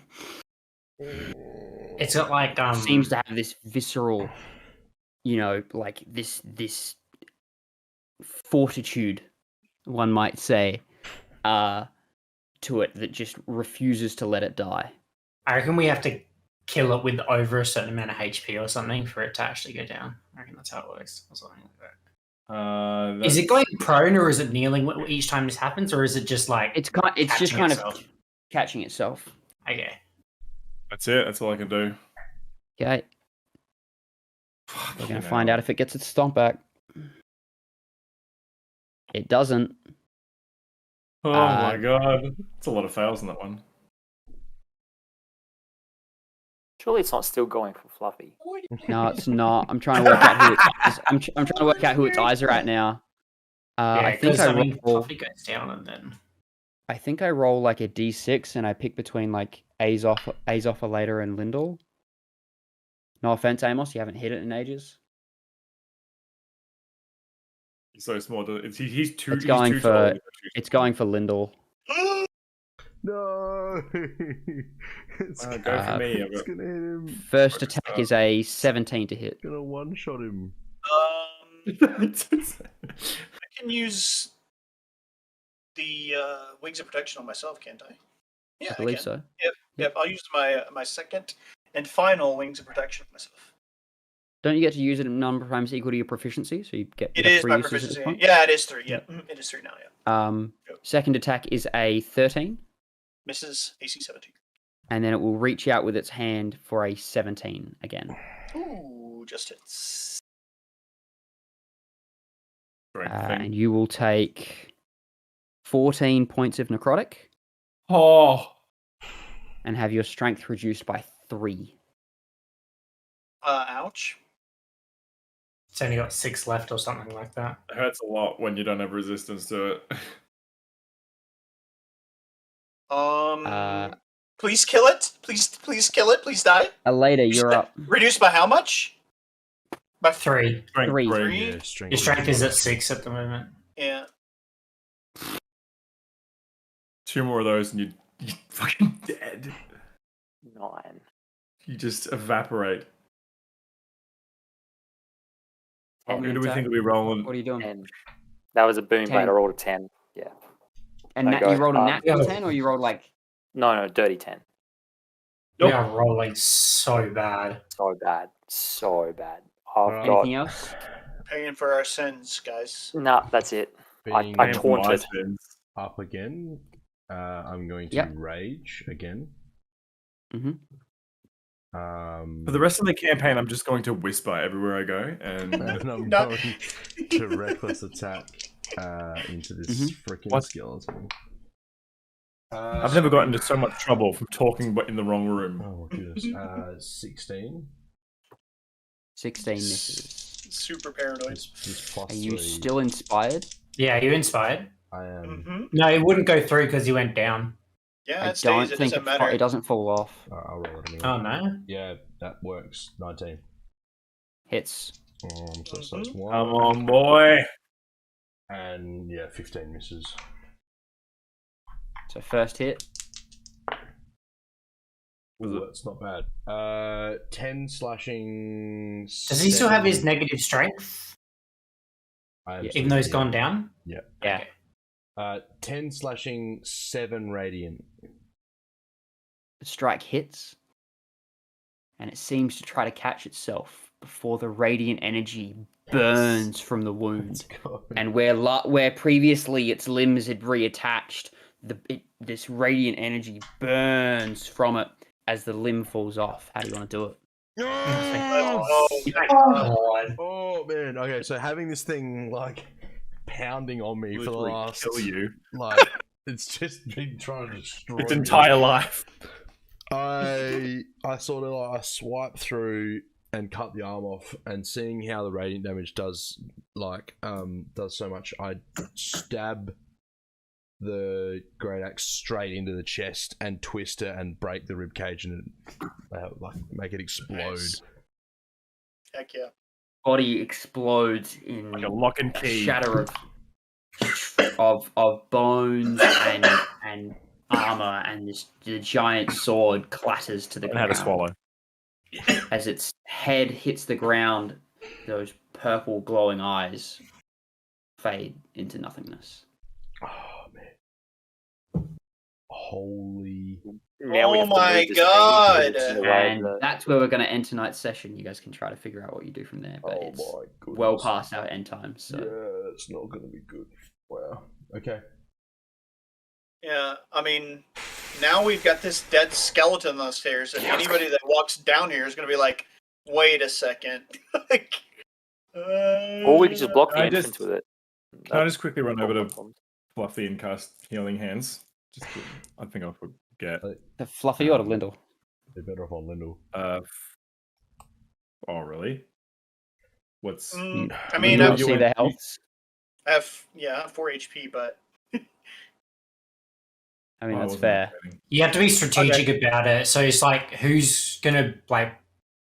S3: It's got like
S2: seems to have this visceral, like this fortitude, one might say, to it that just refuses to let it die.
S3: I reckon we have to kill it with over a certain amount of HP or something for it to actually go down. I reckon that's how it works, or something like that. Is it going prone or is it kneeling each time this happens, or is it just like
S2: It's just
S3: catching
S2: kind
S3: itself?
S2: of catching itself.
S3: Okay.
S6: That's it. That's all I can do.
S2: Okay, we're gonna find out if it gets its stomp back. It doesn't.
S6: Oh my god, it's a lot of fails in that one.
S5: Surely it's not still going for Fluffy.
S2: No, it's not. I'm trying to work out who its eyes. I'm trying to work out who its eyes are at now. I think
S3: Fluffy goes down and then.
S2: I think I roll like a d6 and I pick between like Azoth, Elaeda, and Lindor. No offense, Amos, you haven't hit it in ages.
S6: He's so small. He's too.
S2: It's going
S6: he's too
S2: for
S6: tall.
S2: it's going for Lindor.
S7: No.
S6: Go for me.
S7: It's gonna hit him.
S2: First attack is a 17 to hit.
S7: Gonna one-shot him.
S1: I can use the Wings of Protection on myself, can't I? Yeah,
S2: I believe
S1: can.
S2: so.
S1: Yep. I'll use my second and final Wings of Protection on myself.
S2: Don't you get to use it in number of times equal to your proficiency? So you get
S1: It is
S2: 3
S1: my
S2: uses at this
S1: proficiency.
S2: point?
S1: Yeah, it is 3. Yeah, it is 3 now. Yeah,
S2: Second attack is a 13,
S1: misses AC 17.
S2: and then it will reach out with its hand for a 17 again.
S1: Ooh, just hits.
S2: And you will take 14 points of necrotic
S6: Oh,
S2: and have your strength reduced by 3.
S1: Ouch.
S3: It's only got 6 left or something like that.
S6: it hurts a lot when you don't have resistance to it.
S1: Please kill it. Please kill it. Please die.
S2: Elaeda, you're up.
S1: Reduced by how much? By
S3: 3.
S2: Three.
S7: Yeah,
S3: Your strength is at 6 at the moment.
S1: Yeah.
S6: 2 more of those and you're fucking dead.
S5: 9.
S6: You just evaporate. Who do we
S2: attack.
S6: think will be rolling?
S2: What are you doing?
S5: 10. That was a boom
S2: 10.
S5: blade. I rolled a 10. Yeah.
S2: And
S5: I
S2: you
S5: go,
S2: rolled a natural
S3: yeah.
S2: 10 or you rolled like...
S5: No, dirty 10.
S3: We are rolling so bad.
S5: So bad. So bad. I've got...
S2: Anything else?
S1: Paying for our sins, guys.
S5: No, that's it.
S7: Being
S5: I taunted.
S7: up again, I'm going to
S2: Yep.
S7: rage again.
S2: Mm-hmm.
S6: For the rest of the campaign, I'm just going to whisper everywhere I go, and
S7: And I'm
S1: No.
S7: going to reckless attack into this freaking
S6: What?
S7: skeleton.
S6: I've never gotten into so much trouble from talking but in the wrong room.
S7: Oh my goodness. 16.
S2: 16 misses.
S1: Super paranoid.
S7: This plus
S2: Are you
S7: 3.
S2: still inspired?
S3: Yeah, are you inspired?
S7: I am.
S1: Mm-hmm.
S3: No, it wouldn't go through because you went down.
S1: Yeah,
S2: I
S1: it stays.
S2: don't
S1: It
S2: think
S1: doesn't matter.
S2: it doesn't fall off.
S7: I'll roll it anyway.
S3: Oh, no?
S7: Yeah, that works. 19.
S2: Hits.
S7: So that's 1.
S6: Come on, boy.
S7: And yeah, 15 misses.
S2: So first hit.
S7: Ooh, that's not bad. 10 slashing.
S3: Does he still have his
S7: 7.
S3: negative strength?
S7: I am
S3: Even though he's
S7: still-
S3: gone down?
S7: Yeah.
S2: Yeah.
S7: 10 slashing, 7 radiant.
S2: The strike hits. And it seems to try to catch itself before the radiant energy burns from the wound. And where previously its limbs had reattached, this radiant energy burns from it as the limb falls off. How do you want to do it?
S7: Oh man. Okay, so having this thing like pounding on me for the
S6: Literally
S7: last
S6: kill you.
S7: like it's just been trying to destroy
S6: Its
S7: me.
S6: entire life.
S7: I sort of like I swipe through and cut the arm off, and seeing how the radiant damage does so much, I stab the great axe straight into the chest and twist it and break the rib cage and like make it explode.
S1: Nice. Heck yeah.
S2: Body explodes in
S6: Like a lock and
S2: a
S6: key.
S2: shatter of bones and armor, and the giant sword clatters to the
S6: And how
S2: ground.
S6: to swallow.
S2: As its head hits the ground, those purple glowing eyes fade into nothingness.
S7: Oh man! Holy!
S5: Now we
S1: Oh
S5: have to
S1: my
S5: move this
S1: God.
S5: thing into the way
S2: And
S5: that-
S2: that's where we're going to end tonight's session. You guys can try to figure out what you do from there, but
S7: Oh
S2: it's
S7: my goodness!
S2: well past our end time. So
S7: Yeah, it's not going to be good. Wow. Okay.
S1: Yeah, I mean, now we've got this dead skeleton on the stairs, and anybody that walks down here is going to be like, wait a second. Like,
S5: Or we could just block the
S6: I
S5: entrance
S6: just-
S5: with it.
S6: Can I just quickly run over to
S5: Problems.
S6: Fluffy and cast Healing Hands? I think I'll forget.
S2: the Fluffy or the Lindor?
S7: They're better off on Lindell.
S6: Oh, really? What's.
S1: I
S2: You
S1: mean,
S2: don't
S1: I've,
S2: see their health.
S1: I have 4 HP, but
S2: I mean,
S6: Oh, I
S2: that's
S6: wasn't
S2: fair.
S6: updating.
S3: You have to be strategic about it. So it's like, who's gonna like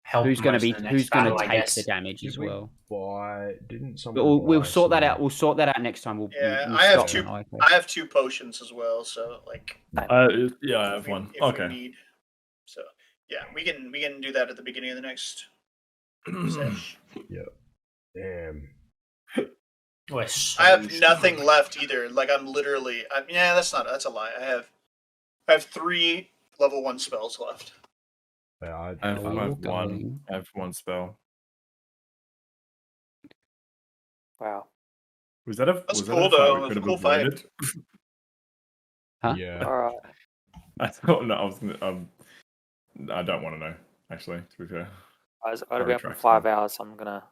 S3: help?
S2: Who's going to
S3: most
S2: be?
S3: in the next
S2: Who's going
S3: battle,
S2: to
S3: I
S2: take
S3: guess.
S2: the damage
S7: Did
S2: as
S7: we
S2: well?
S7: buy? Didn't someone?
S2: We'll
S7: buy
S2: sort that
S7: some-
S2: out. We'll sort that out next time. We'll
S1: I have
S2: stop
S1: two.
S2: now, okay.
S1: I have 2 potions as well, so like
S6: Yeah, I have
S1: if we,
S6: one.
S1: if
S6: Okay.
S1: we need. So yeah, we can do that at the beginning of the next sesh.
S7: Damn.
S3: We're so
S1: I have
S3: strong.
S1: nothing left either. Like I'm literally. That's a lie. I have 3 level 1 spells left.
S7: Yeah,
S6: I have
S2: Oh,
S6: one.
S2: darling.
S6: I have one spell.
S5: Wow.
S6: Was that a?
S1: That's
S6: was
S1: cool,
S6: that a fight
S1: though.
S6: we
S1: It was
S6: could
S1: a
S6: have
S1: cool fight.
S6: avoided?
S2: Huh?
S7: Yeah.
S5: All right.
S6: I don't know. I was. I don't want to know. Actually, to be fair.
S5: Guys, I've got to
S6: Probably
S5: be up in
S6: tracks
S5: 5
S6: then.
S5: hours, so I'm gonna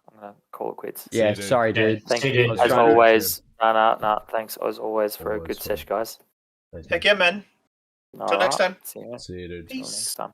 S5: call it quits.
S2: Yeah,
S7: dude.
S2: sorry,
S3: Yeah,
S2: dude.
S5: Thank
S3: see,
S5: you,
S3: dude.
S5: as
S2: Sorry.
S5: always. No, thanks as always for a
S7: Always
S5: good
S7: fun.
S5: sesh, guys.
S1: Heck yeah, man.
S5: All
S1: Till next
S5: right.
S1: time.
S5: See you.
S7: See you, dude.
S5: Till next
S1: Peace.
S5: time.